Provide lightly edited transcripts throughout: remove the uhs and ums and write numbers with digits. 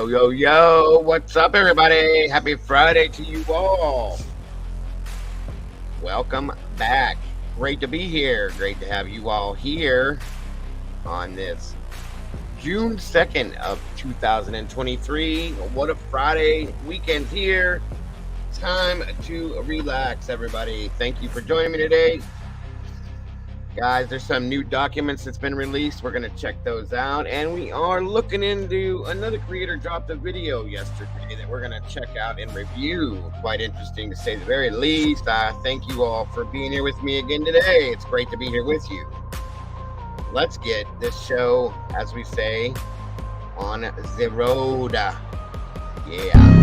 Yo, what's up, everybody? Happy Friday to you all. Welcome back. Great to be here. Great to have you all here on this June 2nd of 2023. What a Friday. Weekend's here. Time to relax, everybody. Thank you for joining me today. Guys, there's some new documents that's been released. We're going to check those out. And we are looking into another creator dropped a video yesterday that we're going to check out and review. Quite interesting to say the very least. Thank you all for being here with me again today. It's great to be here with you. Let's get this show, as we say, on the road. Yeah.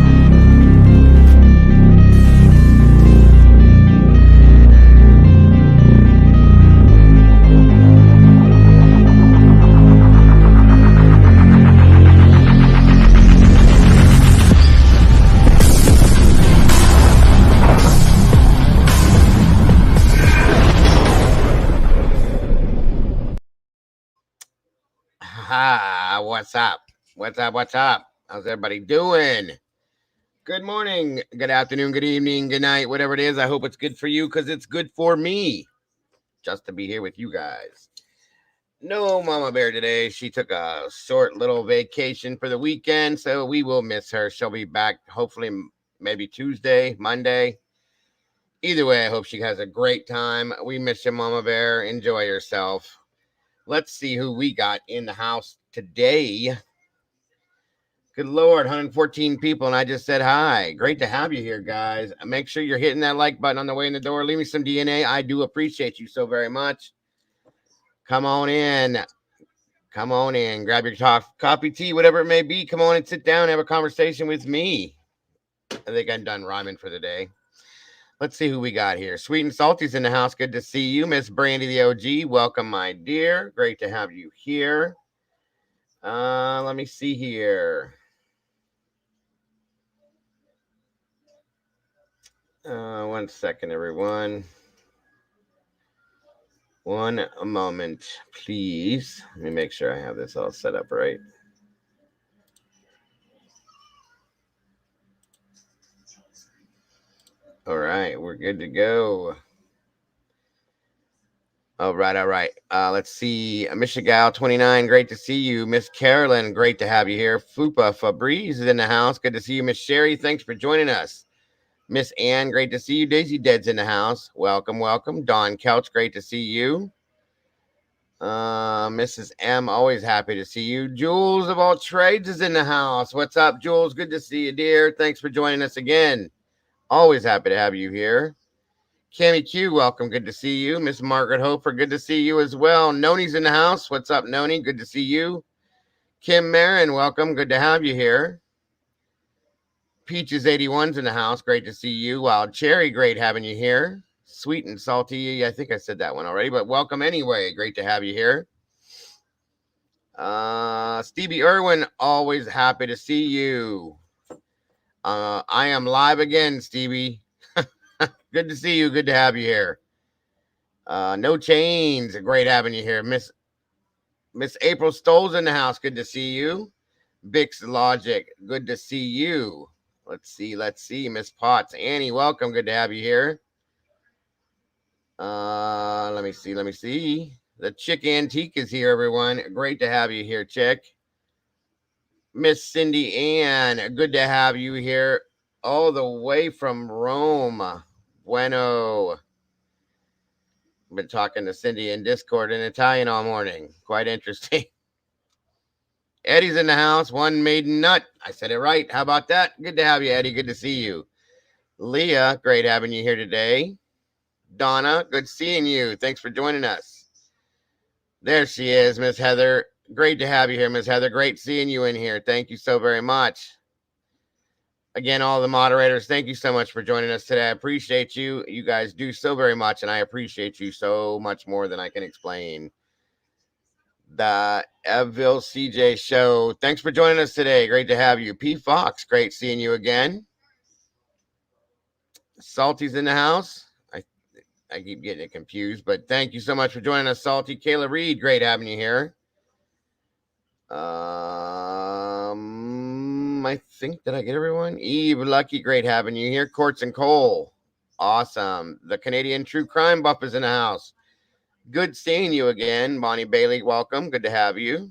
What's up? How's everybody doing? Good morning, good afternoon, good evening, good night, whatever it is. I hope it's good for you because it's good for me just to be here with you guys. No Mama Bear today. She took a short little vacation for the weekend, so we will miss her. She'll be back hopefully maybe Tuesday, Monday. Either way, I hope she has a great time. We miss you, Mama Bear. Enjoy yourself. Let's see who we got in the house today. Good Lord, 114 people, and I just said hi. Great to have you here, guys. Make sure you're hitting that like button on the way in the door. Leave me some DNA. I do appreciate you so very much. Come on in. Come on in. Grab your coffee, tea, whatever it may be. Come on and sit down and have a conversation with me. I think I'm done rhyming for the day. Let's see who we got here. Sweet and Salty's in the house. Good to see you. Miss Brandy the OG. Welcome, my dear. Great to have you here. Let me see here. 1 second, everyone. One moment, please. Let me make sure I have this all set up right. All right, we're good to go. All right. Let's see. Michigal 29, great to see you. Miss Carolyn, great to have you here. Fupa Fabrice is in the house. Good to see you. Miss Sherry, thanks for joining us. Miss Ann, great to see you. Daisy Dead's in the house. Welcome. Dawn Couch, great to see you. Mrs. M, always happy to see you. Jules of all trades is in the house. What's up, Jules? Good to see you, dear. Thanks for joining us again. Always happy to have you here. Cammy Q, welcome. Good to see you. Miss Margaret Hofer, good to see you as well. Noni's in the house. What's up, Noni? Good to see you. Kim Marin, welcome. Good to have you here. Peaches 81's in the house. Great to see you. Wild Cherry, great having you here. Sweet and Salty, I think I said that one already, but welcome anyway. Great to have you here. Stevie Irwin, always happy to see you. I am live again, Stevie. Good to see you. Good to have you here. No Chains, great having you here. Miss April Stoll's in the house. Good to see you. Bix Logic, good to see you. Let's see. Miss Potts, Annie, welcome. Good to have you here. Let me see. The Chick Antique is here, everyone. Great to have you here, Chick. Miss Cindy Ann, good to have you here all the way from Rome. Bueno. I've been talking to Cindy in Discord in Italian all morning. Quite interesting. Eddie's in the house. One maiden nut. I said it right. How about that? Good to have you, Eddie. Good to see you. Leah, great having you here today. Donna, good seeing you. Thanks for joining us. There she is, Miss Heather. Great to have you here, Miss Heather. Great seeing you in here. Thank you so very much. Again, all the moderators, thank you so much for joining us today. I appreciate you. You guys do so very much, and I appreciate you so much more than I can explain. The Eville CJ Show, thanks for joining us today. Great to have you. P. Fox, great seeing you again. Salty's in the house. I keep getting it confused, but thank you so much for joining us, Salty. Kayla Reed, great having you here. I think, did I get everyone? Eve, Lucky, great having you here. Quartz and Cole, awesome. The Canadian True Crime Buff is in the house. Good seeing you again. Bonnie Bailey, welcome. Good to have you.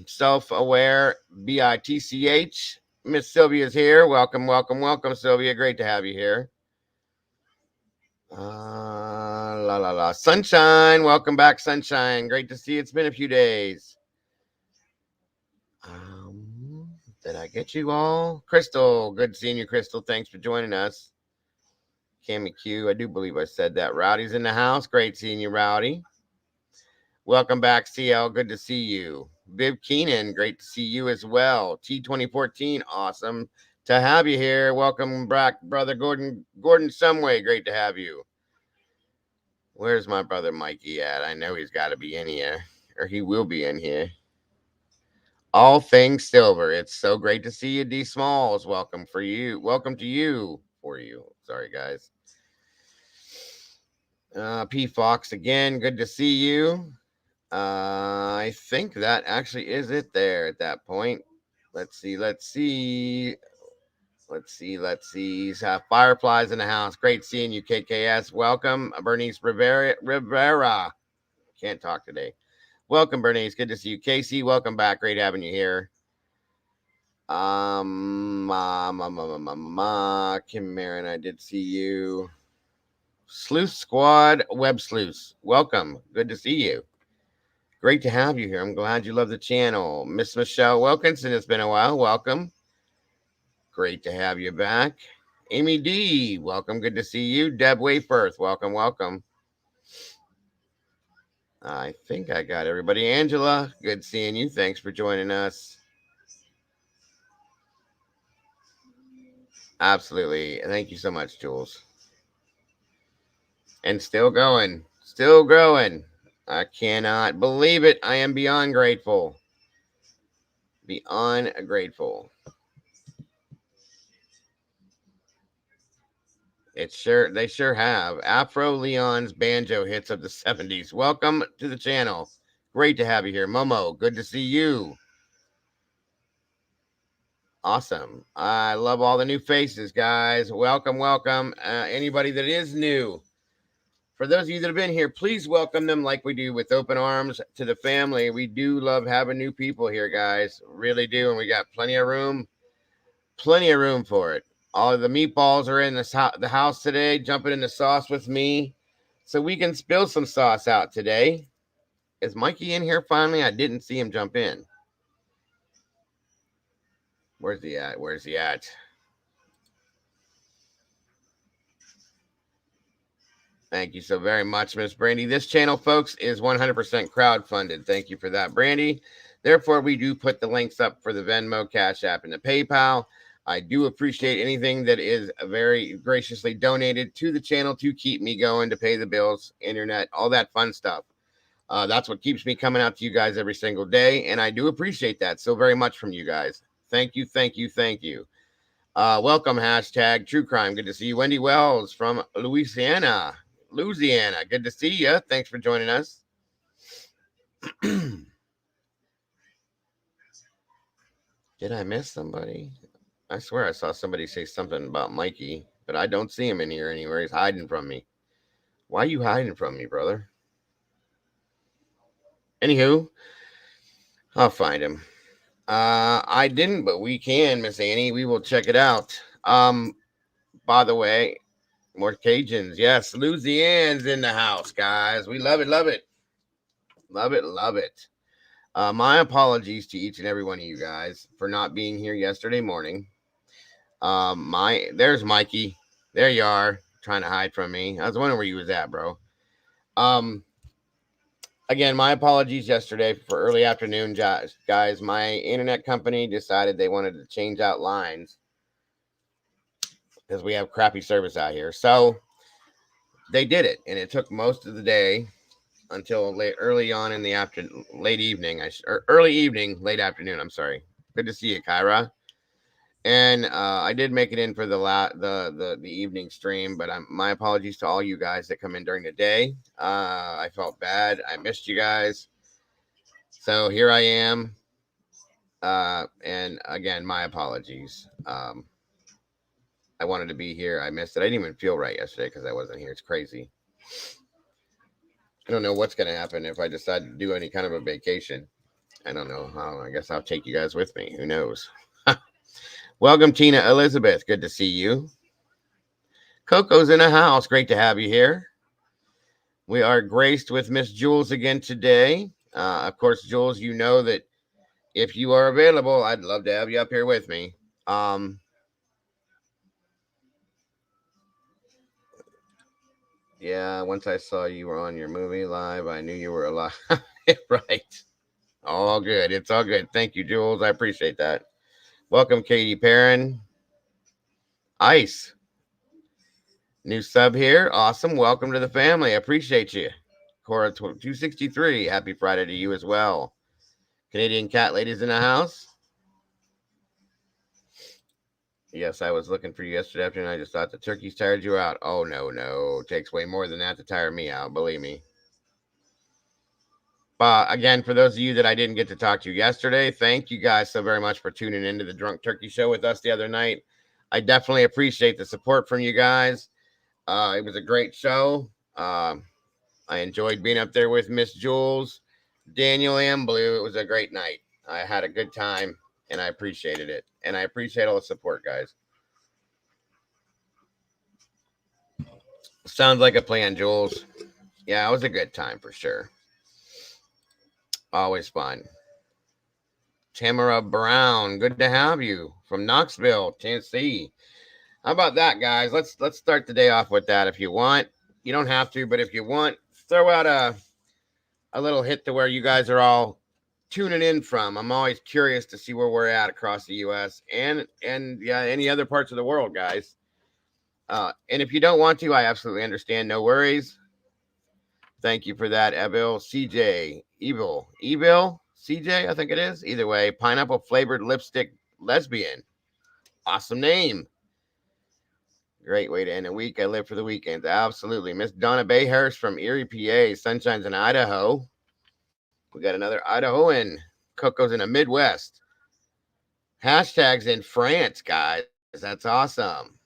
Self-aware, BITCH. Miss Sylvia's here. Welcome, welcome, welcome, Sylvia. Great to have you here. La la la. Sunshine, welcome back, Sunshine. Great to see you. It's been a few days. Did I get you all? Crystal, good seeing you, Crystal. Thanks for joining us. Cammy Q, I do believe I said that. Rowdy's in the house. Great seeing you, Rowdy. Welcome back, CL. Good to see you. Viv Keenan, great to see you as well. T2014, awesome to have you here. Welcome back, brother Gordon Someway. Great to have you. Where's my brother Mikey at? I know he's got to be in here, or he will be in here. All things silver. It's so great to see you, D Smalls. Welcome for you. Welcome to you. For you. Sorry, guys. P Fox again. Good to see you. I think that actually is it there at that point. Let's see. Fireflies in the house. Great seeing you, KKS. Welcome. Bernice Rivera. Can't talk today. Welcome, Bernice. Good to see you. Casey, welcome back. Great having you here. Kim Marin, I did see you. Sleuth Squad, Web Sleuths. Welcome. Good to see you. Great to have you here. I'm glad you love the channel. Miss Michelle Wilkinson, it's been a while. Welcome. Great to have you back. Amy D, welcome. Good to see you. Deb Wayforth, welcome, welcome. I think I got everybody. Angela, good seeing you. Thanks for joining us. Absolutely. Thank you so much, Jules. And still going. Still growing. I cannot believe it. I am beyond grateful. Beyond grateful. They sure have. Afro Leon's banjo hits of the 70s. Welcome to the channel. Great to have you here. Momo, good to see you. Awesome. I love all the new faces, guys. Welcome, welcome. Anybody that is new. For those of you that have been here, please welcome them like we do with open arms to the family. We do love having new people here, guys. Really do. And we got plenty of room for it. All of the meatballs are in the house today, jumping in the sauce with me. So we can spill some sauce out today. Is Mikey in here finally? I didn't see him jump in. Where's he at? Thank you so very much, Miss Brandy. This channel, folks, is 100% crowdfunded. Thank you for that, Brandy. Therefore, we do put the links up for the Venmo, Cash App, and the PayPal. I do appreciate anything that is very graciously donated to the channel to keep me going, to pay the bills, internet, all that fun stuff. That's what keeps me coming out to you guys every single day, and I do appreciate that so very much from you guys. Thank you, thank you, thank you. Welcome, hashtag True Crime. Good to see you. Wendy Wells from Louisiana. Good to see you. Thanks for joining us. Did I miss somebody? I swear I saw somebody say something about Mikey, but I don't see him in here anywhere. He's hiding from me. Why are you hiding from me, brother? Anywho, I'll find him. I didn't, but we can, Miss Annie. We will check it out. By the way, more Cajuns. Yes, Louisiana's in the house, guys. We love it, love it. Love it, love it. My apologies to each and every one of you guys for not being here yesterday morning. There's Mikey. There you are, trying to hide from me. I was wondering where you was at, bro. Again, my apologies yesterday for early afternoon, guys. My internet company decided they wanted to change out lines because we have crappy service out here. So they did it, and it took most of the day until early on in the late evening. Early evening, late afternoon. I'm sorry. Good to see you, Kyra. And I did make it in for the evening stream, but my apologies to all you guys that come in during the day. I felt bad. I missed you guys. So here I am. And again, my apologies. I wanted to be here. I missed it. I didn't even feel right yesterday because I wasn't here. It's crazy. I don't know what's going to happen if I decide to do any kind of a vacation. I don't know. I guess I'll take you guys with me. Who knows? Welcome, Tina Elizabeth. Good to see you. Coco's in the house. Great to have you here. We are graced with Miss Jules again today. Of course, Jules, you know that if you are available, I'd love to have you up here with me. Yeah, once I saw you were on your movie live, I knew you were alive. Right. All good. It's all good. Thank you, Jules. I appreciate that. Welcome, Katie Perrin. Ice. New sub here. Awesome. Welcome to the family. I appreciate you. Cora 263. Happy Friday to you as well. Canadian Cat Ladies in the house. Yes, I was looking for you yesterday afternoon. I just thought the turkeys tired you out. Oh, no. It takes way more than that to tire me out. Believe me. Again, for those of you that I didn't get to talk to yesterday, thank you guys so very much for tuning into the Drunk Turkey Show with us the other night. I definitely appreciate the support from you guys. It was a great show. I enjoyed being up there with Miss Jules, Daniel, and Blue. It was a great night. I had a good time, and I appreciated it. And I appreciate all the support, guys. Sounds like a plan, Jules. Yeah, it was a good time for sure. Always fun. Tamara Brown, good to have you from Knoxville, Tennessee. How about that, guys? Let's start the day off with that if you want. You don't have to, but if you want, throw out a little hit to where you guys are all tuning in from. I'm always curious to see where we're at across the U.S. and yeah, any other parts of the world, guys. And if you don't want to, I absolutely understand. No worries. Thank you for that, Evil, CJ, Evil, CJ, I think it is. Either way, pineapple flavored lipstick lesbian. Awesome name. Great way to end a week. I live for the weekends. Absolutely. Miss Donna Bayhurst from Erie, PA. Sunshine's in Idaho. We got another Idahoan. Coco's in the Midwest. Hashtags in France, guys. That's awesome.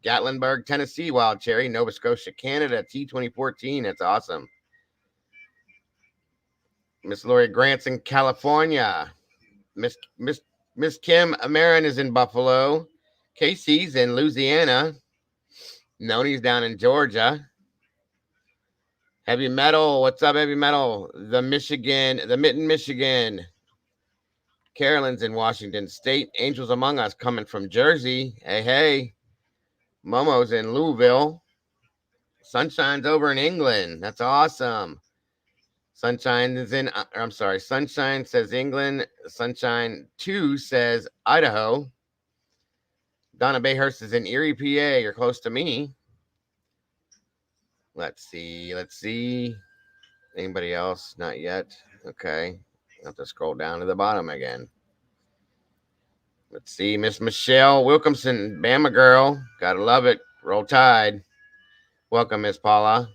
Gatlinburg, Tennessee, Wild Cherry. Nova Scotia, Canada, T2014. That's awesome. Miss Lori Grant's in California. Miss Kim Marin is in Buffalo. Casey's in Louisiana. Noni's down in Georgia. Heavy Metal. What's up, Heavy Metal? The Mitten, Michigan. Carolyn's in Washington State. Angels Among Us coming from Jersey. Hey. Momo's in Louisville. Sunshine's over in England. That's awesome. Sunshine says England. Sunshine 2 says Idaho. Donna Bayhurst is in Erie, PA. You're close to me. Let's see. Anybody else? Not yet. Okay. I'll have to scroll down to the bottom again. Let's see. Miss Michelle Wilkinson, Bama girl. Gotta love it. Roll Tide. Welcome, Miss Paula.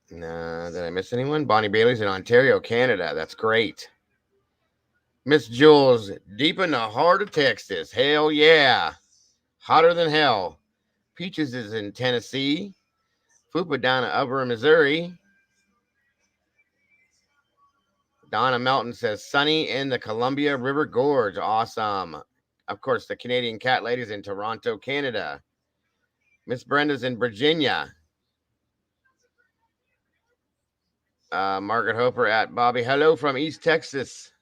Did I miss anyone? Bonnie Bailey's in Ontario, Canada. That's great. Miss Jules, deep in the heart of Texas. Hell yeah. Hotter than hell. Peaches is in Tennessee. Fupa down in Upper Missouri. Donna Melton says sunny in the Columbia River Gorge. Awesome. Of course, the Canadian Cat Ladies in Toronto, Canada. Miss Brenda's in Virginia. Margaret Hoper at Bobby. Hello from East Texas.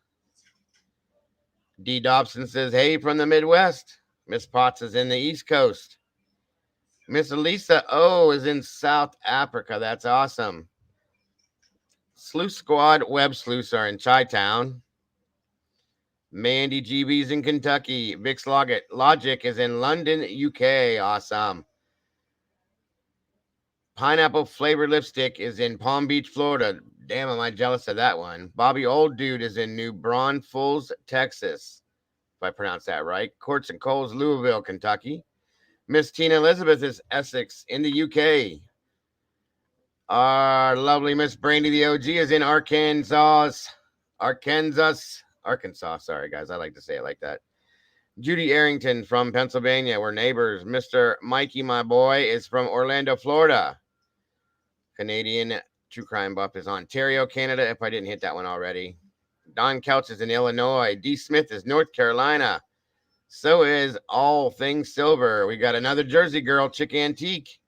D. Dobson says, hey from the Midwest. Miss Potts is in the East Coast. Miss Elisa O is in South Africa. That's awesome. Sleuth Squad Web Sleuths are in Chi-Town. Mandy GB's in Kentucky. Vix Logic is in London, UK. Awesome. Pineapple flavored lipstick is in Palm Beach, Florida. Damn, am I jealous of that one. Bobby Old Dude is in New Braunfels, Texas. If I pronounce that right. Courts and Coles, Louisville, Kentucky. Miss Tina Elizabeth is Essex in the UK. Our lovely Miss Brandy the OG is in Arkansas. Arkansas. Sorry, guys. I like to say it like that. Judy Arrington from Pennsylvania. We're neighbors. Mr. Mikey, my boy, is from Orlando, Florida. Canadian True Crime Buff is Ontario, Canada, if I didn't hit that one already. Don Couch is in Illinois. D. Smith is North Carolina. So is All Things Silver. We got another Jersey girl, Chick Antique.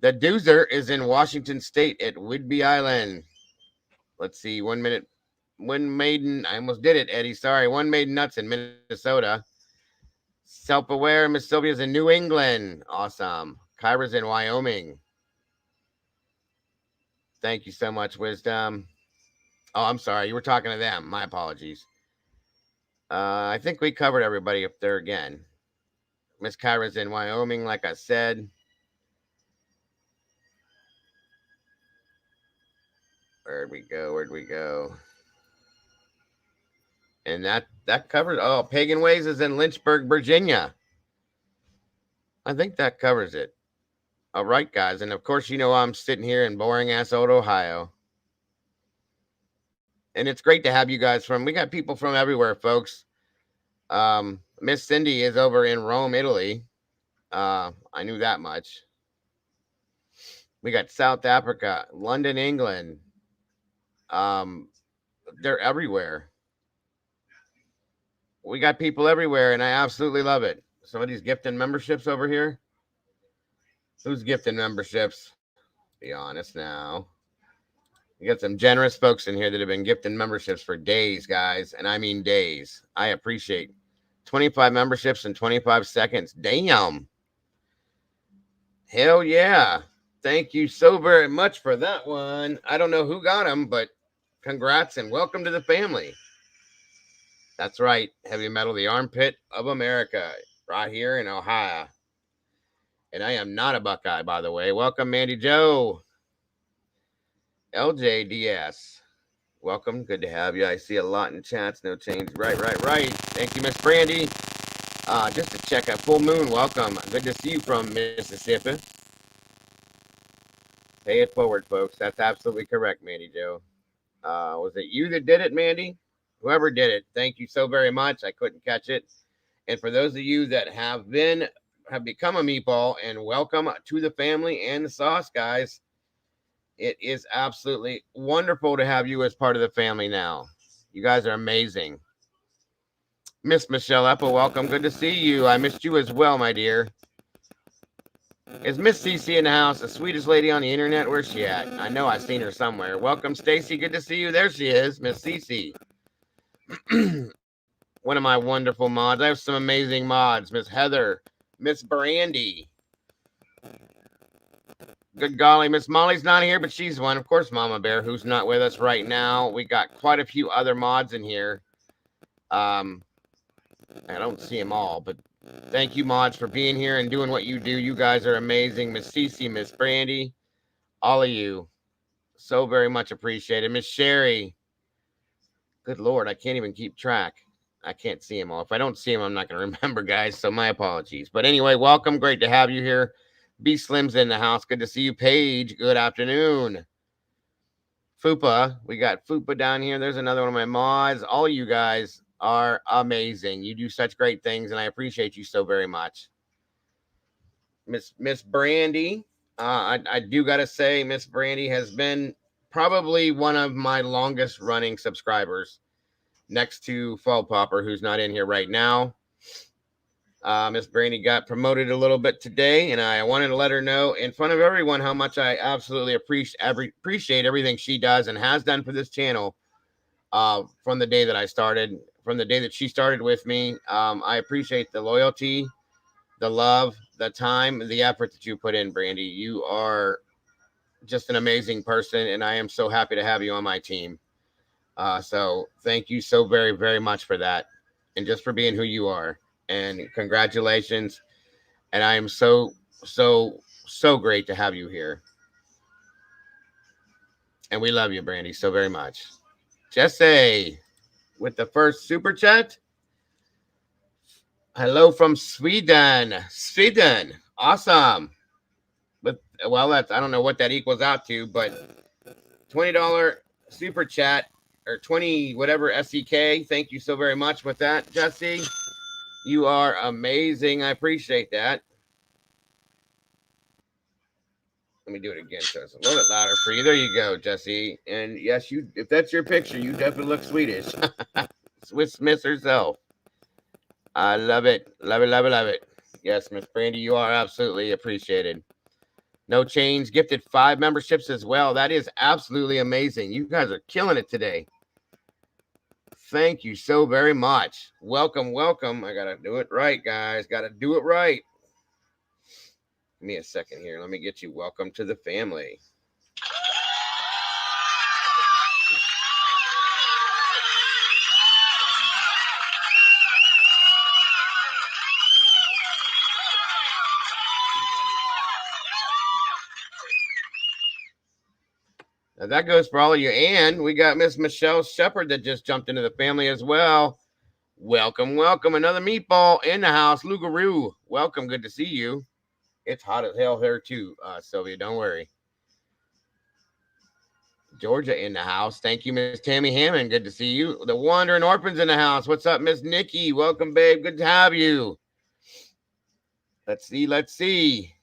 The Doozer is in Washington State at Whidbey Island. Let's see, 1 minute. One Maiden, I almost did it, Eddie. Sorry. One Maiden Nuts in Minnesota. Self-aware, Miss Sylvia's in New England. Awesome. Kyra's in Wyoming. Thank you so much, Wisdom. Oh, I'm sorry. You were talking to them. My apologies. I think we covered everybody up there again. Miss Kyra's in Wyoming, like I said. Where'd we go? And that covers. Oh, Pagan Ways is in Lynchburg, Virginia. I think that covers it. All right, guys. And of course, you know I'm sitting here in boring ass old Ohio. And it's great to have you guys from. We got people from everywhere, folks. Miss Cindy is over in Rome, Italy. I knew that much. We got South Africa, London, England. They're everywhere. We got people everywhere, and I absolutely love it. Somebody's gifting memberships over here. Who's gifting memberships? Be honest now. We got some generous folks in here that have been gifting memberships for days, guys. And I mean days. I appreciate 25 memberships in 25 seconds. Damn. Hell yeah. Thank you so very much for that one. I don't know who got them, but congrats and welcome to the family. That's right. Heavy Metal, the armpit of America, right here in Ohio. And I am not a Buckeye, by the way. Welcome, Mandy Joe. LJDS. Welcome. Good to have you. I see a lot in chats. No change. Right. Thank you, Miss Brandy. Just to check out Full Moon. Welcome. Good to see you from Mississippi. Pay it forward, folks. That's absolutely correct, Mandy Joe. Was it you that did it, Mandy? Whoever did it, thank you so very much. I couldn't catch it. And for those of you that have become a meatball, and welcome to the family and the sauce, guys. It is absolutely wonderful to have you as part of the family now. You guys are amazing. Miss Michelle Apple, welcome. Good to see you. I missed you as well, my dear. Is Miss Cece in the house, the sweetest lady on the internet? Where's she at? I know I've seen her somewhere. Welcome, Stacy. Good to see you. There she is, Miss Cece. One of my wonderful mods. I have some amazing mods. Miss Heather, Miss Brandy. Good golly, Miss Molly's not here, but she's one. Of course, Mama Bear, who's not with us right now. We got quite a few other mods in here. I don't see them all, but thank you, mods, for being here and doing what you do. You guys are amazing. Miss Cece, Miss Brandy, all of you. So very much appreciated. Miss Sherry. Good Lord, I can't even keep track. I can't see them all. If I don't see them, I'm not going to remember, guys, so my apologies. But anyway, welcome. Great to have you here. B Slim's in the house. Good to see you, Paige. Good afternoon. Fupa. We got Fupa down here. There's another one of my mods. All you guys are amazing. You do such great things, and I appreciate you so very much. Miss Brandy. I do got to say, Miss Brandy has been probably one of my longest running subscribers, next to Fall Popper, who's not in here right now. Miss Brandy got promoted a little bit today, and I wanted to let her know in front of everyone how much I absolutely appreciate everything she does and has done for this channel from the day that I started, from the day that she started with me. I appreciate the loyalty, the love, the time, the effort that you put in, Brandy. You are just an amazing person, and I am so happy to have you on my team. So thank you so very, very much for that, and just for being who you are. And congratulations. And I am so great to have you here. And we love you, Brandy, so very much. Jesse with the first super chat. Hello from Sweden. Awesome. With well, I don't know what that equals out to, but $20 super chat or 20 whatever SEK. Thank you so very much with that, Jesse. You are amazing. I appreciate that. Let me do it again so it's a little bit louder for you. There you go, Jesse. And yes, if that's your picture, you definitely look Swedish. Swiss Miss herself. I love it. Love it, love it, love it. Yes, Miss Brandy, you are absolutely appreciated. No Change gifted 5 memberships as well. That is absolutely amazing. You guys are killing it today. Thank you so very much. Welcome, welcome. I got to do it right, guys. Got to do it right. Give me a second here. Let me get you welcome to the family. Now that goes for all of you. And we got Miss Michelle Shepard that just jumped into the family as well. Welcome, welcome. Another meatball in the house. Lugaroo, welcome. Good to see you. It's hot as hell here too, Sylvia. Don't worry. Georgia in the house. Thank you, Miss Tammy Hammond. Good to see you. The Wandering Orphans in the house. What's up, Miss Nikki? Welcome, babe. Good to have you. Let's see. Let's see.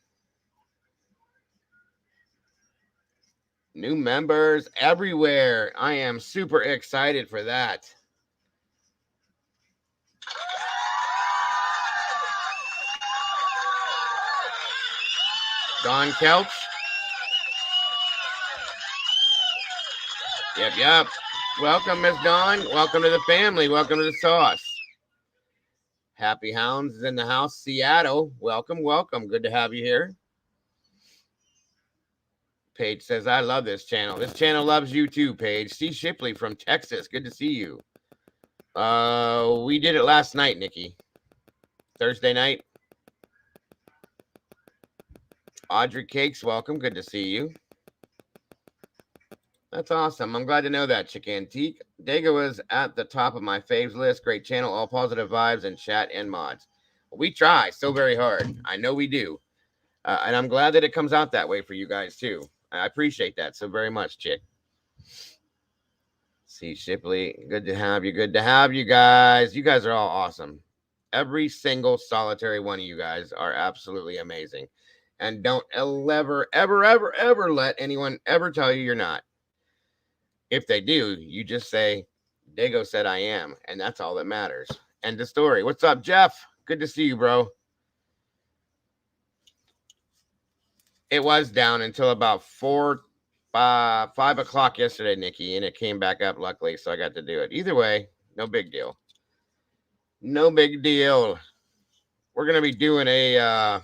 New members everywhere. I am super excited for that. Don Kelch. Yep. Welcome, Miss Dawn. Welcome to the family. Welcome to the sauce. Happy Hounds is in the house. Seattle. Welcome, welcome. Good to have you here. Paige says, I love this channel. This channel loves you too, Paige. C. Shipley from Texas. Good to see you. We did it last night, Nikki. Thursday night. Audrey Cakes, welcome. Good to see you. That's awesome. I'm glad to know that, Chick Antique. Dago is at the top of my faves list. Great channel, all positive vibes and chat and mods. We try so very hard. I know we do. And I'm glad that it comes out that way for you guys, too. I appreciate that so very much, Chick. See, Shipley, good to have you. Good to have you guys. You guys are all awesome. Every single solitary one of you guys are absolutely amazing. And don't ever let anyone ever tell you you're not. If they do, you just say, Dago said I am. And that's all that matters. End of story. What's up, Jeff? Good to see you, bro. It was down until about 5 o'clock yesterday, Nikki, and it came back up, luckily, so I got to do it. Either way, no big deal. No big deal. We're going to be doing a,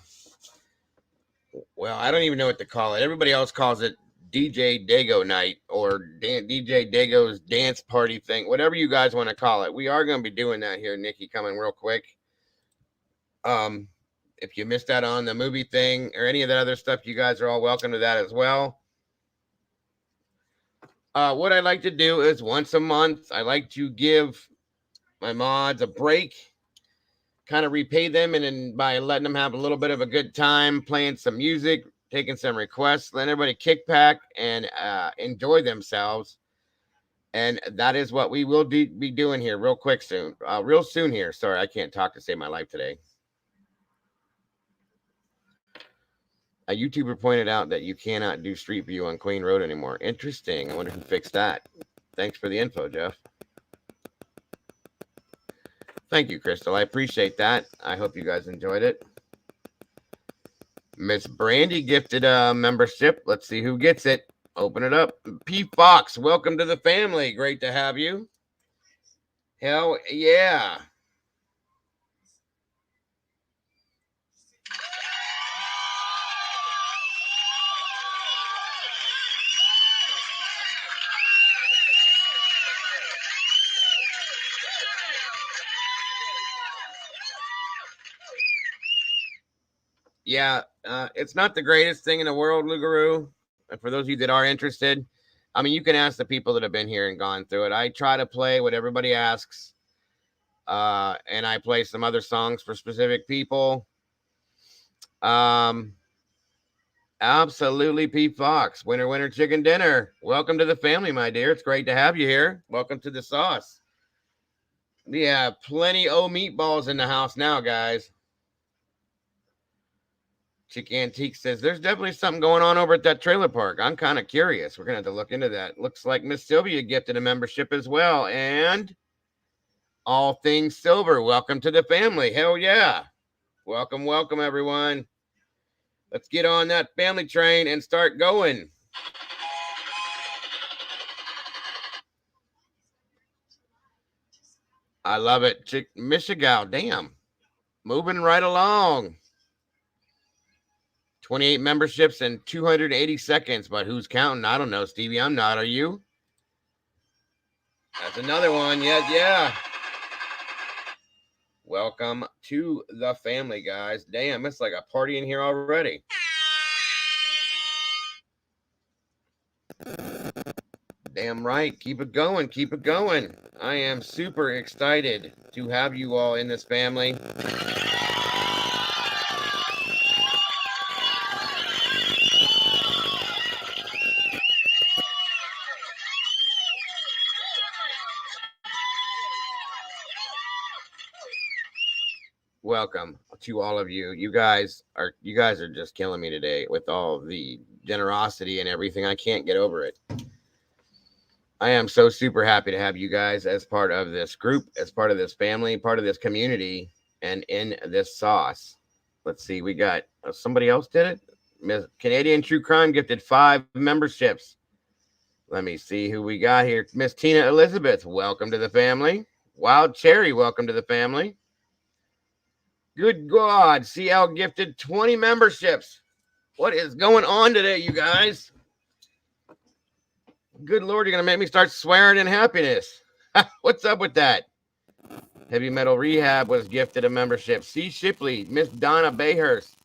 well, I don't even know what to call it. Everybody else calls it DJ Dago night or DJ Dago's dance party thing, whatever you guys want to call it. We are going to be doing that here, Nikki, coming real quick. If you missed out on the movie thing or any of that other stuff, you guys are all welcome to that as well. What I like to do is once a month, I like to give my mods a break, kind of repay them, and then by letting them have a little bit of a good time, playing some music, taking some requests, letting everybody kick back and enjoy themselves. And that is what we will be doing here real soon here. Sorry, I can't talk to save my life today. A YouTuber pointed out that you cannot do Street View on Queen Road anymore. Interesting. I wonder who fixed that. Thanks for the info, Jeff. Thank you, Crystal. I appreciate that. I hope you guys enjoyed it. Miss Brandy gifted a membership. Let's see who gets it. Open it up. P. Fox, welcome to the family. Great to have you. Hell yeah. Yeah, it's not the greatest thing in the world, Lugaroo. And for those of you that are interested, I mean, you can ask the people that have been here and gone through it. I try to play what everybody asks, and I play some other songs for specific people. Absolutely, Pete Fox. Winner, winner, chicken dinner. Welcome to the family, my dear. It's great to have you here. Welcome to the sauce. We have plenty of meatballs in the house now, guys. Chick Antique says there's definitely something going on over at that trailer park. I'm kind of curious. We're gonna have to look into that. Looks like Miss Sylvia gifted a membership as well. And all things silver. Welcome to the family. Hell yeah. Welcome, welcome, everyone. Let's get on that family train and start going. I love it. Michigan, damn. Moving right along. 28 memberships in 280 seconds, but who's counting? I don't know, Stevie. I'm not. Are you? That's another one. Yeah. Welcome to the family, guys. Damn, it's like a party in here already. Damn right. Keep it going. Keep it going. I am super excited to have you all in this family. Welcome to all of you. You guys are just killing me today with all the generosity and everything. I can't get over it. I am so super happy to have you guys as part of this group, as part of this family, part of this community, and in this sauce. Let's see, we got somebody else did it. Miss Canadian True Crime gifted 5 memberships. Let me see who we got here. Miss Tina Elizabeth, welcome to the family. Wild Cherry, welcome to the family. Good God, CL gifted 20 memberships. What is going on today, you guys? Good Lord, you're going to make me start swearing in happiness. What's up with that? Heavy Metal Rehab was gifted a membership. C. Shipley, Miss Donna Bayhurst.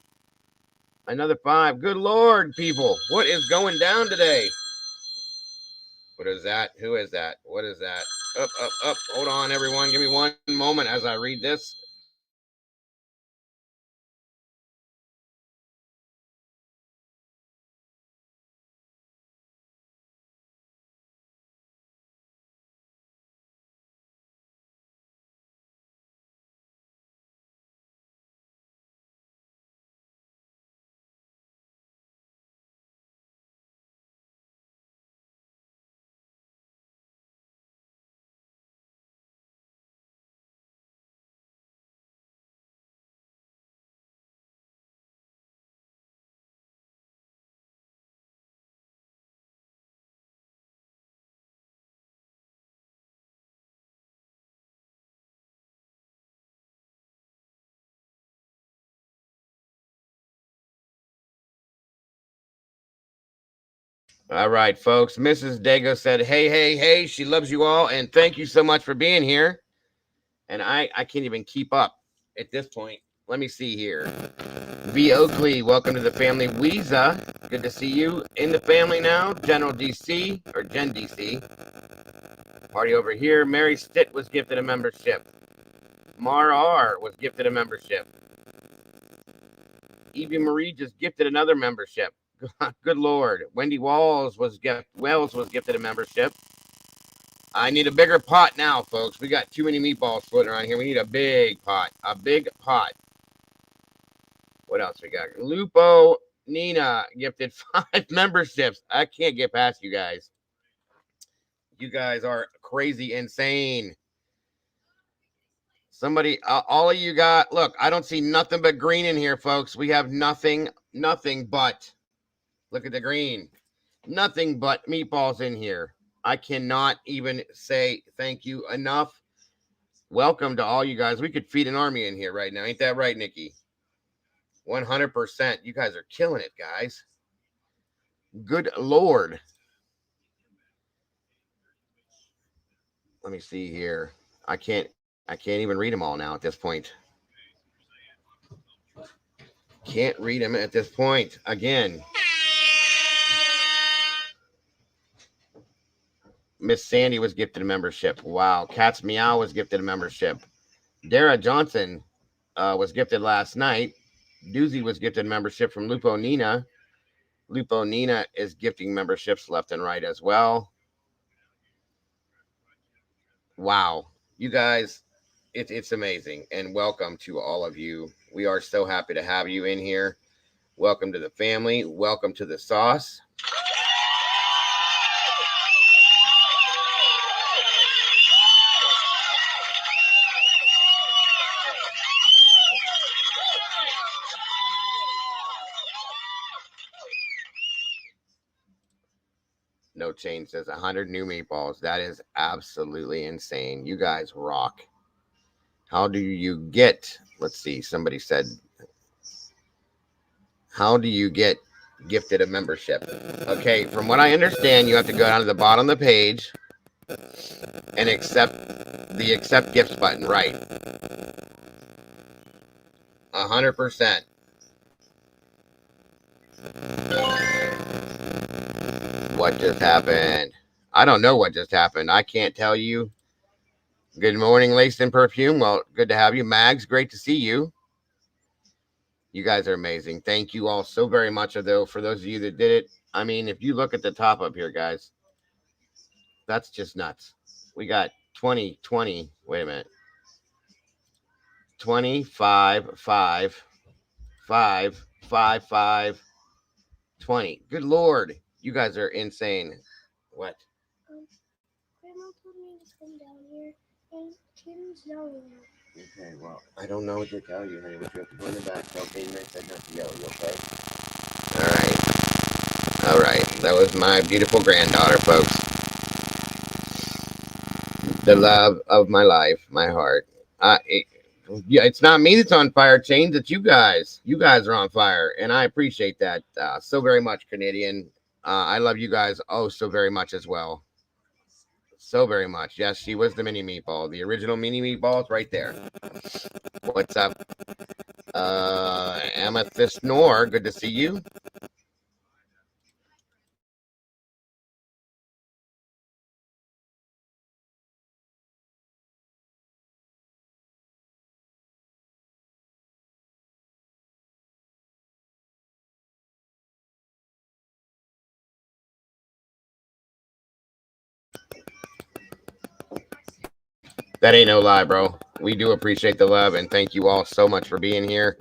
Another 5. Good Lord, people. What is going down today? What is that? Who is that? What is that? Up. Hold on, everyone. Give me one moment as I read this. All right, folks. Mrs. Dago said, hey. She loves you all, and thank you so much for being here. And I can't even keep up at this point. Let me see here. V. Oakley, welcome to the family. Weeza, good to see you in the family now. General DC, or Gen DC. Party over here. Mary Stitt was gifted a membership. Mar R was gifted a membership. Evie Marie just gifted another membership. Good Lord. Wendy Wells was gifted a membership. I need a bigger pot now, folks. We got too many meatballs floating around here. We need a big pot. A big pot. What else we got? Lupo Nina gifted 5 memberships. I can't get past you guys. You guys are crazy insane. Somebody, all of you got, look, I don't see nothing but green in here, folks. We have nothing but, look at the green. Nothing but meatballs in here. I cannot even say thank you enough. Welcome to all you guys. We could feed an army in here right now. Ain't that right, Nikki? 100%. You guys are killing it, guys. Good Lord. Let me see here. I can't even read them all now at this point. Can't read them at this point. Again. Miss Sandy was gifted a membership. Wow. Cat's Meow was gifted a membership. Dara Johnson was gifted last night. Doozy was gifted a membership from Lupo Nina. Lupo Nina is gifting memberships left and right as well. Wow. You guys, it's amazing. And welcome to all of you. We are so happy to have you in here. Welcome to the family. Welcome to the sauce. No Change says 100 new meatballs. That is absolutely insane. You guys rock. How do you get, let's see, somebody said, how do you get gifted a membership? Okay, from what I understand, you have to go down to the bottom of the page and accept gifts button, right? 100%. What just happened? I don't know what just happened. I can't tell you. Good morning, Laced in Perfume. Well, good to have you. Mags, great to see you. You guys are amazing. Thank you all so very much, though, for those of you that did it. I mean, if you look at the top up here, guys, that's just nuts. We got 20, 20. Wait a minute. 25, 5, 5, 5, 5, 20. Good Lord. You guys are insane. What? Grandma told me to come down here, and Kim's yelling at me. Okay, well, I don't know what to tell you, honey, but you have to go in the back. Tell Katie I said not to yell at you, okay? All right. All right. That was my beautiful granddaughter, folks. The love of my life, my heart. Yeah, it's not me that's on fire, Chains. It's you guys. You guys are on fire, and I appreciate that so very much, Canadian. I love you guys so very much as well. So very much. Yes, she was the mini meatball. The original mini meatballs right there. What's up? Amethyst Nor, good to see you. That ain't no lie, bro. We do appreciate the love and thank you all so much for being here.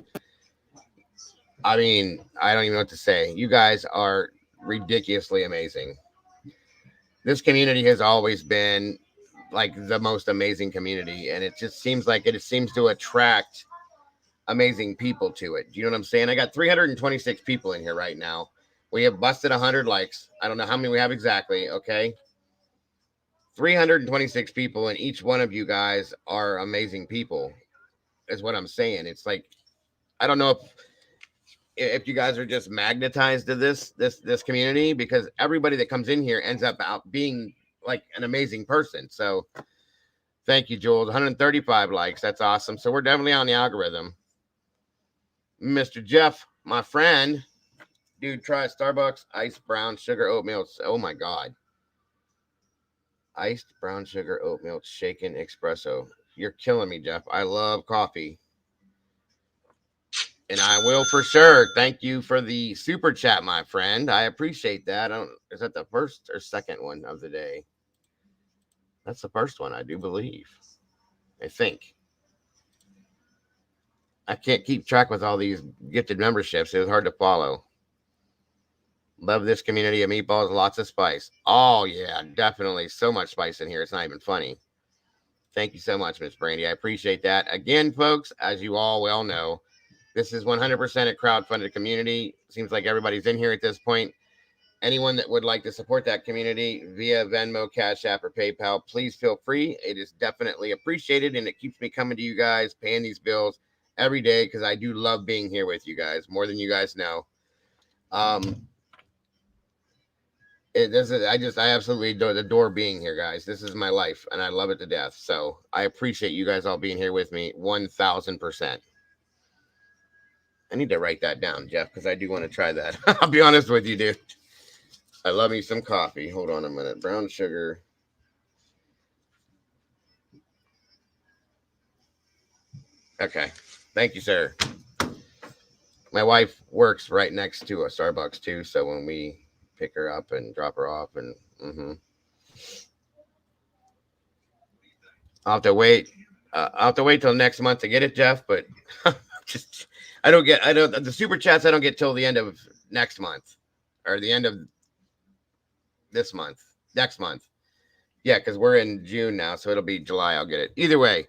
I mean, I don't even know what to say. You guys are ridiculously amazing. This community has always been like the most amazing community, and it just seems like it seems to attract amazing people to it. Do you know what I'm saying? I got 326 people in here right now. We have busted 100 likes. I don't know how many we have exactly, okay? 326 people, and each one of you guys are amazing people, is what I'm saying. It's like, I don't know if you guys are just magnetized to this community, because everybody that comes in here ends up out being like an amazing person. So thank you, Jules. 135 likes. That's awesome. So we're definitely on the algorithm. Mr. Jeff, my friend, dude, try Starbucks iced brown sugar oatmeal. Oh my God. Iced brown sugar oatmeal shaken espresso. You're killing me, Jeff. I love coffee. And I will for sure. Thank you for the super chat, my friend. I appreciate that. Is that the first or second one of the day? That's the first one, I do believe. I think. I can't keep track with all these gifted memberships. It was hard to follow. Love this community of meatballs. Lots of spice. Oh, yeah, definitely. So much spice in here. It's not even funny. Thank you so much, Miss Brandy. I appreciate that. Again, folks, as you all well know, this is 100% a crowd-funded community. Seems like everybody's in here at this point. Anyone that would like to support that community via Venmo, Cash App, or PayPal, please feel free. It is definitely appreciated, and it keeps me coming to you guys, paying these bills every day, because I do love being here with you guys, more than you guys know. I absolutely adore being here, guys. This is my life, and I love it to death. So I appreciate you guys all being here with me 1,000%. I need to write that down, Jeff, because I do want to try that. I'll be honest with you, dude. I love me some coffee. Hold on a minute. Brown sugar. Okay. Thank you, sir. My wife works right next to a Starbucks too, so when we pick her up and drop her off, and I'll have to wait. I'll have to wait till next month to get it, Jeff. But just I don't the super chats. I don't get till the end of next month or the end of this month, next month. Yeah, because we're in June now, so it'll be July. I'll get it. Either way,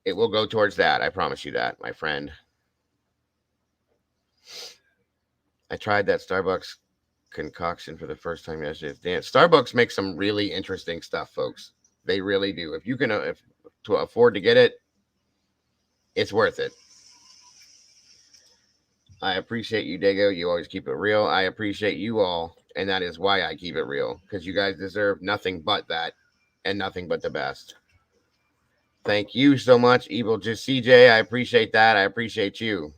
it will go towards that. I promise you that, my friend. I tried that Starbucks concoction for the first time yesterday. Damn, Starbucks makes some really interesting stuff, folks. They really do. If you can if, to afford to get it, it's worth it. I appreciate you, Dago. You always keep it real. I appreciate you all, and that is why I keep it real, because you guys deserve nothing but that and nothing but the best. Thank you so much, Evil Just CJ. I appreciate that. I appreciate you.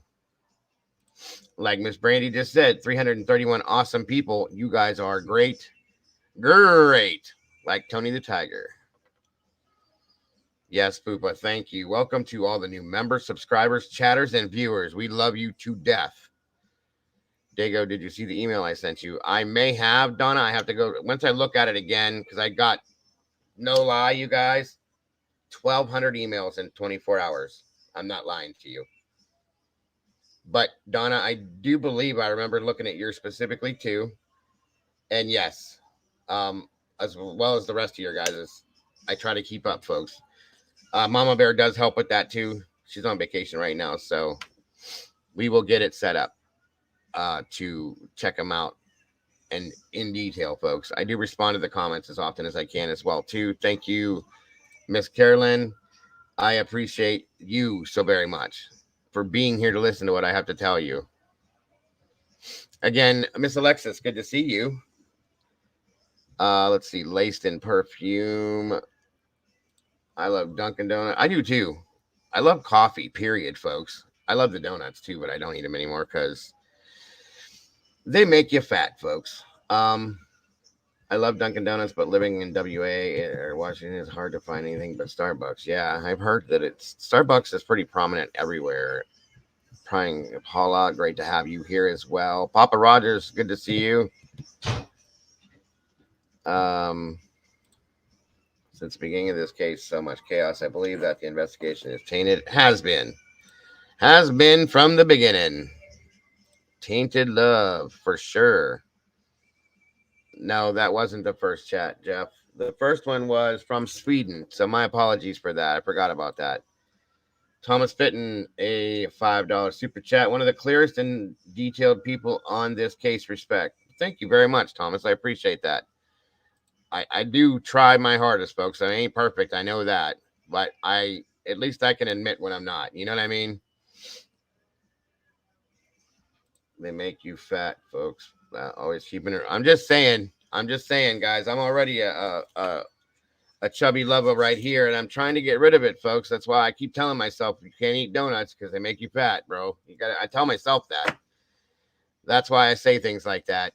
Like Miss Brandy just said, 331 awesome people. You guys are great. Great. Like Tony the Tiger. Yes, Poopa, thank you. Welcome to all the new members, subscribers, chatters, and viewers. We love you to death. Dago, did you see the email I sent you? I may have, Donna. I have to go. Once I look at it again, because I got, no lie, you guys, 1,200 emails in 24 hours. I'm not lying to you. But, Donna, I do believe I remember looking at yours specifically, too. And yes, as well as the rest of your guys', I try to keep up, folks. Mama Bear does help with that, too. She's on vacation right now, so we will get it set up to check them out and in detail, folks. I do respond to the comments as often as I can as well, too. Thank you, Miss Carolyn. I appreciate you so very much for being here to listen to what I have to tell you. Again, Miss Alexis, good to see you. Let's see, Laced in Perfume. I love Dunkin' Donuts. I do too. I love coffee, period, folks. I love the donuts too, but I don't eat them anymore because they make you fat, folks. I love Dunkin' Donuts, but living in WA or Washington is hard to find anything but Starbucks. Yeah, I've heard that Starbucks is pretty prominent everywhere. Paula, great to have you here as well. Papa Rogers, good to see you. Since the beginning of this case, so much chaos. I believe that the investigation is tainted. Has been from the beginning. Tainted love, for sure. No, that wasn't the first chat, Jeff. The first one was from Sweden, so my apologies for that. I forgot about that. Thomas Fitton, a $5 super chat. One of the clearest and detailed people on this case. Respect. Thank you very much, Thomas. I appreciate that. I do try my hardest, folks. I ain't perfect. I know that. But at least I can admit when I'm not. You know what I mean? They make you fat, folks. Always keeping it. I'm just saying, guys. I'm already a chubby lover right here, and I'm trying to get rid of it, folks. That's why I keep telling myself you can't eat donuts because they make you fat, bro. I tell myself that. That's why I say things like that.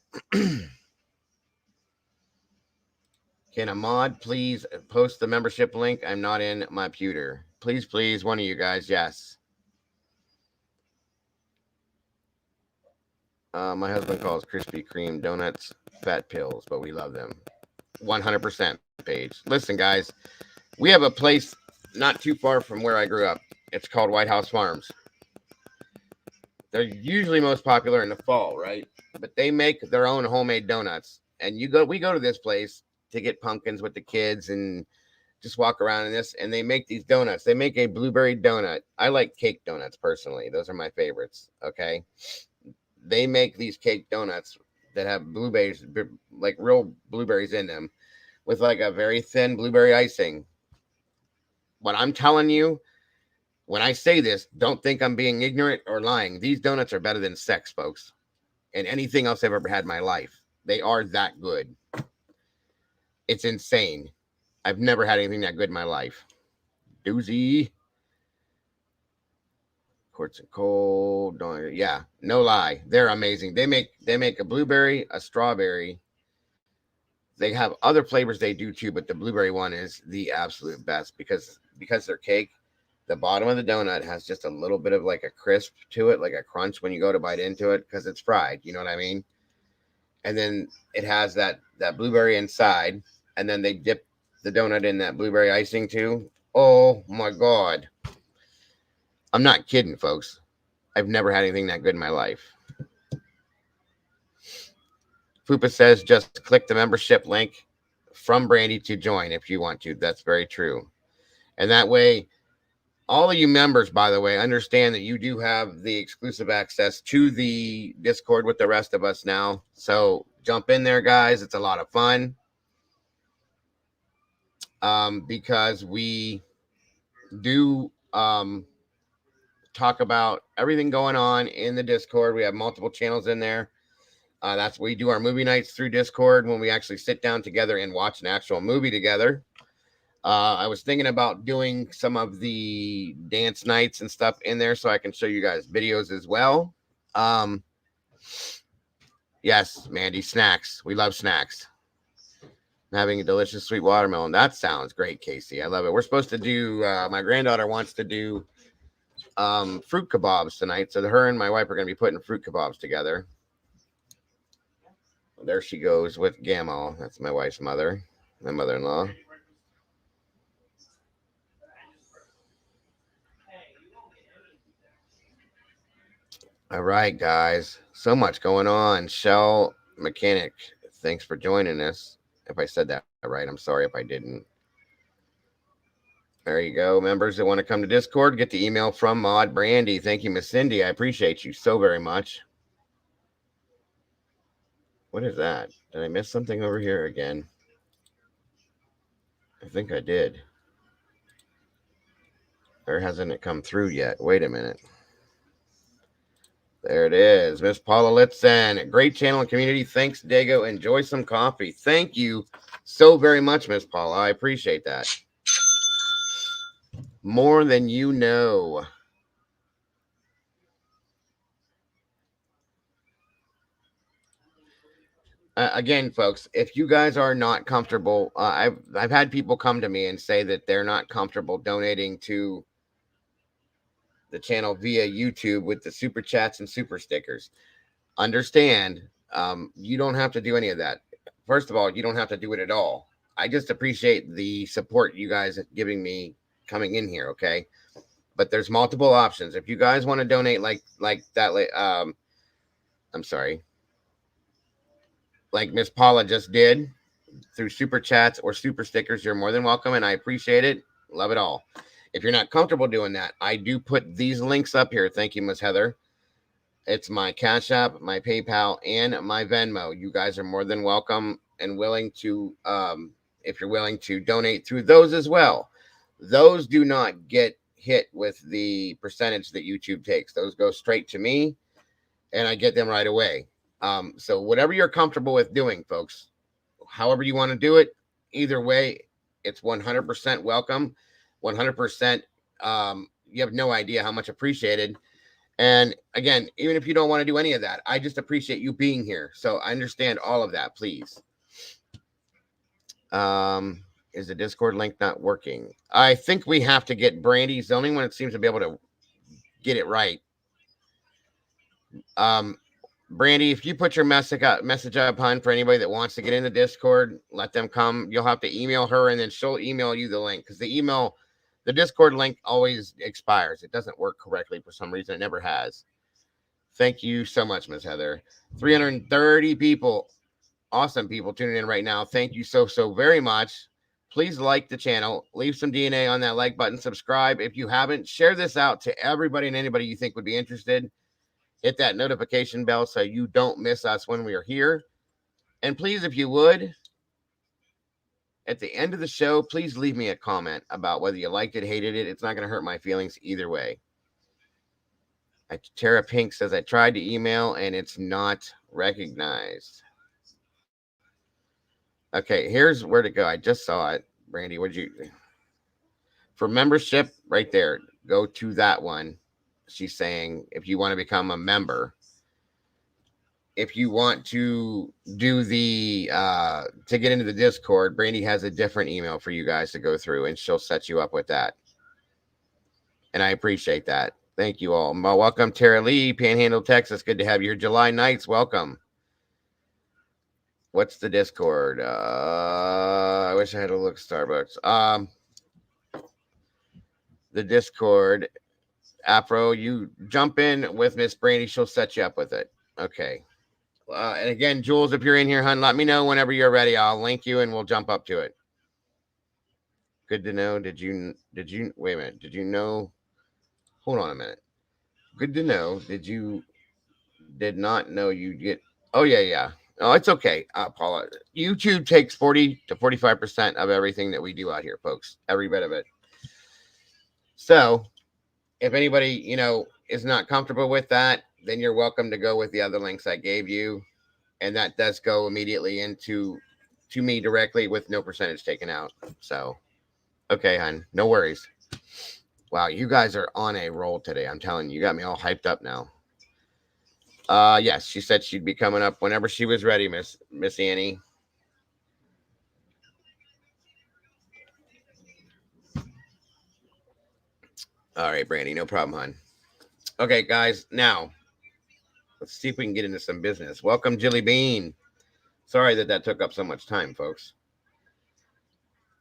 Can a mod please post the membership link? I'm not in my pewter. Please, one of you guys, yes. My husband calls Krispy Kreme donuts fat pills, but we love them. 100% Paige. Listen, guys, we have a place not too far from where I grew up. It's called White House Farms. They're usually most popular in the fall, right? But they make their own homemade donuts. And we go to this place to get pumpkins with the kids and just walk around in this, and they make these donuts. They make a blueberry donut. I like cake donuts personally. Those are my favorites. Okay. They make these cake donuts that have blueberries, like real blueberries in them, with like a very thin blueberry icing. What I'm telling you, when I say this, don't think I'm being ignorant or lying. These donuts are better than sex, folks, and anything else I've ever had in my life. They are that good. It's insane. I've never had anything that good in my life. Doozy. Quartz and cold. Yeah, no lie. They're amazing. They make a blueberry, a strawberry. They have other flavors they do too, but the blueberry one is the absolute best because they're cake. the bottom of the donut has just a little bit of like a crisp to it, like a crunch when you go to bite into it because it's fried. You know what I mean? And then it has that blueberry inside, and then they dip the donut in that blueberry icing too. Oh my god! I'm not kidding, folks. I've never had anything that good in my life. Fupa says just click the membership link from Brandy to join if you want to. That's very true. And that way, all of you members, by the way, understand that you do have the exclusive access to the Discord with the rest of us now. So jump in there, guys. It's a lot of fun. Because we do talk about everything going on in the Discord. We have multiple channels in there. That's we do our movie nights through Discord when we actually sit down together and watch an actual movie together. I was thinking about doing some of the dance nights and stuff in there so I can show you guys videos as well. Yes, Mandy, snacks. We love snacks. I'm having a delicious sweet watermelon. That sounds great, Casey. I love it. We're supposed to do, my granddaughter wants to do fruit kebabs tonight. So her and my wife are going to be putting fruit kebabs together. There she goes with Gamal. That's my wife's mother, my mother-in-law. All right, guys. So much going on. Shell Mechanic, thanks for joining us. If I said that right, I'm sorry if I didn't. There you go. Members that want to come to Discord, get the email from Maud Brandy. Thank you, Miss Cindy. I appreciate you so very much. What is that? Did I miss something over here again? I think I did. Or hasn't it come through yet? Wait a minute. There it is. Miss Paula Litzen. Great channel and community. Thanks, Dago. Enjoy some coffee. Thank you so very much, Miss Paula. I appreciate that. More than you know. Again, folks, if you guys are not comfortable, I've had people come to me and say that they're not comfortable donating to the channel via YouTube with the super chats and super stickers. Understand, you don't have to do any of that. First of all, you don't have to do it at all. I just appreciate the support you guys are giving me coming in here, okay? But there's multiple options. If you guys want to donate like that, I'm sorry, like Miss Paula just did through super chats or super stickers, you're more than welcome, and I appreciate it. Love it all. If you're not comfortable doing that, I do put these links up here. Thank you, Miss Heather. It's my Cash App, my PayPal, and my Venmo. You guys are more than welcome and willing to, if you're willing to donate through those as well. Those do not get hit with the percentage that YouTube takes. Those go straight to me, and I get them right away. So whatever you're comfortable with doing, folks, however you want to do it, either way, it's 100% welcome. 100%. You have no idea how much appreciated. And again, even if you don't want to do any of that, I just appreciate you being here. So I understand all of that, please. Is the Discord link not working? I think we have to get Brandy's the only one that seems to be able to get it right. Brandy, if you put your message up, hon, for anybody that wants to get in the Discord, let them come. You'll have to email her, and then she'll email you the link, because the Discord link always expires. It doesn't work correctly for some reason. It never has. Thank you so much, Miss Heather. 330 people, awesome people tuning in right now. Thank you so very much. Please like the channel. Leave some DNA on that like button. Subscribe if you haven't. Share this out to everybody and anybody you think would be interested. Hit that notification bell so you don't miss us when we are here. And please, if you would, at the end of the show, please leave me a comment about whether you liked it, hated it. It's not going to hurt my feelings either way. Tara Pink says, I tried to email and it's not recognized. Okay, here's where to go. I just saw it. Brandy, for membership, right there, go to that one. She's saying if you want to become a member, if you want to do the to get into the Discord, Brandy has a different email for you guys to go through, and she'll set you up with that. And I appreciate that. Thank you all. Welcome, Tara Lee, Panhandle, Texas. Good to have you here. July Nights, welcome. What's the Discord? I wish I had a look at Starbucks. The Discord. Afro, you jump in with Miss Brandy. She'll set you up with it. Okay. And again, Jules, if you're in here, hun, let me know whenever you're ready. I'll link you and we'll jump up to it. Good to know. Did you wait a minute? Did you know? Hold on a minute. Good to know. Did not know you'd get. Oh, yeah. Oh, it's okay, Paula. YouTube takes 40 to 45% of everything that we do out here, folks. Every bit of it. So if anybody, is not comfortable with that, then you're welcome to go with the other links I gave you. And that does go immediately to me directly with no percentage taken out. So, okay, hon, no worries. Wow, you guys are on a roll today. I'm telling you, you got me all hyped up now. Yes, she said she'd be coming up whenever she was ready, Miss Annie. All right, Brandy, no problem, hon. Okay, guys, now let's see if we can get into some business. Welcome, Jilly Bean. Sorry that took up so much time, folks.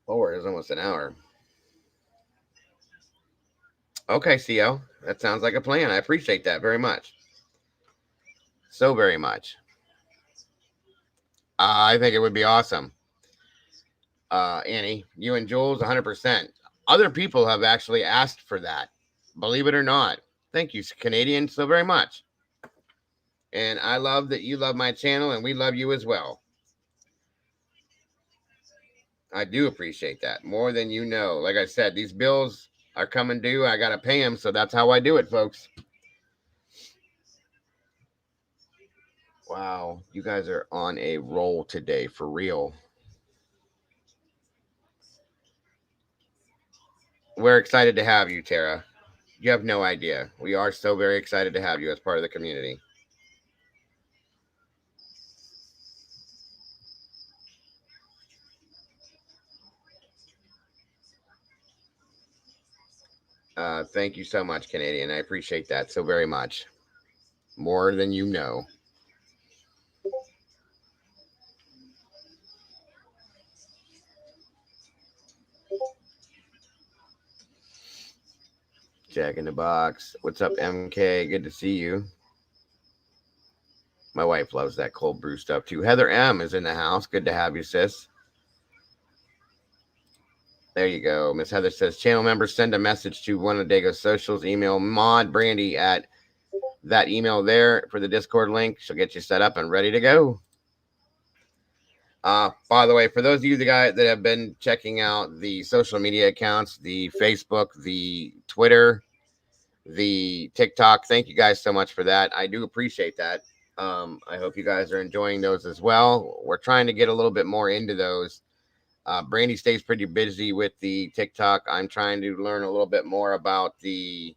Oh, it was almost an hour. Okay, CO, that sounds like a plan. I appreciate that very much. So very much. I think it would be awesome. Annie, you and Jules, 100%. Other people have actually asked for that. Believe it or not. Thank you, Canadian, so very much. And I love that you love my channel, and we love you as well. I do appreciate that more than you know. Like I said, these bills are coming due. I got to pay them, so that's how I do it, folks. Wow, you guys are on a roll today, for real. We're excited to have you, Tara. You have no idea. We are so very excited to have you as part of the community. Thank you so much, Canadian. I appreciate that so very much. More than you know. Jack in the Box. What's up, MK? Good to see you. My wife loves that cold brew stuff too. Heather M is in the house. Good to have you, sis. There you go. Miss Heather says, channel members send a message to one of Dago's socials. Email Maud Brandy at that email there for the Discord link. She'll get you set up and ready to go. By the way, for those of you that have been checking out the social media accounts, the Facebook, the Twitter, the TikTok, thank you guys so much for that. I do appreciate that. I hope you guys are enjoying those as well. We're trying to get a little bit more into those. Brandy stays pretty busy with the TikTok. I'm trying to learn a little bit more about the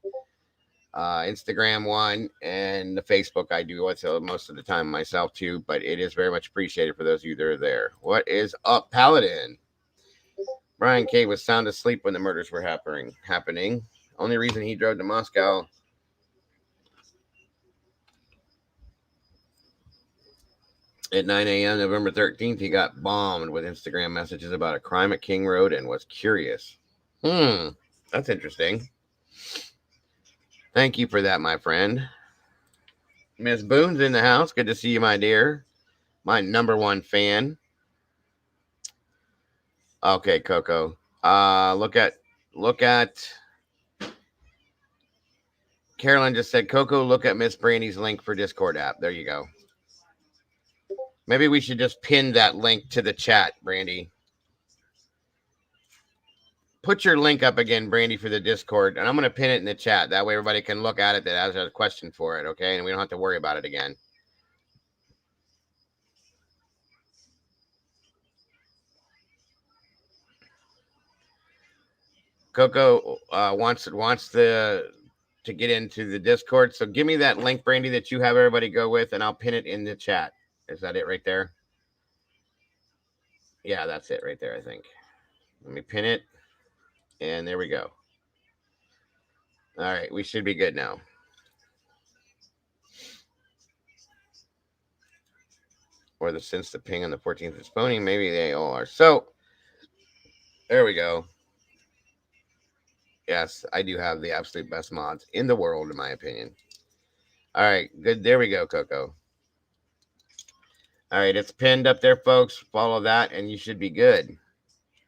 Instagram one and the Facebook. I do it most of the time myself too, but it is very much appreciated for those of you that are there. What is up, Paladin? Brian K was sound asleep when the murders were happening. Only reason he drove to Moscow at 9 a.m. November 13th, he got bombed with Instagram messages about a crime at King Road and was curious. That's interesting. Thank you for that, my friend. Miss Boone's in the house. Good to see you, my dear. My number one fan. Okay, Coco. Look at Carolyn just said, Coco, look at Miss Brandy's link for Discord app. There you go. Maybe we should just pin that link to the chat, Brandy. Put your link up again, Brandy, for the Discord, and I'm going to pin it in the chat. That way everybody can look at it that has a question for it, okay? And we don't have to worry about it again. Coco wants to get into the Discord, so give me that link, Brandy, that you have everybody go with, and I'll pin it in the chat. Is that it right there? Yeah, that's it right there, I think. Let me pin it, and there we go. All right, we should be good now. Or since the ping on the 14th is phoning, maybe they all are. So there we go. Yes, I do have the absolute best mods in the world, in my opinion. All right, good. There we go, Coco. All right, it's pinned up there, folks. Follow that, and you should be good.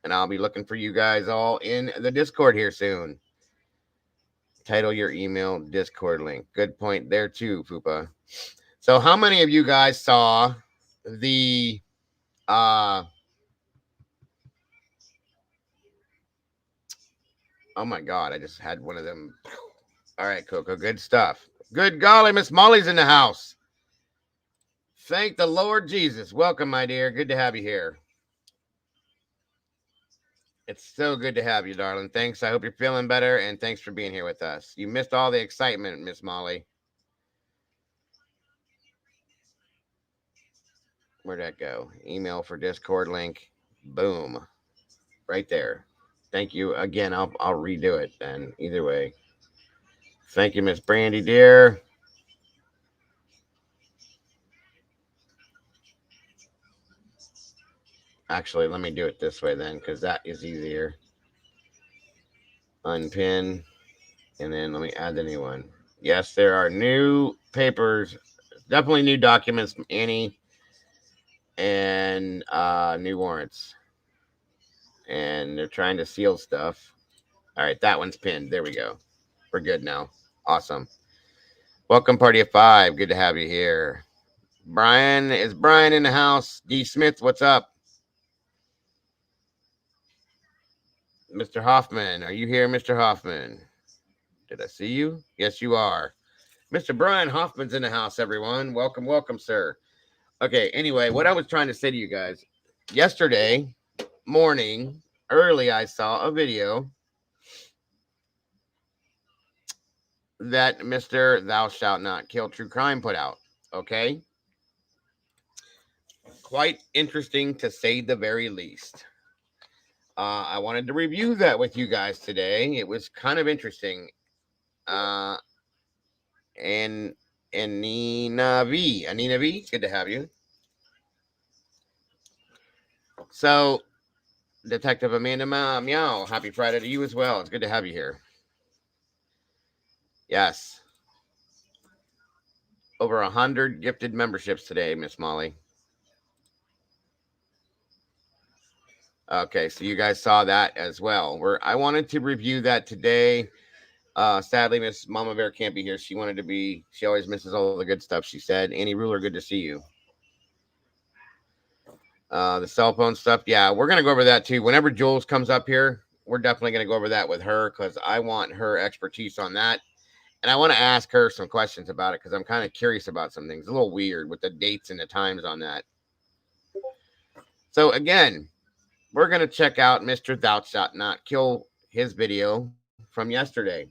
And I'll be looking for you guys all in the Discord here soon. Title your email Discord link. Good point there too, Fupa. So how many of you guys saw the oh my god, I just had one of them. All right, Coco, good stuff. Good golly, Miss Molly's in the house. Thank the Lord Jesus. Welcome, my dear. Good to have you here. It's so good to have you, darling. Thanks. I hope you're feeling better, and thanks for being here with us. You missed all the excitement, Miss Molly. Where'd that go? Email for Discord link. Boom. Right there. Thank you again. I'll redo it then. Either way. Thank you, Miss Brandy, dear. Actually, let me do it this way then, because that is easier. Unpin. And then let me add the new one. Yes, there are new papers. Definitely new documents from Annie. And new warrants. And they're trying to seal stuff. All right, that one's pinned. There we go. We're good now. Awesome. Welcome, Party of Five. Good to have you here. Brian, is Brian in the house? D. Smith, what's up? Mr. Hoffman, are you here, Mr. Hoffman? Did I see you? Yes, you are. Mr. Brian Hoffman's in the house, everyone. Welcome, welcome, sir. Okay, anyway, what I was trying to say to you guys, yesterday morning, early, I saw a video that Mr. Thou Shalt Not Kill True Crime put out. Okay? Quite interesting to say the very least. I wanted to review that with you guys today. It was kind of interesting. And Anina V, good to have you. So, Detective Amanda Meow, happy Friday to you as well. It's good to have you here. Yes. Over 100 gifted memberships today, Miss Molly. Okay, so you guys saw that as well. I wanted to review that today. Sadly, Miss Mama Bear can't be here. She always misses all the good stuff, she said. Annie Ruler, good to see you. The cell phone stuff, yeah, we're going to go over that too. Whenever Jules comes up here, we're definitely going to go over that with her because I want her expertise on that. And I want to ask her some questions about it because I'm kind of curious about some things. A little weird with the dates and the times on that. So again, we're going to check out Mr. Thou Shalt Not Kill, his video from yesterday.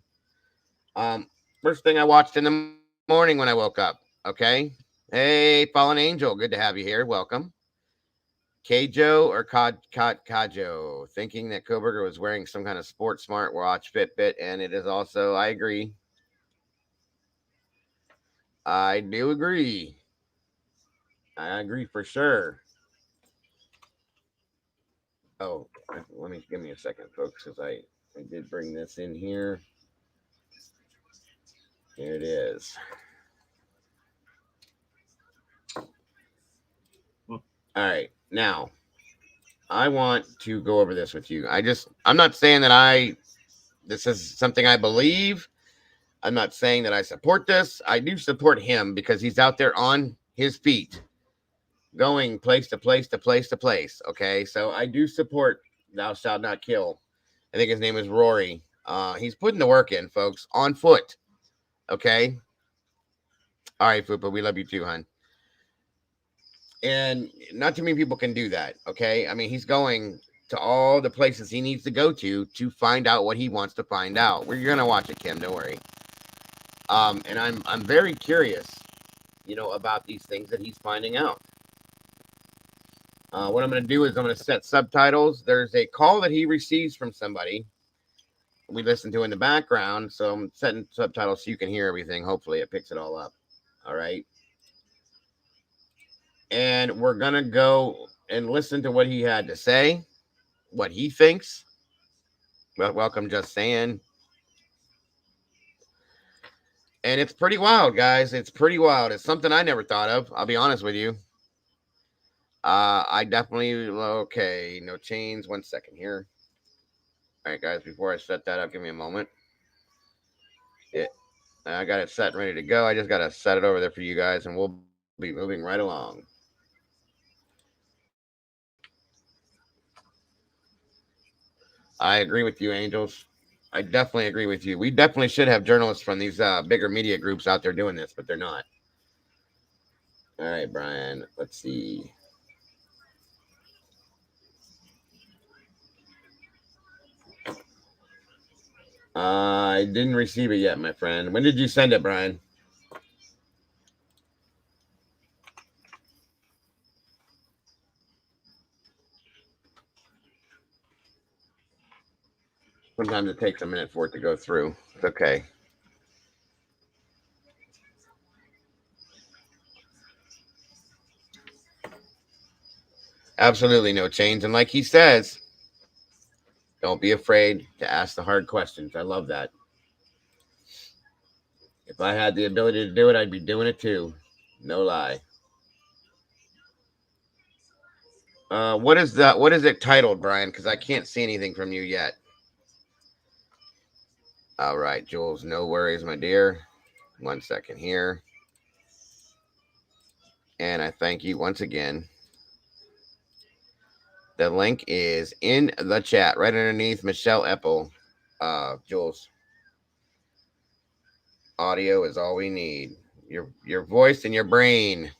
First thing I watched in the morning when I woke up. Okay. Hey, Fallen Angel. Good to have you here. Welcome. Kajo or Kajo, thinking that Koberger was wearing some kind of sports smartwatch Fitbit, and it is also, I agree. I do agree. I agree for sure. Oh, give me a second, folks, because I did bring this in here. Here it is. All right, now I want to go over this with you. I'm not saying that this is something I believe. I'm not saying that I support this. I do support him because he's out there on his feet, going place to place to place to place. Okay, so I do support Thou Shalt Not Kill. I think his name is Rory. He's putting the work in, folks, on foot. Okay. All right, Fupa, we love you too, hon. And not too many people can do that. Okay, I mean, he's going to all the places he needs to go to find out what he wants to find out. You're gonna watch it, Kim. Don't worry. And I'm very curious, about these things that he's finding out. What I'm going to do is I'm going to set subtitles. There's a call that he receives from somebody we listen to in the background. So I'm setting subtitles so you can hear everything. Hopefully, it picks it all up. All right. And we're going to go and listen to what he had to say, what he thinks. Well, welcome, just saying. And it's pretty wild, guys. It's pretty wild. It's something I never thought of. I'll be honest with you. I definitely, okay, no chains. 1 second here. All right, guys, before I set that up, give me a moment. I got it set and ready to go. I just got to set it over there for you guys, and we'll be moving right along. I agree with you, Angels. I definitely agree with you. We definitely should have journalists from these bigger media groups out there doing this, but they're not. All right, Brian. Let's see. I didn't receive it yet, my friend. When did you send it, Brian? Sometimes it takes a minute for it to go through. It's okay. Absolutely no change. And like he says, don't be afraid to ask the hard questions. I love that. If I had the ability to do it, I'd be doing it too. No lie. What is that? What is it titled, Brian? Because I can't see anything from you yet. All right, Jules. No worries, my dear. 1 second here. And I thank you once again. The link is in the chat right underneath Michelle Epple. Jules. Audio is all we need. Your voice and your brain.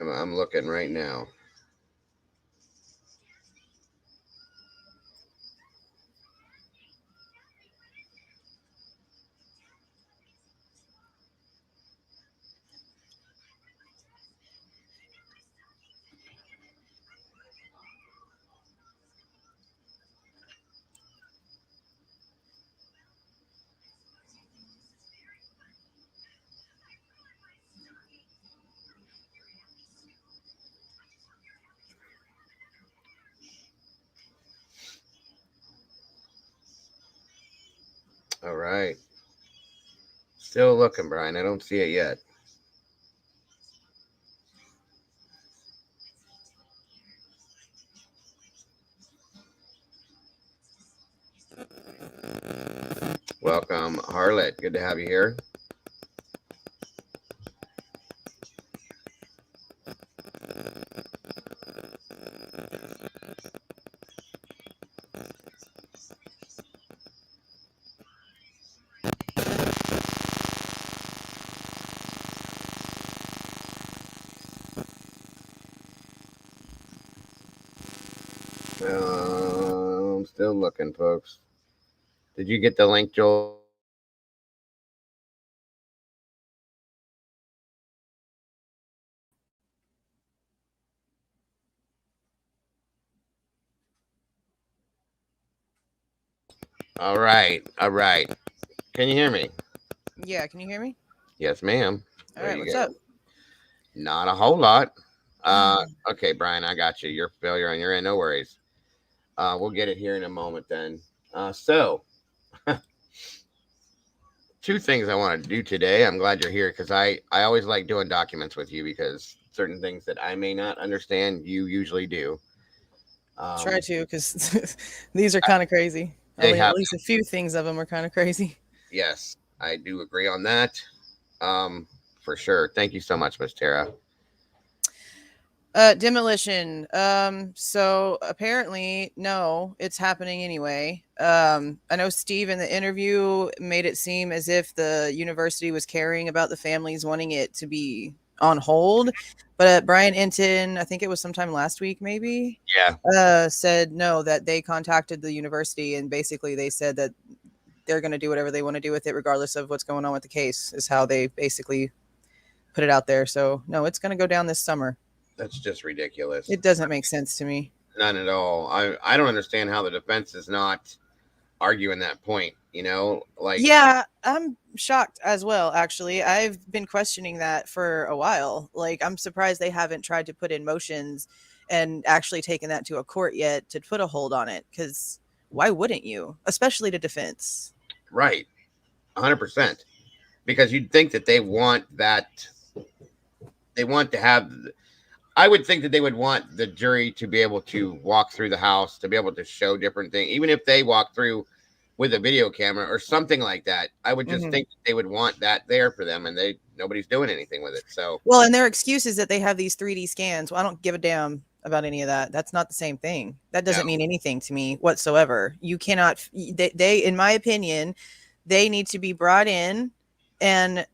I'm looking right now. All right. Still looking, Brian. I don't see it yet. Welcome, Harlot. Good to have you here. I'm still looking, folks. Did you get the link, Joel? All right. All right. Can you hear me? Yeah, can you hear me? Yes, ma'am. All There right, you what's go. up? Not a whole lot. Okay, Brian, I got you. You're a failure on your end. No worries. We'll get it here in a moment then. So, two things I want to do today. I'm glad you're here because I always like doing documents with you because certain things that I may not understand, you usually do. Try Um, to, because these are kind of crazy. they At have, least a few things of them are kind of crazy. yes, I do agree on that. Um, for sure. Thank you so much, Miss Tara. Demolition. So apparently, no, it's happening anyway. I know Steve in the interview made it seem as if the university was caring about the families wanting it to be on hold. But Brian Enton, I think it was sometime last week, maybe, Yeah, said no, that they contacted the university and basically they said that they're going to do whatever they want to do with it, regardless of what's going on with the case, is how they basically put it out there. So, no, it's going to go down this summer. that's just ridiculous. It doesn't make sense to me. None at all. I don't understand how the defense is not arguing that point. Like, Yeah, I'm shocked as well, actually. I've been questioning that for a while. Like, I'm surprised they haven't tried to put in motions and actually taken that to a court yet to put a hold on it. Because why wouldn't you? Especially to defense. right, 100%. Because you'd think that they want that. They want to have. I would think that they would want the jury to be able to walk through the house, to be able to show different things, even if they walk through with a video camera or something like that. I would just Mhm. think they would want that there for them, and nobody's doing anything with it. So, Well, and their excuse is that they have these 3D scans. Well, I don't give a damn about any of that. That's not the same thing. That no, doesn't mean anything to me whatsoever. You cannot, they in my opinion, they need to be brought in and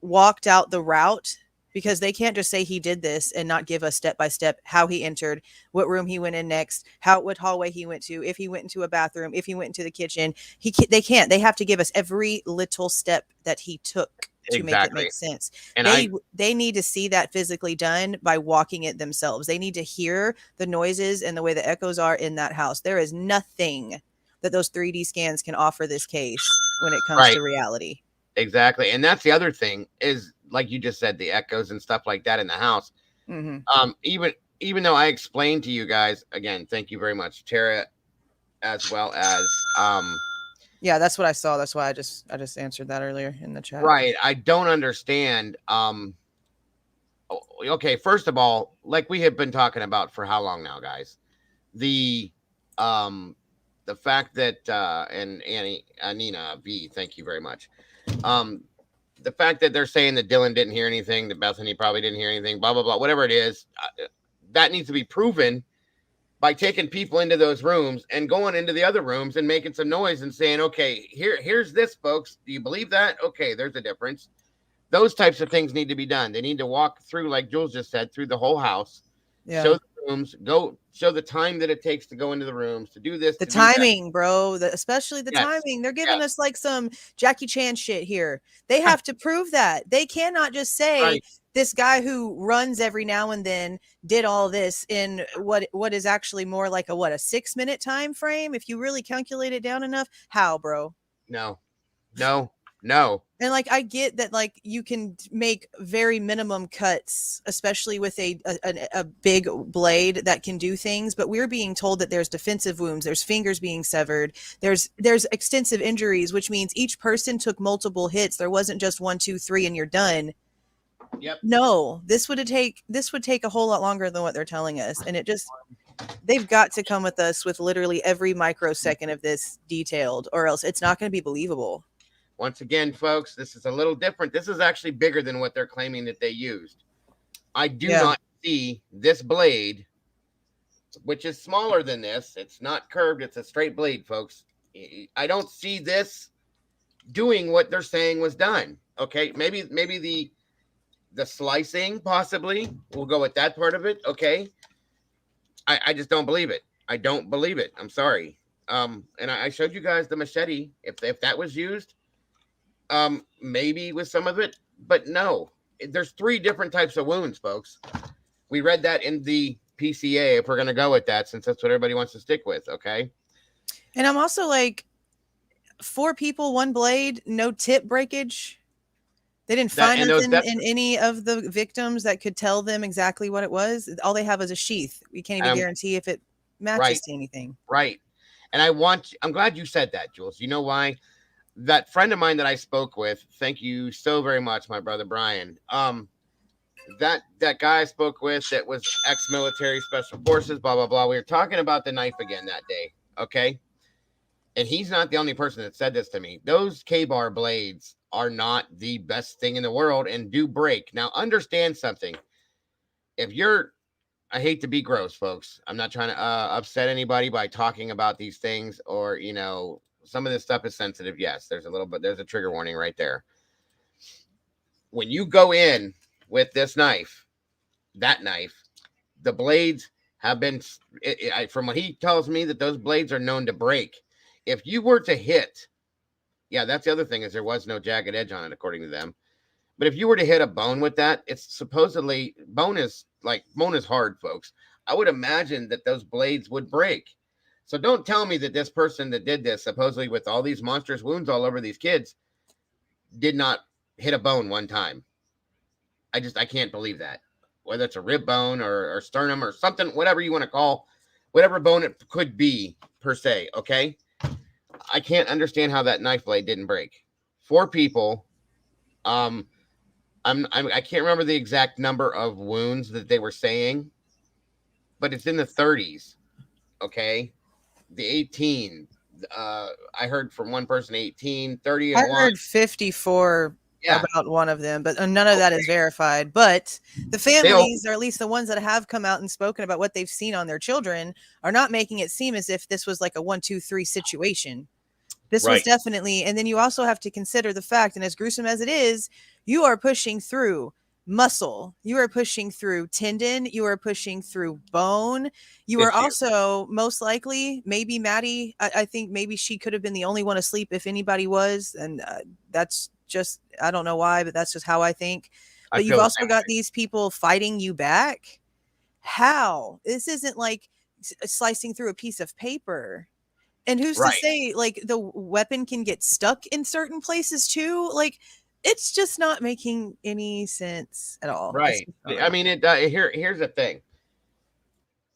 walked out the route, because they can't just say he did this and not give us step by step how he entered, what room he went in next, what hallway he went to, if he went into a bathroom, if he went into the kitchen. They can't. They have to give us every little step that he took to make it exactly. make sense. And They need to see that physically done by walking it themselves. They need to hear the noises and the way the echoes are in that house. There is nothing that those 3D scans can offer this case when it comes right, to reality. exactly. And that's the other thing is, like you just said, the echoes and stuff like that in the house. Mm-hmm. Even though I explained to you guys again, thank you very much, Tara, as well as Yeah, that's what I saw. That's why I just answered that earlier in the chat. right. I don't understand. Okay, first of all, like we have been talking about for how long now, guys? The um the fact that and Anina V, thank you very much. Um the fact that they're saying that Dylan didn't hear anything, that Bethany probably didn't hear anything, blah blah blah, whatever it is, that needs to be proven by taking people into those rooms and going into the other rooms and making some noise and saying, okay, here's this, folks. Do you believe that? Okay, there's a difference. Those types of things need to be done. They need to walk through, like Jules just said, through the whole house, show Yeah. the rooms, go show the time that it takes to go into the rooms, to do this, The to do that. timing, bro, especially the Yes, timing. They're giving yes, us like some Jackie Chan shit here. They have to prove that. They cannot just say right. this guy who runs every now and then did all this in what is actually more like a 6-minute time frame if you really calculate it down enough. How, bro? No, no, no. And like I get that like you can make very minimum cuts, especially with a big blade that can do things, but we're being told that there's defensive wounds, there's fingers being severed, there's extensive injuries, which means each person took multiple hits. There wasn't just 1, 2, 3 and you're done. Yep. No, this would take a whole lot longer than what they're telling us. And they've got to come with us with literally every microsecond of this detailed, or else it's not going to be believable. Once again, folks, this is a little different. This is actually bigger than what they're claiming that they used. I do Yeah. not see this blade, which is smaller than this. It's not curved, it's a straight blade, folks. I don't see this doing what they're saying was done. Okay, maybe the slicing possibly. We'll go with that part of it. Okay. I just don't believe it. I don't believe it. I'm sorry. And I showed you guys the machete. If that was used, maybe with some of it, but no. There's 3 different types of wounds, folks. We read that in the PCA if we're gonna go with that, since that's what everybody wants to stick with, okay? And I'm also like, 4 people, 1 blade, no tip breakage. They didn't That find and those nothing that's in any of the victims that could tell them exactly what it was. All they have is a sheath. We can't even guarantee if it matches right, to anything. right. And I'm glad you said that, Jules. You know why? That friend of mine that I spoke with, thank you so very much, my brother Brian. That guy I spoke with that was ex-military special forces, blah blah blah. We were talking about the knife again that day, okay? And he's not the only person that said this to me. Those K-bar blades are not the best thing in the world and do break. Now, understand something. If you're, I hate to be gross, folks. I'm not trying to upset anybody by talking about these things, or, some of this stuff is sensitive. Yes, there's a trigger warning right there. When you go in with this knife, that knife, the blades have been, from what he tells me, that those blades are known to break. If you were to hit, yeah, that's the other thing, is there was no jagged edge on it, according to them. But if you were to hit a bone with that, it's supposedly, bone is hard, folks. I would imagine that those blades would break. So don't tell me that this person that did this, supposedly with all these monstrous wounds all over these kids, did not hit a bone one time. I can't believe that. Whether it's a rib bone or sternum or something, whatever you want to call, whatever bone it could be, per se, okay? I can't understand how that knife blade didn't break. 4 people. I can't remember the exact number of wounds that they were saying, but it's in the 30s. Okay, the 18. I heard from one person 18, 30, I and one. heard 54 Yeah. about one of them, but none of that is verified. But the families, or at least the ones that have come out and spoken about what they've seen on their children, are not making it seem as if this was like a 1, 2, 3 situation. This was definitely, and then you also have to consider the fact, and as gruesome as it is, you are pushing through muscle, you are pushing through tendon, you are pushing through bone, you are also most likely, maybe Maddie, I think maybe she could have been the only one asleep if anybody was, and that's just, I don't know why, but that's just how I think. But you've also got these people fighting you back. How? This isn't like slicing through a piece of paper. And who's to say, like, the weapon can get stuck in certain places too? Like, it's just not making any sense at all. Right. I mean, here's the thing.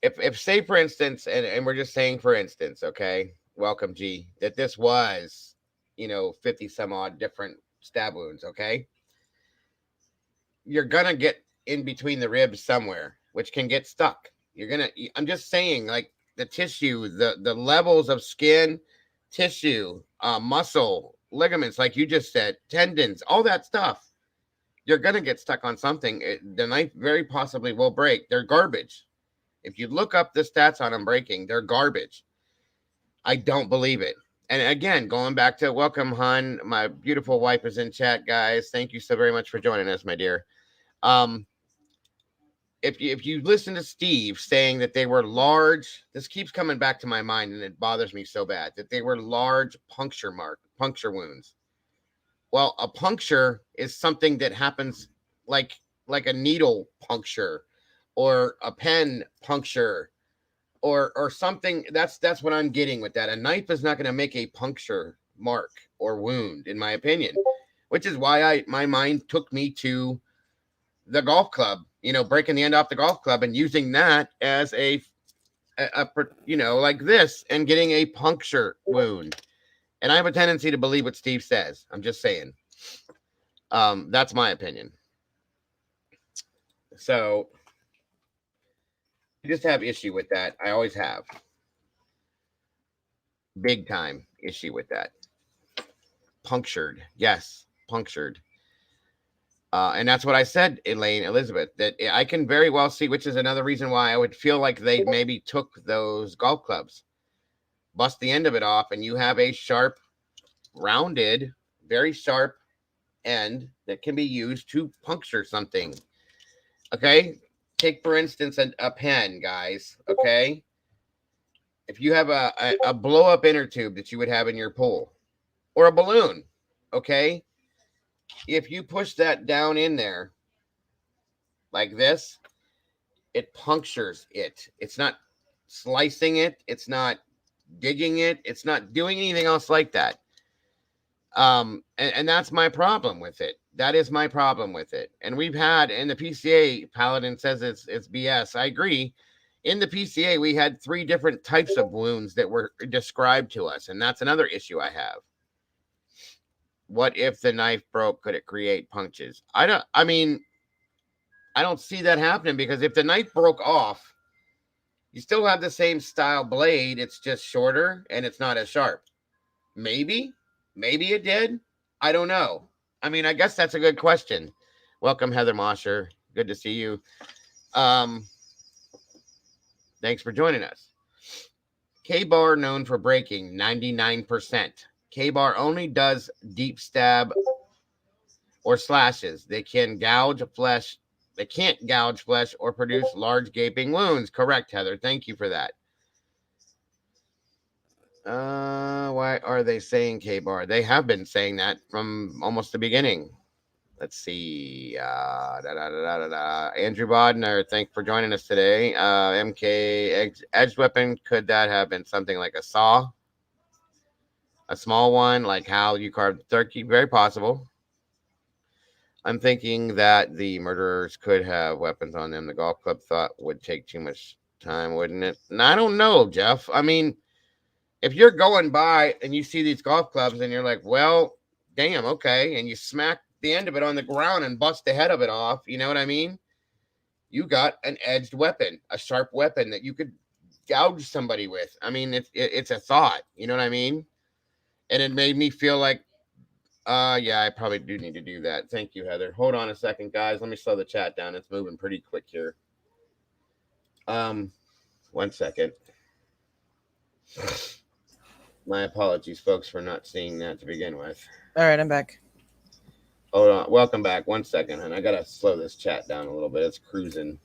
If say, for instance, and we're just saying, for instance, okay, welcome, G, that this was, 50 some odd different stab wounds, okay? You're going to get in between the ribs somewhere, which can get stuck. I'm just saying, like, the tissue, the levels of skin, tissue, muscle, ligaments, like you just said, tendons, all that stuff, you're going to get stuck on something. The knife very possibly will break. They're garbage. If you look up the stats on them breaking, they're garbage. I don't believe it. And again, going back to welcome, Hun. My beautiful wife is in chat, guys. Thank you so very much for joining us, my dear. If you listen to Steve saying that they were large, this keeps coming back to my mind, and it bothers me so bad, that they were large puncture wounds. Well, a puncture is something that happens like a needle puncture or a pen puncture or something. That's what I'm getting with that. A knife is not going to make a puncture mark or wound, in my opinion, which is why my mind took me to the golf club, breaking the end off the golf club and using that as a like this and getting a puncture wound. And I have a tendency to believe what Steve says. I'm just saying. That's my opinion. So I just have issue with that. I always have. Big time issue with that. Punctured. Yes, punctured. And that's what I said, Elaine Elizabeth, that I can very well see, which is another reason why I would feel like they maybe took those golf clubs, bust the end of it off, and you have a sharp, rounded, very sharp end that can be used to puncture something. Okay? Take, for instance, a pen, guys. Okay? If you have a blow-up inner tube that you would have in your pool, or a balloon, okay? If you push that down in there like this, it punctures it. It's not slicing it. It's not digging it. It's not doing anything else like that. And that's my problem with it. That is my problem with it. And we've had in the PCA, Paladin says it's BS. I agree. In the PCA, we had 3 different types of wounds that were described to us. And that's another issue I have. What if the knife broke? Could it create punctures? I don't see that happening, because if the knife broke off, you still have the same style blade. It's just shorter and it's not as sharp. Maybe it did. I don't know. I mean, I guess that's a good question. Welcome, Heather Mosher. Good to see you. Thanks for joining us. K-Bar known for breaking 99%. K-Bar only does deep stab or slashes. They can gouge flesh They can't gouge flesh or produce large gaping wounds. Correct, Heather. Thank you for that. Why are they saying K-bar? They have been saying that from almost the beginning. Let's see. Andrew Bodner, thanks for joining us today. MK edged weapon, could that have been something like a saw? A small one, like how you carved turkey? Very possible. I'm thinking that the murderers could have weapons on them. The golf club thought would take too much time, wouldn't it? And I don't know, Jeff. I mean, if you're going by and you see these golf clubs and you're like, well, damn, okay, and you smack the end of it on the ground and bust the head of it off, you know what I mean? You got an edged weapon, a sharp weapon that you could gouge somebody with. I mean, it's a thought, you know what I mean? And it made me feel like, yeah, I probably do need to do that. Thank you, Heather. Hold on a second, guys. Let me slow the chat down. It's moving pretty quick here. 1 second. My apologies, folks, for not seeing that to begin with. All right, I'm back. Hold on. Welcome back. 1 second, and I gotta slow this chat down a little bit. It's cruising.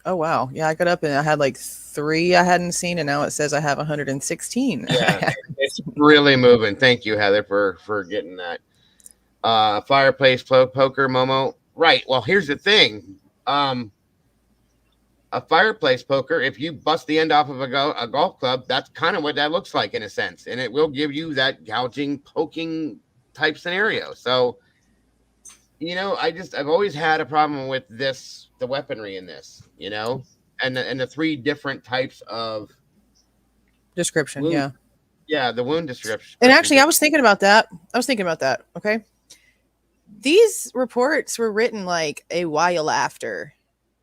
Oh wow, yeah, I got up and I had like 3 I hadn't seen, and now it says I have 116. Yeah, it's really moving. Thank you, Heather, for getting that. Fireplace poker, Momo. Right. Well, here's the thing. A fireplace poker, if you bust the end off of a golf club, that's kind of what that looks like in a sense, and it will give you that gouging, poking type scenario. So, you know, I've always had a problem with the weaponry in this, you know, and the 3 different types of description. Wound. Yeah, the wound description. And actually, I was thinking about that. Okay. These reports were written like a while after,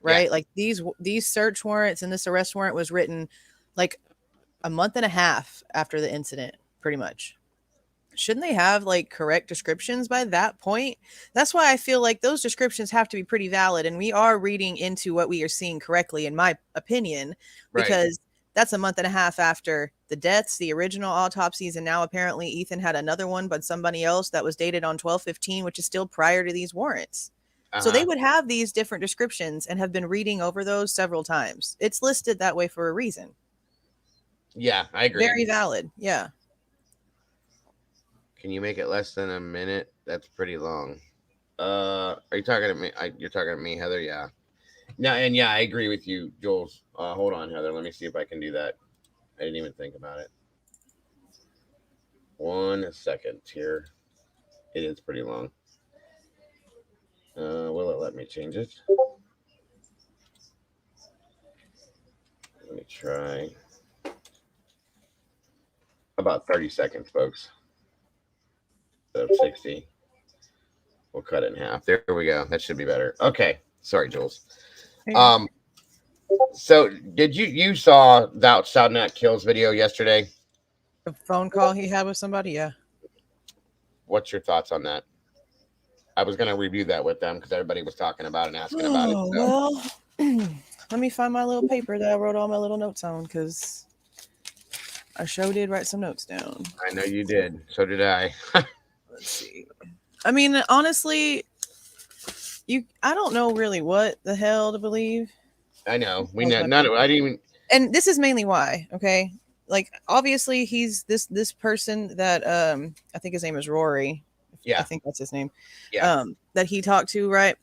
right? Yeah. Like these search warrants and this arrest warrant was written like a month and a half after the incident, pretty much. Shouldn't they have like correct descriptions by that point? That's why I feel like those descriptions have to be pretty valid, and we are reading into what we are seeing correctly, in my opinion, because that's a month and a half after the deaths, the original autopsies, and now apparently Ethan had another one, but somebody else that was dated on 12/15, which is still prior to these warrants. So they would have these different descriptions and have been reading over those several times. It's listed that way for a reason. Yeah, I agree. Very valid. Yeah. Can you make it less than a minute? That's pretty long. Are you talking to me? You're talking to me, Heather? Yeah. No, and yeah, I agree with you, Jules. Hold on, Heather. Let me see if I can do that. I didn't even think about it. 1 second here. It is pretty long. Will it let me change it? Let me try. About 30 seconds, folks. So 60. We'll cut it in half. There we go. That should be better. Okay. Sorry, Jules. So did you saw that Shouting At Kills video yesterday? The phone call he had with somebody? Yeah. What's your thoughts on that? I was going to review that with them because everybody was talking about it and asking about it. So. Well, let me find my little paper that I wrote all my little notes on, because I sure did write some notes down. I know you did. So did I. Let's see. I mean, honestly, I don't know really what the hell to believe. I know. I didn't even. And this is mainly why, okay? Like, obviously, he's this person that I think his name is Rory. Yeah. I think that's his name. Yeah. That he talked to, right?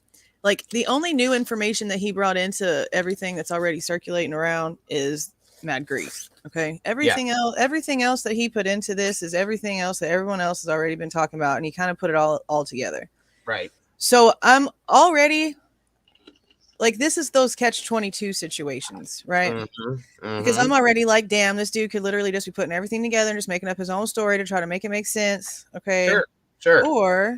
Like, the only new information that he brought into everything that's already circulating around is mad grief. Okay. Everything else that he put into this is everything else that everyone else has already been talking about, and he kind of put it all together. Right. So I'm already like, this is those catch-22 situations, right? Because I'm already like, damn, this dude could literally just be putting everything together and just making up his own story to try to make it make sense. Okay. Sure. Or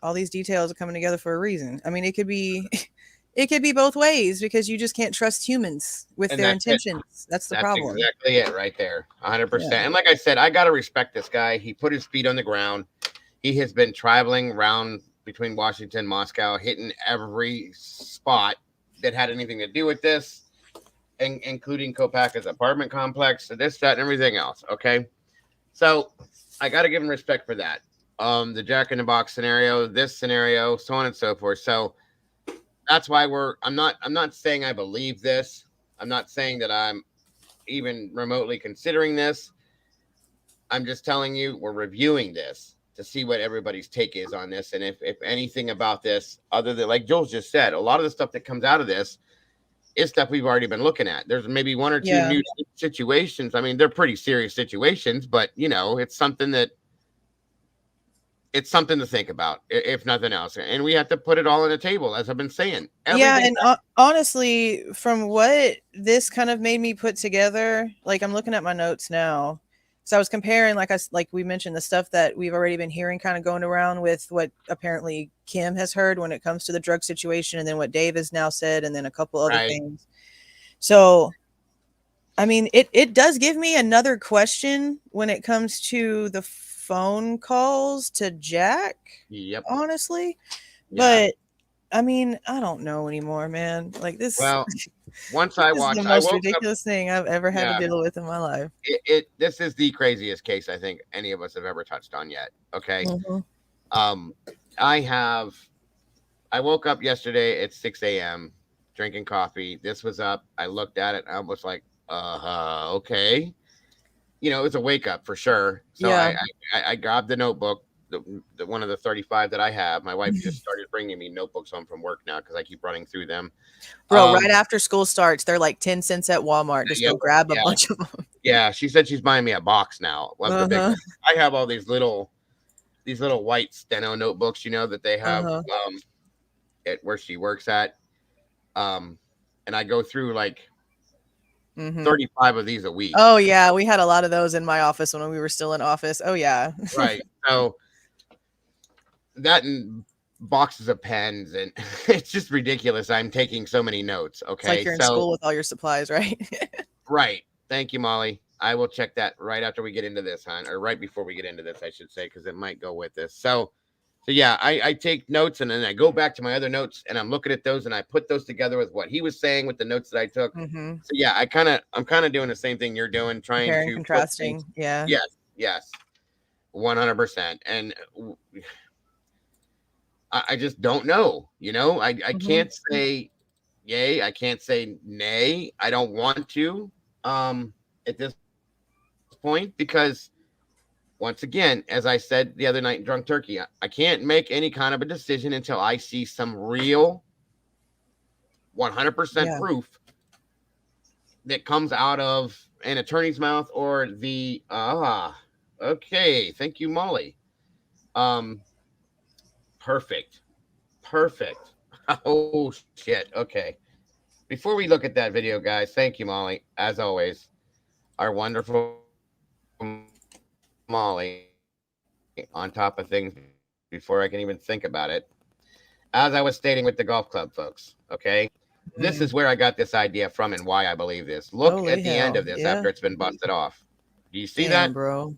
all these details are coming together for a reason. I mean, it could be both ways, because you just can't trust humans with their intentions. That's the problem. That's exactly it right there. 100%. And like I said, I got to respect this guy. He put his feet on the ground. He has been traveling around between Washington, Moscow, hitting every spot that had anything to do with this, including Kopacka's apartment complex, this, that, and everything else. Okay. So I got to give him respect for that. The Jack in the Box scenario, this scenario, so on and so forth. So that's why I'm not saying I believe this. I'm not saying that I'm even remotely considering this. I'm just telling you we're reviewing this to see what everybody's take is on this, and if anything about this, other than like Joel just said, a lot of the stuff that comes out of this is stuff we've already been looking at. There's maybe one or two Yeah. new situations. I mean, they're pretty serious situations, but it's something to think about, if nothing else. And we have to put it all on the table, as I've been saying. Yeah, Everything. and honestly, from what this kind of made me put together, like I'm looking at my notes now. So I was comparing, like we mentioned, the stuff that we've already been hearing kind of going around with what apparently Kim has heard when it comes to the drug situation, and then what Dave has now said, and then a couple other Right. things. So, I mean, it does give me another question when it comes to the phone calls to Jack, Yep. honestly. Yeah. But I mean, I don't know anymore, man. Like this, Well, once this I is the watched, I most woke up. ridiculous thing I've ever had to Yeah. deal with in my life. This is the craziest case I think any of us have ever touched on yet. Okay. Mhm. Um, I woke up yesterday at 6 a.m. drinking coffee. This was up. I looked at it. I was like, okay. It was a wake up for sure. So Yeah. I grabbed the notebook, the one of the 35 that I have. My wife just started bringing me notebooks home from work now because I keep running through them. Bro, right after school starts, they're like 10 cents at Walmart. Just Yep, go grab a yeah, bunch of them. yeah. She said she's buying me a box now of the big Uh-huh. ones. I have all these little white steno notebooks, that they have Uh-huh. at where she works at. And I go through like Mhm. 35 of these a week. Oh yeah, we had a lot of those in my office when we were still in office. Oh yeah. Right. So that and boxes of pens, and it's just ridiculous. I'm taking so many notes. It's like Okay. you're in So, school with all your supplies, right? right. Thank you, Molly. I will check that right after we get into this, hon, or right before we get into this, I should say, because it might go with this. So yeah, I take notes and then I go back to my other notes and I'm looking at those and I put those together with what he was saying with the notes that I took. Mhm. So yeah, I'm kind of doing the same thing you're doing, trying Comparing, to put things. contrasting. Yeah. Yes, 100%. And I just don't know. I Mhm. can't say yay. I can't say nay. I don't want to at this point because once again, as I said the other night in Drunk Turkey, I can't make any kind of a decision until I see some real 100% Yeah. proof that comes out of an attorney's mouth or the okay, thank you, Molly. Perfect. Oh shit. Okay. Before we look at that video, guys, thank you, Molly. As always, our wonderful Molly on top of things before I can even think about it. As I was stating with the golf club folks, okay? This is where I got this idea from and why I believe this. Look Holy at the end hell. of this Yeah. after it's been busted off. Do you see Damn, that? bro.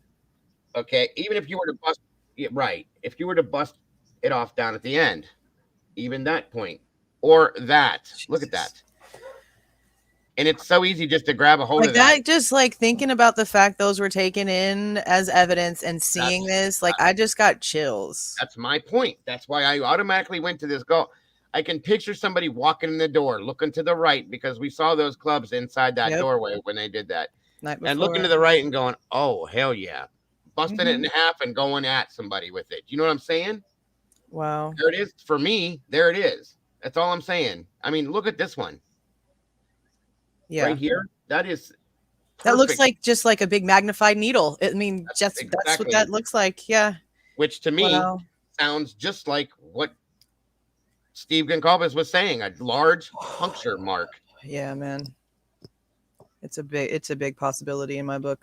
Okay, even if you were to bust it right, if you were to bust it off down at the end, even that point, or that, look at Jesus. that. And it's so easy just to grab a hold Like of that. that, just like thinking about the fact those were taken in as evidence and seeing this, like I just got chills. That's my point. That's why I automatically went to this goal. I can picture somebody walking in the door, looking to the right because we saw those clubs inside that Yep. doorway when they did that. Night And looking to before. the right and going, oh, hell yeah. Busting it in Mhm. half and going at somebody with it. You know what I'm saying? Wow. There it is. For me, there it is. That's all I'm saying. I mean, look at this one Yeah. right here. That is That looks perfect. like just like a big magnified needle. I mean, That's that's what exactly. that looks like. Yeah. Which to me Wow. sounds just like what Steve Goncalves was saying, a large puncture mark. Yeah, man. It's a big possibility in my book.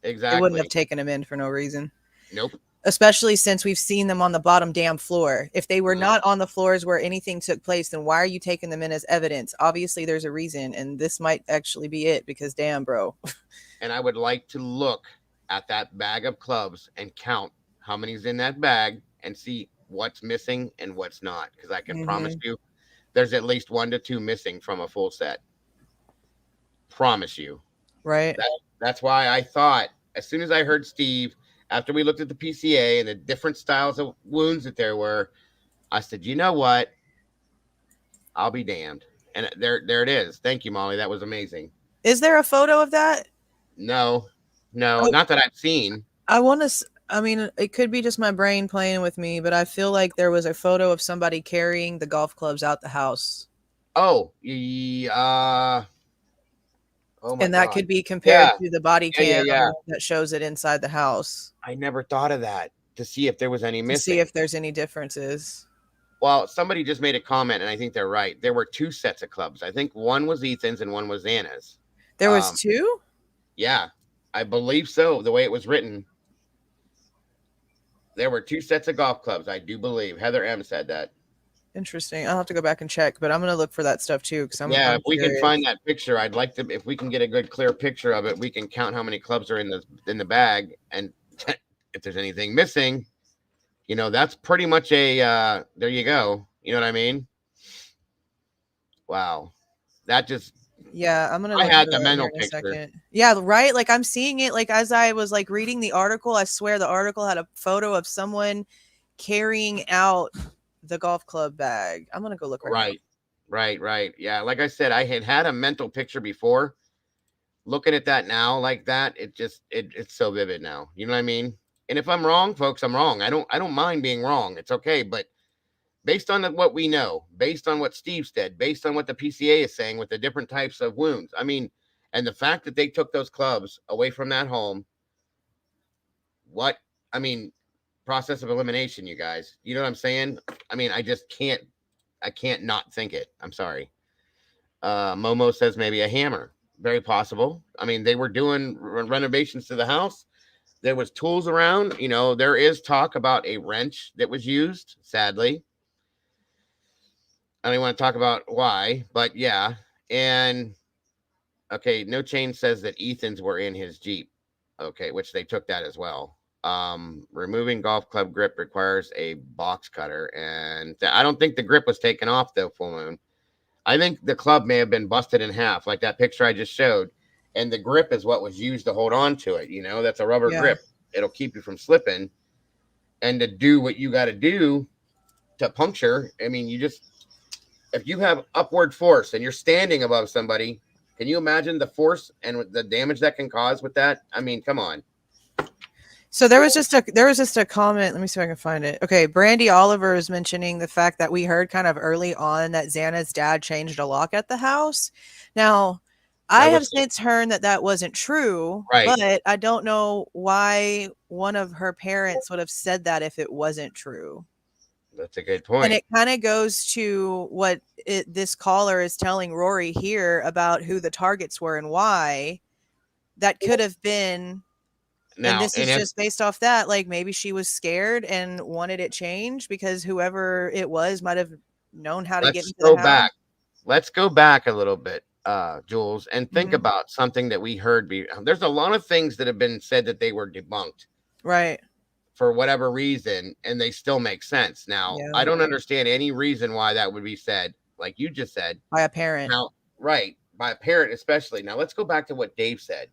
They wouldn't Exactly. have taken him in for no reason. Nope. Especially since we've seen them on the bottom damn floor. If they were Mhm. not on the floors where anything took place, then why are you taking them in as evidence? Obviously, there's a reason, and this might actually be it because damn, bro. And I would like to look at that bag of clubs and count how many's in that bag and see what's missing and what's not. Because I can promise you there's at least 1 to 2 missing from a full set. Promise you. Right. That's why I thought, as soon as I heard Steve, after we looked at the PCA and the different styles of wounds that there were, I said, you know what? I'll be damned. And there it is. Thank you, Molly. That was amazing. Is there a photo of that? No, no, I, not that I've seen. I want to. I mean, it could be just my brain playing with me, but I feel like there was a photo of somebody carrying the golf clubs out the house, Oh, yeah. Oh my and that God. could be compared Yeah, to the body yeah, yeah, cam yeah. that shows it inside the house I never thought of that to see if there was any to see missing. if there's any differences. Well, somebody just made a comment, and I think they're right. There were two sets of clubs. I think one was Ethan's and one was Anna's. There was Um, two. yeah, I believe so. The way it was written, there were two sets of golf clubs. I do believe Heather M said that. Interesting. I'll have to go back and check, but I'm gonna look for that stuff too because Yeah, I'm if we can curious. find that picture, I'd like to. If we can get a good, clear picture of it, we can count how many clubs are in the bag, and if there's anything missing, that's pretty much a. There you go. You know what I mean? Wow, that just. Yeah, I'm gonna I look had for the that here mental in a picture. second. Yeah, right. Like I'm seeing it. Like as I was like reading the article, I swear the article had a photo of someone carrying out the golf club bag. I'm gonna go look right now. Right, right. Yeah, like I said, I had a mental picture before. Looking at that now, like that, it's so vivid now. You know what I mean? And if I'm wrong, folks, I'm wrong. I don't mind being wrong. It's okay. But based on what we know, based on what Steve said, based on what the PCA is saying with the different types of wounds, I mean, and the fact that they took those clubs away from that home, what I mean, process of elimination, you guys. You know what I'm saying? I mean, I can't not think it. I'm sorry. Momo says maybe a hammer. Very possible. I mean, they were doing renovations to the house. There was tools around. There is talk about a wrench that was used. Sadly, I don't want to talk about why, but yeah. And okay, No Chain says that Ethan's were in his Jeep. Okay, which they took that as well. Removing golf club grip requires a box cutter, and I don't think the grip was taken off though. Full moon. I think the club may have been busted in half, like that picture I just showed. And the grip is what was used to hold on to it. That's a rubber Yeah. grip. It'll keep you from slipping. And to do what you got to do to puncture, I mean, if you have upward force and you're standing above somebody, can you imagine the force and the damage that can cause with that? I mean, come on. So there was just a comment. Let me see if I can find it. Okay, Brandy Oliver is mentioning the fact that we heard kind of early on that Xana's dad changed a lock at the house. Now, I That have was since heard that wasn't true, right. but I don't know why one of her parents would have said that if it wasn't true. That's a good And point. it kind of goes to what this caller is telling Rory here about who the targets were and why. That could have been, and Now, this and is if just based off that, like maybe she was scared and wanted it changed because whoever it was might have known how to get let's into the go house. back. Let's go back a little bit, Jules, and think Mhm. about something that we heard. There's a lot of things that have been said that they were debunked Right. for whatever reason, and they still make sense. Now, Yeah. I don't understand any reason why that would be said, like you just said. By a parent. Now, right, by a parent especially. Now, let's go back to what Dave said.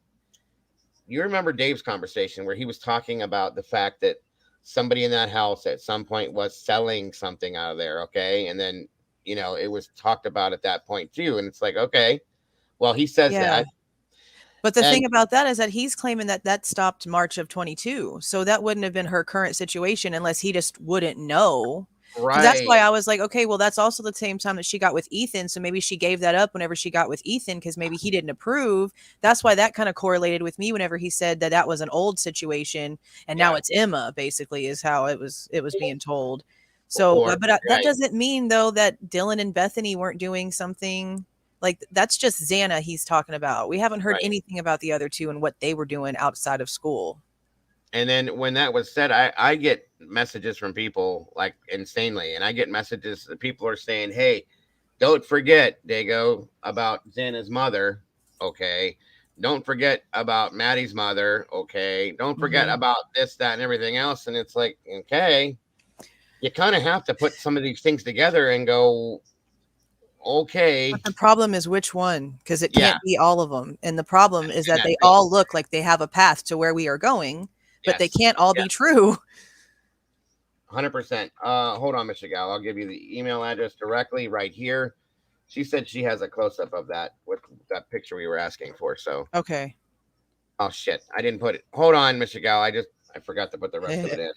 You remember Dave's conversation where he was talking about the fact that somebody in that house at some point was selling something out of there, okay? And then, it was talked about at that point too. And it's like, okay, well, he says Yeah. that. But the And thing about that is that he's claiming that stopped March of 22. So that wouldn't have been her current situation unless he just wouldn't know. Because that's right, why I was like, okay, well, that's also the same time that she got with Ethan. So maybe she gave that up whenever she got with Ethan because maybe he didn't approve. That's why that kind of correlated with me whenever he said that was an old situation and now yeah, it's Emma. Basically, is how it was being told. So, or that right, doesn't mean though that Dylan and Bethany weren't doing something. Like that's just Xana he's talking about. We haven't heard right. anything about the other two and what they were doing outside of school. And then when that was said, I get messages from people like insanely, and I get messages that people are saying, "Hey, don't forget, Dago, about Xana's mother, okay? Don't forget about Maddie's mother, okay? Don't forget Mhm. about this, that, and everything else." And it's like, okay, you kind of have to put some of these things together and go, But okay, the problem is which one? Because it yeah, can't be all of them. And the problem is and that that's they it. all look like they have a path to where we are going, but they Yes, can't all yeah, be true. 100%. Hold on, Mr. Gal. I'll give you the email address directly right here. She said she has a close up of that with that picture we were asking for. So, Okay. oh shit, I didn't put it. Hold on, Mr. Gal. I forgot to put the rest of it in.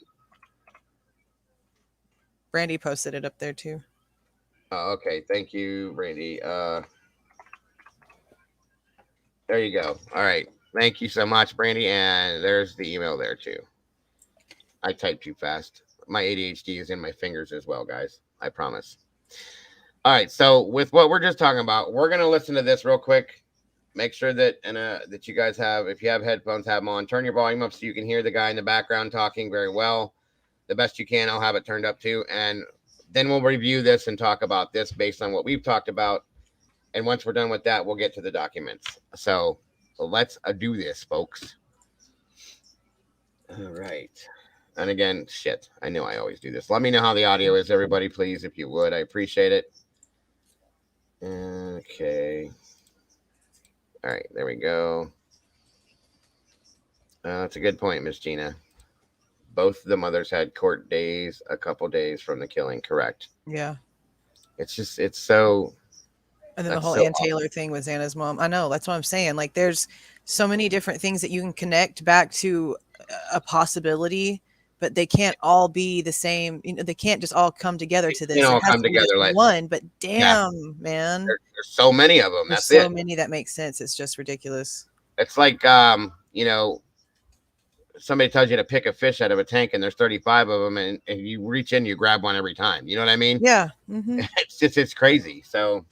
Brandy posted it up there too. Oh, okay. Thank you, Brandy. There you go. All right. Thank you so much, Brandy. And there's the email there too. I type too fast. My ADHD is in my fingers as well, guys. I promise. All right. So with what we're just talking about, we're gonna listen to this real quick. Make sure that that you guys have, if you have headphones, have them on. Turn your volume up so you can hear the guy in the background talking very well, the best you can. I'll have it turned up too, and then we'll review this and talk about this based on what we've talked about. And once we're done with that, we'll get to the documents. So let's do this, folks. All right. And again, shit, I know I always do this. Let me know how the audio is, everybody, please, if you would. I appreciate it. Okay. All right, there we go. That's a good point, Miss Gina. Both the mothers had court days, a couple days from the killing. Correct. Yeah. It's so. And then the whole Ann Taylor thing with Xana's mom. I know. That's what I'm saying. Like, there's so many different things that you can connect back to a possibility, but they can't all be the same. You know, they can't just all come together to this. They all come together like one, but damn, man. There's so many of them. There's That's so it. many that make sense. It's just ridiculous. It's like, you know, somebody tells you to pick a fish out of a tank and there's 35 of them and you reach in, you grab one every time. You know what I mean? Yeah. Mm-hmm. It's crazy. So,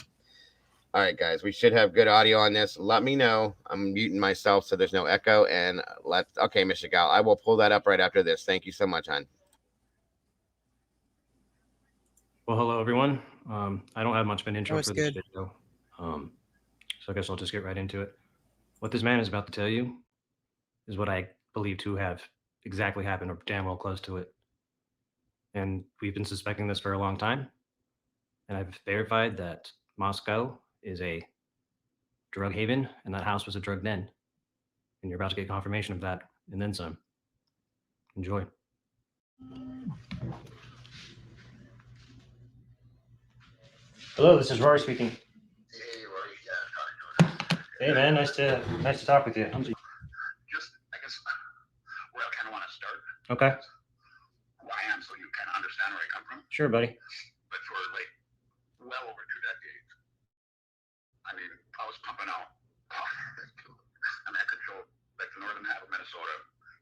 all right, guys, we should have good audio on this. Let me know. I'm muting myself so there's no echo. And okay, Mr. Gal, I will pull that up right after this. Thank you so much, hon. Well, hello, everyone. I don't have much of an intro for this Good. video. So I guess I'll just get right into it. What this man is about to tell you is what I believe to have exactly happened or damn well close to it. And we've been suspecting this for a long time. And I've verified that Moscow is a drug haven and that house was a drug den. And you're about to get confirmation of that and then some. Enjoy. Hello, this is Rory speaking. Hey, Rory. Yeah, how are you doing? Hey, man. Nice to talk with you. Just, I guess, where I kind of want to start. Okay. Who I am, so you kind of understand where I come from. Sure, buddy. But for like well over 2 decades, I mean, I was pumping out. I mean, I controlled like the northern half of Minnesota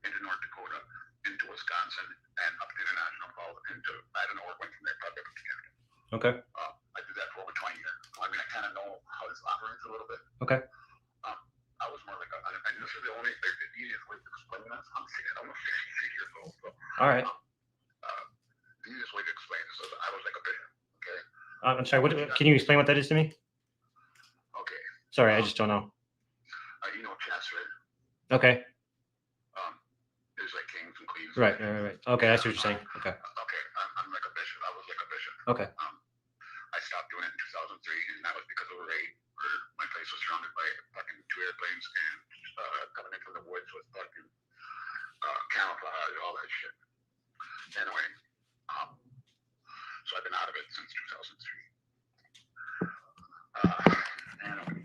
into North Dakota, into Wisconsin, and up to International Falls, into I don't know where it went from there, probably up to Canada. Okay. I did that for over 20 years. I mean, I kind of know how this operates a little bit. Okay. I was more like, and this is the only, like, the easiest way to explain this. I'm almost 63 years old. So, all right. The easiest way to explain this is I was like a bishop. Okay. I'm sorry. What can you explain what that is to me? Okay. Sorry, I just don't know. You know chess, right? Okay. There's like kings and queens. Right. Okay, I see what you're saying. Okay. Okay. I'm like a bishop. I was like a bishop. Okay. I stopped doing it in 2003, and that was because of a raid where my place was surrounded by fucking 2 airplanes and coming in from the woods with fucking camouflage, all that shit. Anyway, so I've been out of it since 2003. Anyway,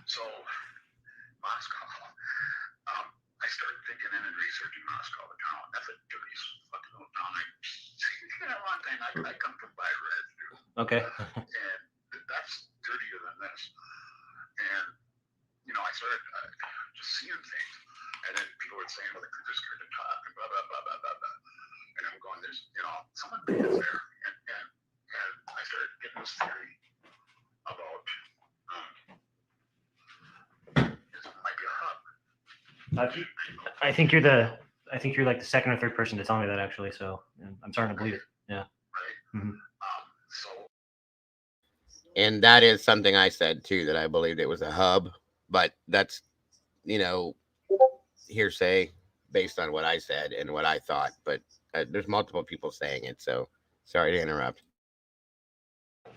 so Moscow, I started thinking in and researching Moscow, the town. That's a dirty fucking little town. One thing, I come from Byred, dude. Okay. And that's dirtier than this. And, you know, I started just seeing things. And then people were saying, well, they're scared to talk and blah, blah, blah, blah, blah, blah. And I'm going, there's, you know, someone made it there. And I started getting this theory about this might be a hub. I think you're like the second or third person to tell me that, actually. So I'm starting to believe it. Yeah. Right. Mm-hmm. And that is something I said too, that I believed it was a hub, but that's, you know, hearsay based on what I said and what I thought. But there's multiple people saying it, so sorry to interrupt. I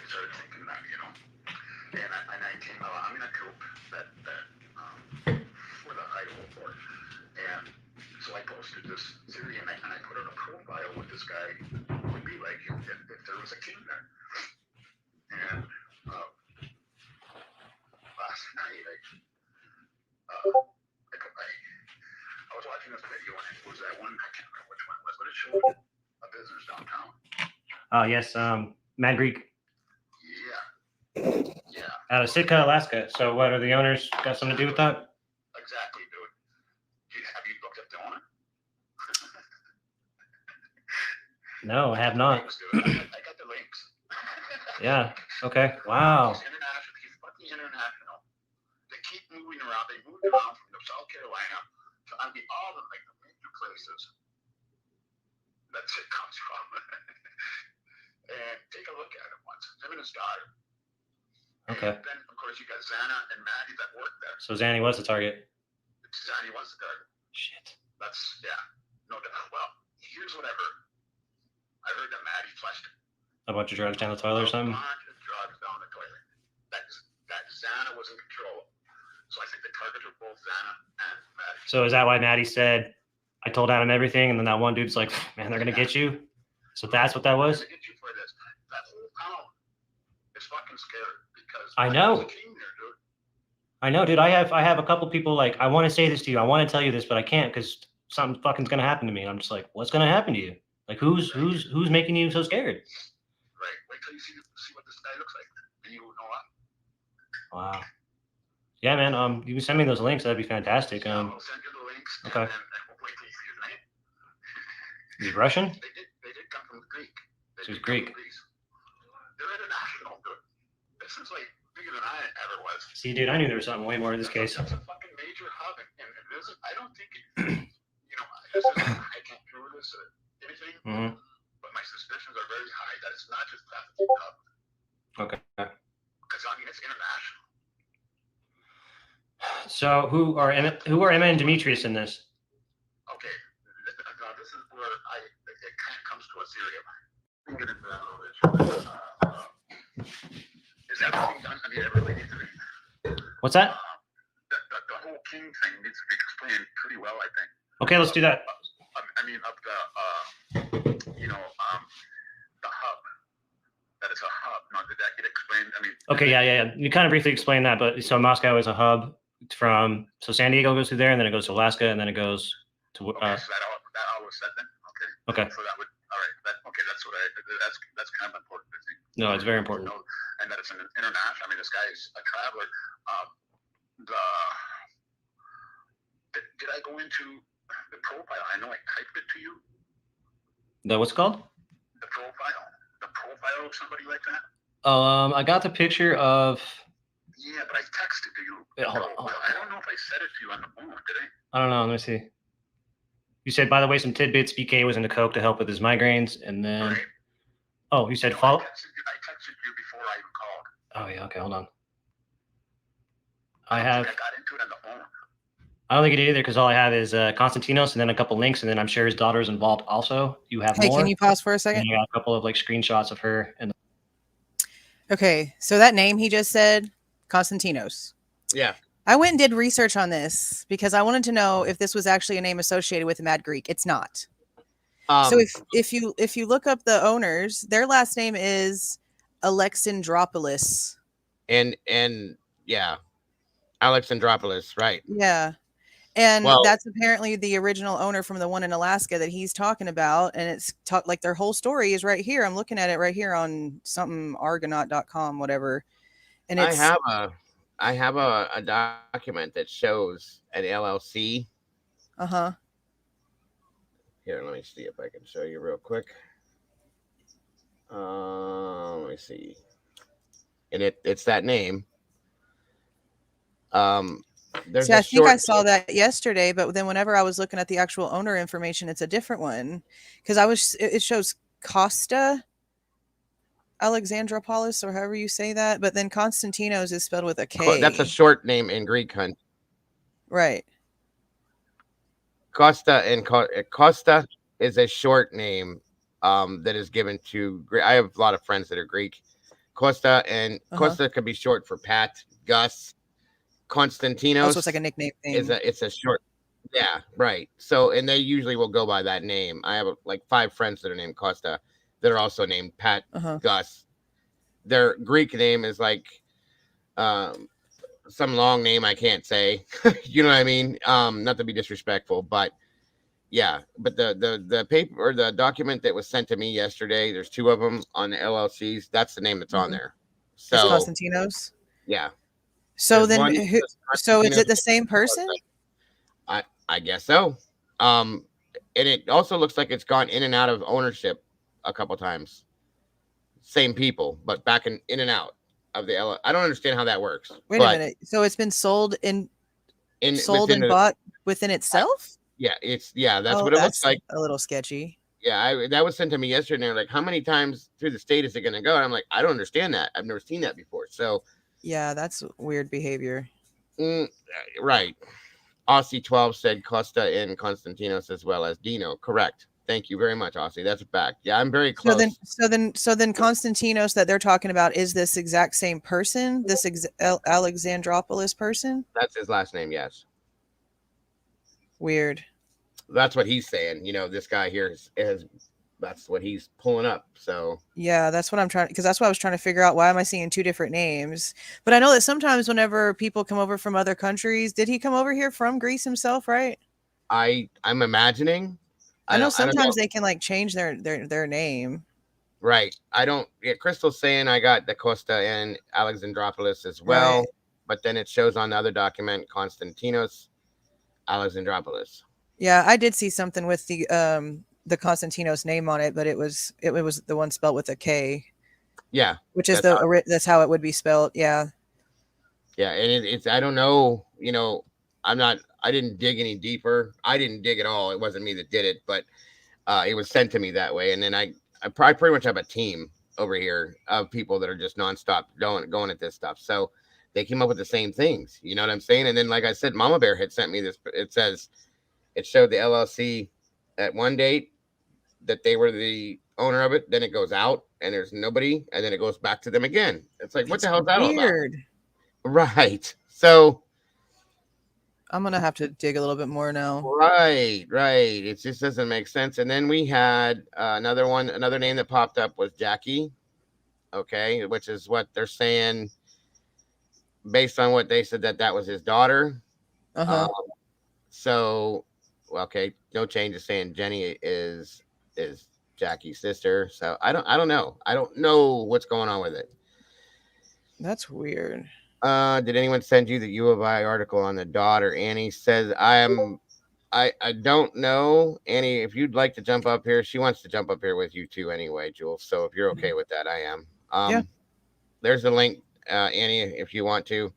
started thinking that, you know, and I came. I'm in a group that for the Idaho board, and so I posted this theory and I put on a profile with this guy would be like if there was a king there. And Yes. Mad Greek Yeah. out of Sitka, Alaska. So what are the owners got something to do with that? Exactly, dude. Have you looked up the owner? No, I have not. Links, dude. I got the links. Yeah. Okay. Wow. He's international. He's fucking international. They keep moving around. They moved around from South Carolina to all the like the major places that shit comes from. And take a look at it once. Him and his daughter. Okay. And then of course you got Xana and Maddie that work there. So Zanny was the target. Xana was the target. Shit. That's no doubt. Well, here's what I heard. I heard that Maddie flushed A bunch of drugs down the toilet or something. a bunch of drugs down the toilet. That Xana was in control. So I think the targets were both Xana and Maddie. So is that why Maddie said, I told Adam everything, and then that one dude's like, man, they're gonna get you? So that's what that was? They're gonna get you for this. That whole town is fucking scared because I know. there's a team there, dude. I know, dude. I have a couple people like, I want to say this to you. I want to tell you this, but I can't because something fucking's gonna happen to me. And I'm just like, what's gonna happen to you? Like, who's making you so scared? Right. Wait till you see what this guy looks like, and you will know why. Wow. Yeah, man. You can send me those links. That'd be fantastic. I'll send you the links. Okay. And wait till you see his name. He's Russian? They did come from Greek. So he's Greek. They're international, dude. This is like bigger than I ever was. See, dude, I knew there was something way more in this case. It's a fucking major hub, and it isn't. I don't think it. This is, I can't prove this or anything, but my suspicions are very high that it's not just trafficking hub. Okay. Because I mean, it's international. So who are Emma and Demetrius in this? Okay, now this is where it kind of comes to a theory of mine. We can get into that a little bit. Is everything done? I mean, everybody needs to be. What's that? The whole king thing needs to be explained pretty well, I think. Okay, let's do that. I mean, of the hub. That it's a hub. No, did that get explained? I mean. Okay, yeah. You kind of briefly explained that, but so Moscow is a hub so San Diego goes through there, and then it goes to Alaska, and then it goes to. Okay, so that all was said then. Okay. Okay. So that would all right. That's kind of important. I think. No, it's very important. And that it's an international. I mean, this guy is a traveler. Did I go into the profile? I know I typed it to you. What's it called? The profile of somebody like that. I got the picture of. Yeah, but I texted to you. Yeah, hold on. I don't know if I said it to you on the phone, did I? I don't know. Let me see. You said, by the way, some tidbits. BK was into coke to help with his migraines, and then. Right. Oh, you said follow. I texted you before I even called. Oh yeah. Okay, hold on. I have. got into it on the phone. I don't think you did either because all I have is Konstantinos and then a couple links, and then I'm sure his daughter's involved also. You have more. Can you pause for a second? And you got a couple of like screenshots of her and. Okay, so that name he just said, Konstantinos. Yeah. I went and did research on this because I wanted to know if this was actually a name associated with the Mad Greek. It's not. So if you look up the owners, their last name is Alexandropoulos. And yeah, Alexandropoulos, right? Yeah. And that's apparently the original owner from the one in Alaska that he's talking about. And it's like their whole story is right here. I'm looking at it right here on something argonaut.com, whatever. And it's I have a document that shows an LLC. Uh-huh. Here, let me see if I can show you real quick. Let me see. And it's that name. See, I think I saw that yesterday, but then whenever I was looking at the actual owner information, it's a different one because it shows Costa Alexandropoulos or however you say that, but then Konstantinos is spelled with a K. That's a short name in Greek, hun. Right. Costa is a short name that is given to. I have a lot of friends that are Greek. Costa Costa could be short for Pat, Gus. Konstantinos. Also, it's like a nickname thing. It's a short. Yeah, right. So, and they usually will go by that name. I have like 5 friends that are named Costa that are also named Pat, Gus. Their Greek name is like some long name I can't say. You know what I mean? Not to be disrespectful, but Yeah, but the paper or the document that was sent to me yesterday, there's 2 of them on the LLCs. That's the name that's on Mhm. there. It's So Constantinos. yeah, So there's then, one. who? That's So is Constantino's. it the same person? I guess so. And it also looks like it's gone in and out of ownership a couple times. Same people, but back in and out of the L. I don't understand how that works, Wait a but minute. So it's been sold in within and the bought within itself? that's Oh, what it looks that's like. a little sketchy. Yeah, that was sent to me yesterday. And they're like, how many times through the state is it going to go? And I'm like, I don't understand that. I've never seen that before. So, Yeah, that's weird behavior. right. Aussie 12 said Costa and Constantinos as well as Dino. Correct. Thank you very much, Aussie. That's a fact. Yeah, I'm very So close. then Constantinos that they're talking about is this exact same person, this Alexandropoulos person? That's his last name. Yes. Weird. That's what he's saying. This guy here is that's what he's pulling up. So Yeah, that's what I'm trying, because that's what I was trying to figure out. Why am I seeing 2 different names? But I know that sometimes whenever people come over from other countries, did he come over here from Greece himself, right? I'm imagining. I know I don't know. sometimes they can like change their name. Right. I don't. Yeah, Crystal's saying I got the Costa and Alexandropoulos as well, Right. but then it shows on the other document Konstantinos Alexandropoulos. Yeah, I did see something with the Constantinos name on it, but it was the one spelled with a K, Yeah, which is that's that's how it would be spelled. Yeah. yeah, and it's I don't know. I didn't dig any deeper. I didn't dig at all. It wasn't me that did it, but it was sent to me that way, and then I pretty much have a team over here of people that are just nonstop going at this stuff. So they came up with the same things. You know what I'm saying? And then, like I said, Mama Bear had sent me this. It showed the LLC at one date that they were the owner of it. Then it goes out and there's nobody, and then it goes back to them again. It's like, what the hell is that all about? Weird. Right. So I'm gonna have to dig a little bit more now. right. It just doesn't make sense. And then we had another name that popped up was Jackie. Okay, which is what they're saying based on what they said that was his daughter. Uh-huh. So, okay, no change is saying Jenny is Jackie's sister. So I don't know. I don't know what's going on with it. That's weird. Did anyone send you the U of I article on the daughter? Annie says I don't know. Annie, if you'd like to jump up here, she wants to jump up here with you too anyway, Jules. So if you're okay with that, I am. Yeah. There's a link, Annie, if you want to.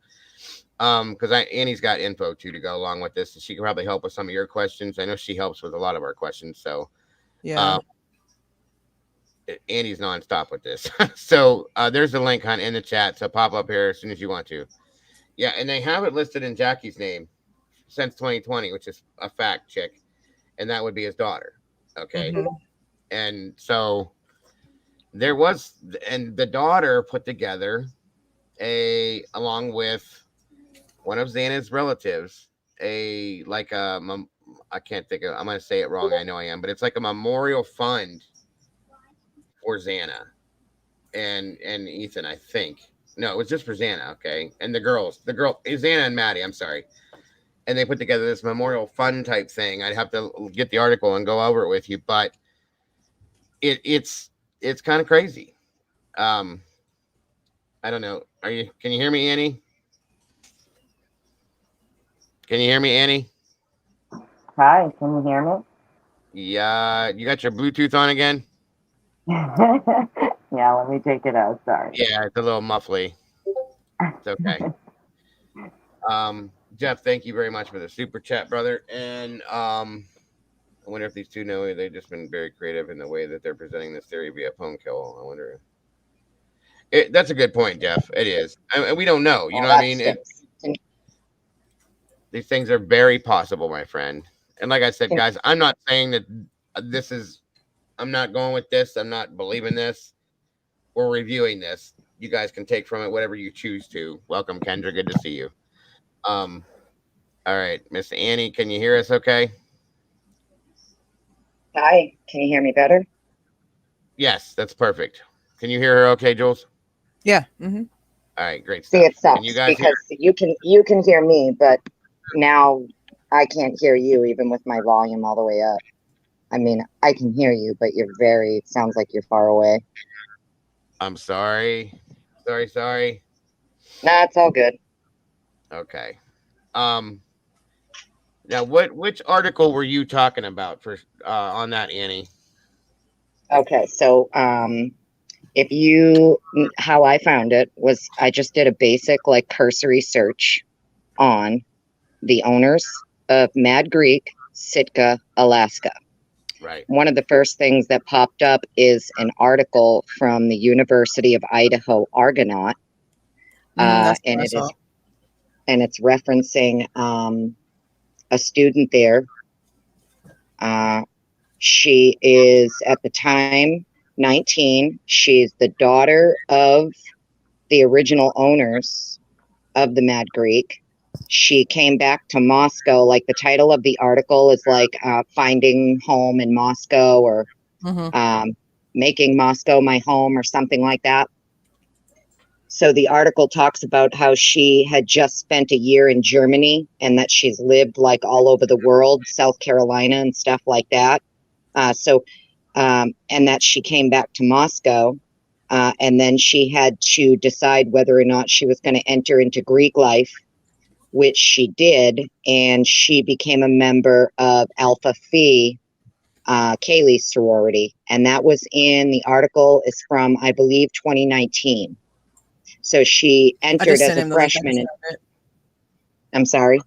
Because Annie's got info too to go along with this, and she can probably help with some of your questions. I know she helps with a lot of our questions. So Yeah. Annie's nonstop with this. So there's a link in the chat. So pop up here as soon as you want to. Yeah, and they have it listed in Jackie's name since 2020, which is a fact, chick, and that would be his daughter. Okay, and so there was, and the daughter put together along with one of Xana's relatives, I can't think of, I'm going to say it wrong. I know I am, but it's like a memorial fund for Xana and Ethan, I think. No, it was just for Xana. Okay. And the girl, Xana and Maddie, I'm sorry. And they put together this memorial fund type thing. I'd have to get the article and go over it with you, but it's kind of crazy. I don't know. Can you hear me, Annie? Can you hear me, Annie? Hi, can you hear me? Yeah, you got your Bluetooth on again? Yeah, let me take it out. Sorry. Yeah, it's a little muffly. It's okay. Jeff, thank you very much for the super chat, brother. And I wonder if these two know they've just been very creative in the way that they're presenting this theory via phone kill. I wonder. That's a good point, Jeff. It is. And we don't know. You know what I mean? These things are very possible, my friend. And like I said, guys, I'm not saying that I'm not going with this. I'm not believing this. We're reviewing this. You guys can take from it whatever you choose to. Welcome, Kendra. Good to see you. All right, Miss Annie, can you hear us okay? Hi, can you hear me better? Yes, that's perfect. Can you hear her okay, Jules? Yeah. Mm-hmm. All right, great stuff. See, it sucks you guys because you can hear me, but now I can't hear you even with my volume all the way up. I mean, I can hear you, but it sounds like you're far away. I'm sorry. Sorry. Nah, it's all good. Okay. Now which article were you talking about for on that, Annie? Okay, so how I found it was I just did a basic like cursory search on the owners of Mad Greek, Sitka, Alaska. Right. One of the first things that popped up is an article from the University of Idaho Argonaut, That's and what I saw. it's referencing a student there. She is at the time 19. She's the daughter of the original owners of the Mad Greek. She came back to Moscow. Like the title of the article is like finding home in Moscow, or making Moscow my home, or something like that. So the article talks about how she had just spent a year in Germany and that she's lived like all over the world, South Carolina and stuff like that. And that she came back to Moscow, and then she had to decide whether or not she was going to enter into Greek life, which she did, and she became a member of Alpha Phi, Kaylee's sorority, and that was the article is from, I believe, 2019. So she I entered just as sent a him the link. freshman. I'm sorry.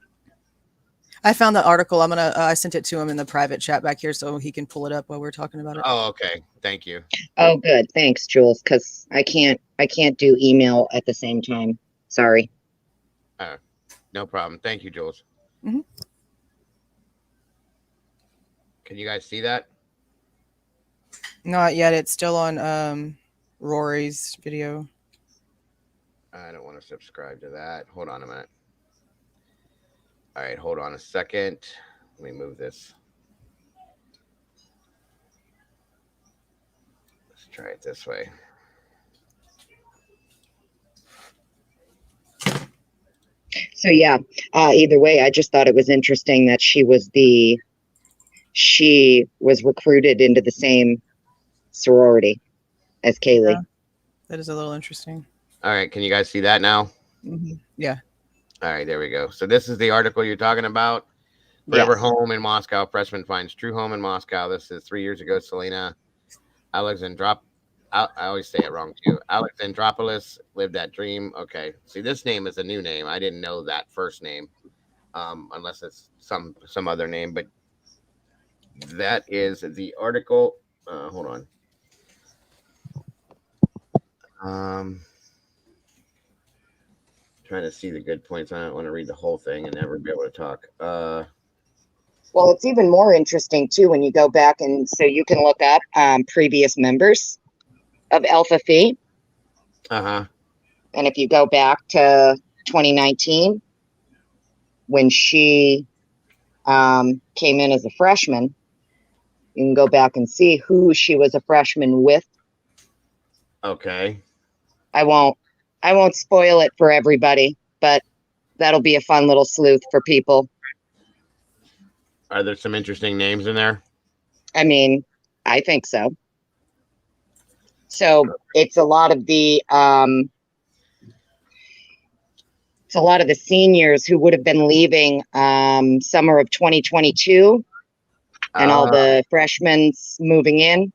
I found the article. I sent it to him in the private chat back here so he can pull it up while we're talking about it. Oh, okay. Thank you. Oh, good. Thanks, Jules, because I can't do email at the same time. Sorry. No problem. Thank you, Jules. Mhm. Can you guys see that? Not yet. It's still on Rory's video. I don't want to subscribe to that. Hold on a minute. All right, hold on a second. Let me move this. Let's try it this way. So yeah, either way, I just thought it was interesting that she was recruited into the same sorority as Kaylee. Yeah, that is a little interesting. All right, can you guys see that now? Yeah. All right, there we go. So this is the article you're talking about. Forever Yes. home in Moscow. Freshman finds true home in Moscow. This is 3 years ago. Selena Alexandrop. I always say it wrong too. Alexandropoulos lived that dream. Okay. See, this name is a new name. I didn't know that first name, unless it's some other name. But that is the article. Hold on. Trying to see the good points. I don't want to read the whole thing and never be able to talk. Well, it's even more interesting too when you go back, and so you can look up previous members of Alpha Phi. And if you go back to 2019, when she came in as a freshman, you can go back and see who she was a freshman with. Okay. I won't spoil it for everybody, but that'll be a fun little sleuth for people. Are there some interesting names in there? I mean, I think so. So it's a lot of the seniors who would have been leaving summer of 2022, and all the freshmen moving in.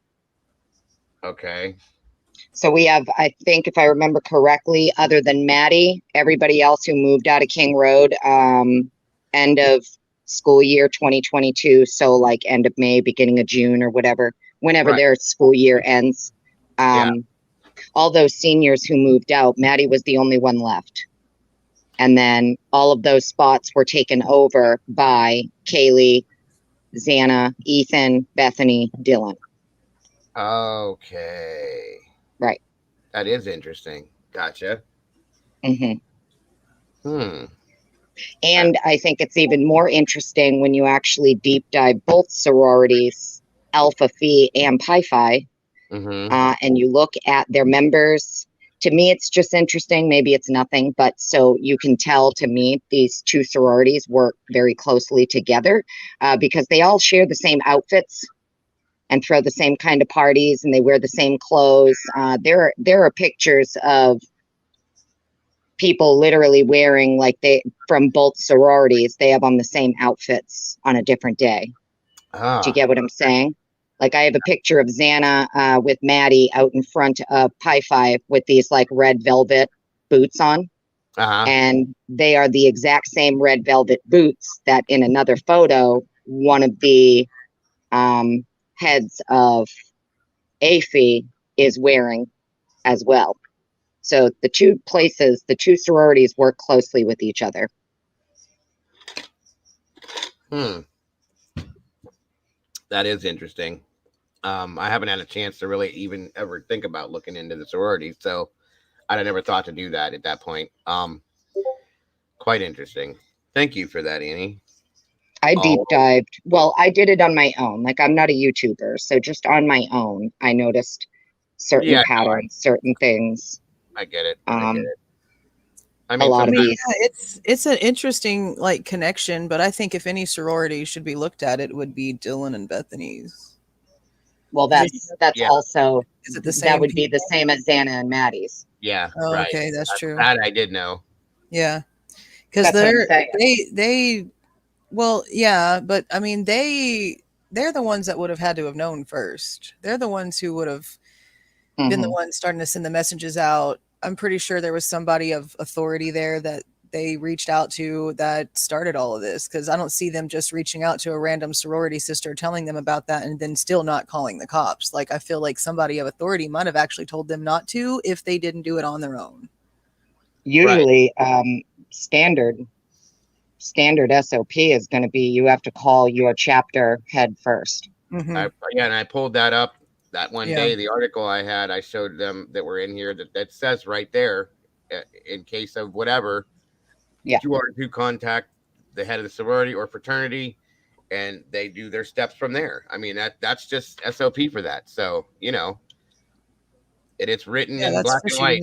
Okay. So we have, I think, if I remember correctly, other than Maddie, everybody else who moved out of King Road, end of school year 2022. So like end of May, beginning of June, or whenever their school year ends. All those seniors who moved out, Maddie was the only one left. And then all of those spots were taken over by Kaylee, Xana, Ethan, Bethany, Dylan. Okay. Right. That is interesting. Gotcha. And I think it's even more interesting when you actually deep dive both sororities, Alpha Phi and Pi Phi, and you look at their members To me, it's just interesting. Maybe it's nothing, but so you can tell, to me, these two sororities work very closely together because they all share the same outfits and throw the same kind of parties, and they wear the same clothes. There are pictures of people literally wearing, like, they from both sororities, they have on the same outfits on a different day. Do you get what I'm saying? Like, I have a picture of Xana with Maddie out in front of Pi 5 with these like red velvet boots on. And they are the exact same red velvet boots that in another photo, one of the heads of AFI is wearing as well. So the two sororities work closely with each other. That is interesting. I haven't had a chance to really even ever think about looking into the sororities, so I'd never thought to do that at that point. Quite interesting. Thank you for that, Annie. I deep dived. Well, I did it on my own. Like, I'm not a YouTuber, so just on my own, I noticed certain patterns, certain things. I get it. I mean, it's an interesting like connection, but I think if any sorority should be looked at, it would be Dylan and Bethany's. Well, that's also, is it the same? That would be the same as Xana and Maddie's. Yeah. Oh, right. Okay, that's true. That I did know. Yeah, because they well, yeah, but I mean they're the ones that would have had to have known first. They're the ones who would have been the ones starting to send the messages out. I'm pretty sure there was somebody of authority there that they reached out to that started all of this, because I don't see them just reaching out to a random sorority sister telling them about that and then still not calling the cops. Like, I feel like somebody of authority might have actually told them not to if they didn't do it on their own. Usually, standard SOP is going to be you have to call your chapter head first. And I pulled that up that one day. The article I had, I showed them that were in here that says right there, in case of whatever, you are to contact the head of the sorority or fraternity, and they do their steps from there. I mean, that's just SOP for that. So, you know, it's written in black and white.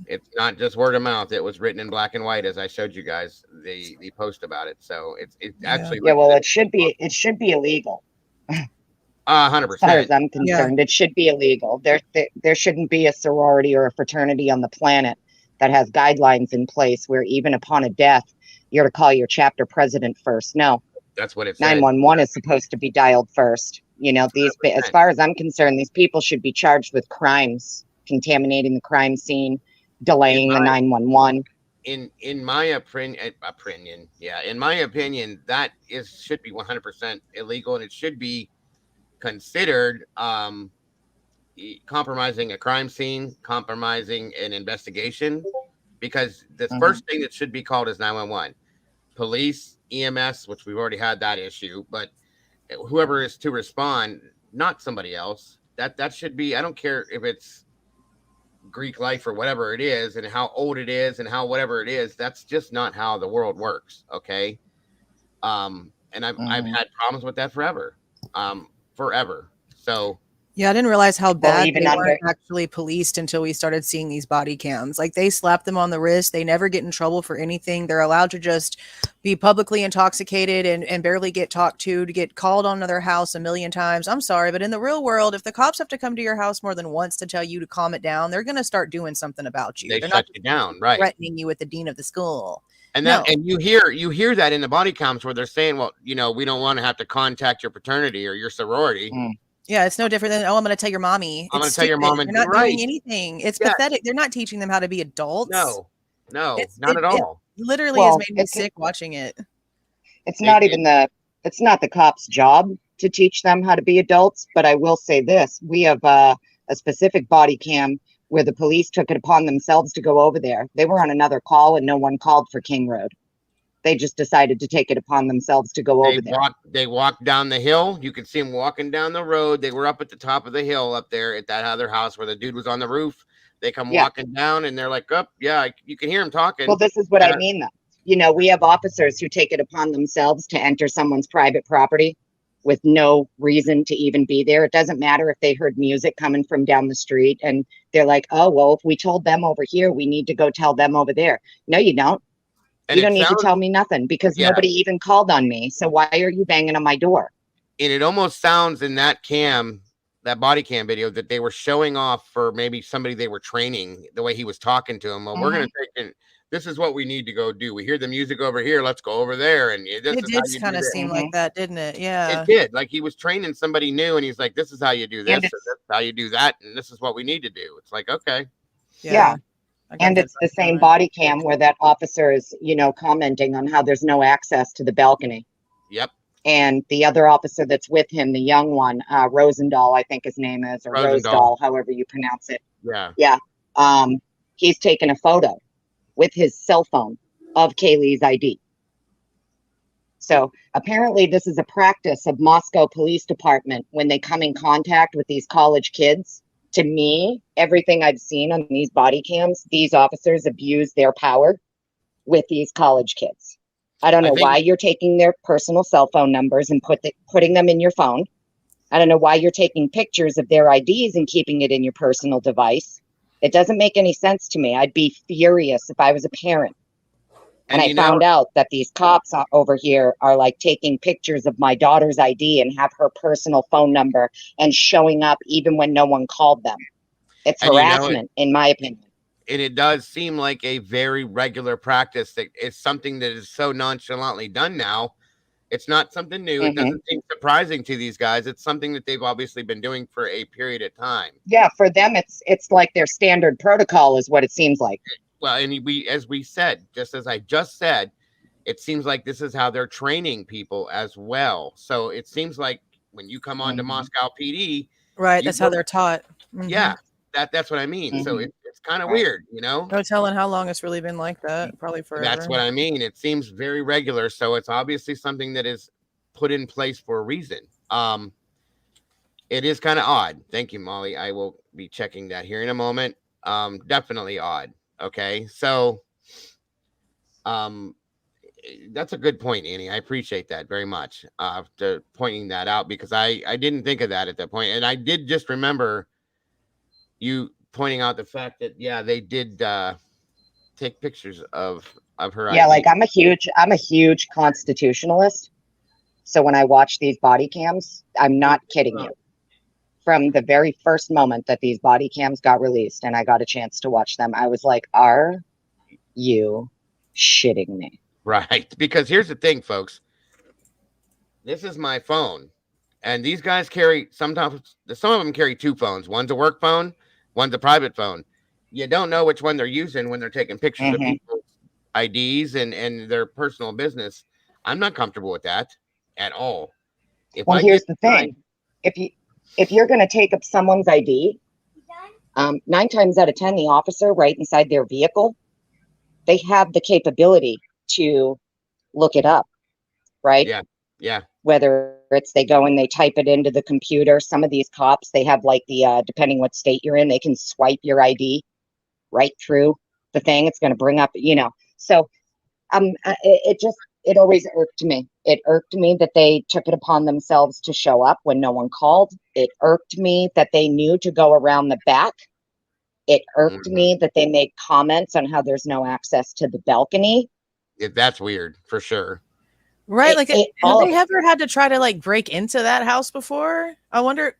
It's not just word of mouth. It was written in black and white, as I showed you guys the post about it. So it's actually well, it should be illegal. 100%. As far as I'm concerned, it should be illegal. There shouldn't be a sorority or a fraternity on the planet that has guidelines in place where even upon a death, you're to call your chapter president first. No, that's what it's 911 is supposed to be dialed first. You know, as far as I'm concerned, these people should be charged with crimes, contaminating the crime scene, delaying the 911. In my opinion, that should be 100% illegal, and it should be considered compromising a crime scene, compromising an investigation, because the first thing that should be called is 911. Police, EMS, which we've already had that issue, but whoever is to respond, not somebody else. That should be, I don't care if it's Greek life or whatever it is and how old it is and how whatever it is, that's just not how the world works. Okay. And I've had problems with that forever. So yeah, I didn't realize how bad they weren't actually policed until we started seeing these body cams. Like, they slap them on the wrist. They never get in trouble for anything. They're allowed to just be publicly intoxicated and barely get talked to get called onto their house a million times. I'm sorry, but in the real world, if the cops have to come to your house more than once to tell you to calm it down, they're going to start doing something about you. They're shut you down, right? Threatening you with the dean of the school. And and you hear that in the body cams where they're saying, well, you know, we don't want to have to contact your fraternity or your sorority. Yeah, it's no different than, I'm going to tell your mommy. I'm going to tell your mom. They're not doing anything. It's pathetic. They're not teaching them how to be adults. No, not at all. It literally has made me sick watching it. It's not the cops' job to teach them how to be adults. But I will say this. We have a specific body cam where the police took it upon themselves to go over there. They were on another call and no one called for King Road. They just decided to take it upon themselves to go over there. They walked down the hill. You could see them walking down the road. They were up at the top of the hill up there at that other house where the dude was on the roof. They come walking down and they're like, you can hear him talking. Well, this is what I mean, though. You know, we have officers who take it upon themselves to enter someone's private property with no reason to even be there. It doesn't matter if they heard music coming from down the street and they're like, oh, well, if we told them over here, we need to go tell them over there. No, you don't. And You it don't need to sounds, tell me nothing because yeah, nobody even called on me. So why are you banging on my door? and it almost sounds in that body cam video, that they were showing off for maybe somebody they were training, the way he was talking to him. Well, we're going to take in, this is what we need to go do. We hear the music over here. Let's go over there. And this It is how did you kind do of this. seem like that, didn't it? Yeah. It did. Like he was training somebody new and he's like, this is how you do this. And Or this is how you do that. And this is what we need to do. It's like, okay. Yeah. I got And that it's the vibe same from it. body cam where that officer is, you know, commenting on how there's no access to the balcony. Yep. And the other officer that's with him, the young one, Rosendahl, I think his name is, or Rosendahl. Rosedahl, however you pronounce it. Yeah. Yeah. He's taken a photo with his cell phone of Kaylee's ID. So apparently this is a practice of Moscow Police Department when they come in contact with these college kids. To me, everything I've seen on these body cams, these officers abuse their power with these college kids. I don't know why you're taking their personal cell phone numbers and putting them in your phone. I don't know why you're taking pictures of their IDs and keeping it in your personal device. It doesn't make any sense to me. I'd be furious if I was a parent. And I found out that these cops over here are like taking pictures of my daughter's ID and have her personal phone number and showing up even when no one called them. It's harassment, in my opinion. And it does seem like a very regular practice. That it's something that is so nonchalantly done now. It's not something new. It doesn't seem surprising to these guys. It's something that they've obviously been doing for a period of time. Yeah, for them, it's like their standard protocol is what it seems like. Well, and as we said, just as I just said, it seems like this is how they're training people as well. So it seems like when you come on to Moscow PD, right, that's how they're taught. Yeah, that's what I mean. So it's kind of weird, you know. No telling how long it's really been like that. Probably forever. That's what I mean. It seems very regular, so it's obviously something that is put in place for a reason. It is kind of odd. Thank you, Molly. I will be checking that here in a moment. Definitely odd. Okay, so that's a good point, Annie. I appreciate that very much. To pointing that out, because I didn't think of that at that point, and I did just remember you pointing out the fact that they did take pictures of her. Yeah, ID. like I'm a huge constitutionalist. So when I watch these body cams, I'm not kidding you. From the very first moment that these body cams got released and I got a chance to watch them, I was like, are you shitting me? Right. Because here's the thing, folks. This is my phone. And these guys sometimes some of them carry two phones. One's a work phone, one's a private phone. You don't know which one they're using when they're taking pictures of people's IDs and their personal business. I'm not comfortable with that at all. Well, here's the thing. If you're going to take up someone's ID, 9 times out of 10, the officer right inside their vehicle, they have the capability to look it up, right? Yeah. Whether it's they go and they type it into the computer. Some of these cops, they have like the, depending what state you're in, they can swipe your ID right through the thing. It's going to bring up, So it always irked me. It irked me that they took it upon themselves to show up when no one called. It irked me that they knew to go around the back. It irked me that they made comments on how there's no access to the balcony. That's weird, for sure. Right. Have they ever had to try to like break into that house before? I wonder.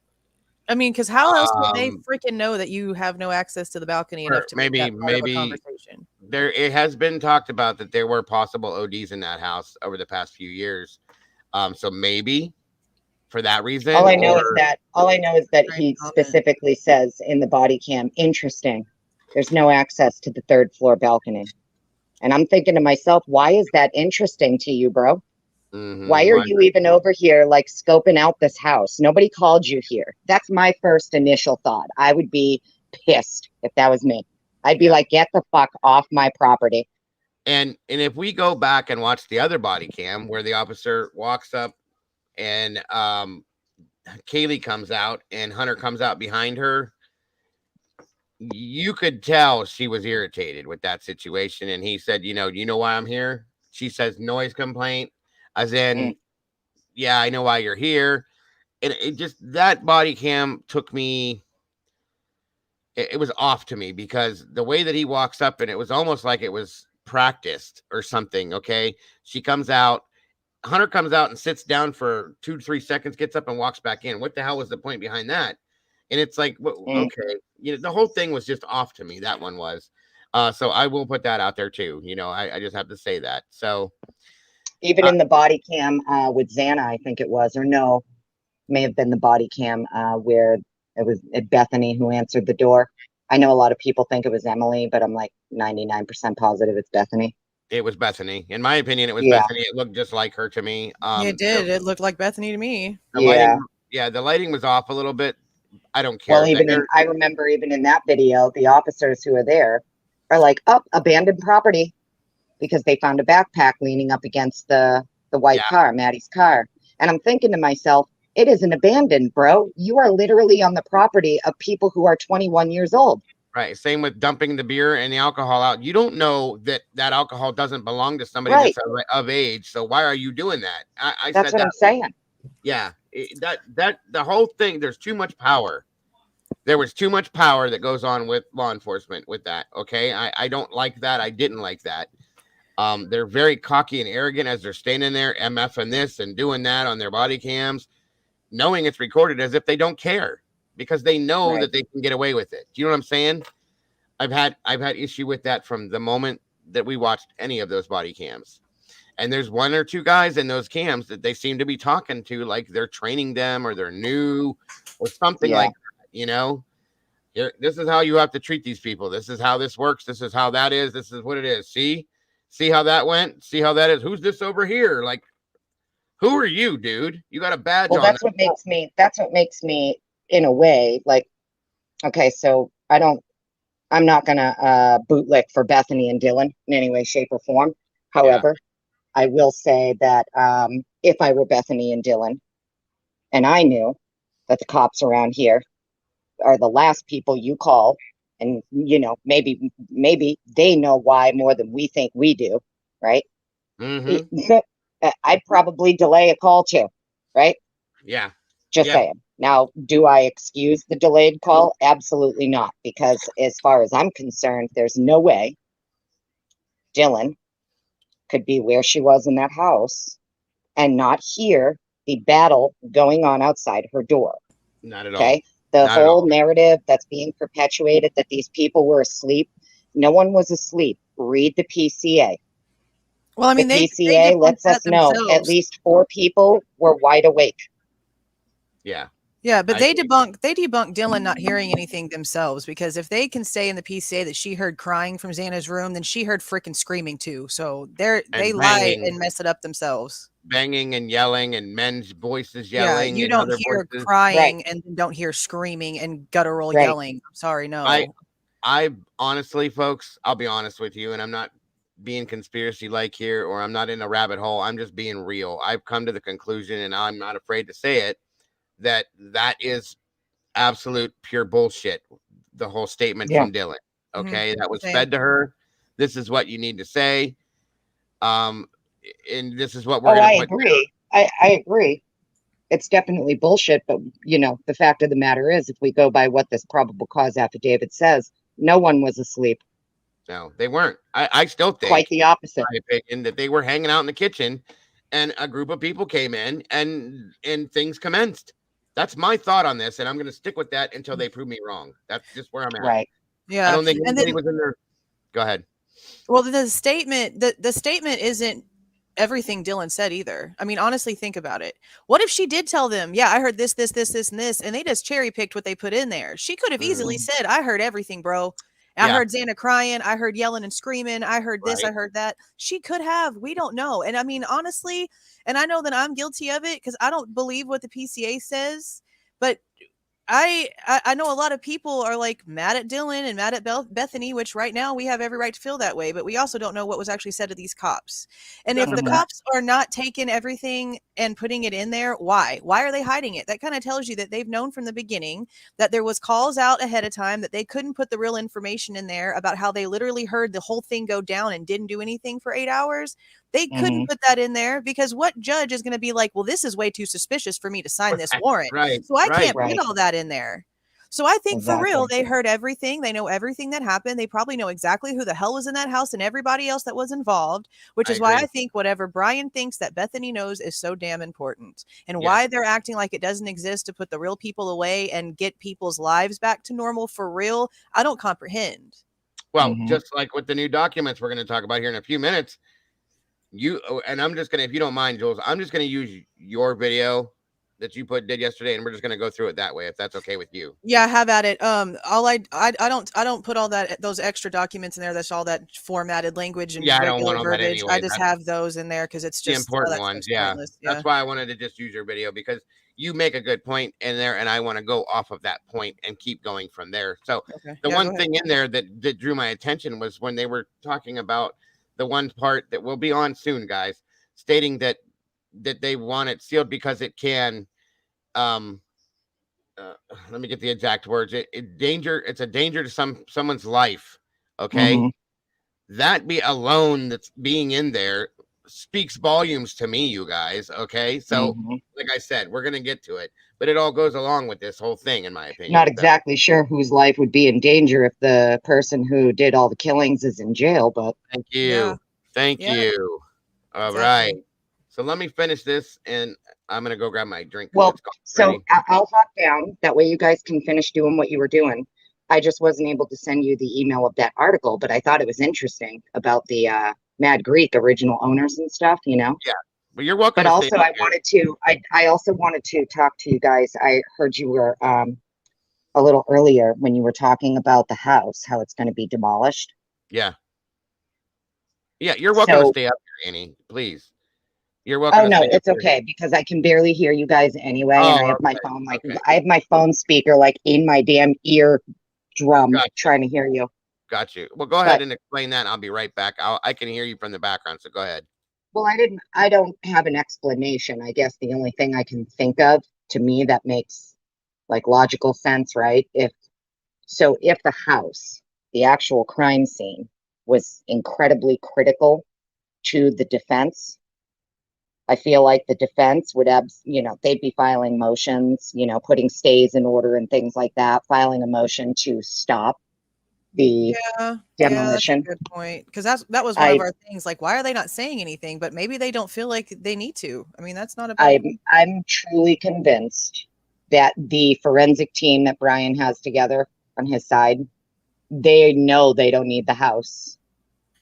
I mean, because how else would they freaking know that you have no access to the balcony enough to make that part of a conversation? It has been talked about that there were possible ODs in that house over the past few years. So maybe for that reason. All I know is that he specifically says in the body cam, interesting, there's no access to the 3rd floor balcony. And I'm thinking to myself, why is that interesting to you, bro? Why are you even over here like scoping out this house? Nobody called you here. That's my first initial thought. I would be pissed if that was me. I'd be like, get the fuck off my property. And if we go back and watch the other body cam where the officer walks up and Kaylee comes out and Hunter comes out behind her, you could tell she was irritated with that situation. And he said, you know why I'm here? She says noise complaint. As in, yeah, I know why you're here. And it just, that body cam took me, it was off to me because the way that he walks up, and it was almost like it was practiced or something. Okay. She comes out, Hunter comes out and sits down for 2 to 3 seconds, gets up and walks back in. What the hell was the point behind that? And it's like, okay, the whole thing was just off to me. That one was. So I will put that out there too. I just have to say that. So even in the body cam with Xana, I think it was, or no, may have been the body cam where it was Bethany who answered the door. I know a lot of people think it was Emily, but I'm like 99% positive it's Bethany. it was Bethany. In my opinion, it was Bethany. It looked just like her to me. It did. It looked like Bethany to me. The lighting, the lighting was off a little bit. I don't care. Well, I remember even in that video, the officers who are there are like, abandoned property, because they found a backpack leaning up against the white car, Maddie's car. And I'm thinking to myself, it isn't abandoned, bro. You are literally on the property of people who are 21 years old. Right. Same with dumping the beer and the alcohol out. You don't know that alcohol doesn't belong to somebody that's of age. So why are you doing that? That's what I'm saying. Yeah. The whole thing, there's too much power. There was too much power that goes on with law enforcement with that. Okay. I don't like that. I didn't like that. They're very cocky and arrogant as they're standing there, MFing this and doing that on their body cams, knowing it's recorded, as if they don't care, because they know that they can get away with it. Do you know what I'm saying? I've had issue with that from the moment that we watched any of those body cams. And there's one or two guys in those cams that they seem to be talking to like they're training them or they're new or something like that, this is how you have to treat these people. This is how this works. This is how that is. This is what it is. See how that went? See how that is? Who's this over here? Like, who are you, dude? You got a badge on. Well, that's what makes me in a way like, okay, so I'm not gonna bootlick for Bethany and Dylan in any way, shape, or form. However, I will say that if I were Bethany and Dylan and I knew that the cops around here are the last people you call, and maybe they know why more than we think we do, right? Mm-hmm. I'd probably delay a call too, right? Yeah. Just saying. Now, do I excuse the delayed call? Absolutely not, because as far as I'm concerned, there's no way Dylan could be where she was in that house and not hear the battle going on outside her door. Not at all. Okay. The whole narrative that's being perpetuated that these people were asleep. No one was asleep. Read the PCA. Well, I mean, the PCA lets us know at least 4 people were wide awake. Yeah. Yeah, but they debunk Dylan not hearing anything themselves, because if they can say in the PCA that she heard crying from Xana's room, then she heard freaking screaming too. So they lie and mess it up themselves. Banging and yelling and men's voices yelling. Yeah, you don't hear crying and don't hear screaming and guttural yelling. I'm sorry, no. I honestly, folks, I'll be honest with you, and I'm not being conspiracy like here, or I'm not in a rabbit hole. I'm just being real. I've come to the conclusion, and I'm not afraid to say it, that is absolute pure bullshit. The whole statement from Dylan. Okay. That was fed to her. This is what you need to say. And this is what we're going to put. Agree. I agree. It's definitely bullshit. But the fact of the matter is, if we go by what this probable cause affidavit says, no one was asleep. No, they weren't. I still think quite the opposite. In my opinion, that they were hanging out in the kitchen and a group of people came in and things commenced. That's my thought on this, and I'm going to stick with that until they prove me wrong. That's just where I'm at. Right. Yeah. I don't think anybody was in there. Go ahead. Well, the statement isn't everything Dylan said either. I mean, honestly, think about it. What if she did tell them, yeah, I heard this, and this, and they just cherry picked what they put in there? She could have easily said, I heard everything, bro. I heard Xana crying. I heard yelling and screaming. I heard this. I heard that. She could have. We don't know. And I mean, honestly, and I know that I'm guilty of it because I don't believe what the PCA says, but I know a lot of people are like mad at Dylan and mad at Bethany, which right now we have every right to feel that way, but we also don't know what was actually said to these cops. And if the cops are not taking everything and putting it in there, why are they hiding it? That kind of tells you that they've known from the beginning that there was calls out ahead of time, that they couldn't put the real information in there about how they literally heard the whole thing go down and didn't do anything for 8 hours. They couldn't put that in there because what judge is going to be like, well, this is way too suspicious for me to sign this warrant. Right. So I right. can't put all that in there. So I think for real, Exactly. they heard everything. They know everything that happened. They probably know exactly who the hell was in that house and everybody else that was involved, which I is why agree. I think whatever Brian thinks that Bethany knows is so damn important, and Yes. why they're acting like it doesn't exist to put the real people away and get people's lives back to normal for real. I don't comprehend. Well, just like with the new documents we're going to talk about here in a few minutes, and I'm just going to, if you don't mind, Jules, I'm just going to use your video that you did yesterday, and we're just going to go through it that way, if that's okay with you. Yeah, have at it. All I don't put all those extra documents in there. That's all that formatted language and Yeah, I don't want regular all that verbiage. anyway. I just have those in there because it's The just important that ones. stuff's Yeah. pointless. Yeah. That's why I wanted to just use your video, because you make a good point in there, and I want to go off of that point and keep going from there. So Okay. the Yeah, one go ahead. thing in there that drew my attention was when they were talking about the one part that will be on soon, guys, stating that they want it sealed because it can let me get the exact words. It's a danger to someone's life. Okay. That be alone, that's being in there, speaks volumes to me, you guys. Okay. So like I said, we're gonna get to it, but it all goes along with this whole thing, in my opinion. Not exactly sure whose life would be in danger if the person who did all the killings is in jail, but Thank you. Yeah. Thank Yeah. you. All Exactly. right. So let me finish this, and I'm gonna go grab my drink. well, It's so ready. I'll hop down. That way you guys can finish doing what you were doing. I just wasn't able to send you the email of that article, but I thought it was interesting about the Mad Greek original owners and stuff, you know. But you're welcome But to stay also here. I also wanted to talk to you guys. I heard you were a little earlier when you were talking about the house, how it's going to be demolished. Yeah. Yeah, you're welcome to So, stay up here, Annie. Please. You're welcome oh to no, stay up it's here. okay because I can barely hear you guys anyway, and I Oh, have my okay. phone Okay. I have my phone speaker like in my damn ear drum Gotcha. trying to hear you. Got you. Well, go ahead But and explain that. I'll be right back. I can hear you from the background, so go ahead. well, I don't have an explanation. I guess the only thing I can think of to me that makes like logical sense, right? If the house, the actual crime scene, was incredibly critical to the defense, I feel like the defense would they'd be filing motions, putting stays in order and things like that, filing a motion to stop the Yeah, that's a demolition. good point. Because that was one of I our things. Like, why are they not saying anything? But maybe they don't feel like they need to. I mean, that's not a bad. I'm truly convinced that the forensic team that Brian has together on his side, they know they don't need the house.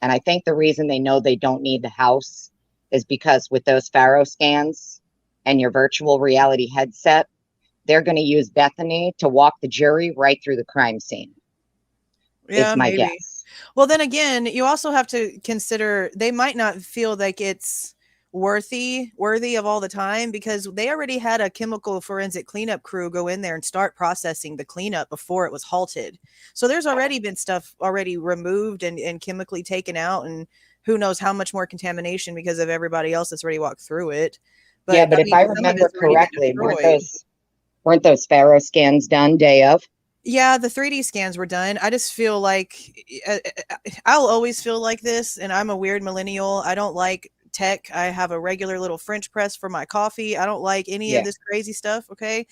And I think the reason they know they don't need the house is because with those Faro scans and your virtual reality headset, they're going to use Bethany to walk the jury right through the crime scene. Yeah, is my maybe. guess. Well, then again, you also have to consider they might not feel like it's worthy of all the time because they already had a chemical forensic cleanup crew go in there and start processing the cleanup before it was halted. So there's already been stuff already removed and chemically taken out, and who knows how much more contamination because of everybody else that's already walked through it. But Yeah, but if I some of remember it's already been correctly, destroyed. weren't those Faro scans done day of? Yeah, the 3D scans were done. I just feel like I'll always feel like this, and I'm a weird millennial. I don't like tech. I have a regular little French press for my coffee. I don't like any of this crazy stuff, okay?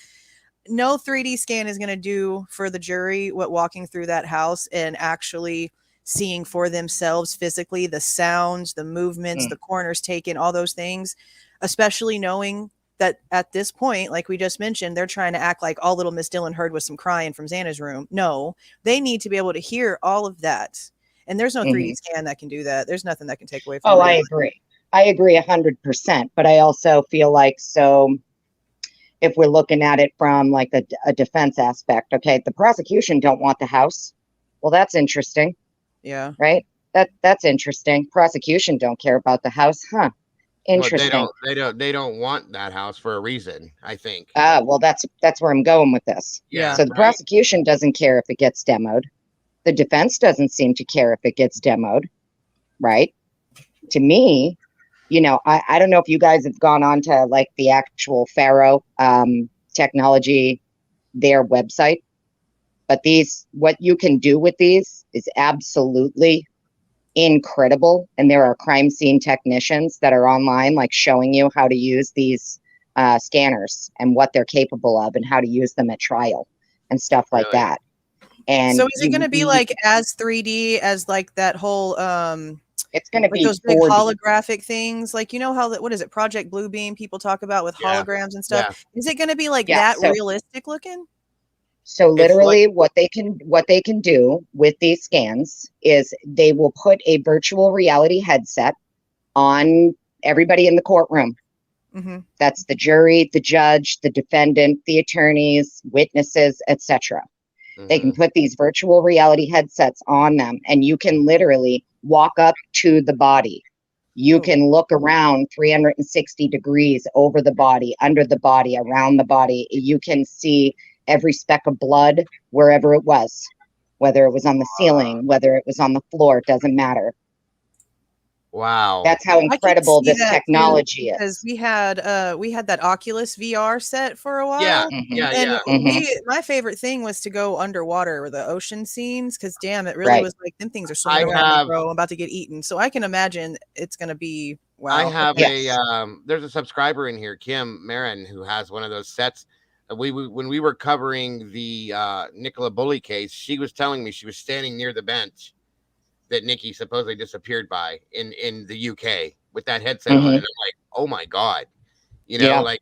No 3D scan is going to do for the jury what walking through that house and actually seeing for themselves physically the sounds, the movements, the corners taken, all those things, especially knowing that at this point, like we just mentioned, they're trying to act like all little Miss Dillon heard was some crying from Xana's room. No, they need to be able to hear all of that. And there's no 3D scan that can do that. There's nothing that can take away from Oh, it. I agree. I agree 100%. But I also feel like, so if we're looking at it from like a defense aspect, okay, the prosecution don't want the house. Well, that's interesting. Yeah. Right? That's interesting. Prosecution don't care about the house, huh? Interesting. Well, they don't want that house for a reason, I think. Well, that's where I'm going with this. Yeah. So the prosecution doesn't care if it gets demoed. The defense doesn't seem to care if it gets demoed, right? To me, I don't know if you guys have gone on to like the actual Faro technology, their website, but what you can do with these is absolutely incredible. And there are crime scene technicians that are online, like showing you how to use these scanners and what they're capable of and how to use them at trial and stuff like Really? that. And so is it going to be like as 3D as like that whole it's going to like be those big 4D. holographic things, like, you know how that, what is it, Project Bluebeam people talk about with Yeah. holograms and stuff? Yeah. Is it going to be like Yeah, that so- realistic looking? So It's literally what they can do with these scans is they will put a virtual reality headset on everybody in the courtroom. Mm-hmm. That's the jury, the judge, the defendant, the attorneys, witnesses, etc. They can put these virtual reality headsets on them, and you can literally walk up to the body. You can look around 360 degrees over the body, under the body, around the body. You can see every speck of blood wherever it was, whether it was on the ceiling, whether it was on the floor, it doesn't matter. Wow. That's how I can incredible see this that too, technology because is. we had that Oculus VR set for a while. Yeah. Mhm. Yeah. And Yeah. my favorite thing was to go underwater or the ocean scenes, because damn, it really Right. was like them things are swimming around me, bro. I'm about to get eaten. So I can imagine it's gonna be wow. I have Yes. there's a subscriber in here, Kim Marin, who has one of those sets. We when we were covering the Nicola Bully case, she was telling me she was standing near the bench that Nikki supposedly disappeared by in the UK with that headset on, and I'm like, oh my god, you know, Yeah. like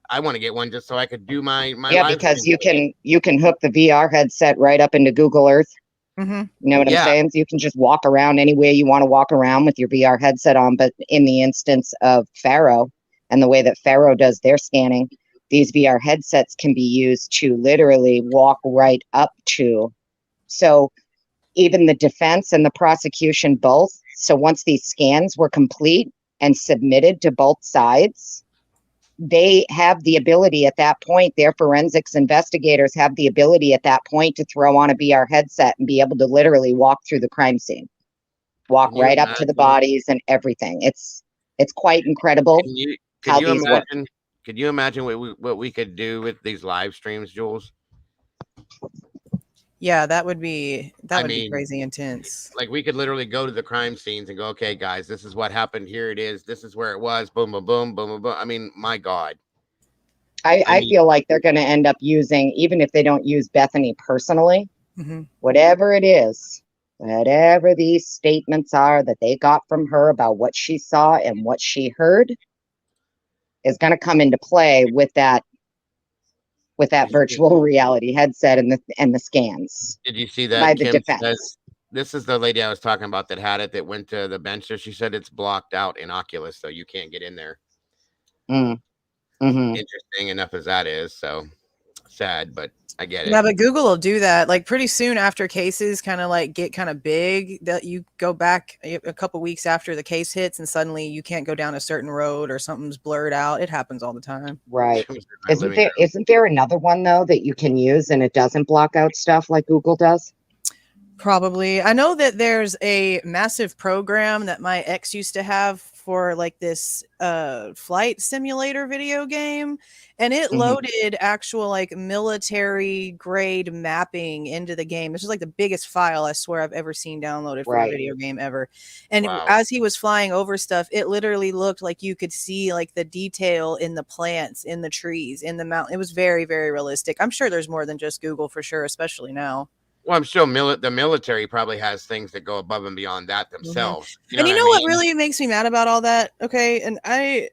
I want to get one just so I could do my Yeah, live because stream. you can hook the VR headset right up into Google Earth. Mm-hmm. You know what I'm Yeah. saying? So you can just walk around any way you want to walk around with your VR headset on. But in the instance of Faro and the way that Faro does their scanning, these VR headsets can be used to literally walk right up to. So even the defense and the prosecution both. So once these scans were complete and submitted to both sides, they have the ability at that point, their forensics investigators have the ability at that point to throw on a VR headset and be able to literally walk through the crime scene, walk Can you right up to the imagine? bodies and everything. It's quite incredible Can how you these work. imagine? Could you imagine what we could do with these live streams, Jules? Yeah, that would be I mean, crazy intense. Like we could literally go to the crime scenes and go, okay, guys, this is what happened. Here it is. This is where it was. Boom, boom, boom, boom, boom, boom. I mean, my God. I feel like they're going to end up using, even if they don't use Bethany personally, Mm-hmm. whatever it is, whatever these statements are that they got from her about what she saw and what she heard is going to come into play with that virtual reality headset and the scans Did you see by that? the Kim defense. says, this is the lady I was talking about that had it, that went to the bench. So she said it's blocked out in Oculus, so you can't get in there. Interesting enough as that is. So sad, but I get it. Yeah, but Google will do that. Like pretty soon after cases kind of like get kind of big, that you go back a couple weeks after the case hits and suddenly you can't go down a certain road or something's blurred out. It happens all the time. Right. It was in my living room. Isn't there another one though that you can use and it doesn't block out stuff like Google does? Probably. I know that there's a massive program that my ex used to have for like this flight simulator video game, and it loaded actual like military grade mapping into the game. This is like the biggest file I swear I've ever seen downloaded for a video game ever. And Wow. as he was flying over stuff, it literally looked like you could see like the detail in the plants, in the trees, in the mountain. It was very, very realistic. I'm sure there's more than just Google for sure, especially now. Well, I'm sure the military probably has things that go above and beyond that themselves. You know what really makes me mad about all that? Okay, and I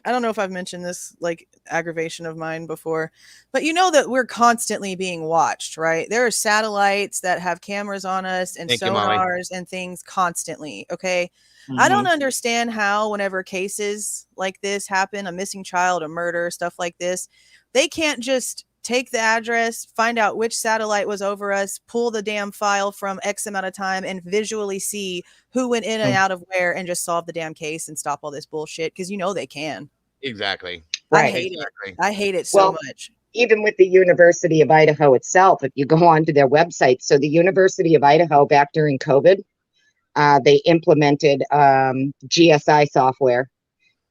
don't know if I've mentioned this like aggravation of mine before, but you know that we're constantly being watched, right? There are satellites that have cameras on us and sonars and things constantly. Okay, I don't understand how whenever cases like this happen, a missing child, a murder, stuff like this, they can't just take the address, find out which satellite was over us, pull the damn file from X amount of time and visually see who went in and out of where and just solve the damn case and stop all this bullshit. Cause you know, they can. Exactly. I hate it. I hate it so much. Even with the University of Idaho itself, if you go onto their website, so the University of Idaho back during COVID, they implemented GSI software.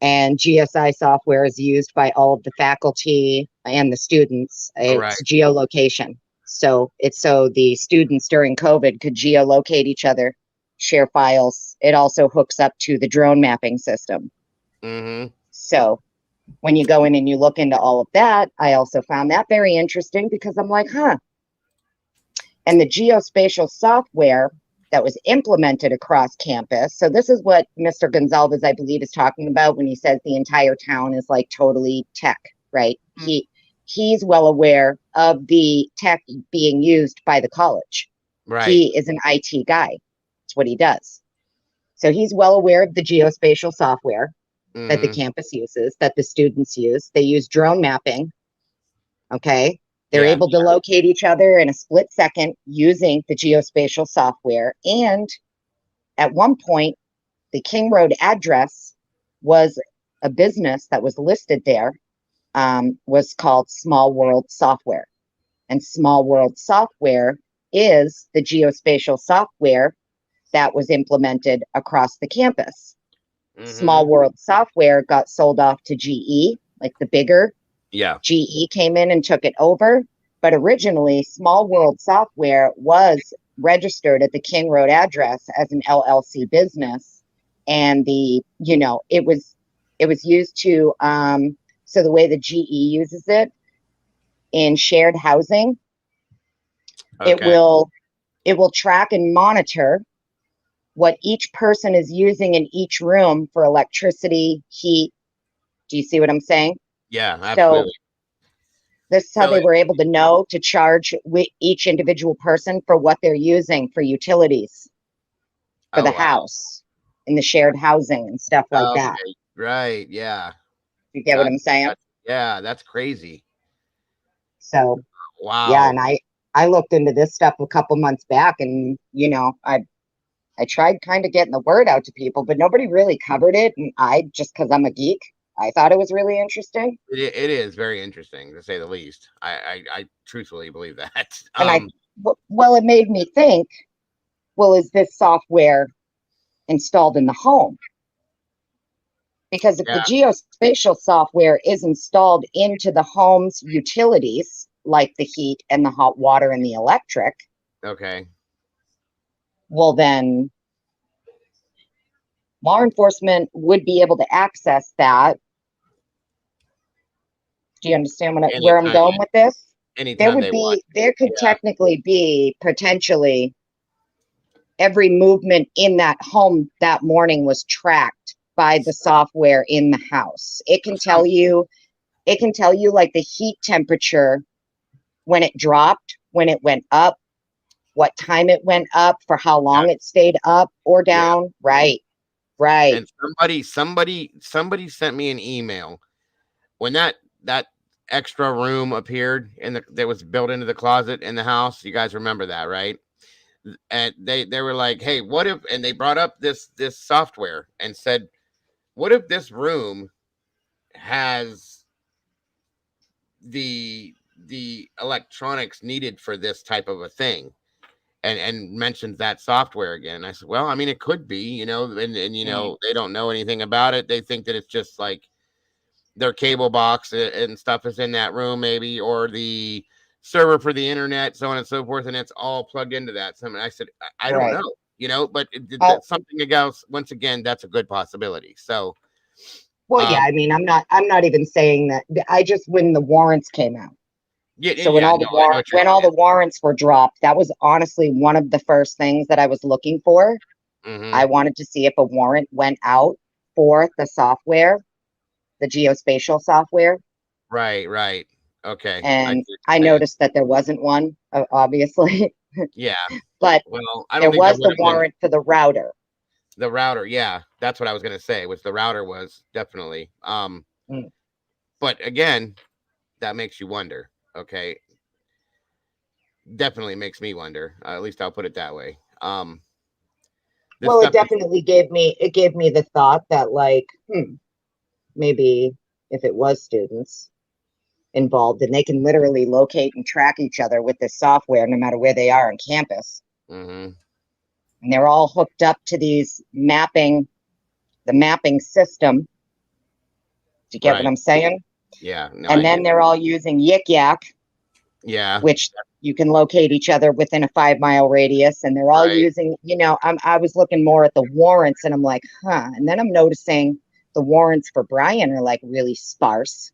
And GSI software is used by all of the faculty and the students. It's geolocation. So it's so the students during COVID could geolocate each other share files. It also hooks up to the drone mapping system. Mm-hmm. So when you go in and you look into all of that, I also found that very interesting because I'm like, huh. And the geospatial software that was implemented across campus. So this is what Mr. Gonzalez, I believe, is talking about when he says the entire town is like totally tech, right? He's well aware of the tech being used by the college. Right. He is an IT guy. That's what he does. So he's well aware of the geospatial software that the campus uses, that the students use. They use drone mapping. Okay. They're able to locate each other in a split second using the geospatial software. And at one point, the King Road address was a business that was listed there, was called Small World Software. And Small World Software is the geospatial software that was implemented across the campus. Small World Software got sold off to GE, like the bigger. Yeah. GE came in and took it over. But originally, Small World Software was registered at the King Road address as an LLC business. And it was used to, so the way the GE uses it in shared housing, it will track and monitor what each person is using in each room for electricity, heat. Do you see what I'm saying? Yeah, absolutely. So this is how they were able to know to charge with each individual person for what they're using for utilities for the house and the shared housing and stuff like that. Right. Yeah. You get what I'm saying? Yeah, that's crazy. So, wow. Yeah, and I looked into this stuff a couple months back, and I tried kind of getting the word out to people, but nobody really covered it. And just because I'm a geek, I thought it was really interesting. It is very interesting, to say the least. I truthfully believe that. And it made me think, well, is this software installed in the home? Because if the geospatial software is installed into the home's utilities, like the heat and the hot water and the electric, okay, well, then law enforcement would be able to access that. Do you understand where I'm going with this? There could technically be potentially every movement in that home that morning was tracked by the software in the house. It can tell you like the heat temperature, when it dropped, when it went up, what time it went up, for how long it stayed up or down. Right. And somebody sent me an email when that extra room appeared that was built into the closet in the house. You guys remember that, right? And they were like, hey, what if, and they brought up this software and said, what if this room has the electronics needed for this type of a thing? And mentioned that software again. I said, well, I mean, it could be, and they don't know anything about it. They think that it's just like their cable box and stuff is in that room, maybe, or the server for the internet, so on and so forth, and it's all plugged into that. So I said, I don't know, but that's something else. Once again, that's a good possibility. So, I mean, I'm not even saying that. I just, when the warrants came out. So when all the warrants were dropped, that was honestly one of the first things that I was looking for. I wanted to see if a warrant went out for the software, the geospatial software. Right. Okay. And I noticed that there wasn't one, obviously. Yeah. But there was the warrant for the router. The router, yeah. That's what I was going to say, was the router was definitely. But again, that makes you wonder. Okay. Definitely makes me wonder. At least I'll put it that way. It definitely gave me the thought that, like, maybe if it was students involved, and they can literally locate and track each other with this software no matter where they are on campus. And they're all hooked up to the mapping system. Do you get what I'm saying? Yeah. No, and then they're all using Yik Yak. Yeah. Which, you can locate each other within a 5-mile radius, and they're all Right. using, I was looking more at the warrants, and I'm like, huh. And then I'm noticing the warrants for Brian are like really sparse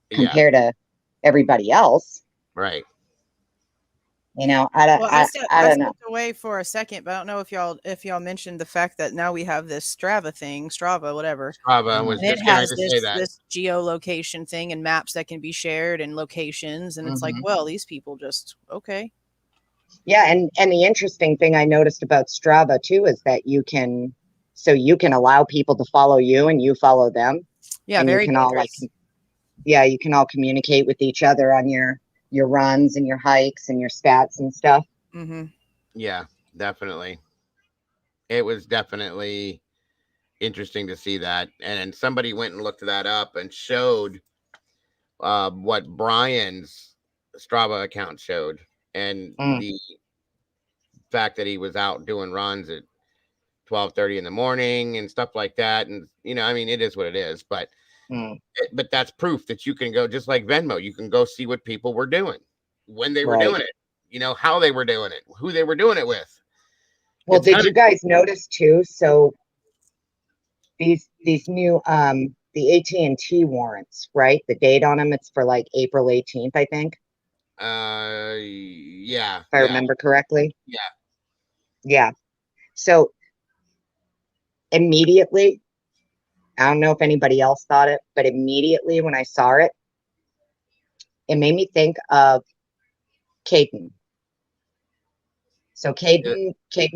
Yeah. compared to everybody else. Right. Well, I don't know. stepped away for a second, but I don't know if y'all mentioned the fact that now we have this Strava, whatever. Strava was And it just getting has ready to say that. this geolocation thing and maps that can be shared and locations, and it's like, well, these people just okay. Yeah, and the interesting thing I noticed about Strava too is that you can allow people to follow you and you follow them. Yeah, and very you can all dangerous. you can all communicate with each other on your runs and your hikes and your stats and stuff. Mm-hmm. Yeah, definitely. It was definitely interesting to see that. And somebody went and looked that up and showed what Brian's Strava account showed, and the fact that he was out doing runs at 12:30 in the morning and stuff like that. And I mean, it is what it is, but that's proof that you can go, just like Venmo, you can go see what people were doing, when they were doing it, how they were doing it, who they were doing it with. Well, did you guys notice too? So these new the AT&T warrants, right? The date on them, it's for like April 18th, I think. Yeah. If I remember correctly. Yeah. Yeah. So immediately, I don't know if anybody else thought it, but immediately when I saw it, it made me think of Caden. So Caden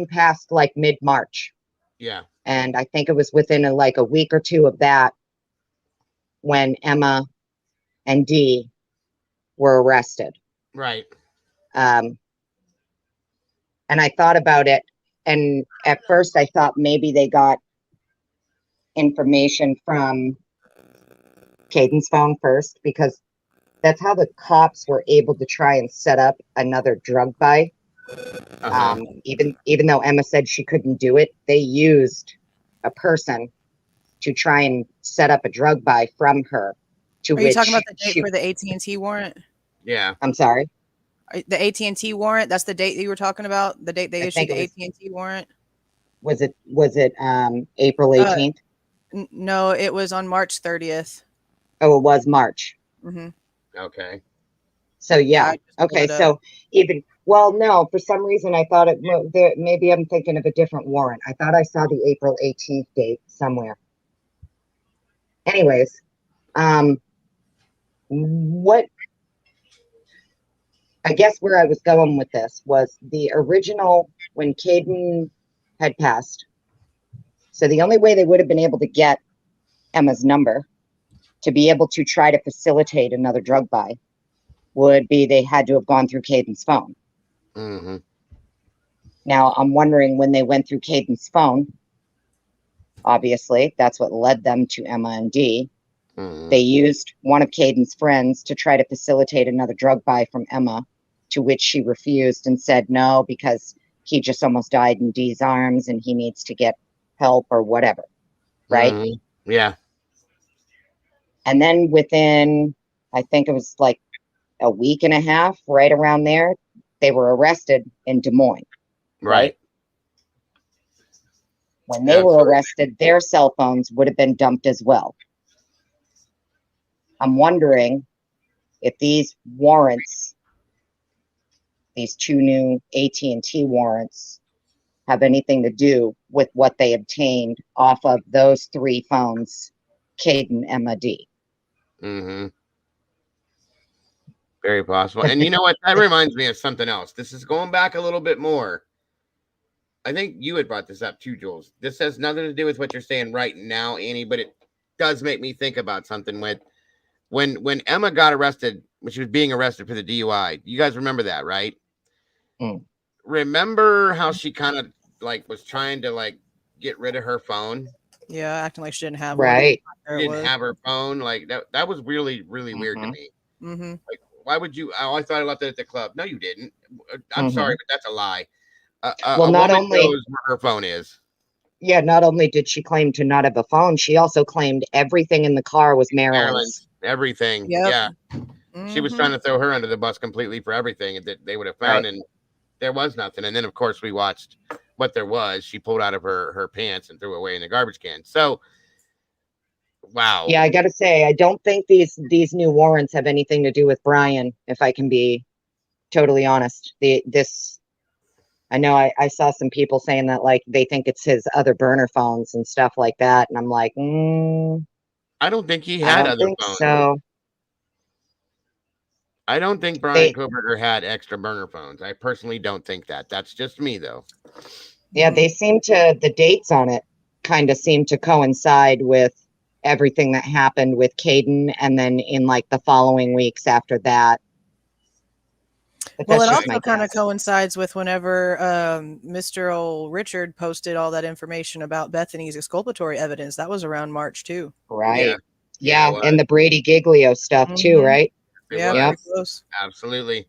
passed like mid-March. Yeah. And I think it was within like a week or two of that when Emma and Dee were arrested. Right. And I thought about it, and at first I thought maybe they got information from Caden's phone first, because that's how the cops were able to try and set up another drug buy. Even though Emma said she couldn't do it, they used a person to try and set up a drug buy from her. Are you talking about the date for the AT&T warrant? Yeah. I'm sorry. The AT&T warrant, that's the date that you were talking about? The date they issued the AT&T warrant? Was it April 18th? No, it was on March 30th. Oh, it was March. Mm-hmm. Okay. So yeah. Okay. So no, for some reason I thought maybe I'm thinking of a different warrant. I thought I saw the April 18th date somewhere. Anyways, what I guess where I was going with this was the original when Caden had passed. So the only way they would have been able to get Emma's number to be able to try to facilitate another drug buy would be they had to have gone through Caden's phone. Mm-hmm. Now, I'm wondering when they went through Caden's phone, obviously, that's what led them to Emma and Dee. Mm-hmm. They used one of Caden's friends to try to facilitate another drug buy from Emma, to which she refused and said no, because he just almost died in Dee's arms and he needs to get help or whatever. Right? Mm-hmm. Yeah. And then within, I think it was like a week and a half, right around there, they were arrested in Des Moines. Right? When they were arrested, their cell phones would have been dumped as well. I'm wondering if these warrants, these two new AT&T warrants, have anything to do with what they obtained off of those three phones, Caden, Emma, Dee. Mm-hmm. Very possible. And you know what? That reminds me of something else. This is going back a little bit more. I think you had brought this up too, Jules. This has nothing to do with what you're saying right now, Annie, but it does make me think about something. When Emma got arrested, when she was being arrested for the DUI, you guys remember that, right? Remember how she kind of like was trying to like get rid of her phone? Yeah, acting like she didn't have right. one. She didn't have her phone. Like that was really, really weird to me. Mm-hmm. Like, why would you? I thought I left it at the club. No, you didn't. I'm sorry, but that's a lie. Well, not only knows where her phone is. Yeah, not only did she claim to not have a phone, she also claimed everything in the car was Marilyn's. Everything. Yep. Yeah. She was trying to throw her under the bus completely for everything that they would have found, and there was nothing. And then, of course, we watched what there was. She pulled out of her pants and threw away in the garbage can. So, wow. Yeah, I gotta say, I don't think these new warrants have anything to do with Brian, if I can be totally honest. I know I saw some people saying that like they think it's his other burner phones and stuff like that, and I'm like, I don't think he I had don't other think phones. so. I don't think Brian Koberger had extra burner phones. I personally don't think that. That's just me, though. Yeah, the dates on it kind of seem to coincide with everything that happened with Caden, and then in like the following weeks after that. But Well, it that's just also my kind of guess. coincides with whenever Mr. Old Richard posted all that information about Bethany's exculpatory evidence. That was around March too. Right. Yeah, Yeah, and the Brady Giglio stuff too, right? Yeah, pretty close. Absolutely.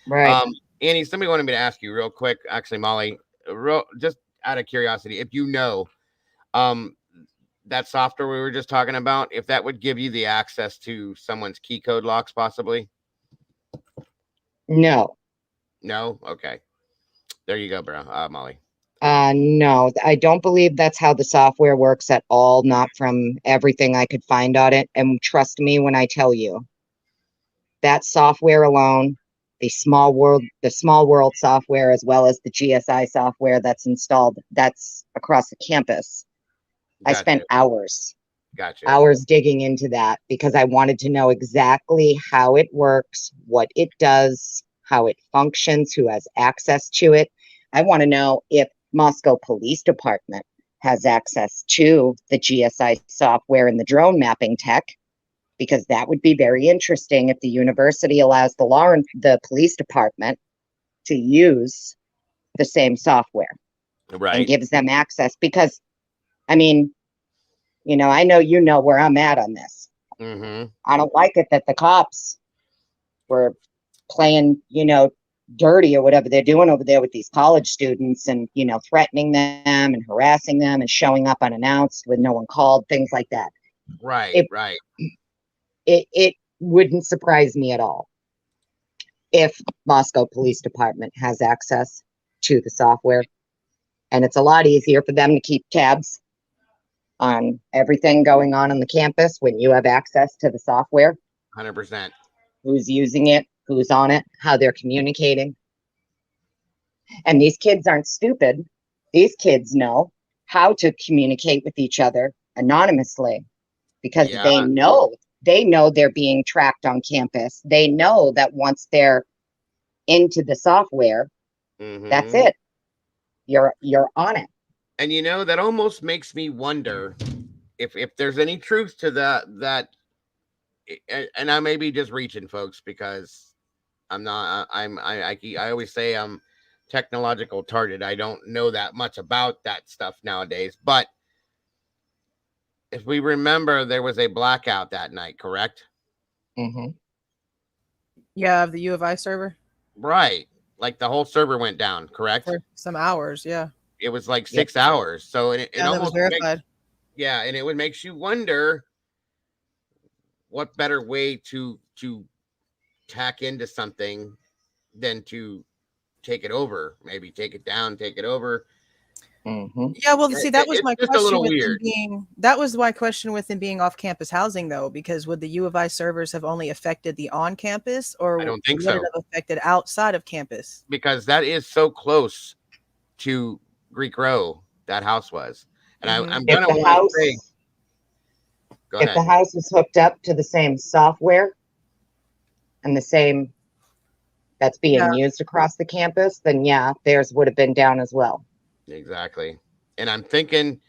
Right. Annie, somebody wanted me to ask you real quick. Actually, Molly, just out of curiosity, if you know, that software we were just talking about, if that would give you the access to someone's key code locks, possibly. No. No. Okay. There you go, bro. Molly. No, I don't believe that's how the software works at all. Not from everything I could find on it. And trust me when I tell you, that software alone, the small world software, as well as the GSI software that's installed, that's across the campus. I spent hours digging into that because I wanted to know exactly how it works, what it does, how it functions, who has access to it. I want to know if Moscow Police Department has access to the GSI software and the drone mapping tech, because that would be very interesting if the university allows the police department to use the same software and gives them access. Because, I mean, I know you know where I'm at on this. I don't like it that the cops were playing, dirty or whatever they're doing over there with these college students and, threatening them and harassing them and showing up unannounced with no one called, things like that. Right. It wouldn't surprise me at all if Moscow Police Department has access to the software. And it's a lot easier for them to keep tabs on everything going on the campus when you have access to the software. 100%. Who's using it, who's on it, how they're communicating. And these kids aren't stupid. These kids know how to communicate with each other anonymously because they know they're being tracked on campus. They know that once they're into the software, that's it. You're on it. And that almost makes me wonder if there's any truth to that. And I may be just reaching, folks, because I'm not. I always say I'm technological retarded. I don't know that much about that stuff nowadays. But if we remember, there was a blackout that night, correct? Yeah, of the U of I server. Right, like the whole server went down, correct? For some hours, yeah. It was like 6 hours. So it almost was verified. And it would makes you wonder what better way to tack into something than to take it over, maybe take it down, take it over. Yeah, well, see, that was my question. A little weird. That was my question with them being off-campus housing, though, because would the U of I servers have only affected the on-campus, or I don't think would so. it have affected outside of campus? Because that is so close to Greek Row, that house was, and I'm gonna want to say. If the house was hooked up to the same software and the same that's being used across the campus, then theirs would have been down as well. Exactly. And I'm thinking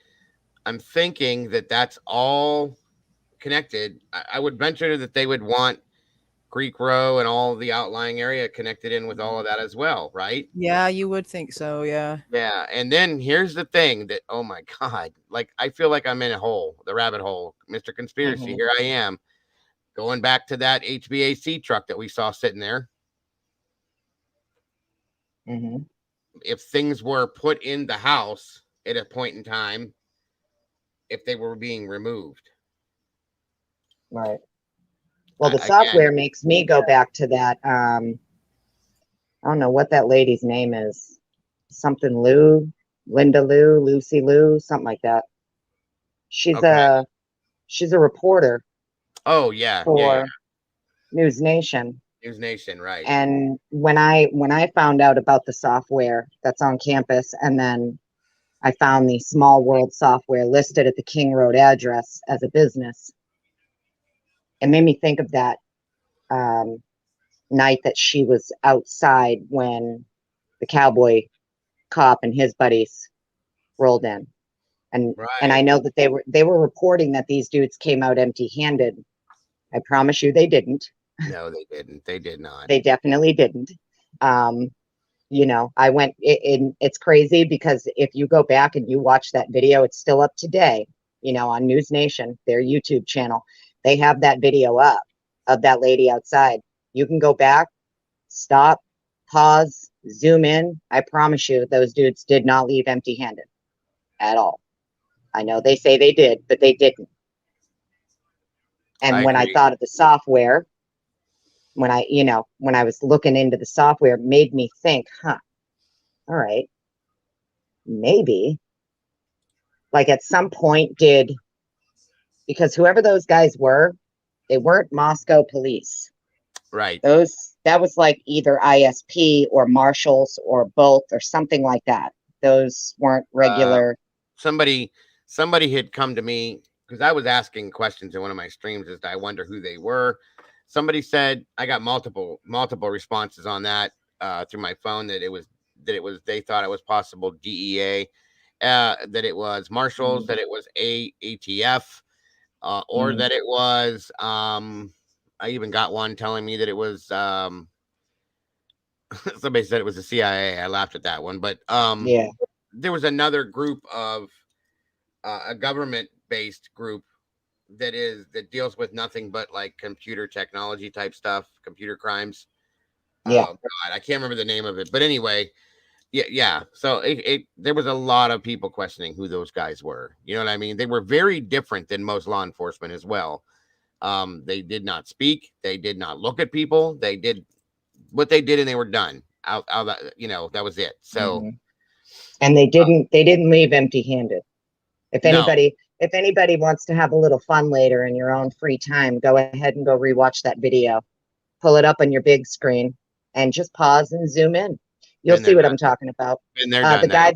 that that's all connected. I would venture that they would want Greek Row and all the outlying area connected in with all of that as well, right? Yeah, you would think so, yeah. Yeah, and then here's the thing that, oh my God, like I feel like I'm in the rabbit hole, Mr. Conspiracy. Here I am, going back to that HVAC truck that we saw sitting there. If things were put in the house at a point in time, if they were being removed. Right. Well, the Again, software makes me go back to that. I don't know what that lady's name is. Something Lou, Linda Lou, Lucy Lou, something like that. She's okay. a reporter Oh yeah, for News Nation. News Nation, right? And when I found out about the software that's on campus, and then I found the Small World software listed at the King Road address as a business, it made me think of that um, night that she was outside when the cowboy cop and his buddies rolled in. And I Right. know that they were reporting that these dudes came out empty-handed. I promise you they didn't. No, they didn't. They did not. They definitely didn't. Um, I went it's crazy because if you go back and you watch that video, it's still up today, on News Nation, their YouTube channel. They have that video up of that lady outside. You can go back, stop, pause, zoom in. I promise you, those dudes did not leave empty-handed at all. I know they say they did, but they didn't. And I when I agree. thought of the software, when I was looking into the software, it made me think, all right, maybe, like at some point because whoever those guys were, they weren't Moscow police. Right. That was like either ISP or marshals or both or something like that. Those weren't regular. Somebody had come to me because I was asking questions in one of my streams as to I wonder who they were. Somebody said I got multiple responses on that through my phone that it was they thought it was possible DEA, that it was marshals, that it was ATF, or that it was I even got one telling me that it was somebody said it was the CIA. I laughed at that one, but Yeah. there was another group of a government-based group that deals with nothing but like computer technology type stuff, computer crimes. Yeah. Oh God, I can't remember the name of it, but anyway, yeah. So there was a lot of people questioning who those guys were. You know what I mean? They were very different than most law enforcement as well. They did not speak. They did not look at people. They did what they did, and they were done. Out that was it. So, and they didn't leave empty-handed. If no, anybody wants to have a little fun later in your own free time, go ahead and go rewatch that video. Pull it up on your big screen and just pause and zoom in. You'll see what I'm talking about. and they're done. The guy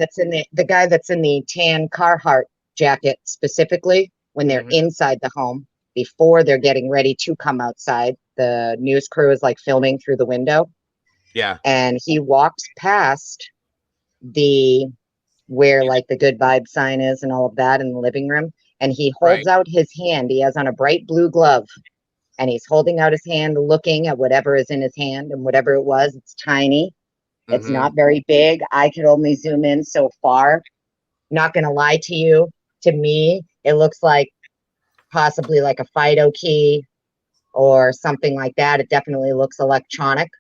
that's in the tan Carhartt jacket specifically, when they're inside the home, before they're getting ready to come outside, the news crew is like filming through the window. Yeah. And he walks past where like the good vibe sign is and all of that in the living room. And he holds out his hand. He has on a bright blue glove. And he's holding out his hand, looking at whatever is in his hand, and whatever it was, it's tiny. It's not very big. I could only zoom in so far. Not going to lie to you. To me, it looks like possibly like a FIDO key or something like that. It definitely looks electronic,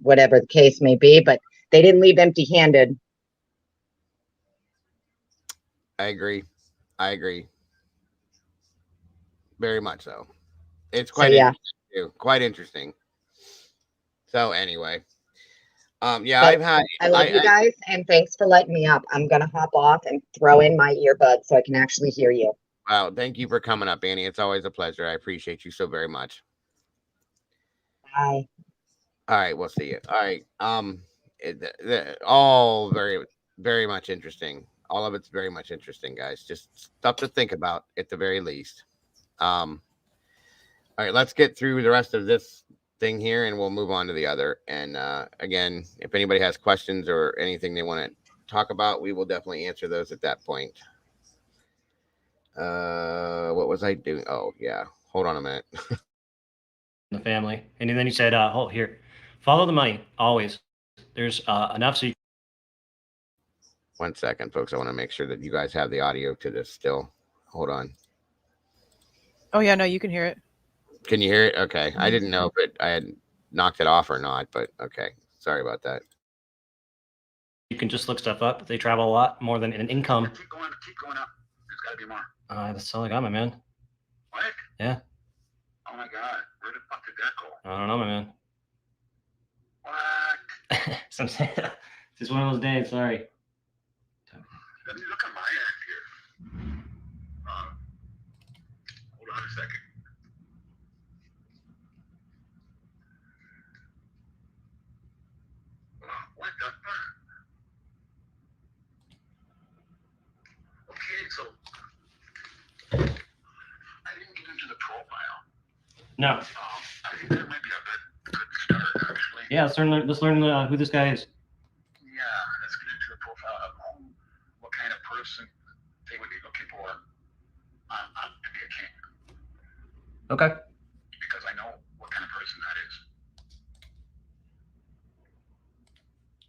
whatever the case may be. But they didn't leave empty-handed. I agree. Very much so. It's quite interesting too. Quite interesting. So anyway, I love you guys, and thanks for letting me up. I'm gonna hop off and throw in my earbuds so I can actually hear you. Wow, thank you for coming up, Annie. It's always a pleasure. I appreciate you so very much. Bye. All right, we'll see you. All right. All very, very much interesting. All of it's very much interesting, guys. Just stuff to think about at the very least. All right, let's get through the rest of this thing here, and we'll move on to the other. And again, if anybody has questions or anything they want to talk about, we will definitely answer those at that point. What was I doing? Oh yeah, hold on a minute. The family, and then you said, "Oh, here, follow the money always. There's enough so you." 1 second, folks. I want to make sure that you guys have the audio to this still. Hold on. Oh yeah, no, you can hear it. Can you hear it? Okay. I didn't know if I had knocked it off or not, but okay. Sorry about that. You can just look stuff up. They travel a lot more than an income. Keep going up. There's got to be more. That's all I got, my man. What? Yeah. my God. Where the fuck did that go? I don't know, my man. What? So I'm saying, it's just one of those days. Sorry. Let me look at my end here. Hold on a second. What the fuck? Okay, so I didn't get into the profile. No. I think that might be a good start, actually. Yeah, let's learn who this guy is. Yeah, let's get into the profile of what kind of person they would be looking for to be a king. Okay. Because I know what kind of person that is.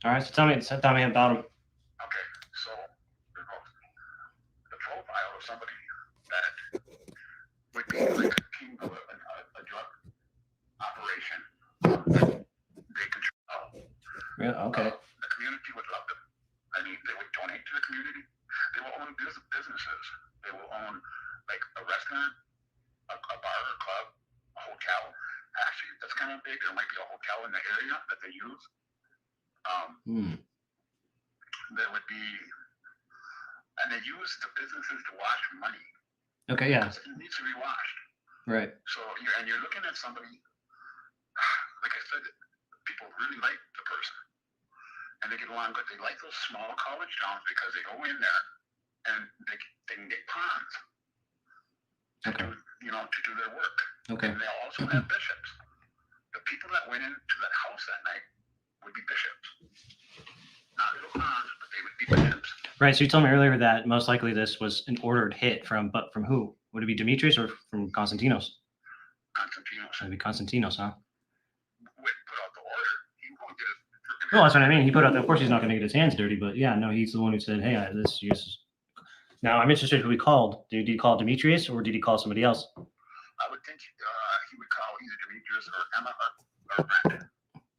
All right. So tell me about him. Okay, so the profile of somebody that would be like a king of a drug operation. They control. Yeah. Okay. The community would love them. I mean, they would donate to the community. They will own businesses. They will own like a restaurant, a bar, a club, a hotel. Actually, that's kind of big. There might be a hotel in the area that they use. There would be, and they use the businesses to wash money. Okay. Yeah. It needs to be washed. Right. So you're looking at somebody, like I said, people really like the person, and they get along good. They like those small college towns because they go in there and they can get pawns to do their work. Okay. And they'll also have bishops. The people that went into that house that night would be bishops. Not little pawns, but they would be bishops. Right. So you told me earlier that most likely this was an ordered hit from who? Would it be Demetrius or from Konstantinos? Konstantinos. It'd be Konstantinos, huh? Would put out the order. He won't get it. Well, that's what I mean. He put out. Of course, he's not going to get his hands dirty, but yeah, no, he's the one who said, "Hey, this." Now, I'm interested who he called. Did he call Demetrius or did he call somebody else? I would think he would call either Demetrius or Emma or Brent.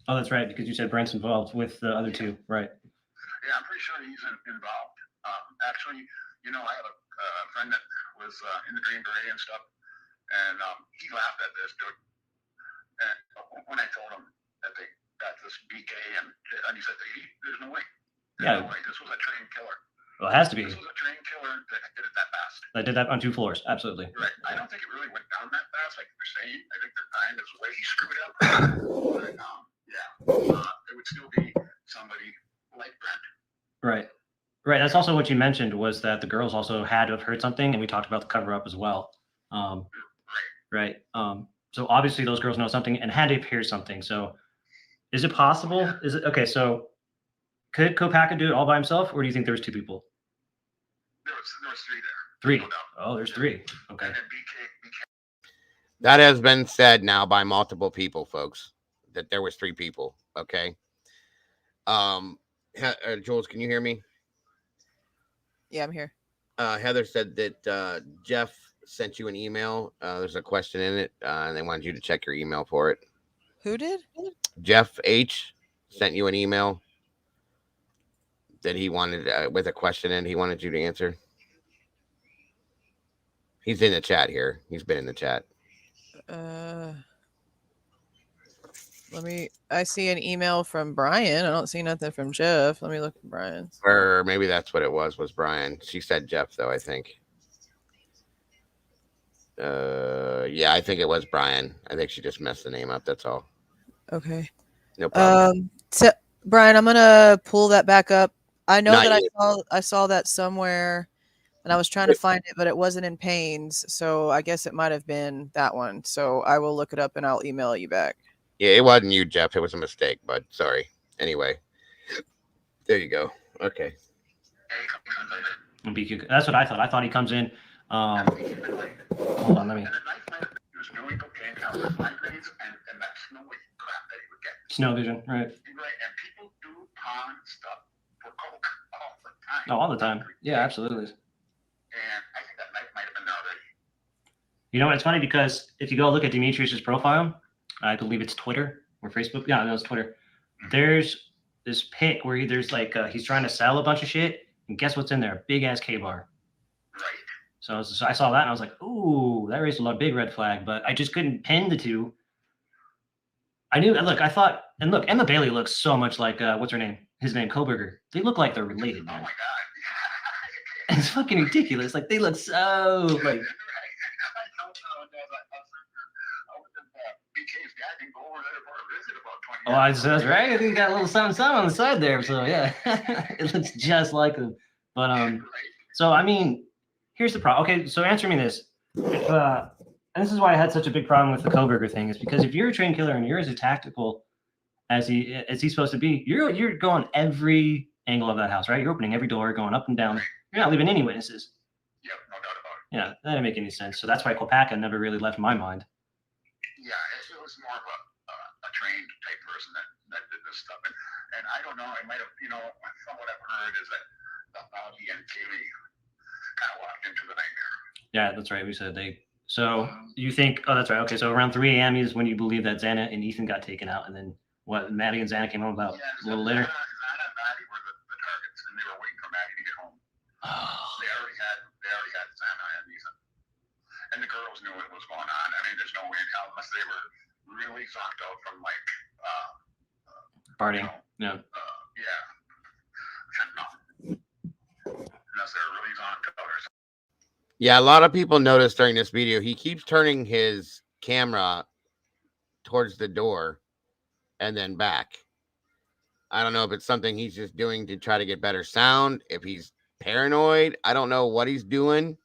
Oh, that's right, because you said Brent's involved with the other two, right? Yeah, I'm pretty sure he's involved. Actually, I have a friend that was in the Green Beret and stuff, and he laughed at this dude. And when I told him that they got this BK, and he said, "There's no way. There's no way. This was a trained killer. Well, it has to be. This was a trained killer that did it that fast. They did that on 2 floors, absolutely. Right. I don't think it really went down that fast, like you're saying. I think their time is way screwed up. But, it would still be somebody like Brent. Right. Right. That's also what you mentioned was that the girls also had to have heard something, and we talked about the cover up as well. Right. So obviously those girls know something and had to hear something. So is it possible? Is it okay? So could Kopaka do it all by himself, or do you think there was 2 people? There was 3 there. 3. Oh, there's 3. Okay. And then BK. That has been said now by multiple people, folks, that there was 3 people. Okay. Jules, can you hear me? Yeah, I'm here. Heather said that Jeff sent you an email. There's a question in it, and they wanted you to check your email for it. Who did? Jeff H sent you an email that he wanted with a question in. He wanted you to answer. He's in the chat here. He's been in the chat. I see an email from Brian. I don't see nothing from Jeff. Let me look at Brian's. Or maybe that's what it was Brian. She said Jeff, though, I think. Yeah, I think it was Brian. I think she just messed the name up. That's all. Okay. No problem. So Brian, I'm gonna pull that back up. I know Not that yet. I saw that somewhere, and I was trying to find it, but it wasn't in Payne's, so I guess it might have been that one. So I will look it up and I'll email you back. Yeah, it wasn't you, Jeff. It was a mistake, but sorry. Anyway, there you go. Okay. That's what I thought. I thought he comes in. Hold on, let me. Snow vision, right? Right, and people do pawn stuff for coke all the time. Oh, all the time. Yeah, absolutely. And I think that might have been already. You know, it's funny because if you go look at Demetrius's profile, I believe it's Twitter or Facebook. Yeah, no, it's Twitter. There's this pic where there's like he's trying to sell a bunch of shit, and guess what's in there? Big ass K-bar. Right. So I saw that and I was like, ooh, that raised a big red flag, but I just couldn't pin the two. I knew, look, I thought, and look, Emma Bailey looks so much like, what's her name? His name, Koberger. They look like they're related, Oh man. my God. It's fucking ridiculous. Like, they look so, like, oh, I says right. I think he got a little something on the side there. So yeah, it looks just like him. But so I mean, here's the problem. Okay, so answer me this. If and this is why I had such a big problem with the Koberger thing, is because if you're a trained killer and you're as tactical as he's supposed to be, you're going every angle of that house, right? You're opening every door, going up and down. You're not leaving any witnesses. Yep, no doubt about it. Yeah, that didn't make any sense. So that's why Kopaka never really left my mind. Yeah, it was more of a trained type person that did this stuff, and I don't know. It might have, from what I've heard is that Bobby and Kaylee kind of walked into the nightmare. Yeah, that's right. We said they. So you think? Oh, that's right. Okay, so around 3 a.m. is when you believe that Xana and Ethan got taken out, and then what? Maddie and Xana came home about a little later. Xana and Maddie were the targets, and they were waiting for Maddie to get home. Oh. They already had Xana and Ethan, and the girls knew what was going on. I mean, there's no way in hell unless they were really zonked out from like partying. Yeah. Yeah. No. Unless they're really zonked out or something. Yeah, a lot of people noticed during this video, he keeps turning his camera towards the door and then back. I don't know if it's something he's just doing to try to get better sound, if he's paranoid. I don't know what he's doing.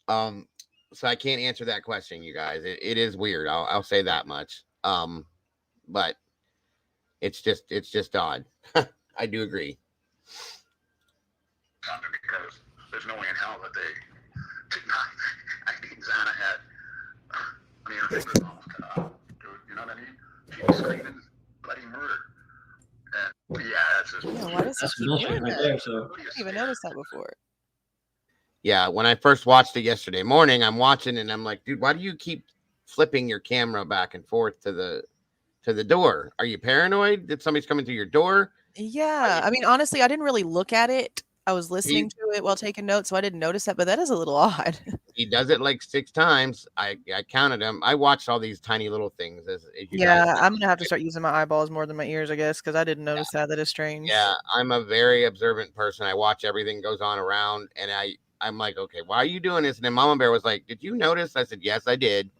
So I can't answer that question, you guys. It is weird. I'll say that much. But it's just odd. I do agree. Because there's no way in hell that they did not. I think Xana had. I mean, her fingers almost cut off. Dude, you know what I mean? She was screaming bloody murder. And yeah, that's just. Yeah, why does That's he keep bullshit doing right that? there. So I didn't even notice that before. Yeah, when I first watched it yesterday morning, I'm watching and I'm like, dude, why do you keep flipping your camera back and forth to the door? Are you paranoid that somebody's coming through your door? Yeah, I mean, honestly, I didn't really look at it. I was listening to it while taking notes, so I didn't notice that, but that is a little odd. He does it like 6 times. I counted them. I watched all these tiny little things. As you Yeah, guys I'm gonna have to start using my eyeballs more than my ears, I guess, because I didn't notice that. That is strange. Yeah, I'm a very observant person. I watch everything goes on around, and I'm like, okay, why are you doing this? And then Mama Bear was like, did you notice? I said, yes, I did.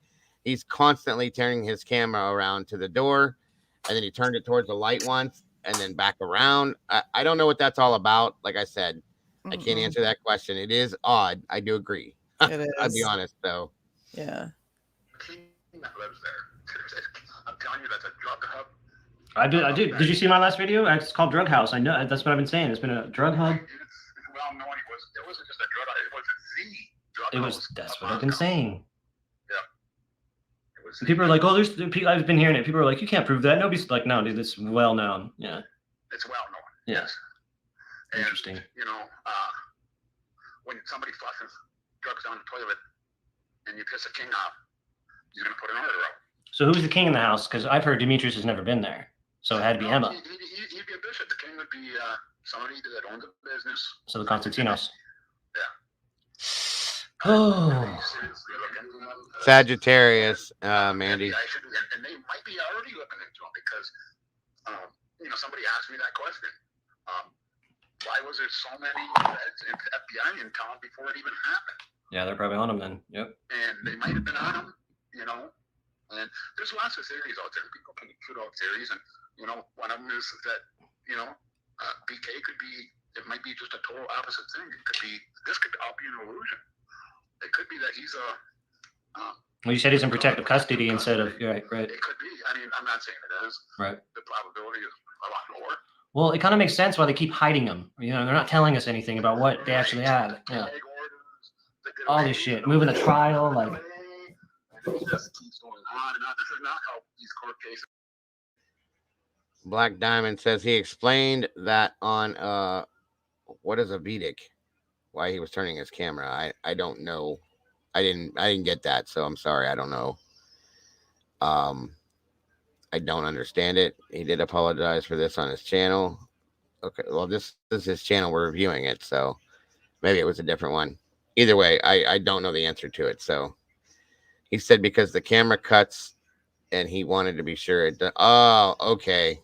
He's constantly turning his camera around to the door, and then he turned it towards the light once, and then back around. I don't know what that's all about. Like I said, I can't answer that question. It is odd. I do agree. It is. I'll be honest, though. Yeah. King that lives there. I'm telling you, that's a drug hub. I did. Did you see my last video? It's called Drug House. I know that's what I've been saying. It's been a drug hub. It's well known. It wasn't just a drug hub. It was the drug It was. house That's of what I've been Moscow. saying. It was And people are like, oh, I've been hearing it. People are like, you can't prove that. Nobody's like, no, dude, it's well known. Yeah. It's well known. Yeah. Yes. And, Interesting. When somebody flushes drugs down the toilet and you piss a king off, he's going to put an order out. So who's the king in the house? Because I've heard Demetrius has never been there. So it had to be Emma. He'd be a bishop. The king would be somebody that owned the business. So the Constantinos. Yeah. Oh. Sagittarius, Mandy. And they might be already looking into him because, somebody asked me that question. Why was there so many feds and FBI in town before it even happened? Yeah, they're probably on him then. Yep. And they might have been on him, And there's lots of theories out there. People can shoot out theories, and one of them is that BK could be. It might be just a total opposite thing. It could be. This could all be an illusion. It could be that he's a. Well, you said he's in protective custody instead of right. It could be. I mean, I'm not saying it is. Right. The probability is a lot lower. Well, it kind of makes sense why they keep hiding them. They're not telling us anything about what they actually have. Yeah. All this shit, moving the trial, like. It just keeps going on and on. This is not how these court cases. Black Diamond says he explained that on what is a Vedic? Why he was turning his camera. I don't know. I didn't get that, so I'm sorry. I don't know. I don't understand it. He did apologize for this on his channel. Okay, well, this is his channel. We're reviewing it, so maybe it was a different one. either way, I don't know the answer to it. So he said because the camera cuts and he wanted to be sure it does. Oh, okay.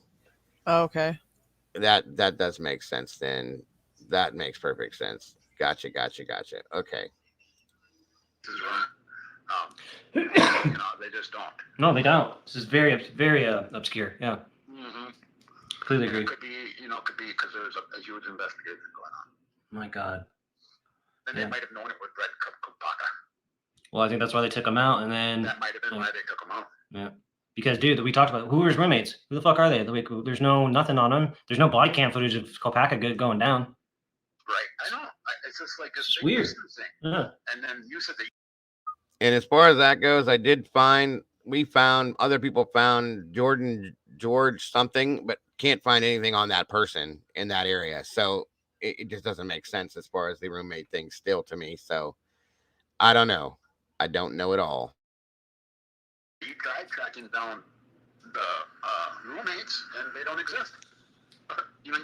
Oh, okay. That does make sense then. That makes perfect sense. Gotcha. Okay. This is right. They just don't. No, they don't. This is very obscure. Yeah, Mm-hmm. completely And agree. it could be because there's a huge investigation going on. My God. And they might have known it was Red Kopaka. Well, I think that's why they took him out, and then that might have been why they took him out. Yeah, because dude, we talked about who were his roommates. Who the fuck are they? Like, there's nothing on them. There's no body cam footage of Kopaka going down. Right, I know. It's just like it's weird thing. Yeah. And then you said that. And as far as that goes, other people found George something, but can't find anything on that person in that area. So it just doesn't make sense as far as the roommate thing still to me. So I don't know. I don't know at all. You tried tracking down the roommates and they don't exist.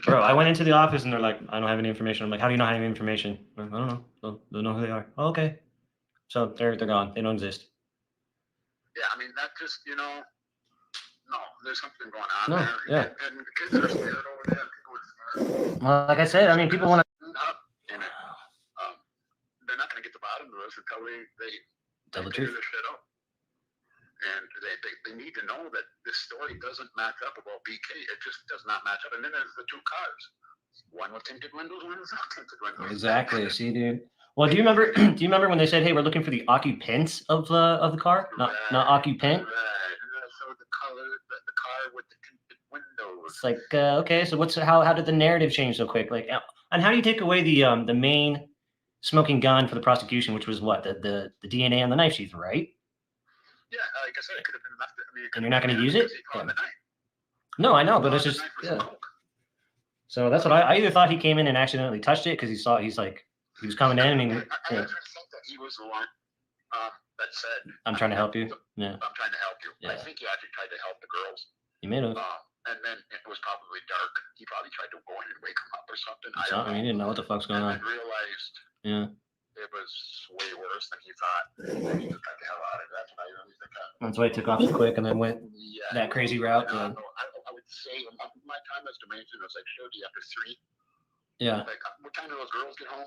Bro, I went into the office and they're like, I don't have any information. I'm like, how do you not have any information? Like, I don't know. Don't know who they are. Oh, okay. So they're gone. They don't exist. Yeah, I mean, that just, no, there's something going on No, there. yeah. And the kids are scared over there. People are scared. Well, like I said, I mean, people want to. They're not going to get the bottom of this until they tell the figure truth. this shit out. And they need to know that this story doesn't match up about BK. It just does not match up. And then there's the two cars. One with tinted windows, one without tinted windows. Exactly. See, dude. Well, do you remember? Do you remember when they said, "Hey, we're looking for the occupants of the car, not occupant"? Right. So the car with the tinted windows. It's like, okay, so how did the narrative change so quick? Like, and how do you take away the main smoking gun for the prosecution, which was what the DNA on the knife sheath, right? Yeah, like I said, it could have been left. And you're not going to use it? Yeah. No, I know, but it's just So that's what I either thought he came in and accidentally touched it because he was coming in and I think that he was the one that said, I'm trying to help you. Yeah. I'm trying to help you. Yeah. I think he actually tried to help the girls. He may have. And then it was probably dark. He probably tried to go in and wake him up or something. He didn't know what the fuck's going on. And realized it was way worse than he thought. He just got the hell out of it. That's what I really think. That's why he took off so quick and then went that crazy route. I would say my time as Dimension was like showed you after 3. Yeah. Like, what time do those girls get home?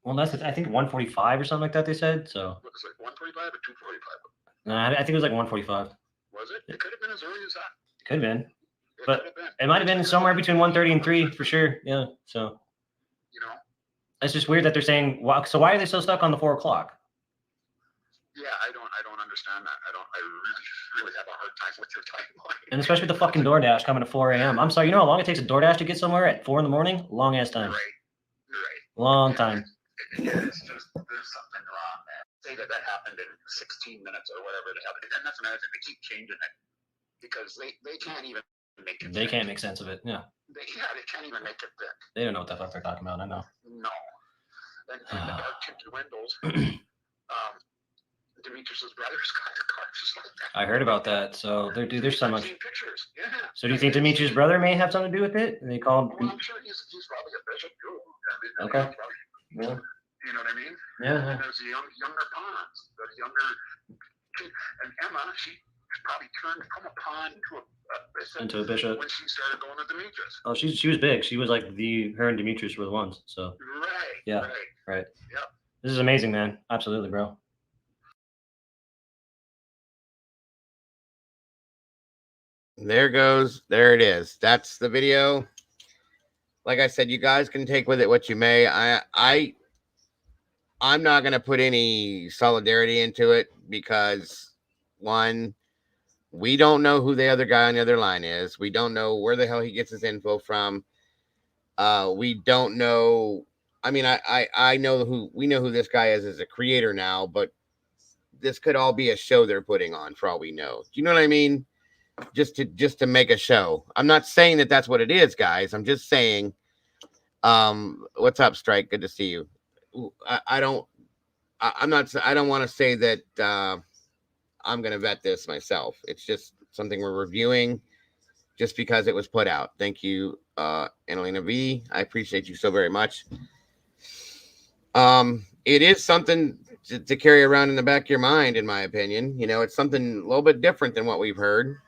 Well, that's I think 1:45 or something like that. They said so. What was it, 1:45 or 2:45? I think it was like 1:45. Was it? It could have been as early as that. Could have been. But it might have been somewhere between 1:30 and 3 for sure. Yeah. So. It's just weird that they're saying. So why are they so stuck on the 4 o'clock? Yeah, I don't understand that. I really have a hard time with your timeline. And especially with the fucking DoorDash coming at 4 a.m. I'm sorry. You know how long it takes a DoorDash to get somewhere at 4 in the morning? Long ass time. Right. Long time. It's just there's something wrong, man. Say that happened in 16 minutes or whatever it happened, and that's another thing. They keep changing it because they can't even make it. They can't make sense of it. Yeah. They can't even make it fit. They don't know what the fuck they're talking about. I know. No. And the dark tinted windows. Demetrius's brother's got a car just like that. I heard about that. So there's so much. Pictures. Yeah. So do you think Demetrius' brother may have something to do with it? They called. Well, I'm sure he's probably a bishop too. Okay. Yeah. You know what I mean? Yeah. And there's the younger pawns. The younger kid. And Emma, she probably turned from a pawn to a bishop when she started going to Demetrius. Oh, she was big. She was like her and Demetrius were the ones. So. Right. Yeah. Right. Yep. This is amazing, man. Absolutely, bro. There it is. That's the video. Like I said, you guys can take with it what you may. I'm not going to put any solidarity into it because, one, we don't know who the other guy on the other line is. We don't know where the hell he gets his info from. We don't know. I mean, I know we know who this guy is as a creator now, but this could all be a show they're putting on for all we know. Do you know what I mean? Just to make a show. I'm not saying that that's what it is, guys. I'm just saying, what's up, Strike? Good to see you. I don't want to say that I'm going to vet this myself. It's just something we're reviewing just because it was put out. Thank you, Annalena V. I appreciate you so very much. it is something to carry around in the back of your mind, in my opinion. You know, it's something a little bit different than what we've heard.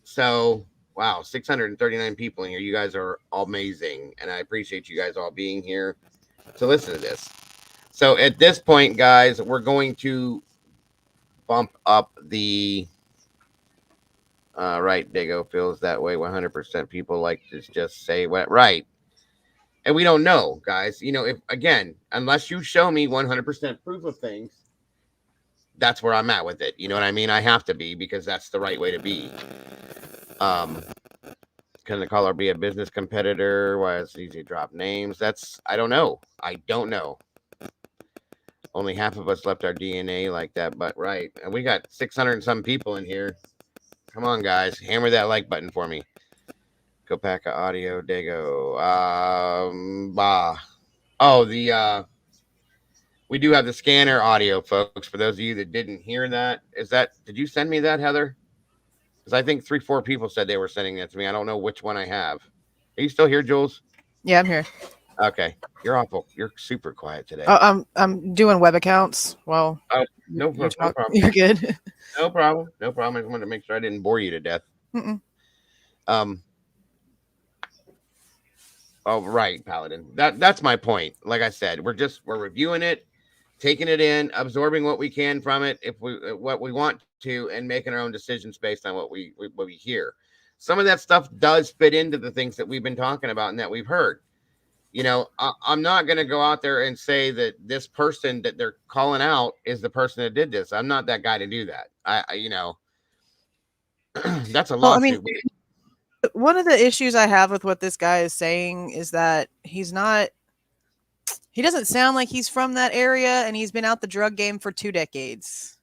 So, wow, 639 people in here. You guys are amazing. And I appreciate you guys all being here to listen to this. So, at this point, guys, we're going to bump up the. Right, Dago feels that way. 100% people like to just say what right. And we don't know, guys. You know, if again, unless you show me 100% proof of things, that's where I'm at with it. You know what I mean? I have to be because that's the right way to be. Can the caller be a business competitor? Why is it easy to drop names? That's I don't know. I don't know. Only half of us left our DNA like that, but right. And we got 600 and some people in here. Come on, guys. Hammer that like button for me. Kopaka Audio Dago. Bah. Oh, we do have the scanner audio, folks. For those of you that didn't hear that, did you send me that, Heather? Because I think 3-4 people said they were sending that to me. I don't know which one I have. Are you still here, Jules? Yeah, I'm here. Okay. You're awful. You're super quiet today. Oh, I'm doing web accounts. Well, no problem. You're good. No problem. No problem. I just wanted to make sure I didn't bore you to death. Mm-mm. Oh, right, Paladin. That's my point. Like I said, we're reviewing it, taking it in, absorbing what we can from it, if we what we want to, and making our own decisions based on what we hear. Some of that stuff does fit into the things that we've been talking about and that we've heard. You know, I'm not going to go out there and say that this person that they're calling out is the person that did this. I'm not that guy to do that. I you know, that's a lawsuit. Well, I mean, one of the issues I have with what this guy is saying is that he doesn't sound like he's from that area, and he's been out the drug game for 2 decades.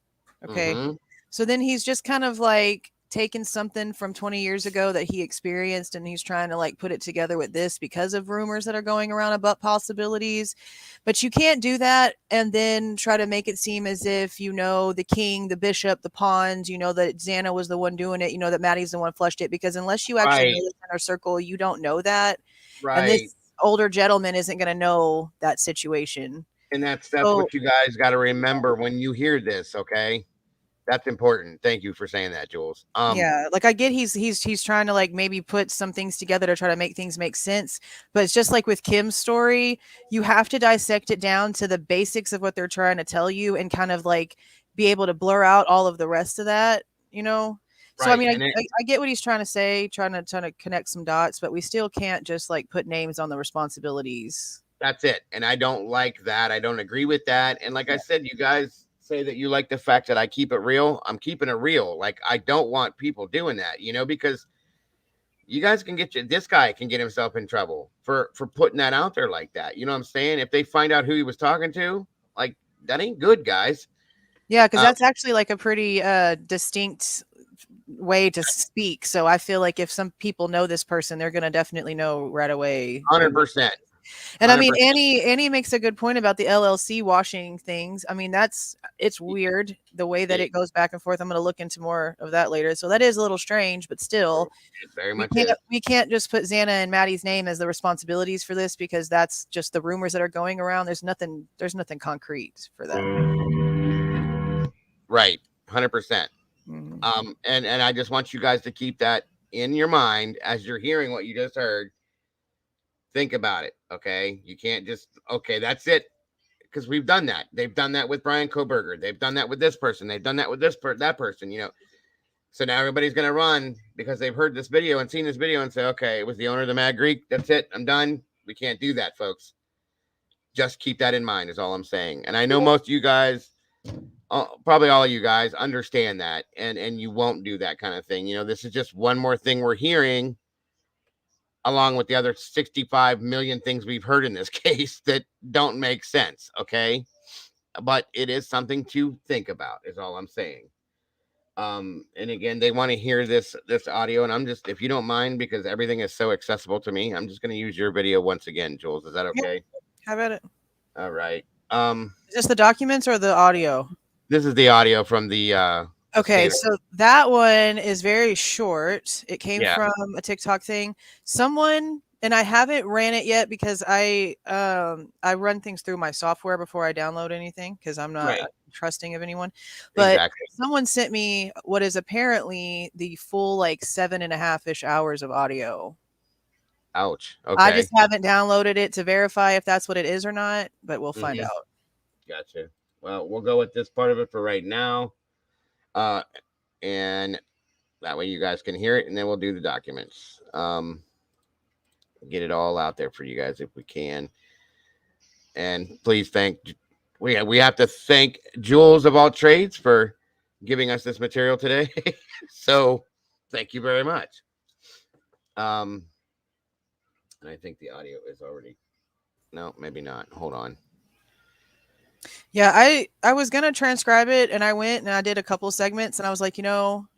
Okay. Mm-hmm. So then he's just kind of like taken something from 20 years ago that he experienced, and he's trying to like put it together with this because of rumors that are going around about possibilities. But you can't do that and then try to make it seem as if, you know, the king, the bishop, the pawns, you know, that Xana was the one doing it, you know, that Maddie's the one flushed it, because unless you actually know this in our circle, you don't know that. Right. And this older gentleman isn't going to know that situation. And that's what you guys got to remember when you hear this. Okay. That's important. Thank you for saying that, Jules. Yeah, like I get he's trying to like maybe put some things together to try to make things make sense, but it's just like with Kim's story, you have to dissect it down to the basics of what they're trying to tell you and kind of like be able to blur out all of the rest of that, you know. Right. So I mean, I get what he's trying to say, trying to connect some dots, but we still can't just like put names on the responsibilities. That's it, and I don't like that. I don't agree with that. And like I said, you guys say that you like the fact that I keep it real. I'm keeping it real. Like, I don't want people doing that, you know, because you guys can this guy can get himself in trouble for putting that out there like that. You know what I'm saying? If they find out who he was talking to, like, that ain't good, guys. Yeah, because that's actually like a pretty distinct way to speak. So I feel like if some people know this person, they're going to definitely know right away. 100%. And 100%. I mean, Annie makes a good point about the LLC washing things. I mean, it's weird the way that it goes back and forth. I'm going to look into more of that later. So that is a little strange, but still, very much we can't just put Xana and Maddie's name as the responsibilities for this, because that's just the rumors that are going around. There's nothing concrete for that. Right. 100%. Mm-hmm. And I just want you guys to keep that in your mind as you're hearing what you just heard. Think about it, okay? You can't just, okay, that's it, because we've done that. They've done that with Brian Koberger. They've done that with this person. They've done that with that person, you know. So now everybody's going to run because they've heard this video and seen this video and say, okay, it was the owner of the Mad Greek. That's it. I'm done. We can't do that, folks. Just keep that in mind is all I'm saying. And I know most of you guys, probably all of you guys, understand that, and you won't do that kind of thing. You know, this is just one more thing we're hearing, along with the other 65 million things we've heard in this case that don't make sense, okay? But it is something to think about, is all I'm saying. And again, they want to hear this audio, and I'm just, if you don't mind, because everything is so accessible to me, I'm just going to use your video once again, Jules. Is that okay? How about it? All right. Is this the documents or the audio? This is the audio from the okay, so that one is very short. It came from a TikTok thing. Someone and I haven't ran it yet because I run things through my software before I download anything because I'm not Right. trusting of anyone. But Exactly. someone sent me what is apparently the full like 7.5-ish hours of audio. Ouch. I Okay. just haven't downloaded it to verify if that's what it is or not, but we'll find Mhm. out. Gotcha. Well, we'll go with this part of it for right now. And that way you guys can hear it, and then we'll do the documents. Get it all out there for you guys if we can. And please we have to thank Jules of all trades for giving us this material today. So thank you very much. And I think the audio is already, no, maybe not. Hold on. Yeah, I was gonna transcribe it, and I went and I did a couple segments, and I was like,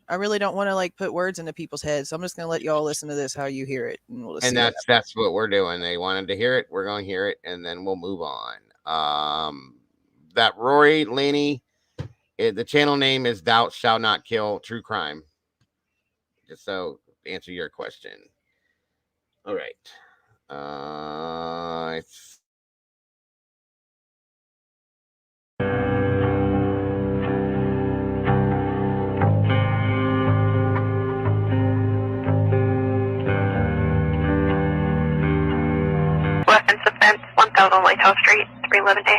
I really don't want to like put words into people's heads, so I'm just gonna let y'all listen to this how you hear it, and we'll just And see. that's what we're doing. They wanted to hear it. We're going to hear it, and then we'll move on. That Rory Laney, the channel name is Thou Shall Not Kill True Crime. Just so answer your question. All right. It's Weapons offense, 1000 Lighthouse Street, 311A.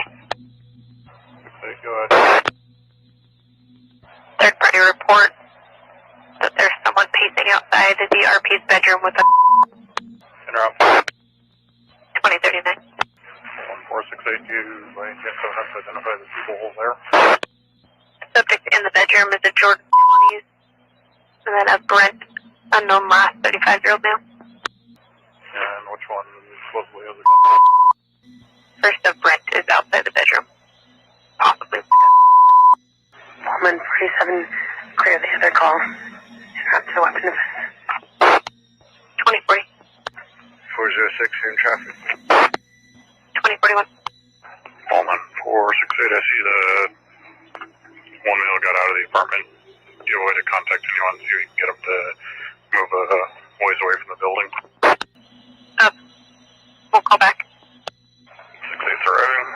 Okay, go ahead. Third party report that there's someone pacing outside the RP's bedroom with a Interrupt. 2039. 14682, by any chance someone has to identify the people there? Subject in the bedroom is a Jordan 20s, and then a Brent, unknown last, 35-year-old male. And which one supposedly has a gun? First of Brent is outside the bedroom, possibly with a gun. Woman 47, clear the other call. Interrupt the weapon offense. 2040. 406, you're in traffic. 2041. Woman 468, I see the one male got out of the apartment. Do you have a way to contact anyone so you can get him to move a ways away from the building? We'll call back. 68's arriving.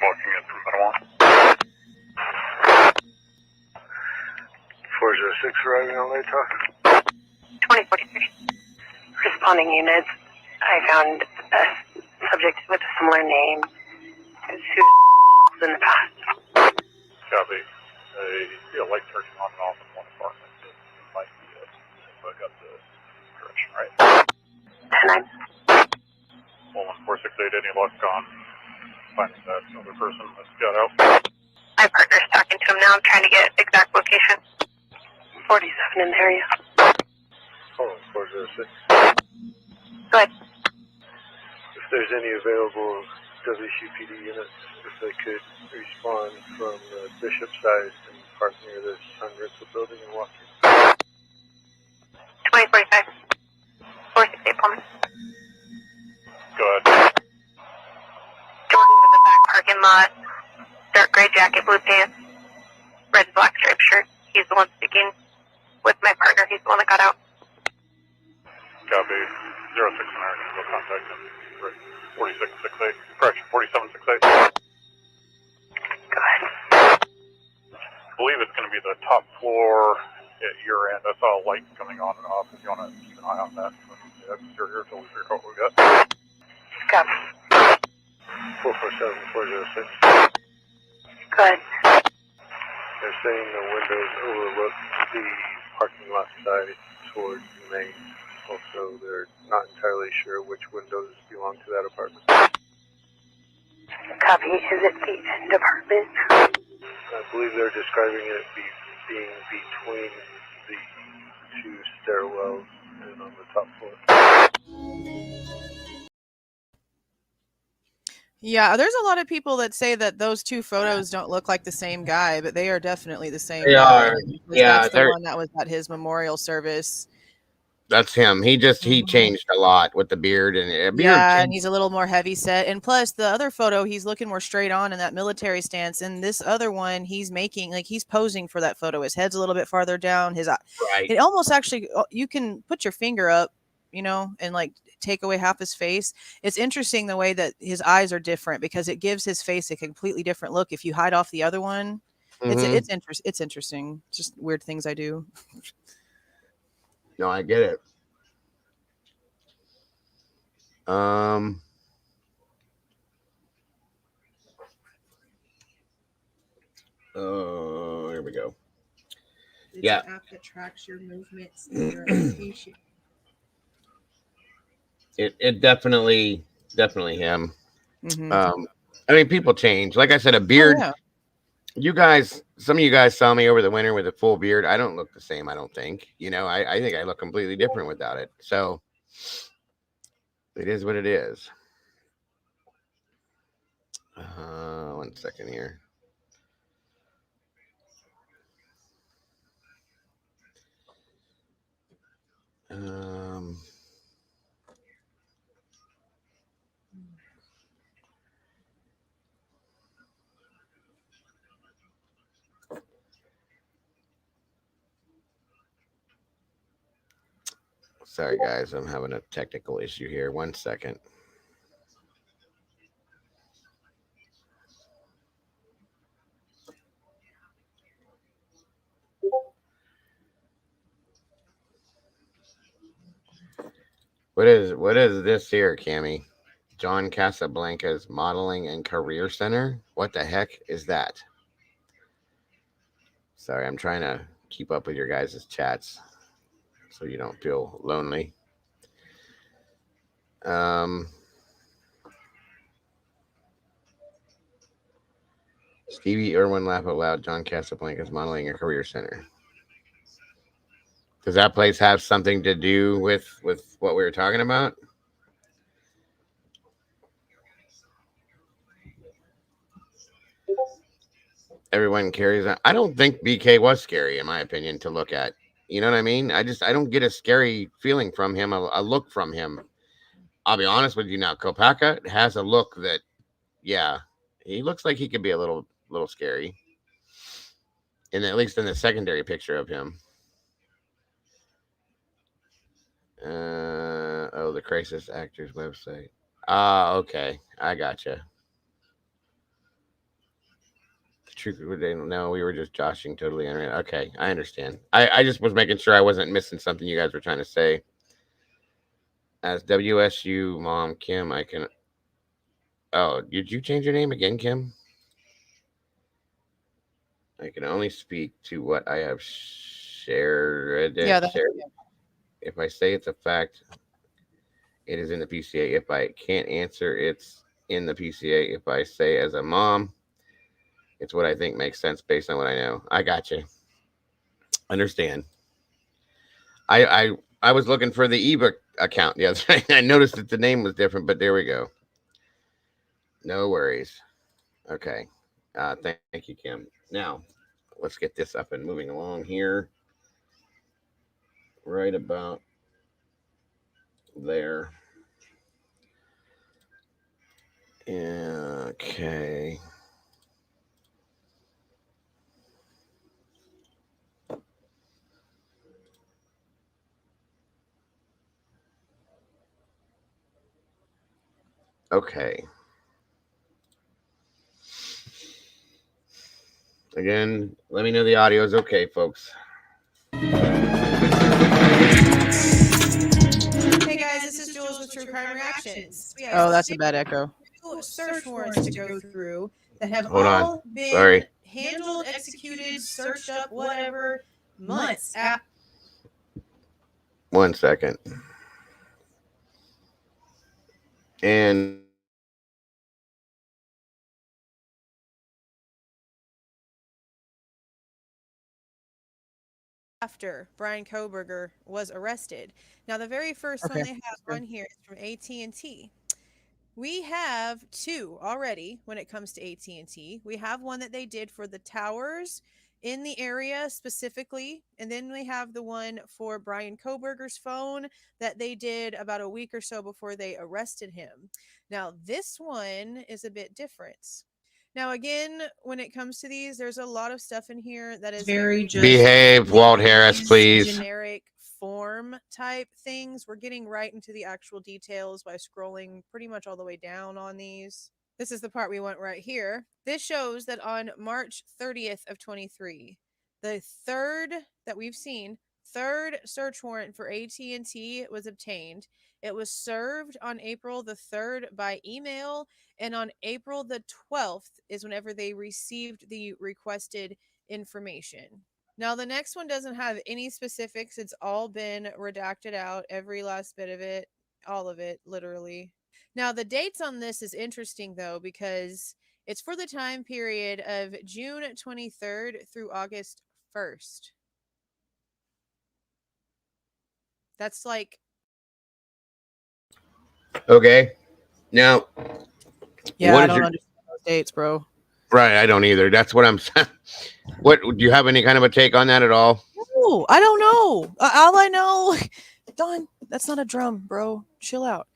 Walking in from Panama. 406 arriving on Laytalk. 2043. Responding units. I found a subject with a similar name who's in the past. Copy. A light turning on and off in one apartment. It might be it. If I got the direction right. 10-9. 468, any luck on finding that other person that's got out? My partner's talking to him now. I'm trying to get exact location. 47 in the area. Oh, 406. Go ahead. If there's any available WCPD units, if they could respond from the Bishop side and park near the Sun Rental building and walk in. 2045. 468 Pullman. Go ahead. Jordan's in the back parking lot. Dark gray jacket, blue pants, red and black striped shirt. He's the one speaking with my partner. He's the one that got out. Copy. 06 American, we'll contact him. 4668, correction, 4768. Go ahead. I believe it's going to be the top floor at your end. I saw a light coming on and off. If you want to keep an eye on that. Yeah, you're here till we figure out what we got. Copy. 447, 406. Go ahead. They're saying the windows overlook the parking lot side towards the main. Also, they're not entirely sure which windows belong to that apartment. Copy. Is it the end apartment? I believe they're describing it being between the two stairwells and on the top floor. Yeah, there's a lot of people that say that those two photos don't look like the same guy, but they are definitely the same They guy. are. Because Yeah, that's the they're- one that was at his memorial service. That's him. He Mhm. changed a lot with the beard and Yeah, and he's a little more heavy set. And plus, the other photo, he's looking more straight on in that military stance. And this other one, he's posing for that photo. His head's a little bit farther down. His eye. right. It almost actually, you can put your finger up, and like take away half his face. It's interesting the way that his eyes are different because it gives his face a completely different look. If you hide off the other one, it's interesting. Just weird things I do. No, I get it. Here we go. It's Yeah. an app that tracks your movements and your location. It definitely him. Mm-hmm. I mean, people change. Like I said, a beard. Oh, yeah. You guys, some of you guys saw me over the winter with a full beard. I don't look the same. I don't think. You know, I think I look completely different without it. So it is what it is. 1 second here. Sorry, guys. I'm having a technical issue here. 1 second. What is this here, Cammy? John Casablanca's Modeling and Career Center? What the heck is that? Sorry, I'm trying to keep up with your guys' chats so you don't feel lonely. Stevie Irwin Laugh Out Loud, John Casablanca's Modeling and Career Center. Does that place have something to do with what we were talking about? Everyone carries on. I don't think BK was scary, in my opinion, to look at. You know what I mean? I don't get a scary feeling from him, a look from him. I'll be honest with you now. Kopaka has a look that, yeah, he looks like he could be a little scary. And at least in the secondary picture of him. The Crisis Actors website. Okay. I gotcha. The truth, no, we were just joshing totally. Okay, I understand. I just was making sure I wasn't missing something you guys were trying to say. As WSU mom Kim, I can. Oh, did you change your name again, Kim? I can only speak to what I have shared. Yeah, shared. If I say it's a fact, it is in the PCA. If I can't answer, it's in the PCA. If I say as a mom, it's what I think makes sense based on what I know. I got you. Understand. I was looking for the ebook account the other day. I noticed that the name was different, but there we go. No worries. Okay. Thank you, Kim. Now, let's get this up and moving along here. Right about there. Okay. Okay. Again, let me know the audio is okay, folks. Hey guys, this is Jules with True Crime Reactions. Oh, that's a bad echo. Search warrants to go through that have all been handled, executed, searched up, whatever, months after. 1 second. And after Brian Kohberger was arrested. Now, the very first one they have on here is from AT&T. We have two already when it comes to AT&T. We have one that they did for the towers in the area specifically, and then we have the one for Brian Kohberger's phone that they did about a week or so before they arrested him. Now, this one is a bit different. Now, again, when it comes to these, there's a lot of stuff in here that is very just behave, Walt Harris, please. Generic form type things. We're getting right into the actual details by scrolling pretty much all the way down on these. This is the part we want right here. This shows that on March 30th of 23, the third that we've seen, third search warrant for AT&T was obtained. It was served on April the 3rd by email, and on April the 12th is whenever they received the requested information. Now, the next one doesn't have any specifics. It's all been redacted out, every last bit of it, all of it, literally. Now, the dates on this is interesting, though, because it's for the time period of June 23rd through August 1st. That's like... Okay. Now, Yeah, what I is don't your understand those dates, bro. right? I don't either. That's what I'm saying. What do you have any kind of a take on that at all? No, I don't know. All I know, Don, that's not a drum, bro. Chill out.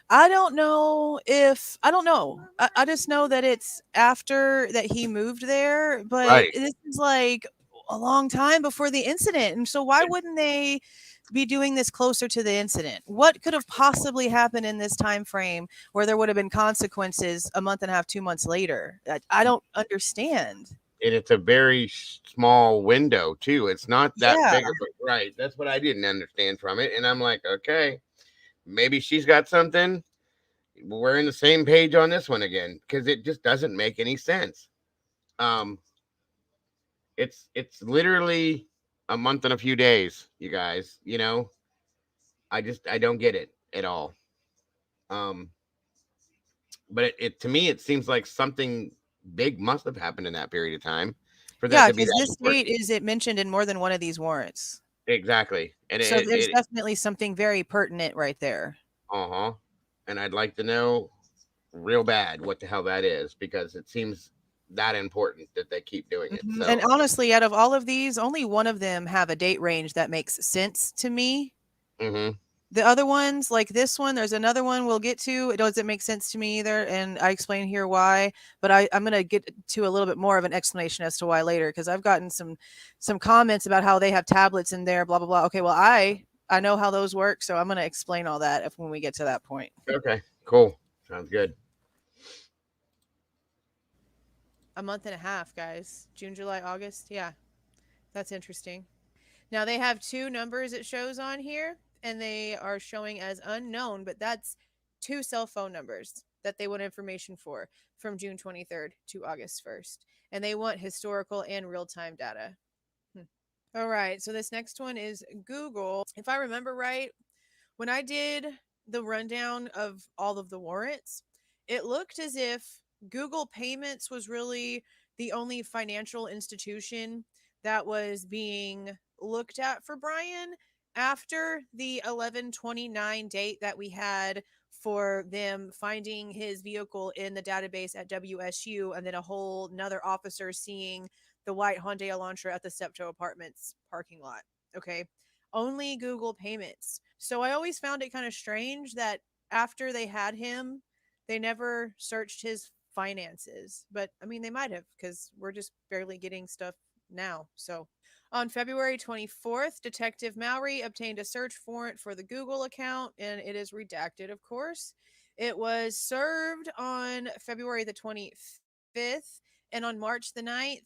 I don't know. I just know that it's after that he moved there, but Right. this is like a long time before the incident. And so why wouldn't they be doing this closer to the incident? What could have possibly happened in this time frame where there would have been consequences a month and a half, 2 months later? I don't understand. And it's a very small window too. It's not that Yeah. big of a right. That's what I didn't understand from it. And I'm like, okay, maybe she's got something. We're in the same page on this one again because it just doesn't make any sense. Um, it's literally a month and a few days, you guys. You know, I don't get it at all. Um, but it to me it seems like something big must have happened in that period of time for that Yeah, to be because that this important. date is it mentioned in more than one of these warrants. Exactly, and So there's it definitely something very pertinent right there. uh-huh. And I'd like to know real bad what the hell that is because it seems that important that they keep doing it. Mhm. So, And honestly, out of all of these, only one of them have a date range that makes sense to me. mhm. The other ones, like this one, there's another one we'll get to. It doesn't make sense to me either, and I explain here why. But I'm gonna get to a little bit more of an explanation as to why later, because I've gotten some comments about how they have tablets in there, blah blah blah. Okay, well I know how those work, so I'm gonna explain all that when we get to that point. Okay, cool. Sounds good. A month and a half, guys. June, July, August. Yeah, that's interesting. Now they have two numbers it shows on here, and they are showing as unknown, but that's two cell phone numbers that they want information for from June 23rd to August 1st. And they want historical and real time data. All right, so this next one is Google. If I remember right, when I did the rundown of all of the warrants, it looked as if Google Payments was really the only financial institution that was being looked at for Brian after the 11/29 date that we had for them finding his vehicle in the database at WSU, and then a whole another officer seeing the white Hyundai Elantra at the Septo Apartments parking lot. Okay, only Google Payments. So I always found it kind of strange that after they had him, they never searched his finances. But I mean, they might have, because we're just barely getting stuff now. So on February 24th, Detective Mowry obtained a search warrant for the Google account, and it is redacted, of course. It was served on February the 25th, and on March the 9th,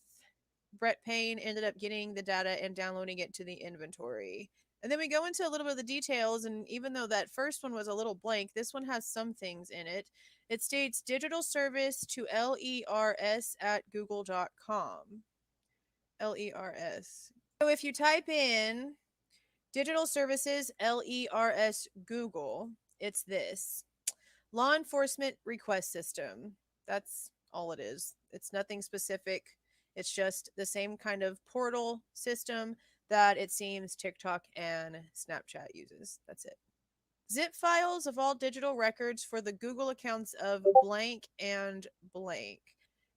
Brett Payne ended up getting the data and downloading it to the inventory. And then we go into a little bit of the details, and even though that first one was a little blank, this one has some things in it. It states digital service to LERS at google.com. LERS. So if you type in digital services LERS Google, it's this law enforcement request system. That's all it is. It's nothing specific. It's just the same kind of portal system that it seems TikTok and Snapchat uses. That's it. Zip files of all digital records for the Google accounts of blank and blank.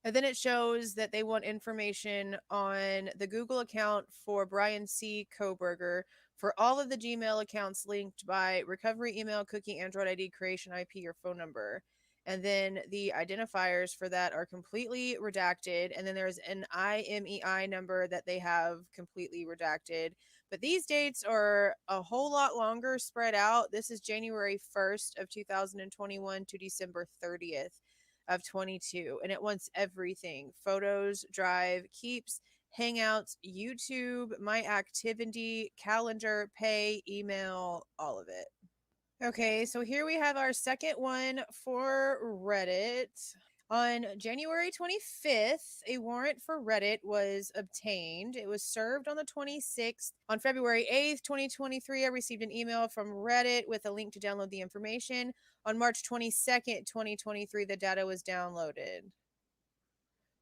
And then it shows that they want information on the Google account for Brian C. Koberger for all of the Gmail accounts linked by recovery email, cookie, Android ID, creation IP, or phone number. And then the identifiers for that are completely redacted. And then there's an IMEI number that they have completely redacted. But these dates are a whole lot longer spread out. This is January 1st of 2021 to December 30th of 22. And it wants everything: photos, drive, keeps, hangouts, YouTube, my activity, calendar, pay, email, all of it. Okay, so here we have our second one for Reddit. On January 25th, a warrant for Reddit was obtained. It was served on the 26th. On February 8th, 2023, I received an email from Reddit with a link to download the information. On March 22nd, 2023, the data was downloaded.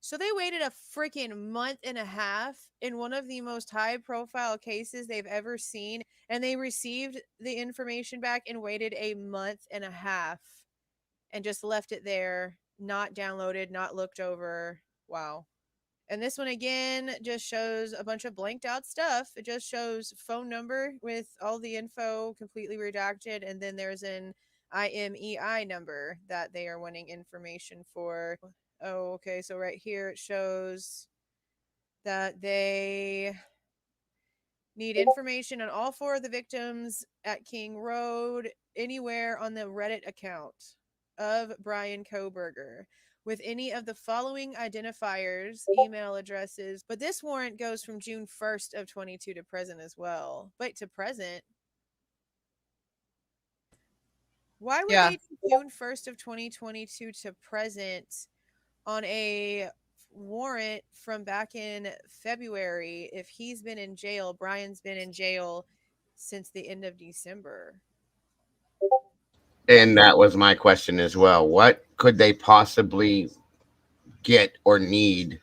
So they waited a freaking month and a half in one of the most high profile cases they've ever seen. And they received the information back and waited a month and a half and just left it there, not downloaded, not looked over. Wow. And this one again just shows a bunch of blanked out stuff. It just shows phone number with all the info completely redacted. And then there's an IMEI number that they are wanting information for. Oh, okay. So right here it shows that they need information on all 4 of the victims at King Road, anywhere on the Reddit account of Brian Koberger, with any of the following identifiers, email addresses. But this warrant goes from June 1st of 22 to present as well. Wait, to present? Why would they do June 1st of 2022 to present on a warrant from back in February if he's been in jail? Brian's been in jail since the end of December. And that was my question as well. What could they possibly get or need?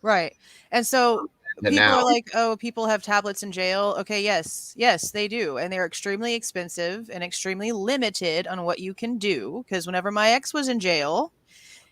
Right. And so people now. are like, oh, people have tablets in jail. Okay, yes, they do. And they're extremely expensive and extremely limited on what you can do. Because whenever my ex was in jail,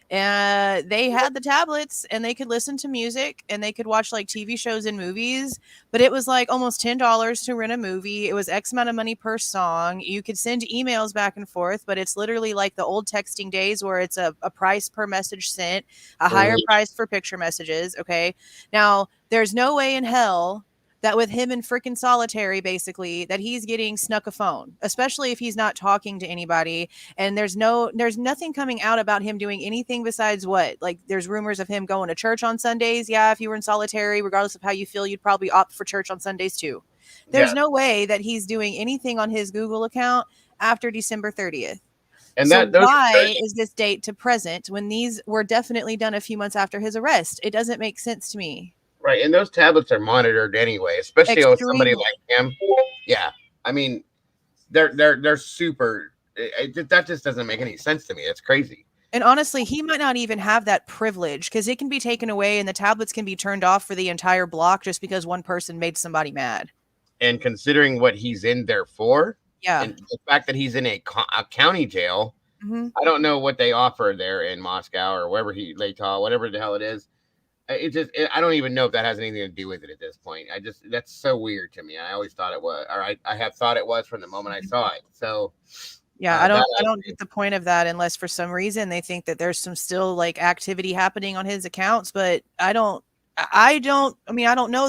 they had the tablets and they could listen to music and they could watch like TV shows and movies, but it was like almost $10 to rent a movie. It was X amount of money per song. You could send emails back and forth, but it's literally like the old texting days where it's a price per message sent, a higher price for picture messages. Okay. Now there's no way in hell that with him in freaking solitary, basically, that he's getting snuck a phone, especially if he's not talking to anybody. And there's nothing coming out about him doing anything besides what? Like, there's rumors of him going to church on Sundays. Yeah, if you were in solitary, regardless of how you feel, you'd probably opt for church on Sundays too. There's no way that he's doing anything on his Google account after December 30th. And so why is this date to present when these were definitely done a few months after his arrest? It doesn't make sense to me. Right, and those tablets are monitored anyway, especially with somebody like him. Yeah, I mean, they're super. That just doesn't make any sense to me. It's crazy. And honestly, he might not even have that privilege because it can be taken away and the tablets can be turned off for the entire block just because one person made somebody mad. And considering what he's in there for, yeah, and the fact that he's in a county jail, I don't know what they offer there in Moscow or wherever Latah, whatever the hell it is. I don't even know if that has anything to do with it at this point. That's so weird to me. I always thought it was, or I have thought it was from the moment I saw it. So yeah, I don't get the point of that unless for some reason they think that there's some still like activity happening on his accounts, but I don't know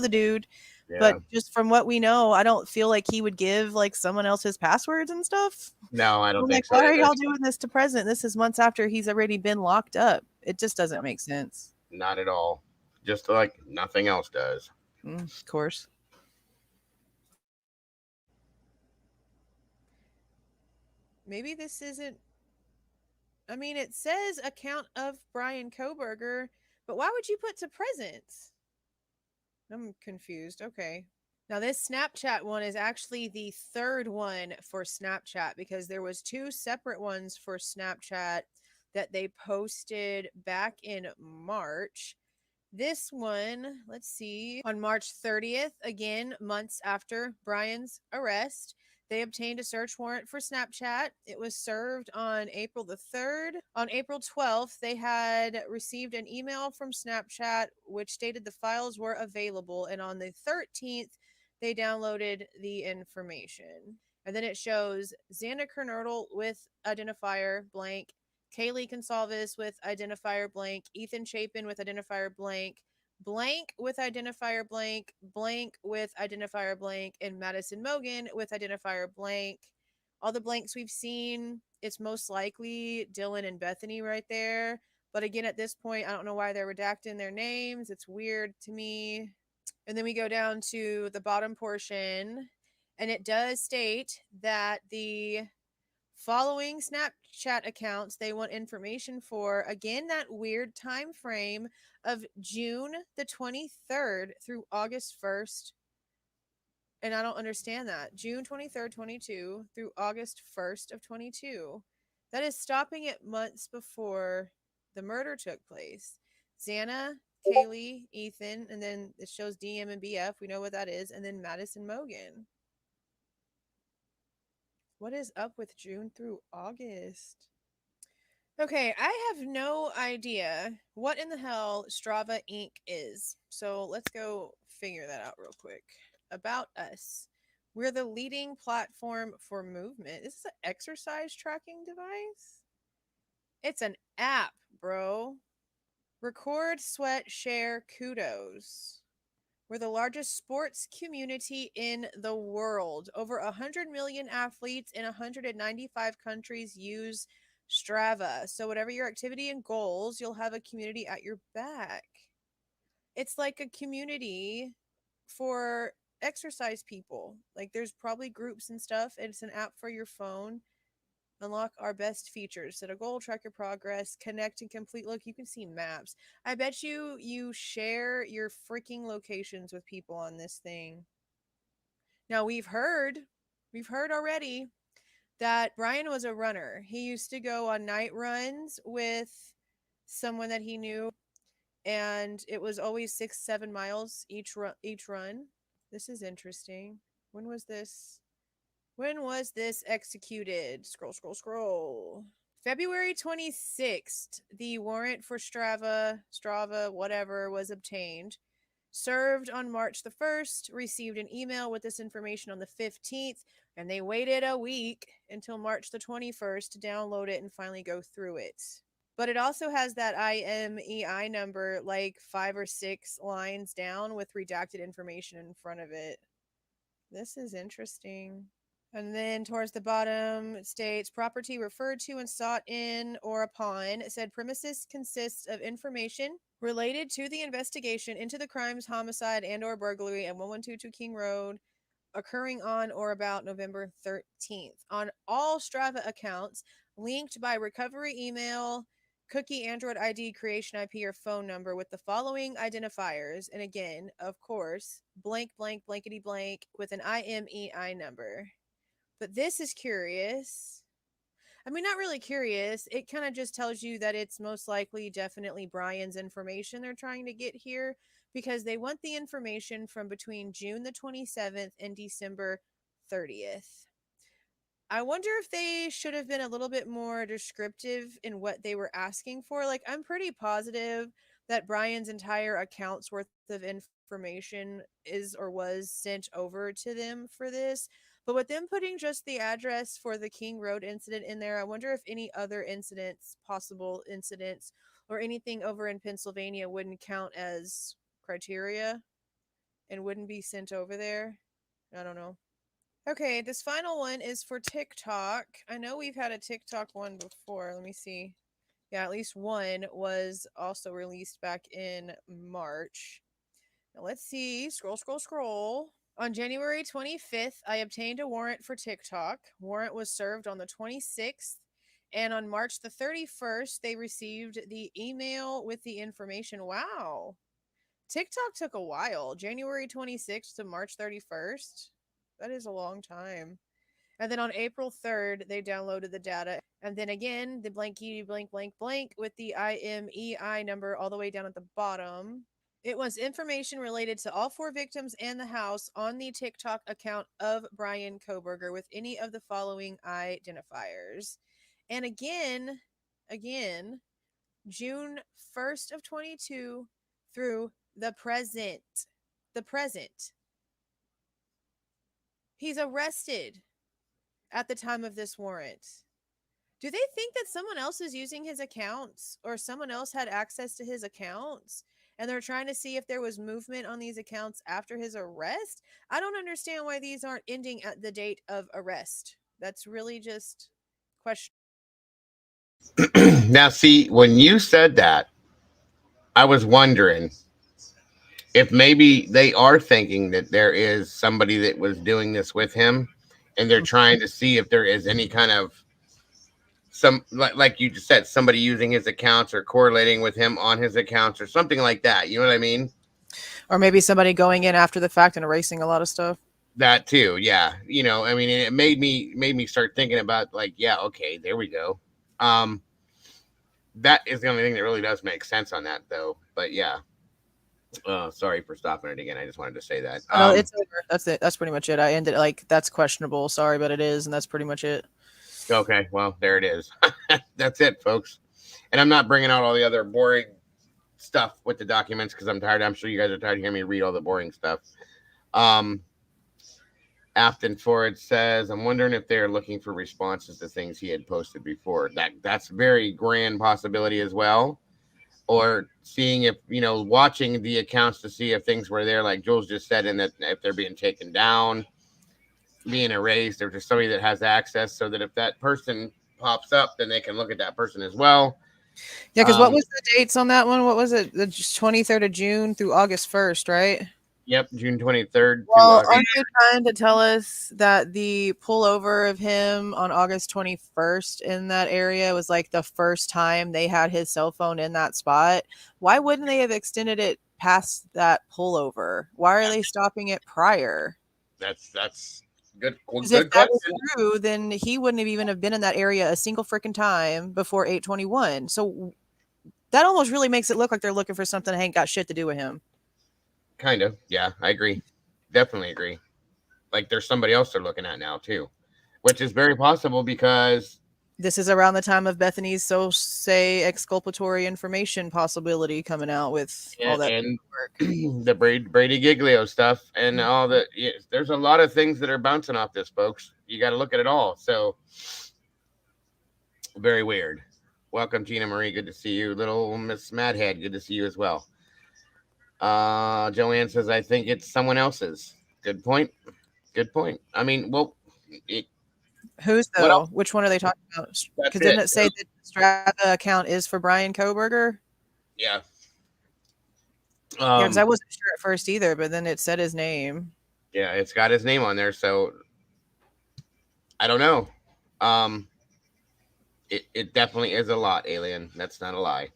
the dude, but just from what we know, I don't feel like he would give like someone else his passwords and stuff. No, I don't think so. Why are y'all doing this to present? This is months after he's already been locked up. It just doesn't make sense. Not at all. Just like nothing else does. Of course. Maybe this isn't. I mean, it says account of Brian Koberger, but why would you put to present? I'm confused. Okay. Now this Snapchat one is actually the third one for Snapchat because there was 2 separate ones for Snapchat that they posted back in March. This one, let's see, on March 30th, again, months after Brian's arrest, they obtained a search warrant for Snapchat. It was served on April the 3rd. On April 12th, they had received an email from Snapchat which stated the files were available. And on the 13th, they downloaded the information. And then it shows Xana Kernerdle with identifier blank, Kaylee Consalvis with identifier blank, Ethan Chapin with identifier blank, blank with identifier blank, blank with identifier blank, and Madison Mogan with identifier blank. All the blanks we've seen, it's most likely Dylan and Bethany right there. But again, at this point, I don't know why they're redacting their names. It's weird to me. And then we go down to the bottom portion, and it does state that the following Snapchat accounts they want information for, again, that weird time frame of June the 23rd through August 1st. And I don't understand that. June 23rd, 22 through August 1st of 22. That is stopping it months before the murder took place. Xana, Kaylee, Ethan, and then it shows DM and BF. We know what that is. And then Madison Mogan. What is up with June through August? Okay, I have no idea what in the hell Strava Inc. is. So let's go figure that out real quick. About us. We're the leading platform for movement. Is this an exercise tracking device? It's an app, bro. Record, sweat, share, kudos. We're the largest sports community in the world. Over 100 million athletes in 195 countries use Strava. So whatever your activity and goals, you'll have a community at your back. It's like a community for exercise people. Like there's probably groups and stuff. It's an app for your phone. Unlock our best features. Set a goal, track your progress, connect and complete. Look, you can see maps. I bet you share your freaking locations with people on this thing. Now we've heard already that Brian was a runner. He used to go on night runs with someone that he knew, and it was always 6-7 miles each run. This is interesting. When was this executed? Scroll. February 26th, the warrant for Strava, whatever, was obtained. Served on March the 1st, received an email with this information on the 15th, and they waited a week until March the 21st to download it and finally go through it. But it also has that IMEI number like 5 or 6 lines down with redacted information in front of it. This is interesting. And then towards the bottom, it states property referred to and sought in or upon said premises consists of information related to the investigation into the crimes, homicide, and or burglary at 1122 King Road occurring on or about November 13th. On all Strava accounts linked by recovery email, cookie, Android ID, creation IP, or phone number with the following identifiers. And again, of course, blank, blank, blankety blank with an IMEI number. But this is curious. I mean, not really curious. It kind of just tells you that it's most likely definitely Brian's information they're trying to get here, because they want the information from between June the 27th and December 30th. I wonder if they should have been a little bit more descriptive in what they were asking for. Like, I'm pretty positive that Brian's entire account's worth of information is or was sent over to them for this. But with them putting just the address for the King Road incident in there, I wonder if any other possible incidents, or anything over in Pennsylvania wouldn't count as criteria and wouldn't be sent over there. I don't know. Okay, this final one is for TikTok. I know we've had a TikTok one before. Let me see. Yeah, at least one was also released back in March. Now let's see. Scroll. On January 25th, I obtained a warrant for TikTok. Warrant was served on the 26th. And on March the 31st, they received the email with the information. Wow. TikTok took a while. January 26th to March 31st. That is a long time. And then on April 3rd, they downloaded the data. And then again, the blanky blank blank blank with the IMEI number all the way down at the bottom. It was information related to all 4 victims and the house on the TikTok account of Brian Koberger with any of the following identifiers. And again, June 1st of 22 through the present. He's arrested at the time of this warrant. Do they think that someone else is using his accounts, or someone else had access to his accounts and they're trying to see if there was movement on these accounts after his arrest. I don't understand why these aren't ending at the date of arrest. That's really just question. Now, see, when you said that, I was wondering if maybe they are thinking that there is somebody that was doing this with him, and they're trying to see if there is any kind of some like you just said, somebody using his accounts or correlating with him on his accounts or something like that. You know what I mean? Or maybe somebody going in after the fact and erasing a lot of stuff. That too, yeah. You know, I mean, it made me start thinking about like, yeah, okay, there we go. That is the only thing that really does make sense on that, though. But yeah, sorry for stopping it again. I just wanted to say that. No, it's over. That's it. That's pretty much it. I ended like that's questionable. Sorry, but it is, and that's pretty much it. Okay, well, there it is. That's it, folks. And I'm not bringing out all the other boring stuff with the documents because I'm tired. I'm sure you guys are tired of hearing me read all the boring stuff. Afton Ford says, I'm wondering if they're looking for responses to things he had posted before. That's very grand possibility as well. Or seeing if, watching the accounts to see if things were there, like Jules just said, and that if they're being taken down, being erased, or just somebody that has access so that if that person pops up, then they can look at that person as well. Yeah, because what was the dates on that one? What was it? The 23rd of June through August 1st, right? Yep, June 23rd. Well, aren't you trying to tell us that the pullover of him on August 21st in that area was like the first time they had his cell phone in that spot? Why wouldn't they have extended it past that pullover? Why are they stopping it prior? That's good. Because if that was true, then he wouldn't have even have been in that area a single freaking time before 8/21. So that almost really makes it look like they're looking for something that ain't got shit to do with him. Kind of. Yeah, I agree. Definitely agree. Like there's somebody else they're looking at now too, which is very possible because this is around the time of Bethany's say exculpatory information possibility coming out with all that and work. The Brady Giglio stuff and all that. Yeah, there's a lot of things that are bouncing off this, folks. You got to look at it all. So very weird. Welcome, Gina Marie. Good to see you. Little Miss Madhead. Good to see you as well. Joanne says, I think it's someone else's. Good point. Good point. I mean, well, who's though? Which one are they talking about? Because didn't it say that the Strava account is for Brian Koberger? Yeah. Yeah, because I wasn't sure at first either, but then it said his name. Yeah, it's got his name on there, so I don't know. It definitely is a lot, Alien. That's not a lie.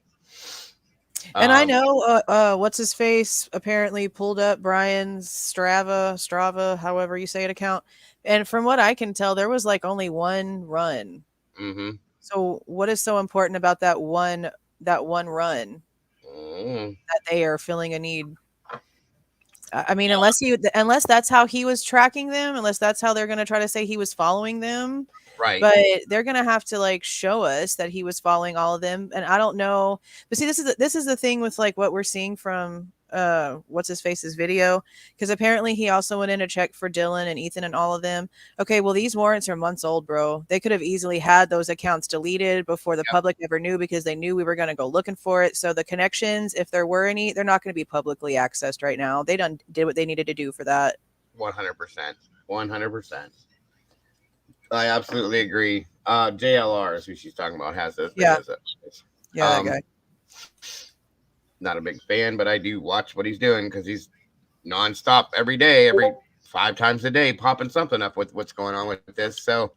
And I know what's his face apparently pulled up Brian's Strava, however you say it, account. And from what I can tell, there was like only one run. Mm-hmm. So what is so important about that one run that they are feeling a need? I mean, unless that's how he was tracking them, unless that's how they're going to try to say he was following them. Right. But they're going to have to like show us that he was following all of them. And I don't know. But see, this is the thing with like what we're seeing from what's his face's video, because apparently he also went in to check for Dylan and Ethan and all of them. Okay, well, these warrants are months old, bro. They could have easily had those accounts deleted before the public ever knew, because they knew we were going to go looking for it. So the connections, if there were any, they're not going to be publicly accessed right now. They done did what they needed to do for that. 100%. I absolutely agree. JLR is who she's talking about. Has this? Yeah. That guy. Not a big fan, but I do watch what he's doing because he's nonstop every day, every 5 times a day, popping something up with what's going on with this. So,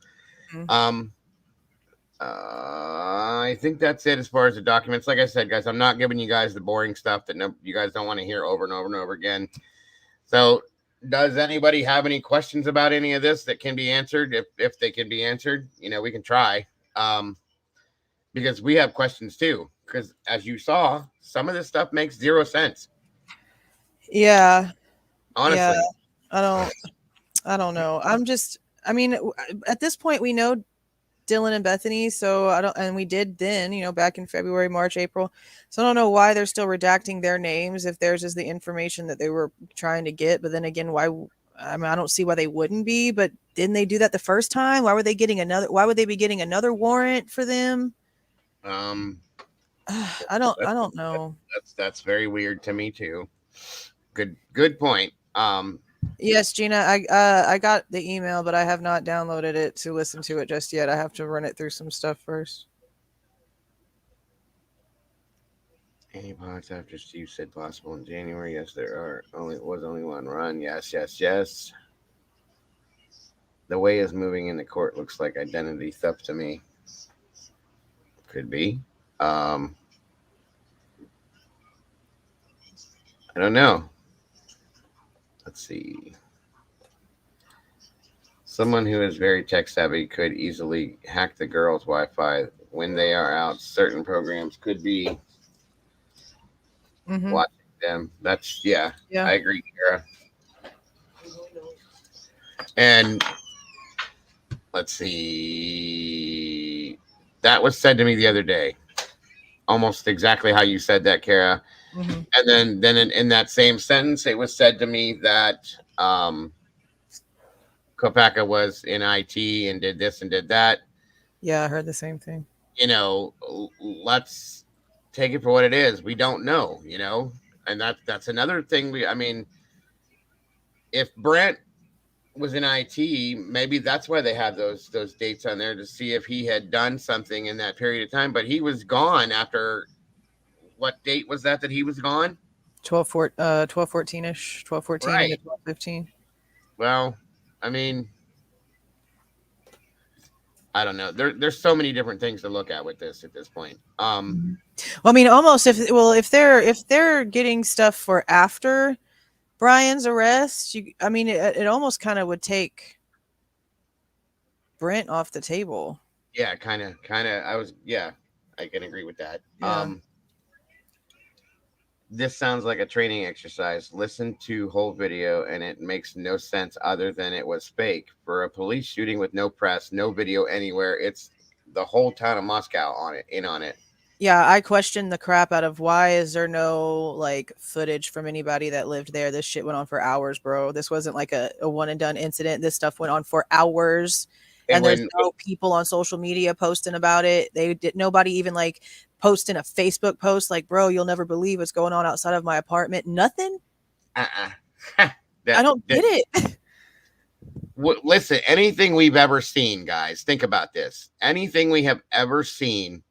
I think that's it as far as the documents. Like I said, guys, I'm not giving you guys the boring stuff that you guys don't want to hear over and over and over again. So, does anybody have any questions about any of this that can be answered? If they can be answered, we can try. Because we have questions too. Because as you saw, some of this stuff makes 0 sense. Yeah. Honestly. Yeah. I don't know. I mean, at this point we know Dylan and Bethany, so and we did then, back in February, March, April. So I don't know why they're still redacting their names if theirs is the information that they were trying to get. But then again, why? I mean, I don't see why they wouldn't be. But didn't they do that the first time? Why would they be getting another warrant for them? I don't know. That's very weird to me too. Good point. Yes, Gina, I got the email, but I have not downloaded it to listen to it just yet. I have to run it through some stuff first. Any pods after Steve said possible in January? Yes, there are. Only one run. Yes. The way is moving in the court looks like identity theft to me. Could be. I don't know. Let's see. Someone who is very tech savvy could easily hack the girls' Wi-Fi when they are out. Certain programs could be Mm-hmm. watching them. That's Yeah. I agree, Kara. And let's see. That was said to me the other day. Almost exactly how you said that, Kara. Mm-hmm. And then in that same sentence, it was said to me that Kopaka was in IT and did this and did that. Yeah, I heard the same thing. You know, let's take it for what it is. We don't know, you know, and that's another thing. I mean, if Brent was in IT, maybe that's why they had those dates on there to see if he had done something in that period of time. But he was gone after what date was that he was gone? 12-14-ish, 12-14 Right. into 12-15. Well, I mean, I don't know. There's so many different things to look at with this at this point. Well, I mean, almost if they're getting stuff for after Brian's arrest, I mean, it almost kind of would take Brent off the table. Yeah, kind of. I can agree with that. Yeah. This sounds like a training exercise. Listen to whole video and it makes no sense other than it was fake. For a police shooting with no press, no video anywhere, it's the whole town of Moscow on it. Yeah, I questioned the crap out of why is there no like footage from anybody that lived there. This shit went on for hours, bro. This wasn't like a one and done incident. This stuff went on for hours. And there's no people on social media posting about it. Nobody even like posting a Facebook post like, bro, you'll never believe what's going on outside of my apartment. Nothing. I don't get it. Listen, anything we've ever seen, guys, think about this. Anything we have ever seen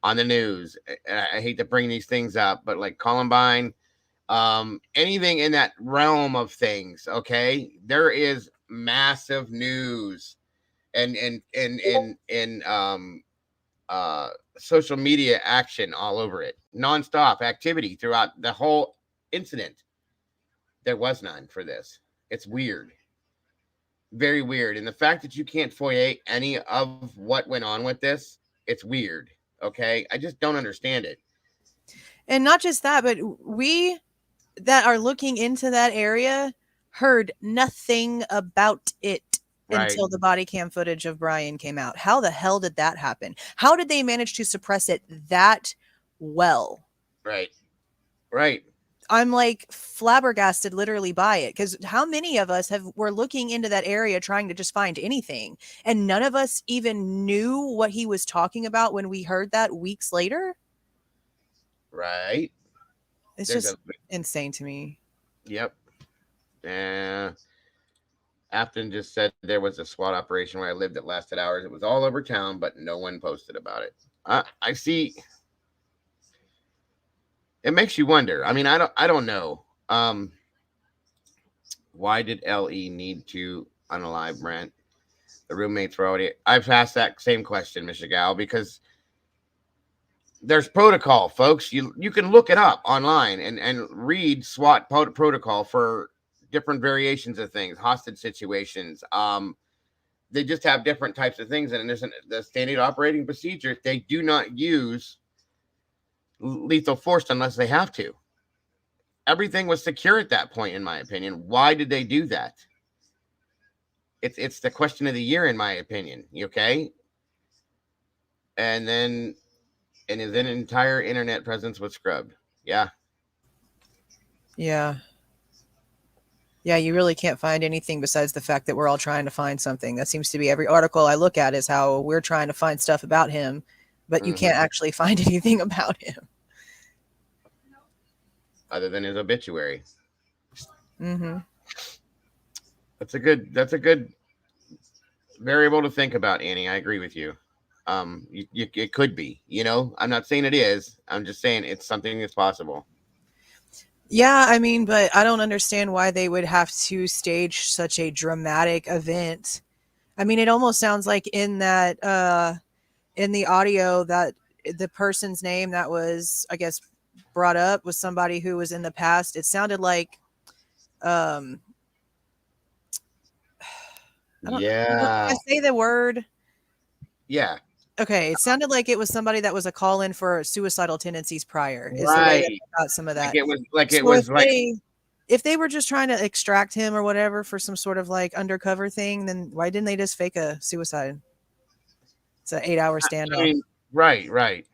on the news, I hate to bring these things up, but like Columbine, anything in that realm of things, okay? There is massive news and social media action all over it, nonstop activity throughout the whole incident. There was none for this. It's weird, very weird, and the fact that you can't FOIA any of what went on with this, it's weird. Okay, I just don't understand it. And not just that, but we that are looking into that area heard nothing about it. Right. Until the body cam footage of Brian came out. How the hell did that happen? How did they manage to suppress it that well? Right. I'm like flabbergasted literally by it, because how many of us were looking into that area trying to just find anything, and none of us even knew what he was talking about when we heard that weeks later? Right. It's just insane to me. Yep. Afton just said there was a SWAT operation where I lived that lasted hours. It was all over town, but no one posted about it. I see. It makes you wonder. I mean, I don't know. Why did LE need to unalive Brent? The roommates were already. I've asked that same question, Mr. Gal, because there's protocol, folks. You can look it up online and read SWAT protocol for different variations of things, hostage situations. They just have different types of things, and there's the standard operating procedure. They do not use lethal force unless they have to. Everything was secure at that point, in my opinion. Why did they do that? It's the question of the year, in my opinion. Okay, and then his entire internet presence was scrubbed. Yeah. Yeah, you really can't find anything besides the fact that we're all trying to find something. That seems to be every article I look at is how we're trying to find stuff about him, but you can't actually find anything about him. Other than his obituary. Mm-hmm. That's a good variable to think about, Annie. I agree with you. It could be, I'm not saying it is. I'm just saying it's something that's possible. Yeah, I mean, but I don't understand why they would have to stage such a dramatic event. I mean, it almost sounds like in that in the audio that the person's name that was, I guess, brought up was somebody who was in the past. It sounded like I say the word. Yeah. Okay, it sounded like it was somebody that was a call-in for suicidal tendencies prior. Is right. The way that I got some of that. If they were just trying to extract him or whatever for some sort of like undercover thing, then why didn't they just fake a suicide? It's an 8-hour standoff. I mean, right.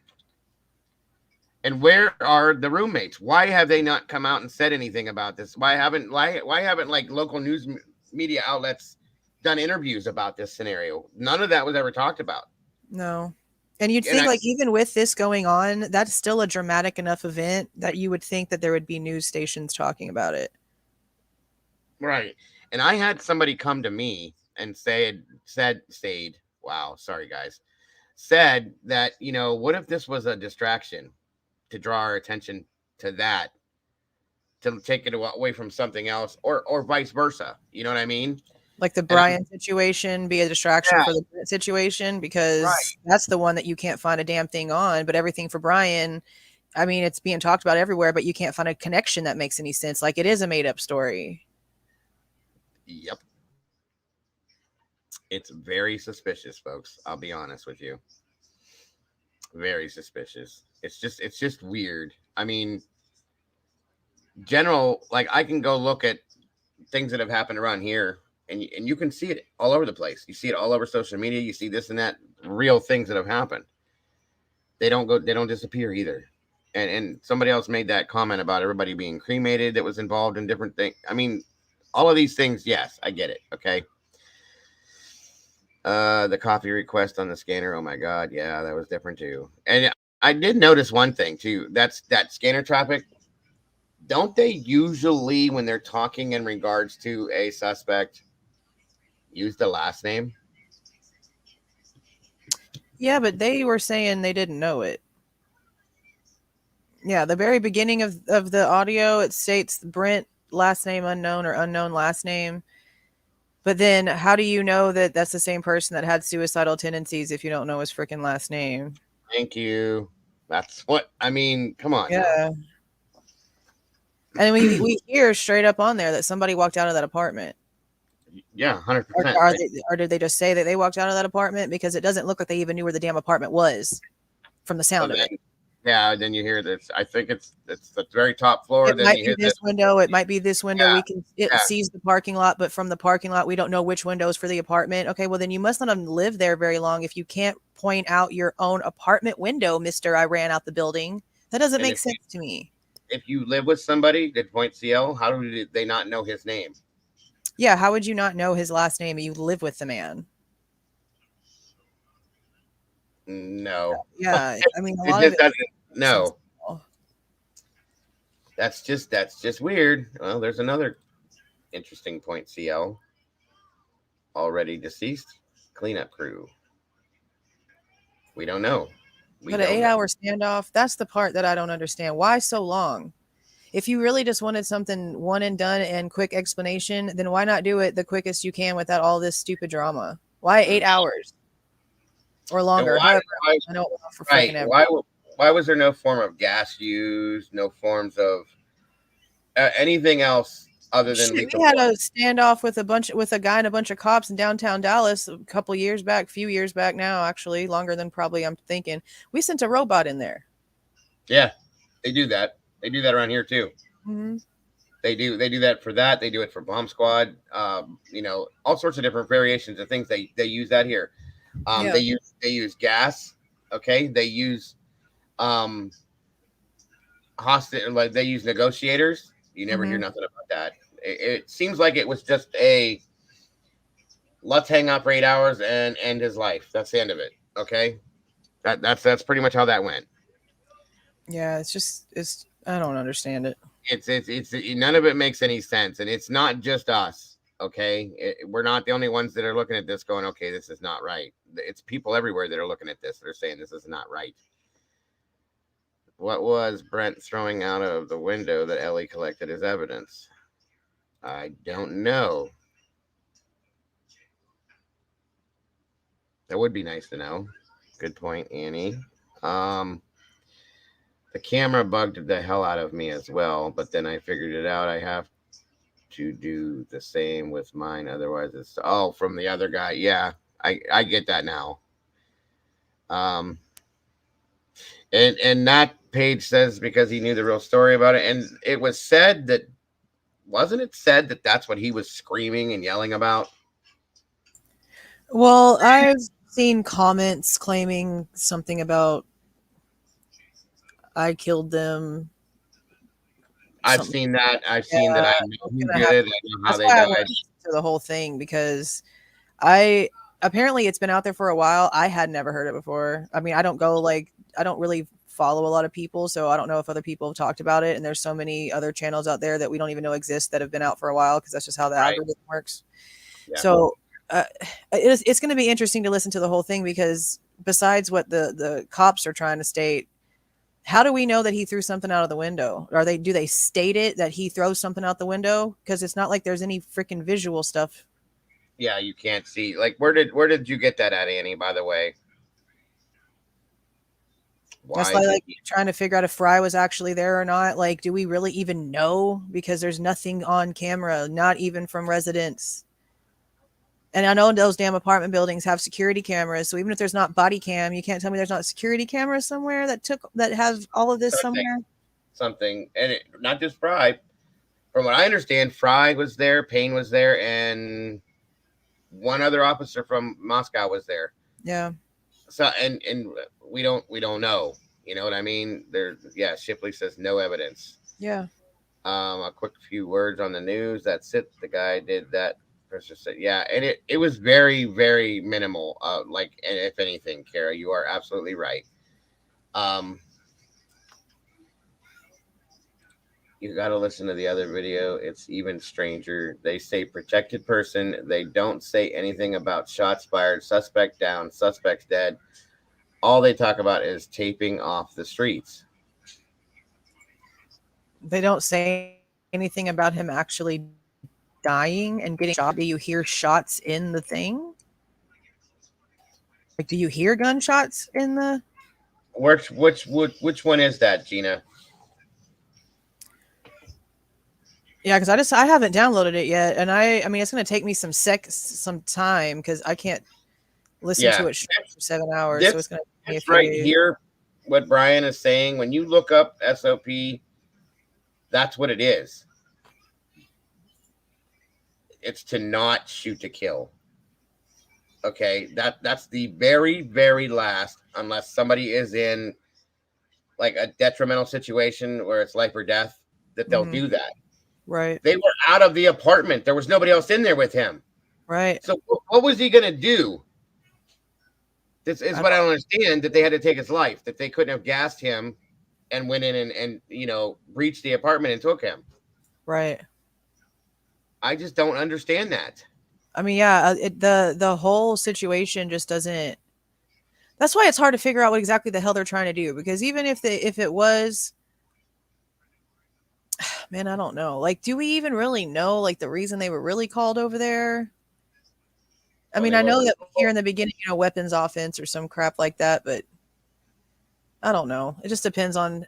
And where are the roommates? Why have they not come out and said anything about this? Why haven't like local news media outlets done interviews about this scenario? None of that was ever talked about. No. And you'd think like even with this going on, that's still a dramatic enough event that you would think that there would be news stations talking about it. Right. And I had somebody come to me and said, wow, sorry guys, said that, what if this was a distraction to draw our attention to that, to take it away from something else, or vice versa. You know what I mean? Like the Brian situation be a distraction for the situation, because that's the one that you can't find a damn thing on. But everything for Brian, I mean, it's being talked about everywhere, but you can't find a connection that makes any sense. Like it is a made up story. Yep. It's very suspicious, folks. I'll be honest with you. Very suspicious. It's just weird. I mean, like I can go look at things that have happened around here, and you can see it all over the place. You see it all over social media. You see this and that, real things that have happened. They don't disappear either. And somebody else made that comment about everybody being cremated that was involved in different things. I mean, all of these things, yes, I get it. Okay. The coffee request on the scanner. Oh my God. Yeah, that was different too. And I did notice one thing too. That's that scanner traffic. Don't they usually, when they're talking in regards to a suspect, use the last name? Yeah, but they were saying they didn't know it. Yeah, the very beginning of the audio, it states Brent last name unknown or unknown last name. But then how do you know that that's the same person that had suicidal tendencies if you don't know his freaking last name? Thank you. That's what I mean. Come on. Yeah. And we hear straight up on there that somebody walked out of that apartment. Yeah, 100%. Or did they just say that they walked out of that apartment? Because it doesn't look like they even knew where the damn apartment was from the sound of it. Yeah, then you hear this. I think it's the very top floor. It might be this window. It might be this window. Yeah, It sees the parking lot, but from the parking lot, we don't know which window is for the apartment. Okay, well then you must not have lived there very long if you can't point out your own apartment window, Mister. I ran out the building. That doesn't make sense to me. If you live with somebody that point CL, how do they not know his name? Yeah, how would you not know his last name? You live with the man. No. Yeah, I mean, a lot of it no. That's just weird. Well, there's another interesting point. CL already deceased cleanup crew. We don't know. But an 8-hour standoff, that's the part that I don't understand. Why so long? If you really just wanted something one and done and quick explanation, then why not do it the quickest you can without all this stupid drama? Why 8 hours or longer? Why was there no form of gas used? No forms of anything else other than lethal? We had a standoff with a guy and a bunch of cops in downtown Dallas a few years back now, actually longer than probably I'm thinking. We sent a robot in there. Yeah, they do that. They do that around here too. Mm-hmm. They do that for that. They do it for bomb squad. All sorts of different variations of things. They use that here. They use gas. Okay. They use hostage. Like they use negotiators. You never hear nothing about that. It seems like it was just let's hang out for 8 hours and end his life. That's the end of it. Okay. That's pretty much how that went. Yeah, it's I don't understand it. It's none of it makes any sense, and it's not just us. Okay, we're not the only ones that are looking at this, going, "Okay, this is not right." It's people everywhere that are looking at this. They're saying this is not right. What was Brent throwing out of the window that Ellie collected as evidence? I don't know. That would be nice to know. Good point, Annie. Um, the camera bugged the hell out of me as well, but then I figured it out. I have to do the same with mine, otherwise it's from the other guy. Yeah, I get that now. Um, and that page says because he knew the real story about it, and it was said that wasn't it said that that's what he was screaming and yelling about? Well, I've seen comments claiming something about I killed them. I've Something. seen that. I've seen that. I know who did it. I know how That's they why I died. went to the whole thing, because apparently it's been out there for a while. I had never heard it before. I mean, I don't really follow a lot of people, so I don't know if other people have talked about it. And there's so many other channels out there that we don't even know exist that have been out for a while, because that's just how the Right. algorithm works. Yeah. So it's going to be interesting to listen to the whole thing, because besides what the cops are trying to state, how do we know that he threw something out of the window? Do they state it that he throws something out the window? Because it's not like there's any freaking visual stuff. Yeah, you can't see. Like, where did you get that at, Annie? By the way, That's why? like trying to figure out if Fry was actually there or not. Like, do we really even know? Because there's nothing on camera, not even from residents. And I know those damn apartment buildings have security cameras. So even if there's not body cam, you can't tell me there's not security cameras somewhere that have all of this somewhere. Something, and not just Fry. From what I understand, Fry was there, Payne was there, and one other officer from Moscow was there. Yeah. So and we don't know. You know what I mean? Shipley says no evidence. Yeah. A quick few words on the news. That's it. The guy did that. Person said, yeah, and it was very, very minimal. Like, if anything, Kara, you are absolutely right. You got to listen to the other video. It's even stranger. They say protected person. They don't say anything about shots fired, suspect down, suspects dead. All they talk about is taping off the streets. They don't say anything about him actually dying and getting shot. Do you hear shots in the thing? Like, do you hear gunshots in the? Which one is that, Gina? Yeah, because I haven't downloaded it yet, and I mean it's going to take me some time, because I can't listen to it for 7 hours. So it's going to take me a few right days. Here. What Brian is saying, when you look up SOP, that's what it is. It's to not shoot to kill. Okay, that's the very, very last, unless somebody is in like a detrimental situation where it's life or death, that they'll do that. Right. They were out of the apartment. There was nobody else in there with him. Right. So what was he going to do? This is what I don't understand, that they had to take his life, that they couldn't have gassed him and went in and breached the apartment and took him. Right. I just don't understand that. I mean, yeah, the whole situation just doesn't. That's why it's hard to figure out what exactly the hell they're trying to do, because even if it was, man, I don't know. Like, do we even really know, like, the reason they were really called over there? I mean, I know that here in the beginning, weapons offense or some crap like that, but I don't know. It just depends on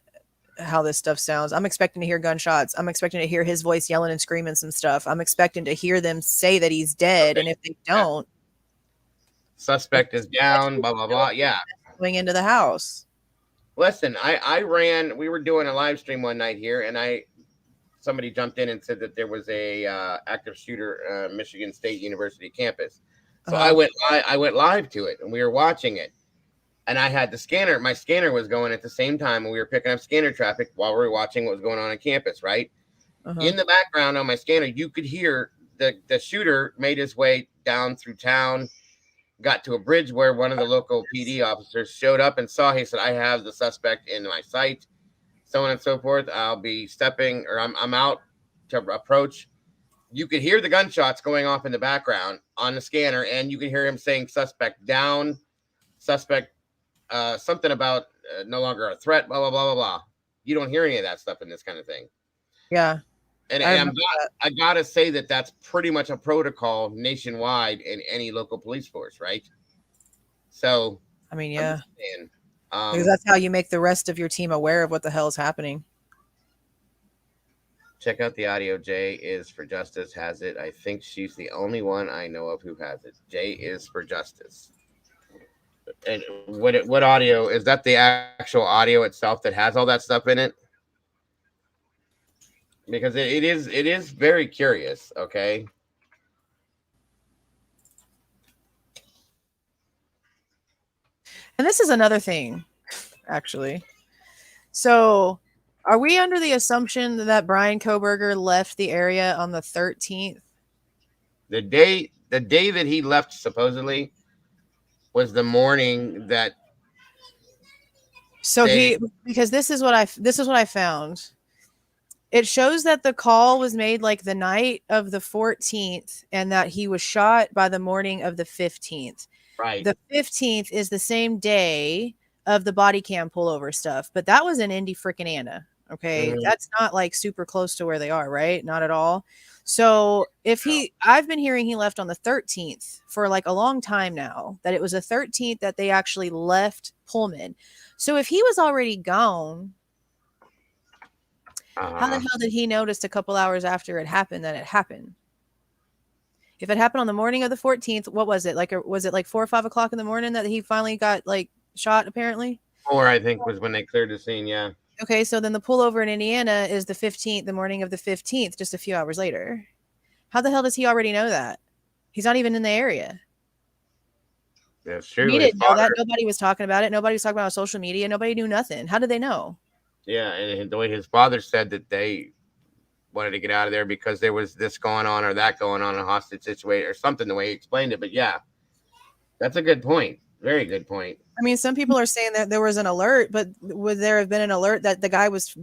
how this stuff sounds. I'm expecting to hear gunshots. I'm expecting to hear his voice yelling and screaming some stuff. I'm expecting to hear them say that he's dead. Okay. And if they don't, suspect is down, blah, blah, blah. Yeah. Going into the house. Listen, we were doing a live stream one night here, and somebody jumped in and said that there was a active shooter, Michigan State University campus. So I went live to it, and we were watching it. And I had the scanner. My scanner was going at the same time, and we were picking up scanner traffic while we were watching what was going on campus, right? In the background on my scanner, you could hear the shooter made his way down through town, got to a bridge where one of the local PD officers showed up and saw. He said, "I have the suspect in my sight," so on and so forth. I'll be stepping, or I'm out to approach. You could hear the gunshots going off in the background on the scanner, and you can hear him saying "suspect down," "suspect," something about no longer a threat, blah blah blah blah blah. You don't hear any of that stuff in this kind of thing. Yeah. And I gotta say that's pretty much a protocol nationwide in any local police force, right? So, I mean, yeah, saying, because that's how you make the rest of your team aware of what the hell is happening. check out the audio. Jay is for Justice has it. I think she's the only one I know of who has it. Jay is for Justice. And what audio is that? The actual audio itself that has all that stuff in it? Because it is very curious. Okay. And this is another thing, actually. So, are we under the assumption that Brian Koberger left the area on the 13th? The day that he left supposedly was the morning that. So because this is what I found. It shows that the call was made like the night of the 14th and that he was shot by the morning of the 15th. Right. The 15th is the same day of the body cam pullover stuff, but that was in Indy freaking Anna. Okay. That's not like super close to where they are, right? Not at all. So I've been hearing he left on the 13th for like a long time now, that it was the 13th that they actually left Pullman. So if he was already gone, how the hell did he notice a couple hours after it happened that it happened? If it happened on the morning of the 14th, what was it? Was it like 4 or 5 o'clock in the morning that he finally got like shot apparently? 4, I think, was when they cleared the scene. Yeah. Okay. So then the pullover in Indiana is the 15th, the morning of the 15th, just a few hours later. How the hell does he already know that? He's not even in the area. That's true. He didn't know that. Nobody was talking about it. Nobody was talking about it on social media. Nobody knew nothing. How did they know? Yeah. And the way his father said that they wanted to get out of there because there was this going on or that going on, a hostage situation or something, the way he explained it. But yeah, that's a good point. Very good point. I mean, some people are saying that there was an alert, but would there have been an alert that the guy was,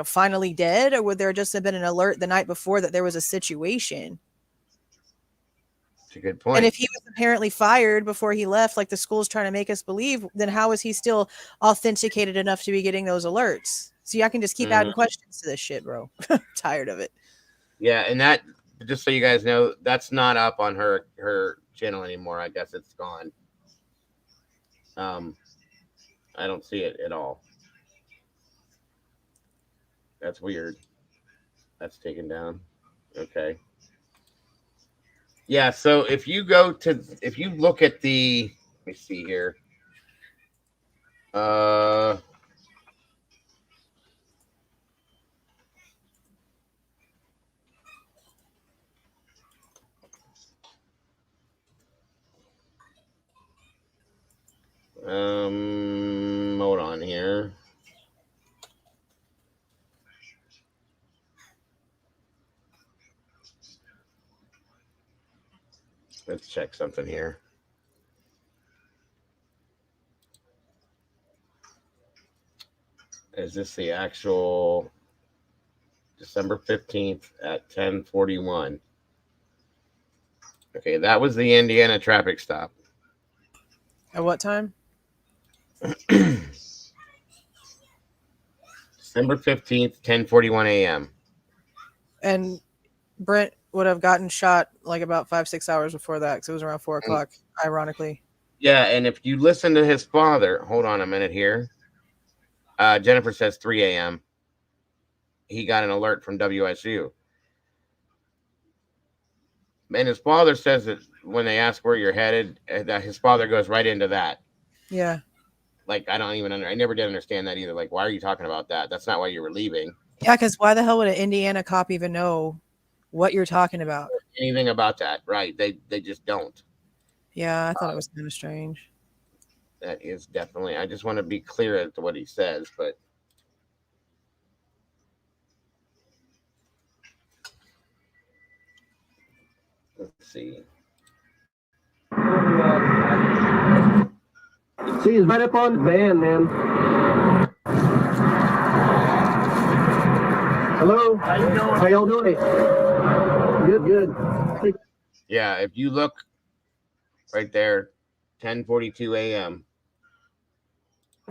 finally dead? Or would there just have been an alert the night before that there was a situation? It's a good point. And if he was apparently fired before he left, like the school's trying to make us believe, then how is he still authenticated enough to be getting those alerts? See, I can just keep adding questions to this shit, bro. Tired of it. Yeah, and that, just so you guys know, that's not up on her channel anymore. I guess it's gone. I don't see it at all. That's weird. That's taken down. Okay. Yeah, so if you look at the, let me see here. Hold on here. Let's check something here. Is this the actual December 15th at 10:41? Okay, that was the Indiana traffic stop. At what time? December 15th, 10:41 a.m. And Brent would have gotten shot like about 5-6 hours before that, because it was around 4 o'clock, ironically. Yeah, and if you listen to his father, hold on a minute here. Jennifer says 3 a.m. He got an alert from WSU. And his father says that when they ask where you're headed, that his father goes right into that. Yeah. Like, I never did understand that either. Like, why are you talking about that? That's not why you were leaving. Yeah, because why the hell would an Indiana cop even know what you're talking about? Anything about that, right? They just don't. Yeah, I thought it was kind of strange. That is definitely, I just want to be clear as to what he says, but let's see. See, he's right up on the van, man. Hello? How you doing? How y'all doing? Good, good. Yeah, if you look right there, 10:42 a.m.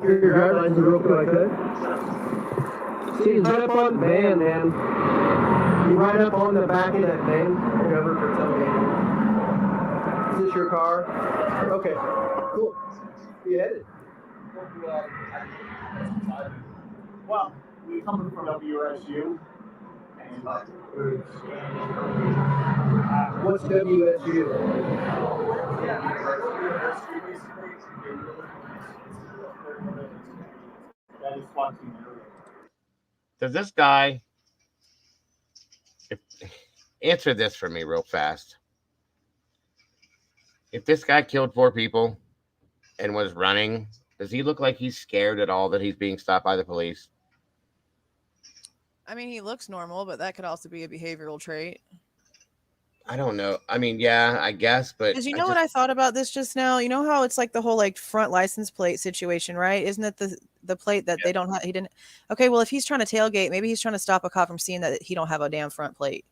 Your driver's license real quick, okay? See, he's right up on the van, man. He's right up on the back of that van. Cover for tailgating. Is this your car? Okay, cool. Where you headed? Well, we coming from WSU. And, What's WSU? that is watching area. Does this guy answer this for me real fast? If this guy killed 4 people and was running, does he look like he's scared at all that he's being stopped by the police? I mean, he looks normal, but that could also be a behavioral trait. I don't know. I mean, yeah, I guess, but Because you know what I thought about this just now? You know how it's like the whole like front license plate situation, right? Isn't it the plate that they don't have? He didn't. Okay, well, if he's trying to tailgate, maybe he's trying to stop a cop from seeing that he don't have a damn front plate.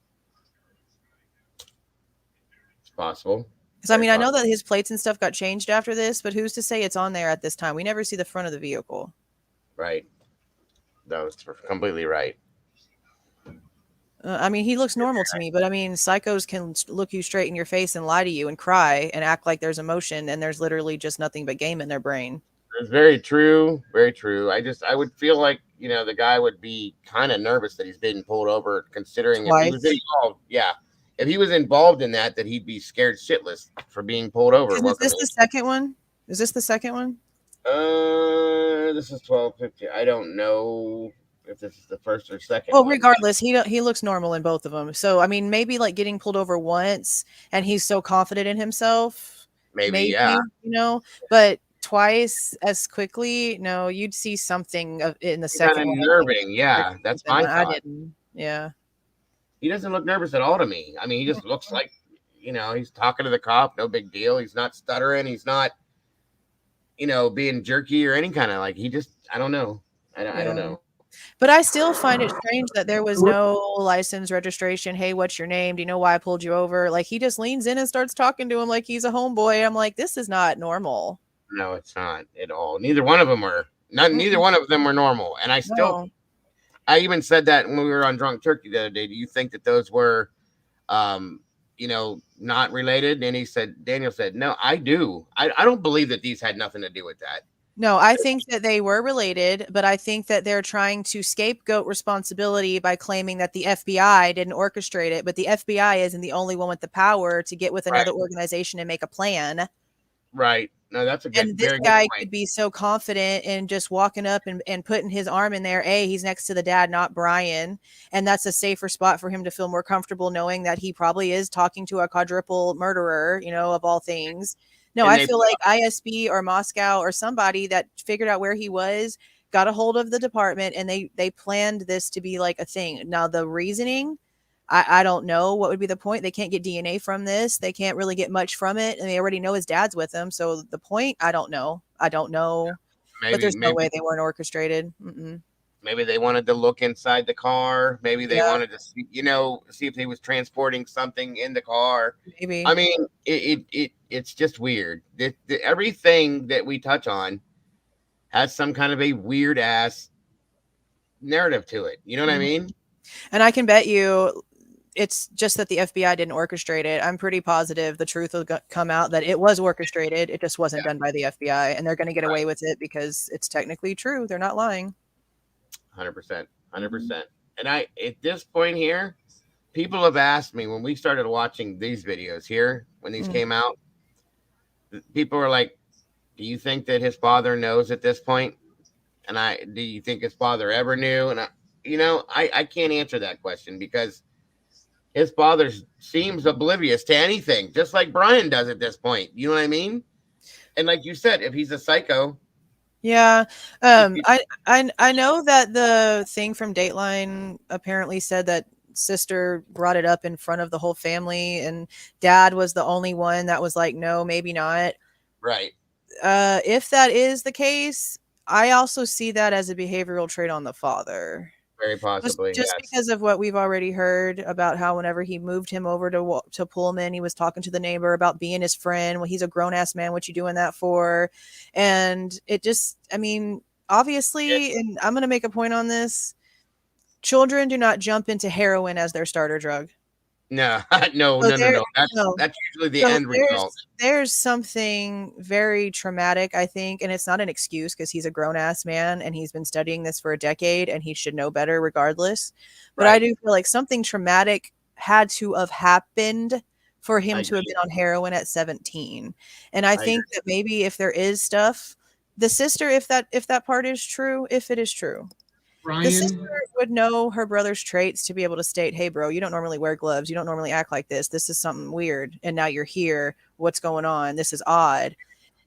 It's possible. Because I mean, I know that his plates and stuff got changed after this, but who's to say it's on there at this time? We never see the front of the vehicle. Right. No, it's completely right. I mean, he looks normal to me, but I mean, psychos can look you straight in your face and lie to you and cry and act like there's emotion, and there's literally just nothing but game in their brain. It's very true. Very true. I would feel like, the guy would be kind of nervous that he's being pulled over, considering if he was involved. Yeah. If he was involved in that he'd be scared shitless for being pulled over. Is this the second one? Is this the second one? This is 12:50. I don't know if this is the first or second. Well, regardless, he looks normal in both of them. So, I mean, maybe like getting pulled over once and he's so confident in himself. Maybe yeah. But twice as quickly, no, you'd see something in the second one. Unnerving, yeah. That's my thought. I didn't. Yeah. He doesn't look nervous at all to me. I mean, he just looks like, he's talking to the cop. No big deal. He's not stuttering. He's not, being jerky or any kind of like, he just, I don't know. I don't know. But I still find it strange that there was no license, registration. Hey, what's your name? Do you know why I pulled you over? Like, he just leans in and starts talking to him like he's a homeboy. I'm like, this is not normal. No, it's not at all. Neither one of them were. Neither one of them were normal. And I even said that when we were on Drunk Turkey the other day. Do you think that those were, not related? And Daniel said, no, I do. I don't believe that these had nothing to do with that. No, I think that they were related, but I think that they're trying to scapegoat responsibility by claiming that the FBI didn't orchestrate it, but the FBI isn't the only one with the power to get with another organization and make a plan. Right. No, that's a good. And this guy could be so confident in just walking up and putting his arm in there. He's next to the dad, not Brian. And that's a safer spot for him to feel more comfortable knowing that he probably is talking to a quadruple murderer, of all things. No, I feel like ISB or Moscow or somebody that figured out where he was, got a hold of the department, and they planned this to be like a thing. Now, the reasoning, I don't know what would be the point. They can't get DNA from this. They can't really get much from it. And they already know his dad's with him. So the point, I don't know. But there's no way they weren't orchestrated. Mm-mm. Maybe they wanted to look inside the car. Maybe they wanted to see, see if he was transporting something in the car. Maybe. I mean, it's just weird. Everything that we touch on has some kind of a weird ass narrative to it. You know what I mean? And I can bet you it's just that the FBI didn't orchestrate it. I'm pretty positive the truth will come out that it was orchestrated. It just wasn't done by the FBI, and they're going to get away with it because it's technically true. They're not lying. 100%. And at this point here, people have asked me when we started watching these videos here, when these came out, people were like, do you think that his father knows at this point? And do you think his father ever knew? And I can't answer that question because his father seems oblivious to anything, just like Brian does at this point. You know what I mean? And like you said, if he's a psycho. Yeah. I know that the thing from Dateline apparently said that sister brought it up in front of the whole family, and dad was the only one that was like, no, maybe not. Right. If that is the case, I also see that as a behavioral trait on the father. Very possibly, Just yes. because of what we've already heard about how whenever he moved him over to Pullman, he was talking to the neighbor about being his friend. Well, he's a grown ass man. What you doing that for? And it just, I mean, obviously, and I'm going to make a point on this. Children do not jump into heroin as their starter drug. No, So no. That's usually the end result. There's something very traumatic, I think, and it's not an excuse because he's a grown ass man and he's been studying this for a decade and he should know better regardless. But I do feel like something traumatic had to have happened for him to have been on heroin at 17. And I think that maybe if there is stuff, the sister, if that part is true, if it is true, the sister would know her brother's traits to be able to state, hey, bro, you don't normally wear gloves. You don't normally act like this. This is something weird. And now you're here. What's going on? This is odd.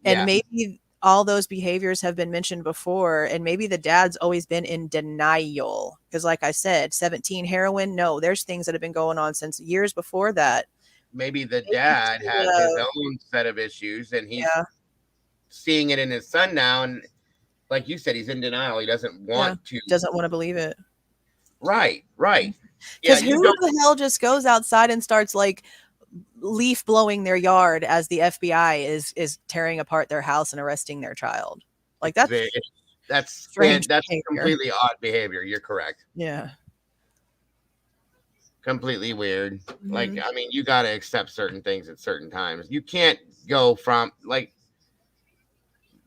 And maybe all those behaviors have been mentioned before. And maybe the dad's always been in denial. Because like I said, 17 heroin. No, there's things that have been going on since years before that. Maybe the dad has his own set of issues and he's seeing it in his son now. And like you said, he's in denial. He doesn't want to believe it. Right. Because who the hell just goes outside and starts like leaf blowing their yard as the FBI is tearing apart their house and arresting their child? Like that's strange. That's completely odd behavior. You're correct. Yeah. Completely weird. Like, I mean, you got to accept certain things at certain times. You can't go from like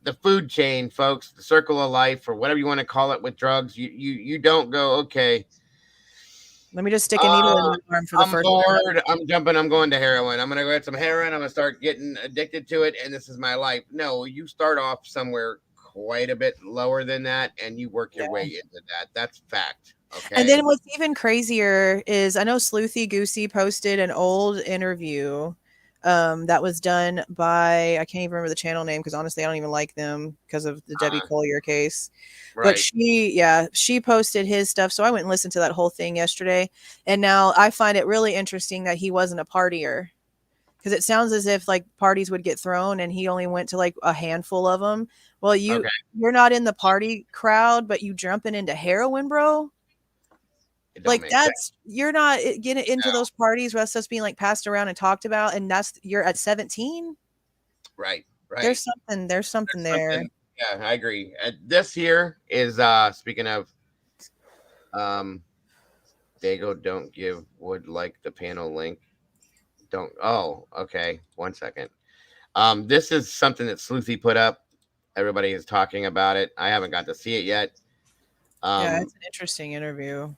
the food chain, folks, the circle of life, or whatever you want to call it with drugs. You don't go, okay, let me just stick a needle in my arm for the first time. I'm bored. I'm jumping. I'm going to heroin. I'm going to go get some heroin. I'm going to start getting addicted to it. And this is my life. No, you start off somewhere quite a bit lower than that. And you work your way into that. That's fact. Okay. And then what's even crazier is I know Sleuthy Goosey posted an old interview that was done by, I can't even remember the channel name because honestly I don't even like them because of the Debbie Collier case. Right. But she posted his stuff, so I went and listened to that whole thing yesterday, and now I find it really interesting that he wasn't a partier, because it sounds as if like parties would get thrown and he only went to like a handful of them. Well, you're not in the party crowd, but you jumping into heroin, bro. Like that's you're not getting into those parties where that's just being like passed around and talked about, and you're at 17. Right. There's something there. Yeah, I agree. This here is speaking of Dago, don't give would like the panel link. Don't. Oh, okay. 1 second. This is something that Sleuthy put up. Everybody is talking about it. I haven't got to see it yet. It's an interesting interview.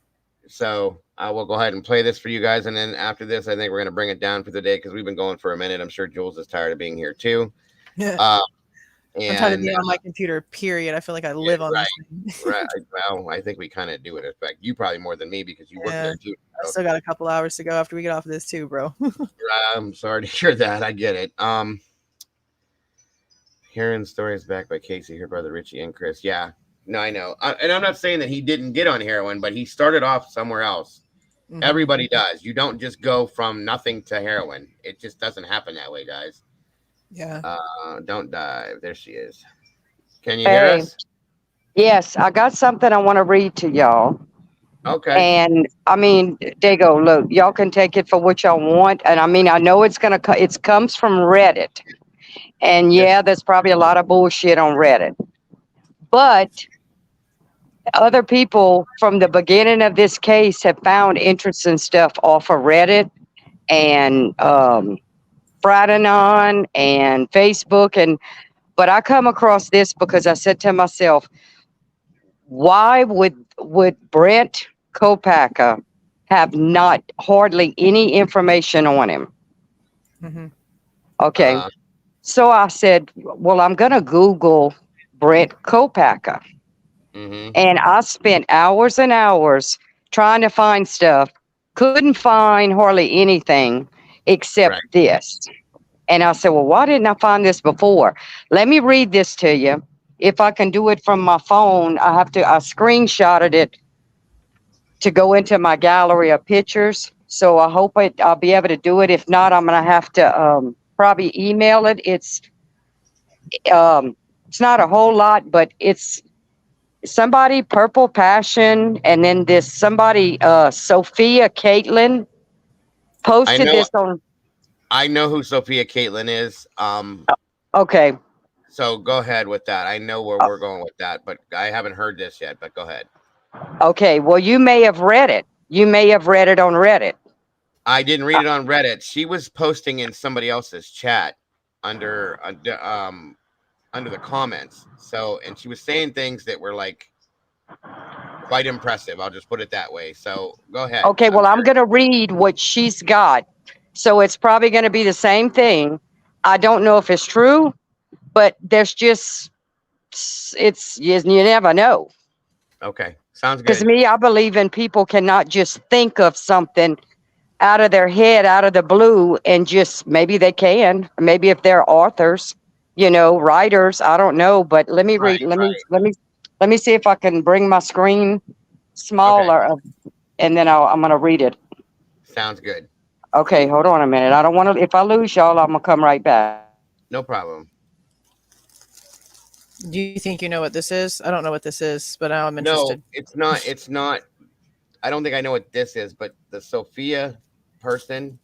So I will go ahead and play this for you guys. And then after this, I think we're going to bring it down for the day because we've been going for a minute. I'm sure Jules is tired of being here too. Yeah. I'm tired of being on my computer, period. I feel like I live on this thing. Right. Well, I think we kind of do it. In fact, you probably more than me because you work there too. So. I still got a couple hours to go after we get off of this too, bro. I'm sorry to hear that. I get it. Hearing stories back by Casey, her brother Richie, and Chris. Yeah. No, I know. And I'm not saying that he didn't get on heroin, but he started off somewhere else. Mm-hmm. Everybody does. You don't just go from nothing to heroin. It just doesn't happen that way, guys. Yeah. Don't dive. There she is. Can you hear us? Yes, I got something I want to read to y'all. Okay. And I mean, Dago, look, y'all can take it for what y'all want. And I mean, I know it comes from Reddit. And yeah, there's probably a lot of bullshit on Reddit. But other people from the beginning of this case have found interesting stuff off of Reddit and Fradanon and Facebook. But I come across this because I said to myself, why would Brent Kopacka have not hardly any information on him? Mm-hmm. Okay. So I said, well, I'm going to Google Brent Kopacka. Mm-hmm. And I spent hours and hours trying to find stuff. Couldn't find hardly anything except this. And I said, well, why didn't I find this before? Let me read this to you. If I can do it from my phone, I screenshotted it to go into my gallery of pictures. So I hope I'll be able to do it. If not, I'm going to have to probably email it. It's not a whole lot, but it's somebody Purple Passion, and then this somebody Sophia Caitlin posted this on. I know who Sophia Caitlin is. Okay. So go ahead with that. I know where we're going with that, but I haven't heard this yet. But go ahead. Okay. Well, you may have read it. You may have read it on Reddit. I didn't read it on Reddit. She was posting in somebody else's chat under the comments. So, and she was saying things that were like quite impressive. I'll just put it that way. So go ahead. Okay. Well, I'm going to read what she's got. So it's probably going to be the same thing. I don't know if it's true, but there's just, you never know. Okay. Sounds good. Because me, I believe in people cannot just think of something out of their head, out of the blue, and just, maybe they can. Maybe if they're authors, writers, I don't know. But let me read. Let me see if I can bring my screen smaller, and then I'm gonna read it. Sounds good. Okay, hold on a minute. I don't want to. If I lose y'all, I'm gonna come right back. No problem. Do you think you know what this is? I don't know what this is, but now I'm interested. No, it's not. It's not. I don't think I know what this is, but the Sophia person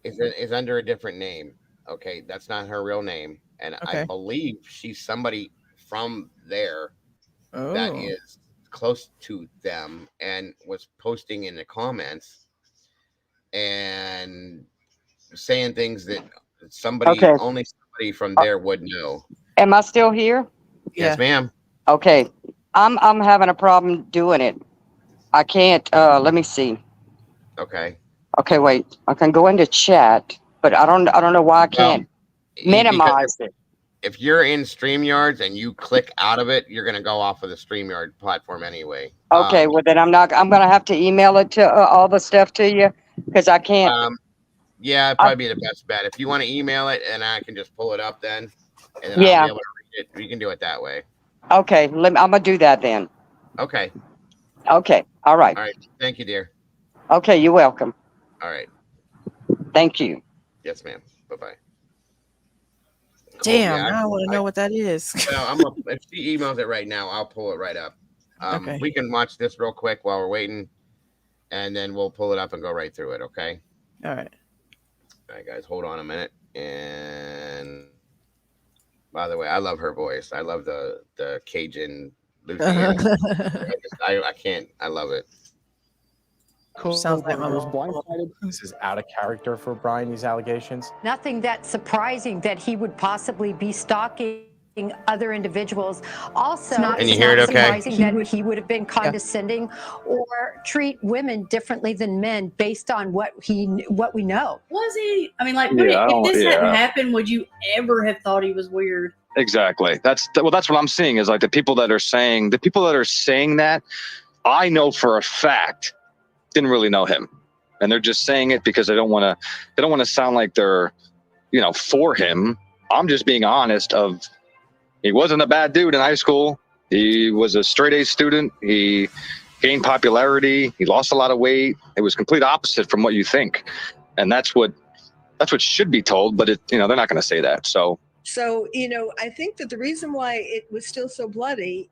is under a different name. Okay, that's not her real name, and I believe she's somebody from there that is close to them and was posting in the comments and saying things that only somebody from there would know. Am I still here? Yes, ma'am. Okay, I'm having a problem doing it. I can't. Let me see. Okay. Okay, wait. I can go into chat, but I don't know why I can't minimize it. If you're in StreamYards and you click out of it, you're gonna go off of the StreamYard platform anyway. Okay, well then I'm gonna have to email it to all the stuff to you because I can't. Yeah, it'd probably be the best bet. If you want to email it and I can just pull it up then, and then I'll be able to read it. You can do it that way. Okay, I'm gonna do that then. Okay. Okay. All right. All right. Thank you, dear. Okay, you're welcome. All right. Thank you. Yes, ma'am. Bye-bye. Damn, now I want to know what that is. If she emails it right now, I'll pull it right up. We can watch this real quick while we're waiting, and then we'll pull it up and go right through it, okay? All right. All right, guys, hold on a minute. And by the way, I love her voice. I love the Cajun Lucy. I can't. I love it. Sounds like my mom. Blindsided. This is out of character for Brian, these allegations. Nothing that surprising that he would possibly be stalking other individuals. Also, Can you hear it okay? surprising that he would have been condescending or treat women differently than men based on what we know. Was he? I mean, like, if this hadn't happened, would you ever have thought he was weird? Exactly. That's what I'm seeing is like the people that are saying that, I know for a fact didn't really know him, and they're just saying it because they don't want to sound like they're for him. I'm just being honest. He wasn't a bad dude in high school. He was a straight A student. He gained popularity. He lost a lot of weight. It was complete opposite from what you think, and that's what should be told. But they're not going to say that. So, I think that the reason why it was still so bloody,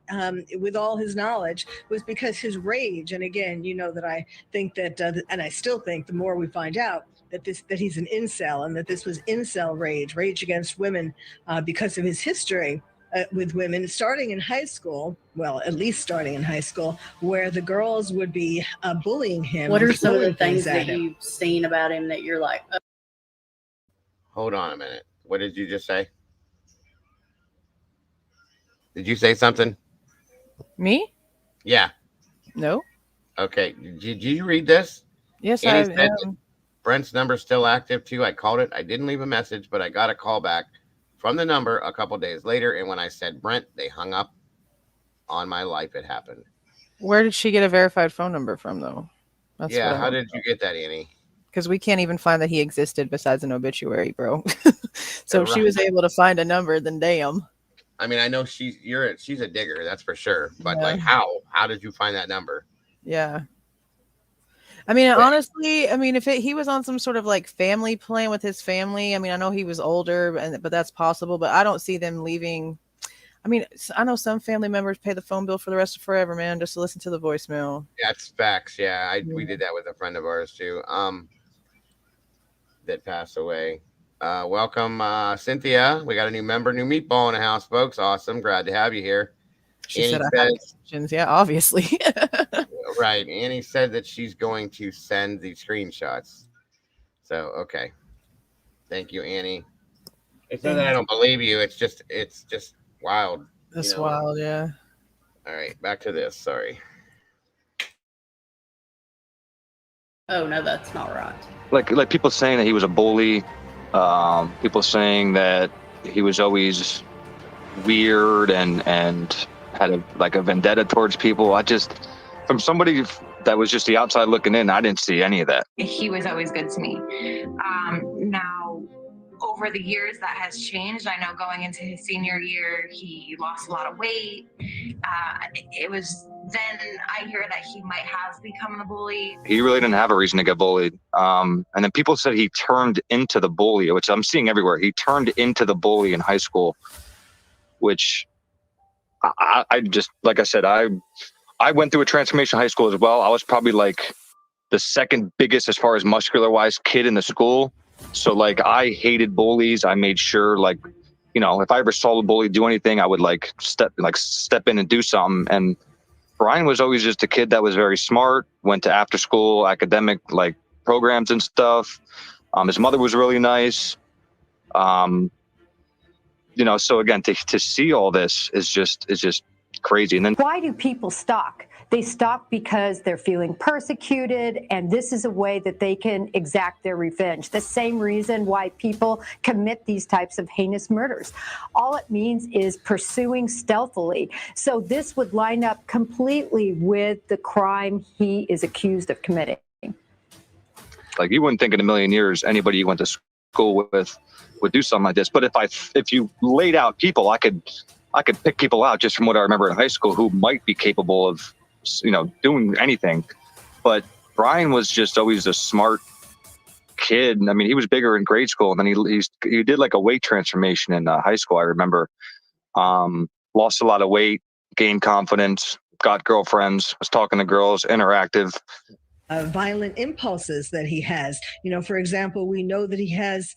with all his knowledge, was because his rage. And again, that I think that, and I still think the more we find out that he's an incel, and that this was incel rage against women, because of his history with women, starting in high school. Well, at least starting in high school, where the girls would be bullying him. What are some of the things that you've seen about him that you're like? Hold on a minute. What did you just say? Did you say something? Me? Yeah. No. Okay. Did you read this? Yes, I said Brent's number's still active too. I called it. I didn't leave a message, but I got a call back from the number a couple days later. And when I said Brent, they hung up on my life. It happened. Where did she get a verified phone number from, though? How did you get that, Annie? Because we can't even find that he existed besides an obituary, bro. So if she was able to find a number, then damn. I mean, I know she's a digger, that's for sure. But like, how did you find that number? Yeah. I mean, honestly, I mean, if he was on some sort of like family plan with his family, I mean, I know he was older, but that's possible. But I don't see them leaving. I mean, I know some family members pay the phone bill for the rest of forever, man, just to listen to the voicemail. That's facts. Yeah, we did that with a friend of ours too. That passed away. Welcome, Cynthia. We got a new member, new meatball in the house, folks. Awesome. Glad to have you here. She said I have questions. Yeah, obviously. Right. Annie said that she's going to send the screenshots. So, okay. Thank you, Annie. It's not that I don't believe you. It's just wild. That's wild, yeah. All right, back to this. Sorry. Oh no, that's not right. Like people saying that he was a bully. People saying that he was always weird and had a vendetta towards people. From somebody that was just the outside looking in, I didn't see any of that. He was always good to me. Now, over the years, that has changed. I know going into his senior year, he lost a lot of weight. It was then I hear that he might have become the bully. He really didn't have a reason to get bullied. And then people said he turned into the bully, which I'm seeing everywhere. He turned into the bully in high school, which I just, like I said, I went through a transformation in high school as well. I was probably like the second biggest as far as muscular wise kid in the school. So like I hated bullies. I made sure if I ever saw a bully do anything, I would step in and do something. And Brian was always just a kid that was very smart, went to after school academic programs and stuff. His mother was really nice. So again, to see all this is just crazy. And then why do people stalk? They stalk because they're feeling persecuted, and this is a way that they can exact their revenge. The same reason why people commit these types of heinous murders. All it means is pursuing stealthily. So this would line up completely with the crime he is accused of committing. You wouldn't think in a million years anybody you went to school with would do something like this. But if you laid out people, I could pick people out just from what I remember in high school who might be capable of doing anything. But Brian was just always a smart kid. I mean, he was bigger in grade school, and then he did a weight transformation in high school. I remember lost a lot of weight, gained confidence, got girlfriends, was talking to girls, interactive. Violent impulses that he has. For example, we know that he has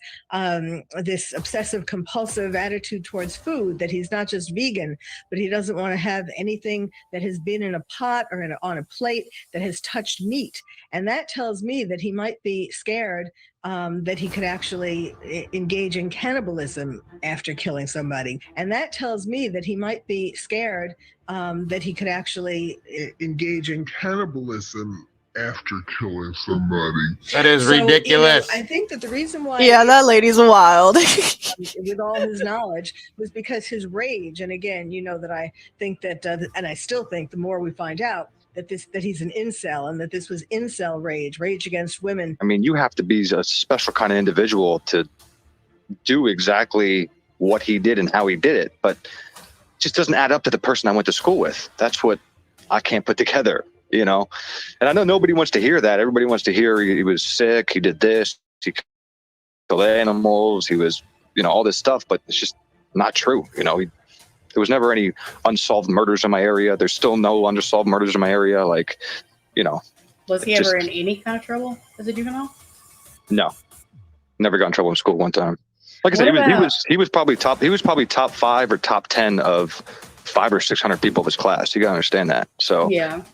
this obsessive compulsive attitude towards food, that he's not just vegan, but he doesn't want to have anything that has been in a pot or on a plate that has touched meat. And that tells me that he might be scared that he could actually engage in cannibalism after killing somebody. And that tells me that he might be scared that he could actually engage in cannibalism after killing somebody. That is ridiculous. I think that the reason why that lady's wild with all his knowledge was because his rage. And again, that I think that and I still think the more we find out that he's an incel, and that this was incel rage against women. I mean, you have to be a special kind of individual to do exactly what he did and how he did it, but it just doesn't add up to the person I went to school with. That's what I can't put together. And I know nobody wants to hear that. Everybody wants to hear he was sick, he did this, he killed animals, he was, all this stuff, but it's just not true. There was never any unsolved murders in my area. There's still no unsolved murders in my area. Was he ever in any kind of trouble as a juvenile? No, never got in trouble in school one time. Like I said, he was probably top 5 or top 10 of 500 or 600 people of his class. You gotta understand that. So yeah.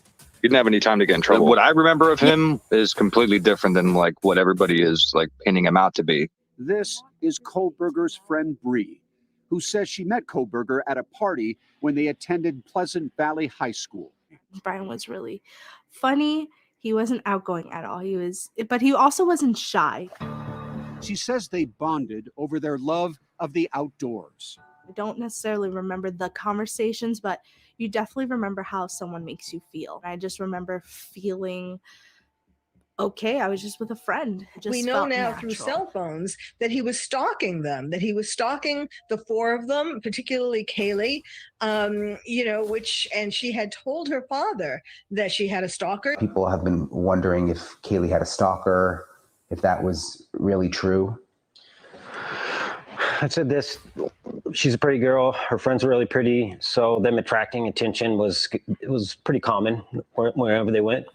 He didn't have any time to get in trouble. What I remember of him is completely different than what everybody is painting him out to be. This is Kohlberger's friend Bree, who says she met Kohlberger at a party when they attended Pleasant Valley High School. Brian was really funny. He wasn't outgoing at all. But he also wasn't shy. She says they bonded over their love of the outdoors. I don't necessarily remember the conversations, but you definitely remember how someone makes you feel. I just remember feeling okay, I was just with a friend. It just We know felt now natural. through cell phones that he was stalking them, that he was stalking the four of them, particularly Kaylee, and she had told her father that she had a stalker. People have been wondering if Kaylee had a stalker, if that was really true. I said this, she's a pretty girl. Her friends were really pretty. So them attracting attention was pretty common wherever they went.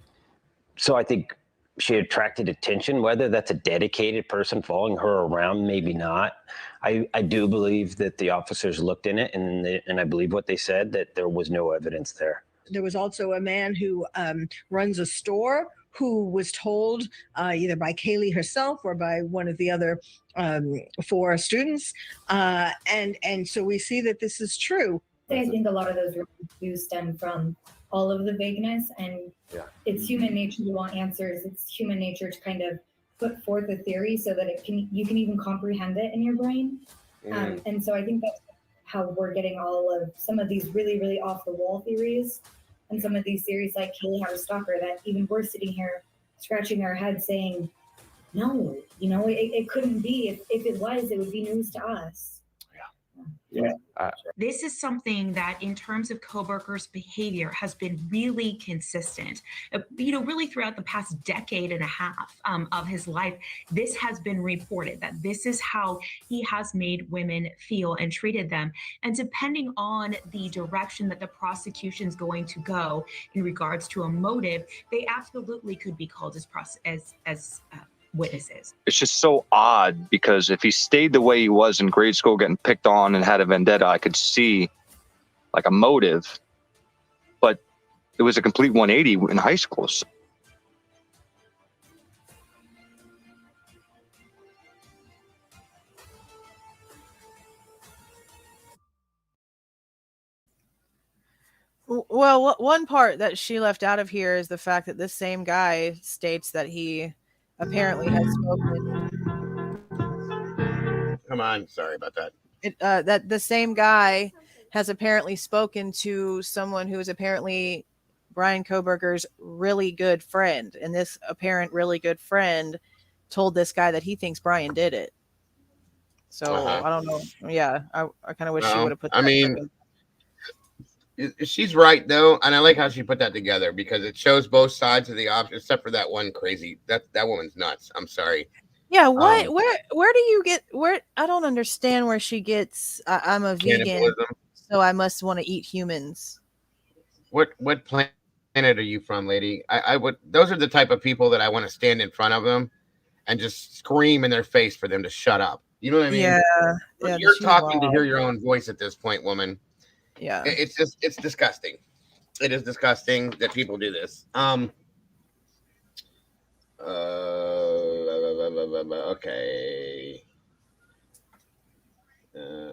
So I think she attracted attention, whether that's a dedicated person following her around, maybe not. I do believe that the officers looked in it and I believe what they said, that there was no evidence there. There was also a man who runs a store who was told either by Kaylee herself or by one of the other four students. And so we see that this is true. I think a lot of those rumors do stem from all of the vagueness, and it's human nature to want answers. It's human nature to kind of put forth a theory so that you can even comprehend it in your brain. And so I think that's how we're getting all of some of these really, really off the wall theories. And some of these theories like Kaylee had a stalker, that even we're sitting here scratching our head saying, no, it couldn't be. If it was, it would be news to us. Yeah. This is something that in terms of Koberger's behavior has been really consistent. Really throughout the past decade and a half of his life, this has been reported that this is how he has made women feel and treated them. And depending on the direction that the prosecution is going to go in regards to a motive, they absolutely could be called as witnesses. It's just so odd because if he stayed the way he was in grade school, getting picked on and had a vendetta, I could see like a motive, but it was a complete 180 in high school. So Well, one part that she left out of here is the fact that this same guy states that he apparently has spoken. Come on, sorry about that. That the same guy has apparently spoken to someone who is apparently Brian Koberger's really good friend, and this apparent really good friend told this guy that he thinks Brian did it. So I don't know. Yeah, I kind of wish she would have put that. I mean, she's right though, and I like how she put that together because it shows both sides of the option, except for that one crazy. That woman's nuts. I'm sorry. Yeah, what? Where do you get? Where I don't understand where she gets. I'm a vegan, cannibalism. So I must want to eat humans. What planet are you from, lady? I would. Those are the type of people that I want to stand in front of them and just scream in their face for them to shut up. You know what I mean? Yeah. You're talking to hear your own voice at this point, woman. Yeah. It's disgusting. It is disgusting that people do this. Okay.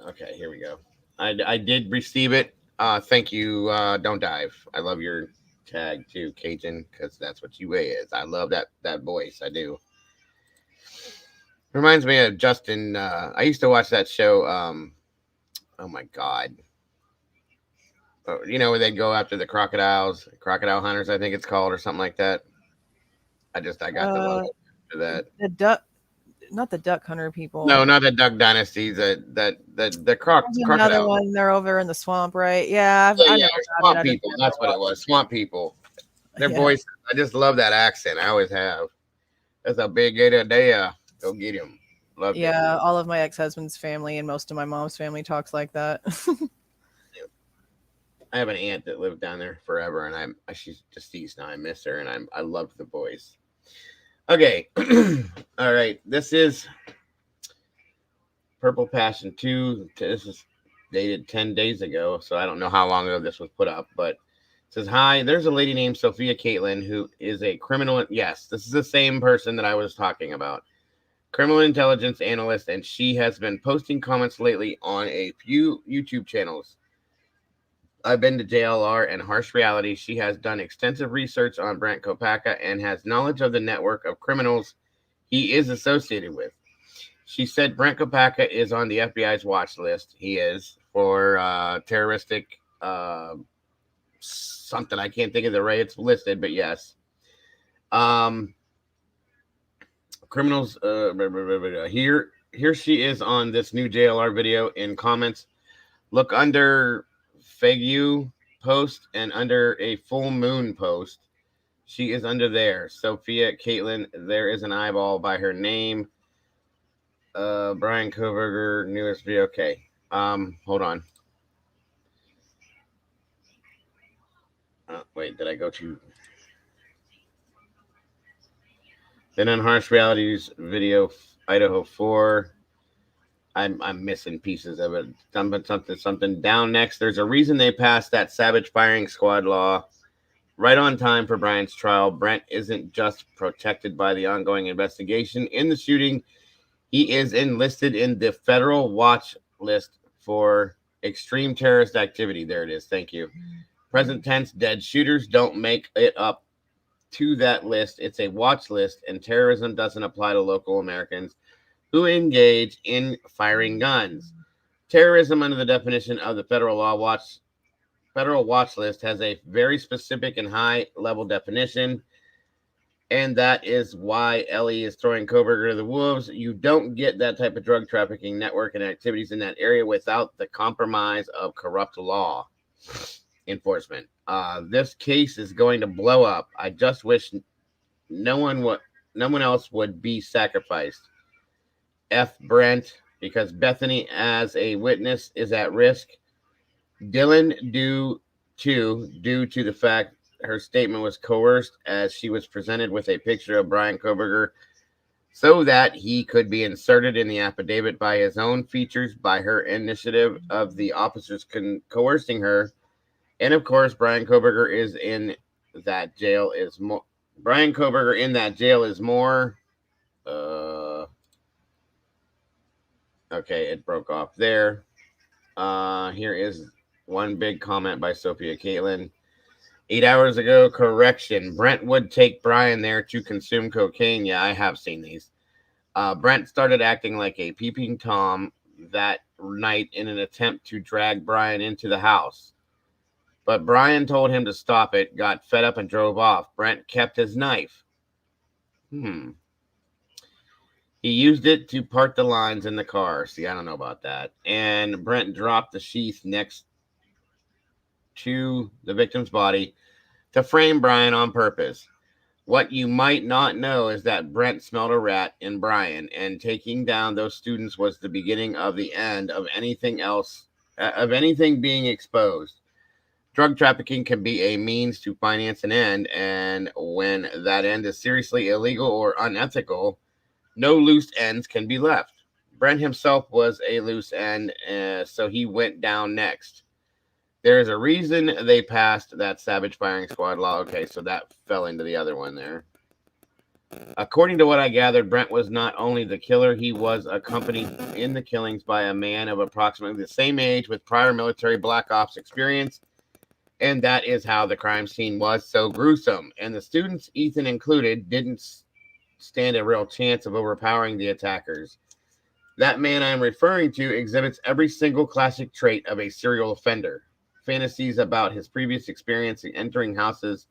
Okay, here we go. I did receive it. Thank you. Don't dive. I love your tag too, Cajun, because that's what you is. I love that voice. I do. Reminds me of Justin. I used to watch that show. Oh my God. Where they go after the crocodile hunters, I think it's called, or something like that. I got the logo for that. The duck, not the duck hunter people. No, not the Duck Dynasty. The crocodile. Another one. They're over in the swamp, right? Yeah. Swamp people. That's what it was. Swamp people. Their voice. I just love that accent. I always have. That's a big gator there. Go get him. Love it. Yeah, all of my ex-husband's family and most of my mom's family talks like that. I have an aunt that lived down there forever, and she's deceased now. I miss her, and I love the voice. Okay, all right. This is Purple Passion 2. This is dated 10 days ago, so I don't know how long ago this was put up, but it says, hi, there's a lady named Sophia Caitlin who is a criminal. Yes, this is the same person that I was talking about. Criminal intelligence analyst, and she has been posting comments lately on a few YouTube channels. I've been to JLR and Harsh Reality. She has done extensive research on Brent Kopacka and has knowledge of the network of criminals he is associated with. She said Brent Kopacka is on the FBI's watch list. He is for terroristic something. I can't think of the way it's listed, but yes. criminals. Here she is on this new JLR video in comments. Look under Fegu post and under a full moon post. She is under there. Sophia Caitlin. There is an eyeball by her name. Brian Koberger, newest video. Okay. Hold on. Wait, did I go to? Then on Harsh Realities video, Idaho 4. I'm missing pieces of it. Something down next. There's a reason they passed that savage firing squad law right on time for Brian's trial. Brent isn't just protected by the ongoing investigation in the shooting. He is enlisted in the federal watch list for extreme terrorist activity. There it is. Thank you. Present tense, dead shooters don't make it up to that list. It's a watch list, and terrorism doesn't apply to local Americans who engage in firing guns. Terrorism, under the definition of the federal watch list, has a very specific and high-level definition, and that is why Ellie is throwing Koberger to the wolves. You don't get that type of drug trafficking network and activities in that area without the compromise of corrupt law enforcement. This case is going to blow up. I just wish no one else would be sacrificed. F. Brent, because Bethany as a witness is at risk. Dylan, due to the fact her statement was coerced, as she was presented with a picture of Brian Koberger so that he could be inserted in the affidavit by his own features, by her initiative of the officers coercing her. And of course, Brian Koberger is in that jail is more. Brian Koberger in that jail is more. Okay, it broke off there. Here is one big comment by Sophia Caitlin. 8 hours ago, correction. Brent would take Brian there to consume cocaine. Yeah, I have seen these. Brent started acting like a peeping Tom that night in an attempt to drag Brian into the house. But Brian told him to stop it, got fed up, and drove off. Brent kept his knife. He used it to part the lines in the car. See, I don't know about that. And Brent dropped the sheath next to the victim's body to frame Brian on purpose. What you might not know is that Brent smelled a rat in Brian, and taking down those students was the beginning of the end of anything else, of anything being exposed. Drug trafficking can be a means to finance an end, and when that end is seriously illegal or unethical, no loose ends can be left. Brent himself was a loose end, so he went down next. There is a reason they passed that savage firing squad law. Okay, so that fell into the other one there. According to what I gathered, Brent was not only the killer, he was accompanied in the killings by a man of approximately the same age with prior military black ops experience. And that is how the crime scene was so gruesome. And the students, Ethan included, didn't stand a real chance of overpowering the attackers. That man I'm referring to exhibits every single classic trait of a serial offender. Fantasies about his previous experience in entering houses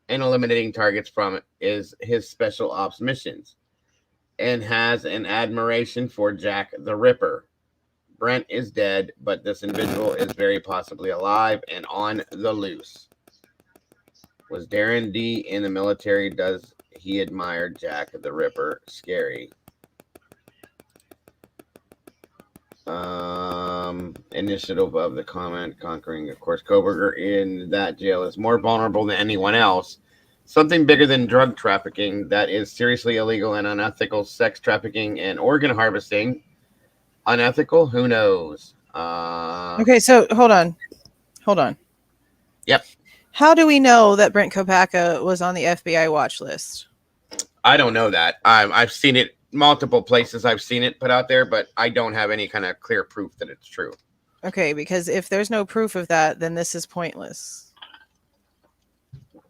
and eliminating targets from it is his special ops missions, and has an admiration for Jack the Ripper. Brent is dead, but this individual is very possibly alive and on the loose. Was Darren D in the military? Does he admire Jack the Ripper? Scary. Initiative of the comment conquering, of course, Koberger in that jail is more vulnerable than anyone else. Something bigger than drug trafficking that is seriously illegal and unethical. Sex trafficking and organ harvesting. Unethical? Who knows? Okay, so hold on. Yep. How do we know that Brent Kopacka was on the FBI watch list? I don't know that. I've seen it multiple places. I've seen it put out there, but I don't have any kind of clear proof that it's true. Okay, because if there's no proof of that, then this is pointless.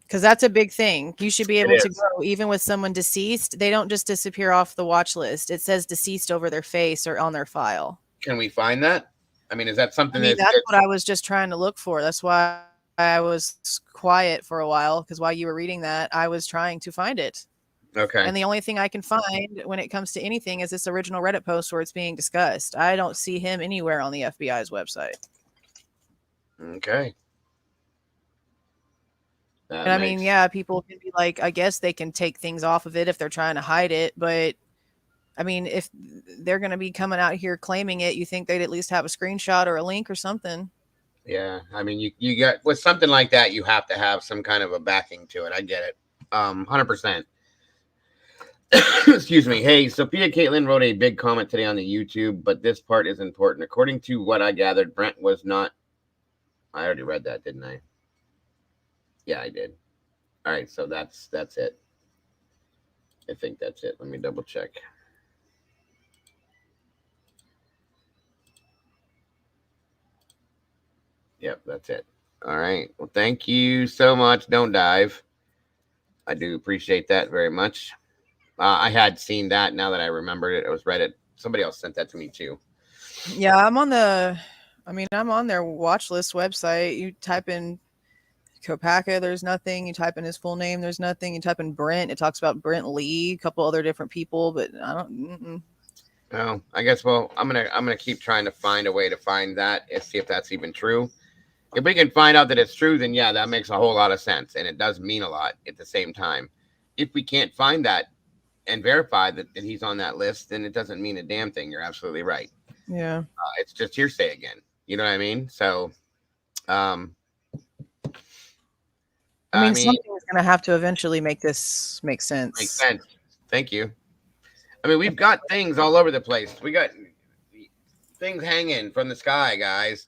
Because that's a big thing. You should be able to go, even with someone deceased. They don't just disappear off the watch list. It says deceased over their face or on their file. Can we find that? I mean, is that something that's what I was just trying to look for. That's why I was quiet for a while, because while you were reading that, I was trying to find it. Okay. And the only thing I can find when it comes to anything is this original Reddit post where it's being discussed. I don't see him anywhere on the FBI's website. Okay. And I mean, yeah, people can be like, I guess they can take things off of it if they're trying to hide it. But I mean, if they're going to be coming out here claiming it, you think they'd at least have a screenshot or a link or something. Yeah. I mean, you got with something like that, you have to have some kind of a backing to it. I get it. 100%. Excuse me. Hey, Sophia Caitlin wrote a big comment today on the YouTube, but this part is important. According to what I gathered, Brent was not. I already read that, didn't I? Yeah, I did. All right, so that's it. I think that's it. Let me double check. Yep, that's it. All right. Well, thank you so much. Don't dive. I do appreciate that very much. I had seen that. Now that I remembered it, it was Reddit. Somebody else sent that to me too. Yeah, I'm on their watch list website. You type in Kopaka, there's nothing. You type in his full name, there's nothing. You type in Brent, it talks about Brent Lee, a couple other different people, but I don't. Oh, I guess. Well, I'm gonna keep trying to find a way to find that and see if that's even true. If we can find out that it's true, then yeah, that makes a whole lot of sense, and it does mean a lot at the same time. If we can't find that and verify that he's on that list, then it doesn't mean a damn thing. You're absolutely right. Yeah. It's just hearsay again. You know what I mean? So, I mean, something's going to have to eventually make this make sense. Makes sense. Thank you. I mean, we've got things all over the place. We got things hanging from the sky, guys,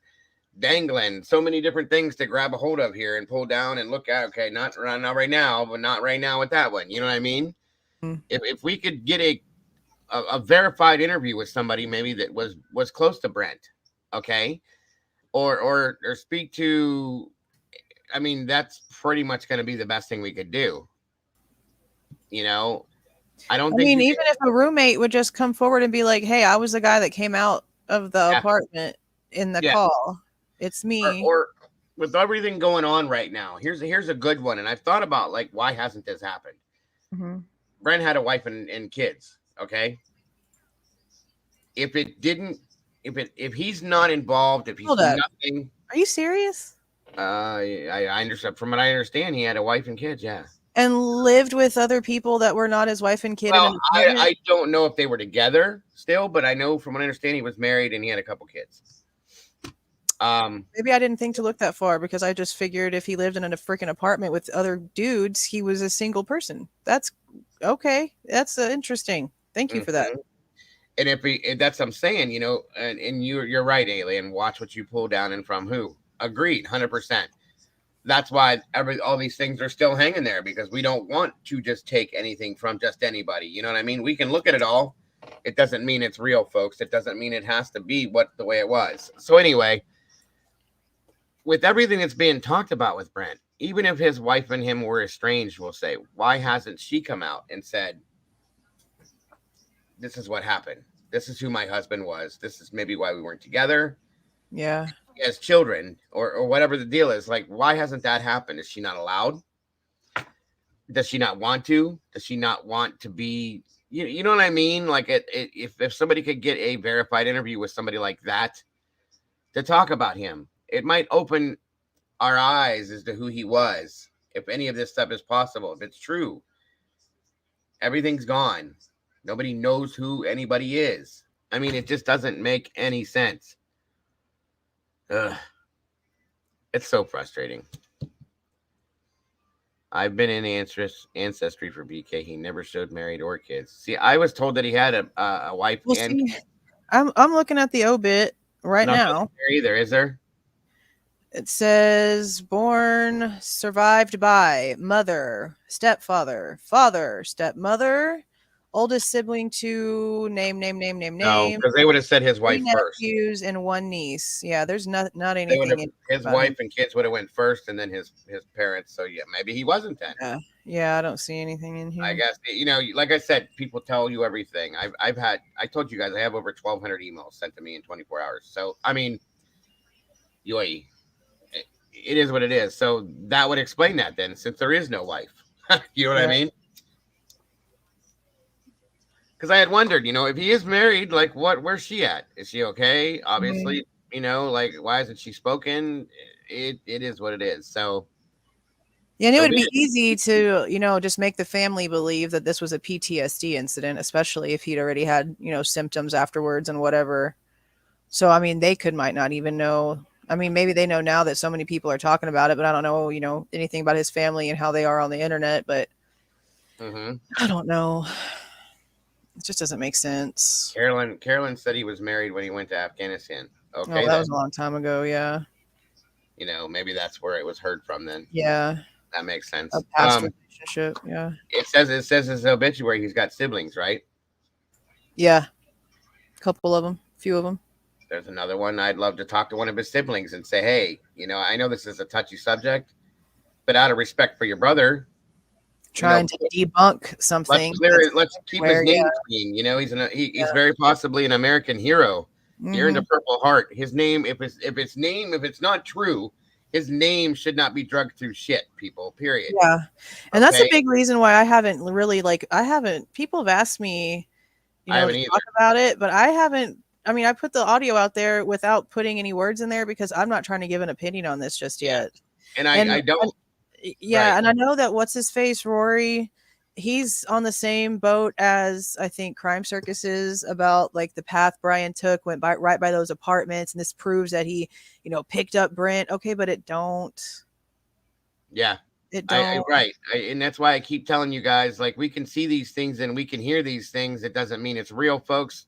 dangling. So many different things to grab a hold of here and pull down and look at. Okay, not right now, but not right now with that one. You know what I mean? Mm-hmm. If we could get a verified interview with somebody maybe that was close to Brent, okay, or speak to. I mean, that's pretty much going to be the best thing we could do. You know, I mean, even if a roommate would just come forward and be like, "Hey, I was the guy that came out of the apartment in the call. It's me." Or with everything going on right now, here's a good one, and I've thought about like why hasn't this happened? Mm-hmm. Brent had a wife and kids. Okay, if he's not involved, if he's nothing, are you serious? I understand. From what I understand, he had a wife and kids. Yeah. And lived with other people that were not his wife and kid. Well, I don't know if they were together still, but I know from what I understand, he was married and he had a couple kids. Maybe I didn't think to look that far because I just figured if he lived in a freaking apartment with other dudes, he was a single person. That's okay. That's interesting. Thank you for that. And if that's what I'm saying, you know, and you're right, Alien. Watch what you pull down and from who. Agreed, 100%. That's why all these things are still hanging there because we don't want to just take anything from just anybody. You know what I mean? We can look at it all. It doesn't mean it's real, folks. It doesn't mean it has to be the way it was. So anyway, with everything that's being talked about with Brent, even if his wife and him were estranged, we'll say, why hasn't she come out and said, this is what happened. This is who my husband was. This is maybe why we weren't together. Yeah. As children or whatever the deal is, like, why hasn't that happened? Is she not allowed? Does she not want to? Does she not want to be, you know what I mean? Like if somebody could get a verified interview with somebody like that to talk about him, it might open our eyes as to who he was. If any of this stuff is possible, if it's true, everything's gone. Nobody knows who anybody is. I mean, it just doesn't make any sense. Ugh. It's so frustrating. I've been in ancestry for BK. He never showed married or kids. See, I was told that he had a wife and kids. I'm looking at the obit right now. Either is there? It says born, survived by mother, stepfather, father, stepmother, oldest sibling to name. No, because they would have said his wife first. Nephews and one niece. Yeah, there's not anything. His wife and kids would have went first, and then his parents. So yeah, maybe he wasn't then. Yeah, I don't see anything in here. I guess like I said, people tell you everything. I told you guys I have over 1,200 emails sent to me in 24 hours. So I mean, it is what it is. So that would explain that then, since there is no wife. You know what I mean? because I had wondered, if he is married, like, where's she at? Is she okay? Obviously, like, why isn't she spoken? It is what it is. So, Yeah, and it so would be be it. easy to, just make the family believe that this was a PTSD incident, especially if he'd already had, symptoms afterwards and whatever. So, I mean, they might not even know. I mean, maybe they know now that so many people are talking about it, but I don't know, anything about his family and how they are on the internet. But I don't know. It just doesn't make sense. Carolyn said he was married when he went to Afghanistan. Okay, Oh, that was a long time ago. Yeah. maybe that's where it was heard from then. Yeah. That makes sense. A past relationship. Yeah. It says his obituary he's got siblings, right? Yeah. A couple of them. A few of them. There's another one. I'd love to talk to one of his siblings and say, hey, I know this is a touchy subject, but out of respect for your brother, trying to debunk something. Let's keep his name clean. He's very possibly an American hero. He earned a Purple Heart. His name, if it's not true, his name should not be drugged through shit, people. Period. Yeah, and that's a big reason why I haven't really people have asked me, to talk about it, but I haven't. I mean, I put the audio out there without putting any words in there because I'm not trying to give an opinion on this just yet. And I don't. Yeah, and I know that what's his face, Rory, he's on the same boat as I think Crime Circus is about like the path Brian took, went right by those apartments, and this proves that he, picked up Brent. Okay, but it don't. Yeah. It don't. And that's why I keep telling you guys, like, we can see these things and we can hear these things. It doesn't mean it's real, folks.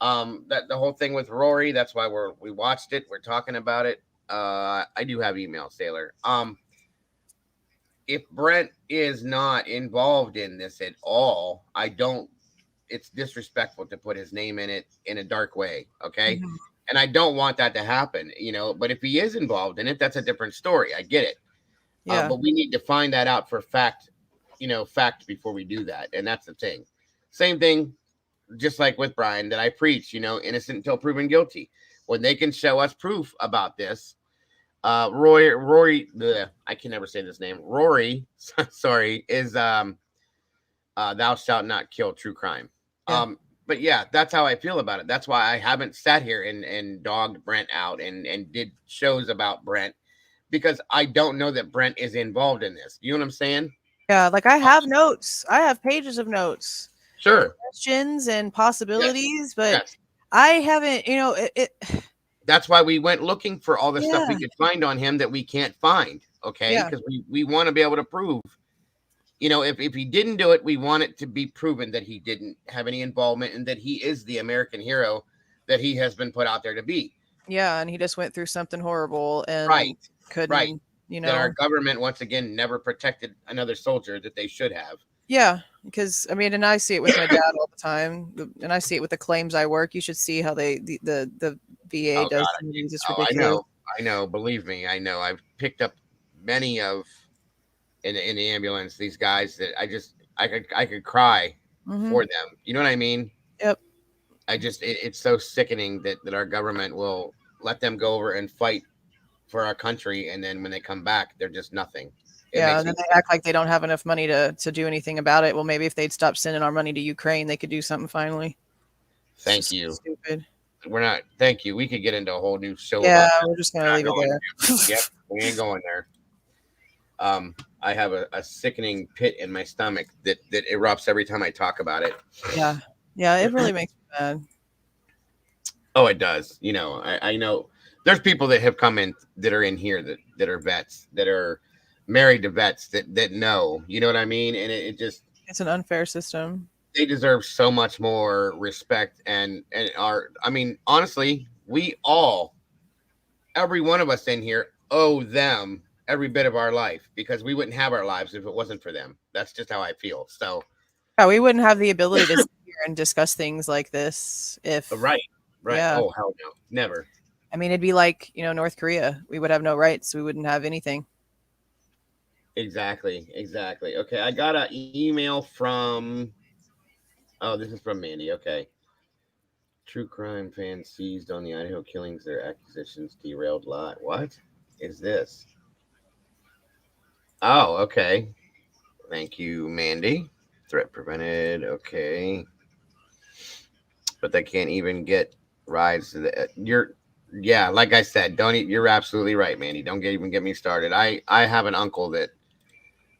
That the whole thing with Rory, that's why we watched it. We're talking about it. I do have email, Sailor. If Brent is not involved in this at all, it's disrespectful to put his name in it in a dark way. Okay. And I don't want that to happen, but if he is involved in it, that's a different story. I get it. Yeah. But we need to find that out for fact before we do that. And that's the thing. Same thing, just like with Brian that I preach, innocent until proven guilty. When they can show us proof about this, Rory, I can never say this name. Rory, sorry, is thou shalt not kill, true crime. Yeah. But yeah, that's how I feel about it. That's why I haven't sat here and dogged Brent out and did shows about Brent, because I don't know that Brent is involved in this. You know what I'm saying? Yeah, like I have notes. I have pages of notes. Sure. Questions and possibilities, but I haven't, that's why we went looking for all the stuff we could find on him that we can't find. Okay. Because we want to be able to prove, if he didn't do it, we want it to be proven that he didn't have any involvement and that he is the American hero that he has been put out there to be. Yeah. And he just went through something horrible and couldn't, that our government, once again, never protected another soldier that they should have. Yeah. Because I mean, and I see it with my dad all the time, and I see it with the claims I work. You should see how the VA does things. It's ridiculous. I know. Believe me, I know. I've picked up many of in the ambulance these guys that I could cry for them. You know what I mean? Yep. It's so sickening that our government will let them go over and fight for our country, and then when they come back, they're just nothing. And then they act like they don't have enough money to do anything about it. Well, maybe if they'd stop sending our money to Ukraine, they could do something finally. Thank you. Stupid. We're not. Thank you. We could get into a whole new show. Yeah, we're just gonna leave it there. Yep, we ain't going there. I have a sickening pit in my stomach that erupts every time I talk about it. Yeah, it really makes me mad. Oh, it does. I know there's people that have come in that are in here that are vets, that are married to vets that know, you know what I mean? And it's an unfair system. They deserve so much more respect and honestly, every one of us in here owe them every bit of our life, because we wouldn't have our lives if it wasn't for them. That's just how I feel. So we wouldn't have the ability to sit here and discuss things like this if right. Yeah. Oh, hell no, never. I mean, it'd be like, North Korea. We would have no rights. We wouldn't have anything. Exactly. Okay, I got an email from. Oh, this is from Mandy. Okay. True crime fans seized on the Idaho killings. Their accusations derailed lot. What is this? Oh, okay. Thank you, Mandy. Threat prevented. Okay. but they can't even get rides to the. Yeah, like I said, you're absolutely right, Mandy. Don't even get me started. I have an uncle that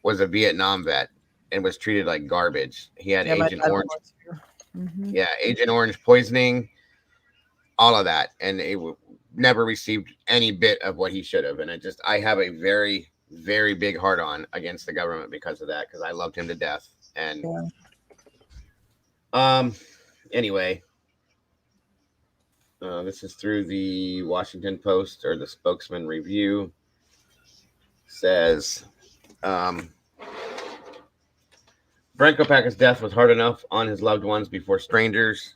was a Vietnam vet and was treated like garbage. He had Agent Orange. Mm-hmm. Yeah, Agent Orange poisoning, all of that, and it never received any bit of what he should have. And I have a very, very big heart on against the government because of that, because I loved him to death. And anyway, this is through the Washington Post, or the Spokesman Review. Says Brent Kopacka's death was hard enough on his loved ones before strangers,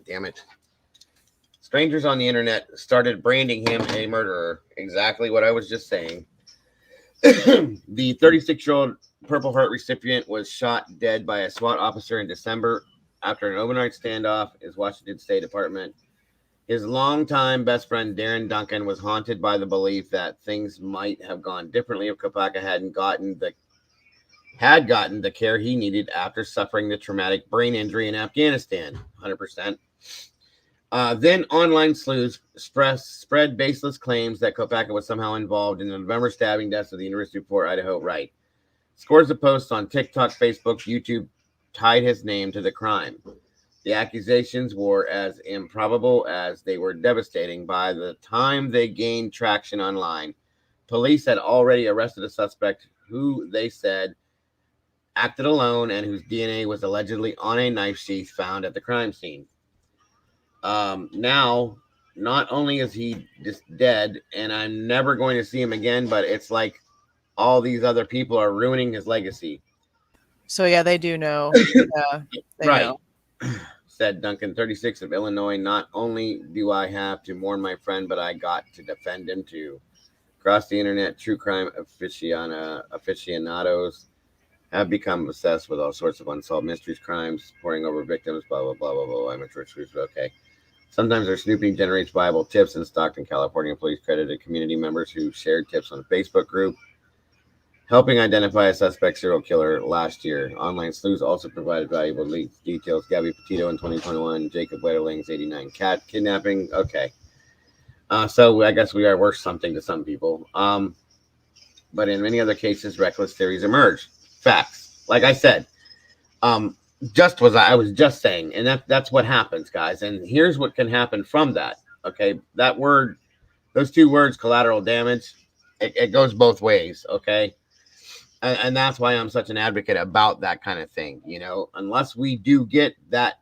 damn it, strangers on the internet started branding him a murderer. Exactly what I was just saying. The 36-year-old Purple Heart recipient was shot dead by a SWAT officer in December after an overnight standoff in his Washington State apartment. His longtime best friend, Darren Duncan, was haunted by the belief that things might have gone differently if Kopacka had gotten the care he needed after suffering the traumatic brain injury in Afghanistan. 100%. Then online sleuths spread baseless claims that Kopacka was somehow involved in the November stabbing deaths of the University of Fort Idaho. Right. Scores of posts on TikTok, Facebook, YouTube tied his name to the crime. The accusations were as improbable as they were devastating. By the time they gained traction online, police had already arrested a suspect who they said acted alone and whose DNA was allegedly on a knife sheath found at the crime scene. Now, not only is he just dead and I'm never going to see him again, but it's like all these other people are ruining his legacy. So yeah, they do know. Yeah, they right. know. Said Duncan, 36 of Illinois. Not only do I have to mourn my friend, but I got to defend him too. Across the internet, true crime aficionados have become obsessed with all sorts of unsolved mysteries, crimes, poring over victims, blah, blah, blah, blah, blah. Amateur sleuths, okay. Sometimes their snooping generates viable tips. In Stockton, California, police credited community members who shared tips on a Facebook group helping identify a suspect serial killer last year. Online sleuths also provided valuable details. Gabby Petito in 2021, Jacob Wetterling's 89 cat kidnapping. Okay. So I guess we are worth something to some people. But in many other cases, reckless theories emerge. Facts. Like I said, I was just saying, and that's what happens, guys. And here's what can happen from that. Okay. That word, those two words, collateral damage, it goes both ways. Okay. And that's why I'm such an advocate about that kind of thing. You know, unless we do get that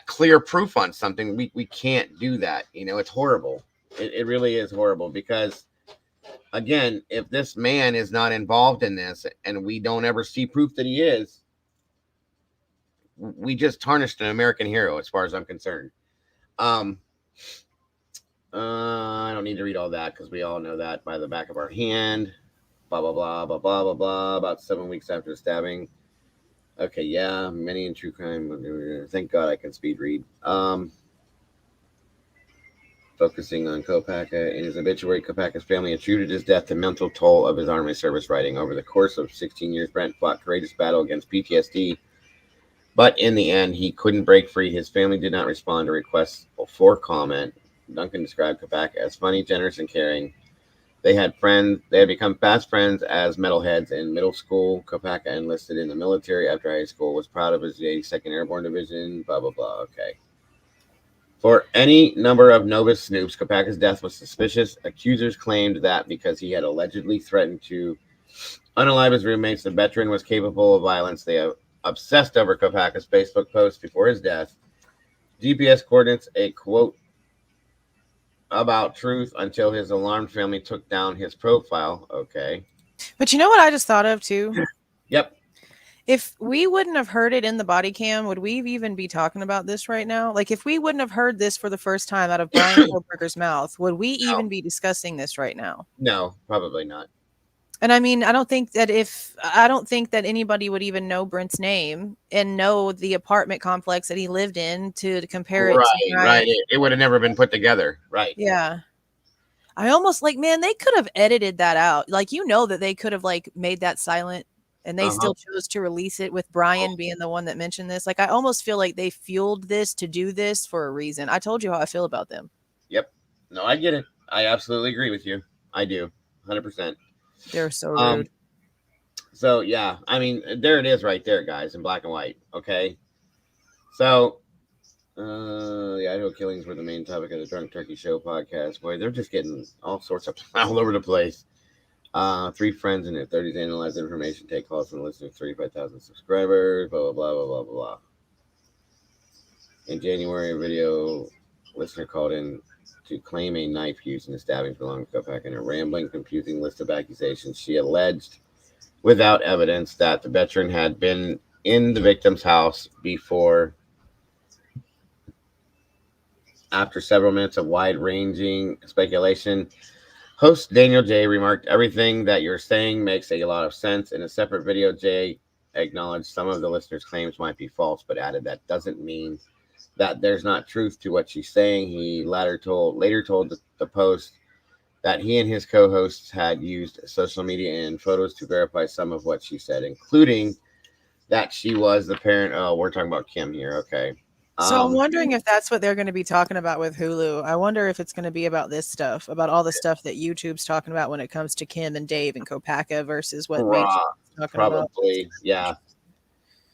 clear proof on something, we can't do that. You know, it's horrible. It really is horrible because, again, if this man is not involved in this and we don't ever see proof that he is, we just tarnished an American hero as far as I'm concerned. I don't need to read all that because we all know that by the back of our hand. Blah, blah, blah, blah, blah, blah, blah. About 7 weeks after the stabbing. Okay, yeah, many in true crime. Thank God I can speed read. Focusing on Kopacka. In his obituary, Kopacka's family attributed his death to mental toll of his Army service, writing, over the course of 16 years, Brent fought courageous battle against PTSD. But in the end, he couldn't break free. His family did not respond to requests for comment. Duncan described Kopacka as funny, generous, and caring. They had become fast friends as metalheads in middle school. Kopacka enlisted in the military after high school, was proud of his 82nd Airborne Division, blah, blah, blah. Okay. For any number of novice snoops, Kopacka's death was suspicious. Accusers claimed that because he had allegedly threatened to unalive his roommates, the veteran was capable of violence. They obsessed over Kopacka's Facebook post before his death. GPS coordinates a quote about truth until his alarmed family took down his profile. Okay. But you know what I just thought of too? Yep. If we wouldn't have heard it in the body cam, would we even be talking about this right now? Like, if we wouldn't have heard this for the first time out of Brian Kohlberger's mouth, would we even be discussing this right now? No, probably not. And I mean, I don't think that anybody would even know Brent's name and know the apartment complex that he lived in to compare it to. Right. It would have never been put together. Right. Yeah. I almost man, they could have edited that out. Like, that they could have made that silent and they still chose to release it with Brian being the one that mentioned this. Like, I almost feel like they fueled this to do this for a reason. I told you how I feel about them. Yep. No, I get it. I absolutely agree with you. I do. 100%. They're so rude. So, yeah, I mean, there it is right there, guys, in black and white. Okay. So, the Idaho killings were the main topic of the Drunk Turkey Show podcast. Boy, they're just getting all sorts of all over the place. 3 friends in their 30s analyze information, take calls from listeners, 35,000 subscribers, blah, blah, blah, blah, blah, blah. In January, a video listener called in to claim a knife used in the stabbings belonging to Kopak. In a rambling, confusing list of accusations, she alleged, without evidence, that the veteran had been in the victim's house before. After several minutes of wide-ranging speculation, host Daniel J. remarked, "Everything that you're saying makes a lot of sense." In a separate video, J acknowledged some of the listener's claims might be false, but added that doesn't mean that there's not truth to what she's saying. He later told the Post that he and his co-hosts had used social media and photos to verify some of what she said, including that she was the parent. Oh, we're talking about Kim here. Okay. So I'm wondering if that's what they're going to be talking about with Hulu. I wonder if it's going to be about this stuff, about all the stuff that YouTube's talking about when it comes to Kim and Dave and Kopaka versus what Major's talking about. Probably, yeah.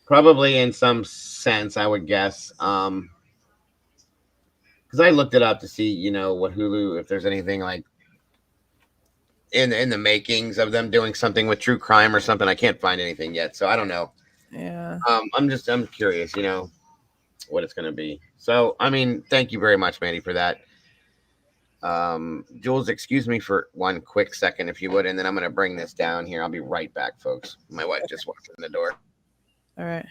Probably in some sense, I would guess. Because I looked it up to see, what Hulu, if there's anything like in the makings of them doing something with true crime or something. I can't find anything yet, so I don't know. Yeah. I'm curious, what it's going to be. So, I mean, thank you very much, Mandy, for that. Jules, excuse me for one quick second, if you would, and then I'm going to bring this down here. I'll be right back, folks. My wife just walked in the door. All right.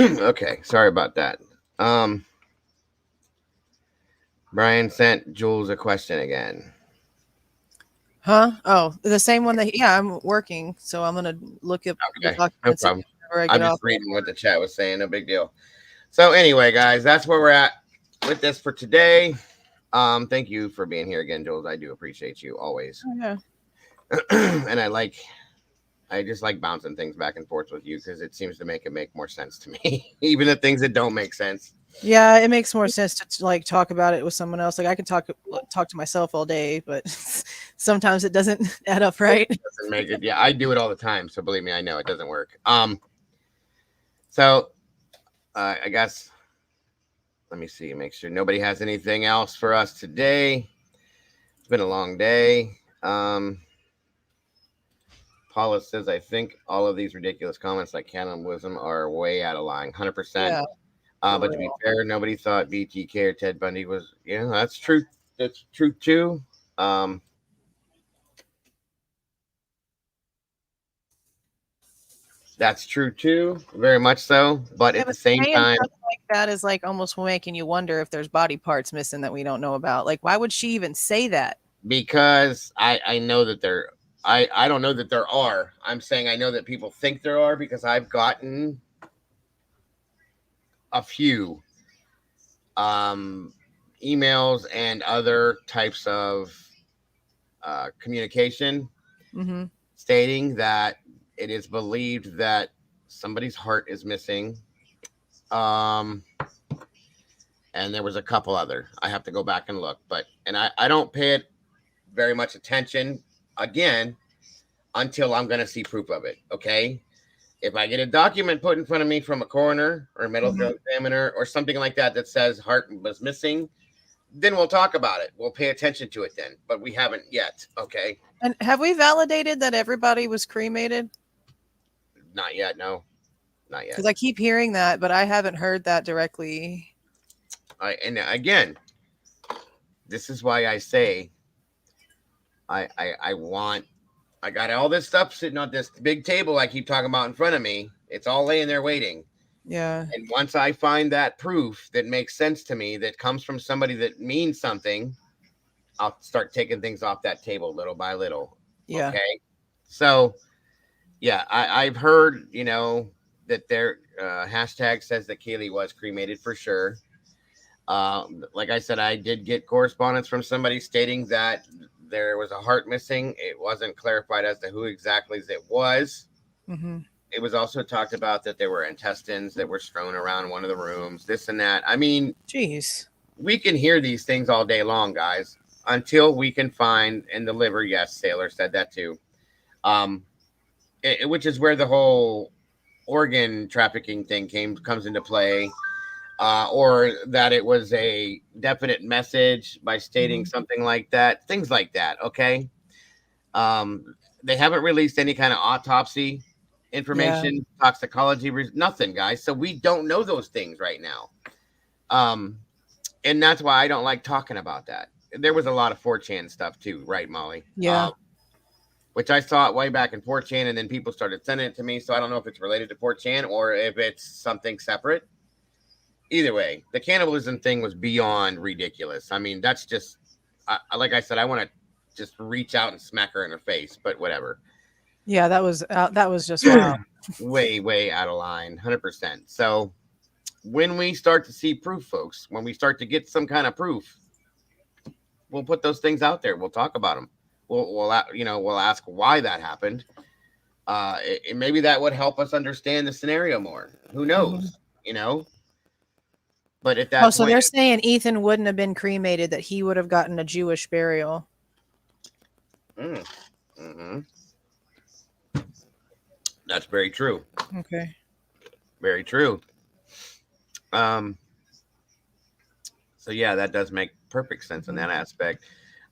Okay, sorry about that. Brian sent Jules a question again. Huh? Oh, the same one that, I'm working, so I'm going to look up the documents. No problem. I'm just reading what the chat was saying. No big deal. So anyway, guys, that's where we're at with this for today. Thank you for being here again, Jules. I do appreciate you always. Oh, yeah. And I just like bouncing things back and forth with you because it seems to make more sense to me, even the things that don't make sense. Yeah, it makes more sense to like talk about it with someone else. Like I can talk to myself all day, but sometimes it doesn't add up, right? It doesn't make it. Yeah, I do it all the time, so believe me, I know it doesn't work. So I guess let me see, make sure nobody has anything else for us today. It's been a long day. Paula says, I think all of these ridiculous comments like cannibalism are way out of line, 100%. Yeah. But to be fair, nobody thought BTK or Ted Bundy was, that's true. That's true too. That's true too, very much so. But at the same time, like that is like almost making you wonder if there's body parts missing that we don't know about. Like, why would she even say that? Because I know that there, I don't know that there are. I'm saying I know that people think there are because I've gotten a few emails and other types of communication stating that it is believed that somebody's heart is missing. And there was a couple other. I have to go back and look, and I don't pay it very much attention again until I'm going to see proof of it. Okay. If I get a document put in front of me from a coroner or a medical examiner or something like that that says heart was missing, then we'll talk about it. We'll pay attention to it then, but we haven't yet. Okay. And have we validated that everybody was cremated? Not yet. No, not yet. Because I keep hearing that, but I haven't heard that directly. And again, this is why I say I got all this stuff sitting on this big table I keep talking about in front of me. It's all laying there waiting. Yeah. And once I find that proof that makes sense to me, that comes from somebody that means something, I'll start taking things off that table little by little. Yeah. Okay. So, yeah, I've heard, that their hashtag says that Kaylee was cremated for sure. Like I said, I did get correspondence from somebody stating that there was a heart missing. It wasn't clarified as to who exactly it was. Mm-hmm. It was also talked about that there were intestines that were strewn around one of the rooms, this and that. I mean, jeez, we can hear these things all day long, guys, until we can find and deliver. Yes, Sailor said that too. Which is where the whole organ trafficking thing comes into play. Or that it was a definite message by stating something like that, things like that. Okay. They haven't released any kind of autopsy information, toxicology, nothing, guys. So we don't know those things right now. And that's why I don't like talking about that. There was a lot of 4chan stuff too, right, Molly? Yeah. Which I saw it way back in 4chan, and then people started sending it to me. So I don't know if it's related to 4chan or if it's something separate. Either way, the cannibalism thing was beyond ridiculous. I mean, that's just, like I said, I want to just reach out and smack her in her face, but whatever. Yeah, that was just wow. way out of line, 100%. So when we start to see proof, folks, when we start to get some kind of proof, we'll put those things out there. We'll talk about them. We'll ask why that happened. Maybe that would help us understand the scenario more. Who knows? But at that so point, they're saying Ethan wouldn't have been cremated, that he would have gotten a Jewish burial. That's very true. Okay. Very true. So yeah, that does make perfect sense in that aspect.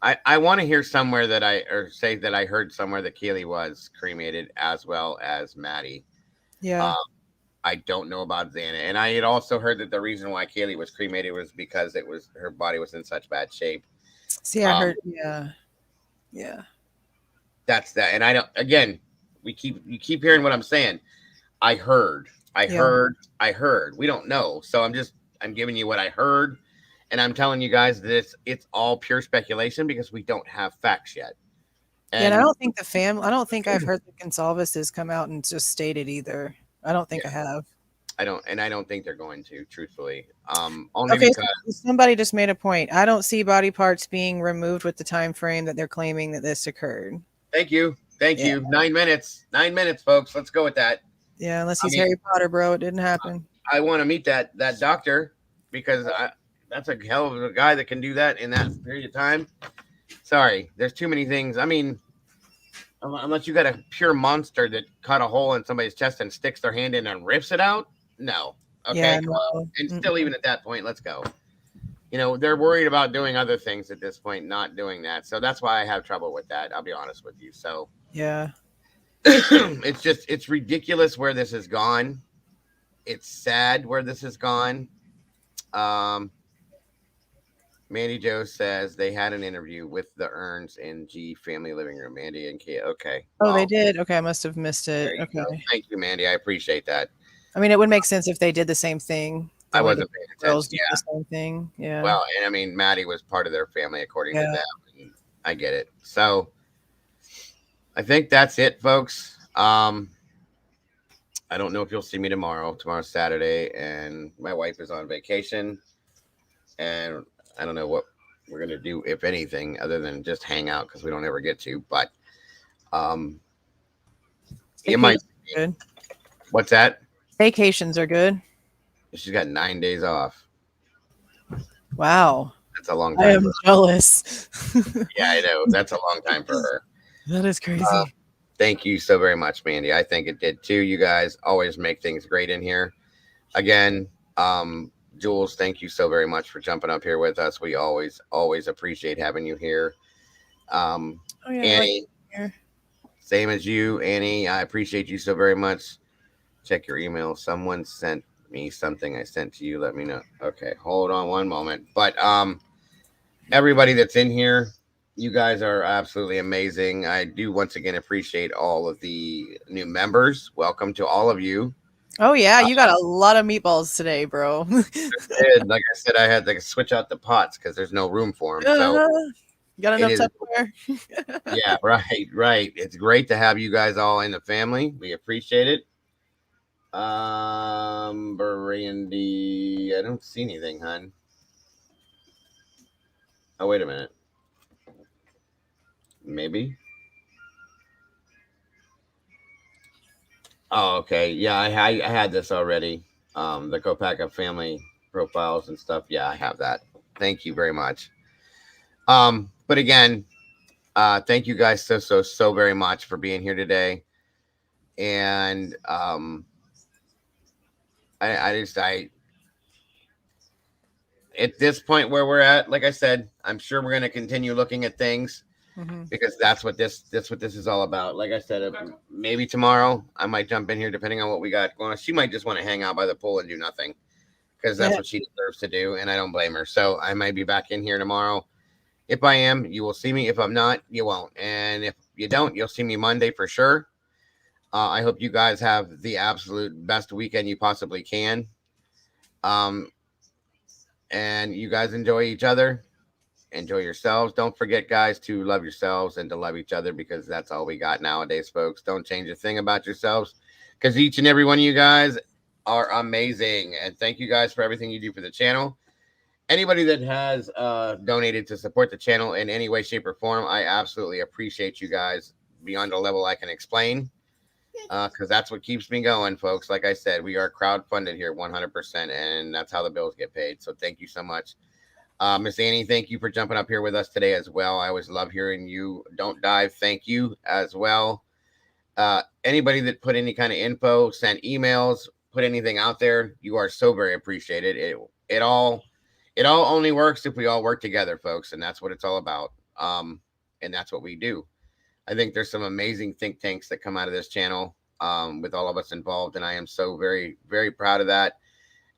I want to hear somewhere that I heard somewhere that Kaylee was cremated as well as Maddie. Yeah. I don't know about Xana. And I had also heard that the reason why Kaylee was cremated was because her body was in such bad shape. See, I heard, yeah. That's that. And I don't, again, you keep hearing what I'm saying. I heard. We don't know. So I'm giving you what I heard. And I'm telling you guys that it's all pure speculation because we don't have facts yet. And I don't think I don't think I've heard the Gonsalveses come out and just state it either. I don't think I have. I don't think they're going to, truthfully. Because somebody just made a point. I don't see body parts being removed with the time frame that they're claiming that this occurred. Thank you. 9 minutes, folks. Let's go with that. Yeah, unless he's Harry Potter, bro. It didn't happen. I want to meet that doctor because that's a hell of a guy that can do that in that period of time. Sorry, there's too many things. I mean, unless you got a pure monster that cut a hole in somebody's chest and sticks their hand in and rips it out. No. Okay. Yeah, and still, even at that point, let's go. They're worried about doing other things at this point, not doing that. So that's why I have trouble with that. I'll be honest with you. So yeah, it's ridiculous where this has gone. It's sad where this has gone. Mandy Joe says they had an interview with the Earns in G family living room. Mandy and Kia. Okay. Oh, they did. Okay, I must have missed it. Okay. Thank you, Mandy. I appreciate that. I mean, it would make sense if they did the same thing. I wasn't paying attention. Girls did the same thing. Yeah. Well, and I mean, Maddie was part of their family, according to them. And I get it. So I think that's it, folks. I don't know if you'll see me tomorrow. Tomorrow's Saturday, and my wife is on vacation, and I don't know what we're gonna do, if anything, other than just hang out because we don't ever get to. But it might be good. What's that? Vacations are good. She's got 9 days off. Wow. That's a long time. I am jealous. Yeah, I know. That's a long time for her. That is crazy. Thank you so very much, Mandy. I think it did too. You guys always make things great in here. Again, Jules, thank you so very much for jumping up here with us. We always appreciate having you here. Annie, same as you, Annie. I appreciate you so very much. Check your email. Someone sent me something I sent to you. Let me know. Okay, hold on one moment. But everybody that's in here, you guys are absolutely amazing. I do once again appreciate all of the new members. Welcome to all of you. Oh yeah, you got a lot of meatballs today, bro. Like I said, I had to switch out the pots because there's no room for them. So you got enough Tupperware? Yeah, right. It's great to have you guys all in the family. We appreciate it. Brandy, I don't see anything, hon. Oh, wait a minute. Maybe. Oh, okay. Yeah, I had this already. The Kopaka family profiles and stuff. Yeah, I have that. Thank you very much. But again, thank you guys so very much for being here today. And I at this point where we're at, like I said, I'm sure we're going to continue looking at things because that's what this is all about. Like I said, maybe tomorrow I might jump in here depending on what we got going on. She might just want to hang out by the pool and do nothing because that's what she deserves to do, and I don't blame her. So I might be back in here tomorrow. If I am, you will see me. If I'm not, you won't. And if you don't, you'll see me Monday for sure. I hope you guys have the absolute best weekend you possibly can. And you guys enjoy each other. Enjoy yourselves. Don't forget, guys, to love yourselves and to love each other because that's all we got nowadays, folks. Don't change a thing about yourselves because each and every one of you guys are amazing. And thank you guys for everything you do for the channel. Anybody that has donated to support the channel in any way, shape, or form, I absolutely appreciate you guys beyond a level I can explain because that's what keeps me going, folks. Like I said, we are crowdfunded here 100%, and that's how the bills get paid. So thank you so much. Miss Annie, thank you for jumping up here with us today as well. I always love hearing you. Don't dive. Thank you as well. Anybody that put any kind of info, sent emails, put anything out there, you are so very appreciated. It all only works if we all work together, folks, and that's what it's all about. And that's what we do. I think there's some amazing think tanks that come out of this channel with all of us involved, and I am so very, very proud of that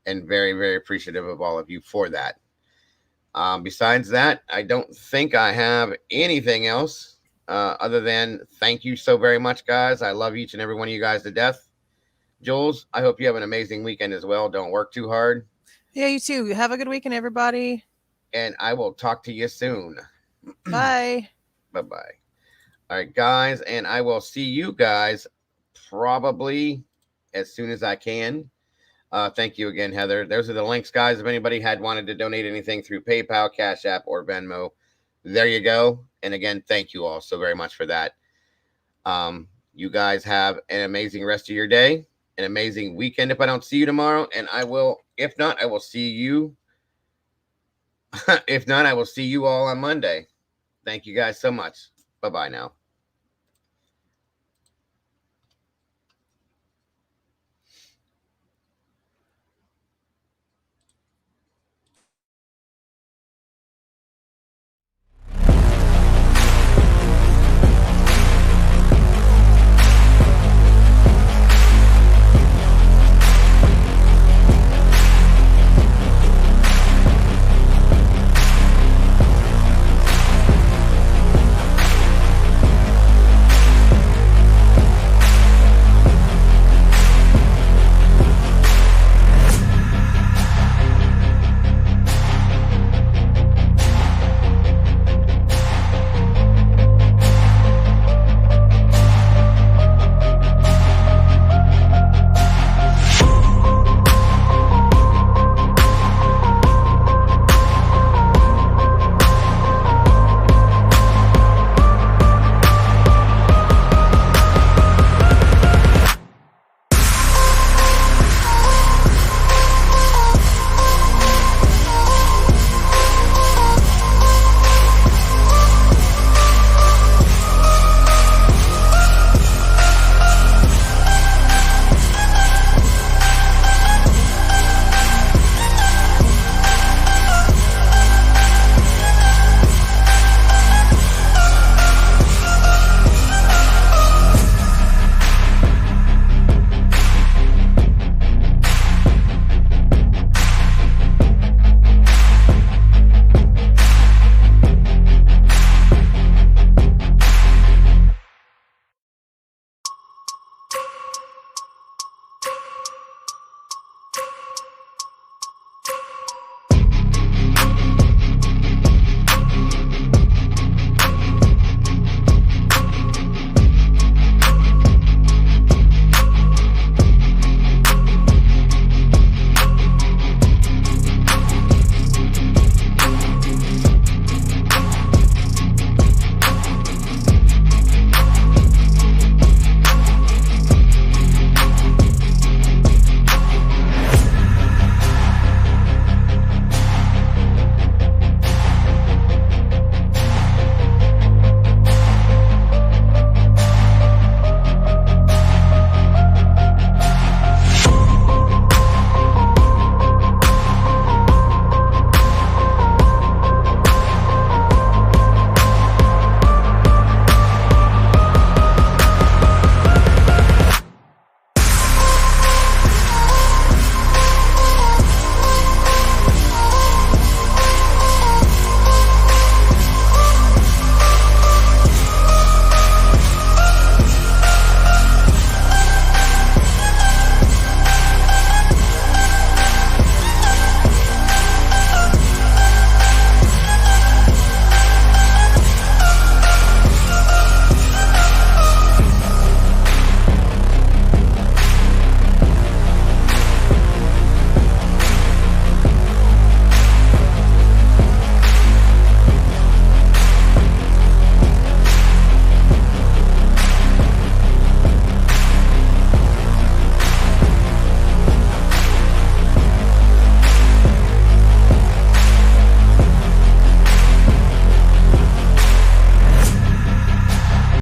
and very, very appreciative of all of you for that. Besides that, I don't think I have anything else other than thank you so very much, guys. I love each and every one of you guys to death. Jules, I hope you have an amazing weekend as well. Don't work too hard. Yeah, you too. Have a good weekend, everybody. And I will talk to you soon. Bye. Bye-bye. All right, guys, and I will see you guys probably as soon as I can. Thank you again, Heather. Those are the links, guys. If anybody had wanted to donate anything through PayPal, Cash App, or Venmo, there you go. And again, thank you all so very much for that. You guys have an amazing rest of your day, an amazing weekend if I don't see you tomorrow. And I will, if not, I will see you. If not, I will see you all on Monday. Thank you guys so much. Bye-bye now.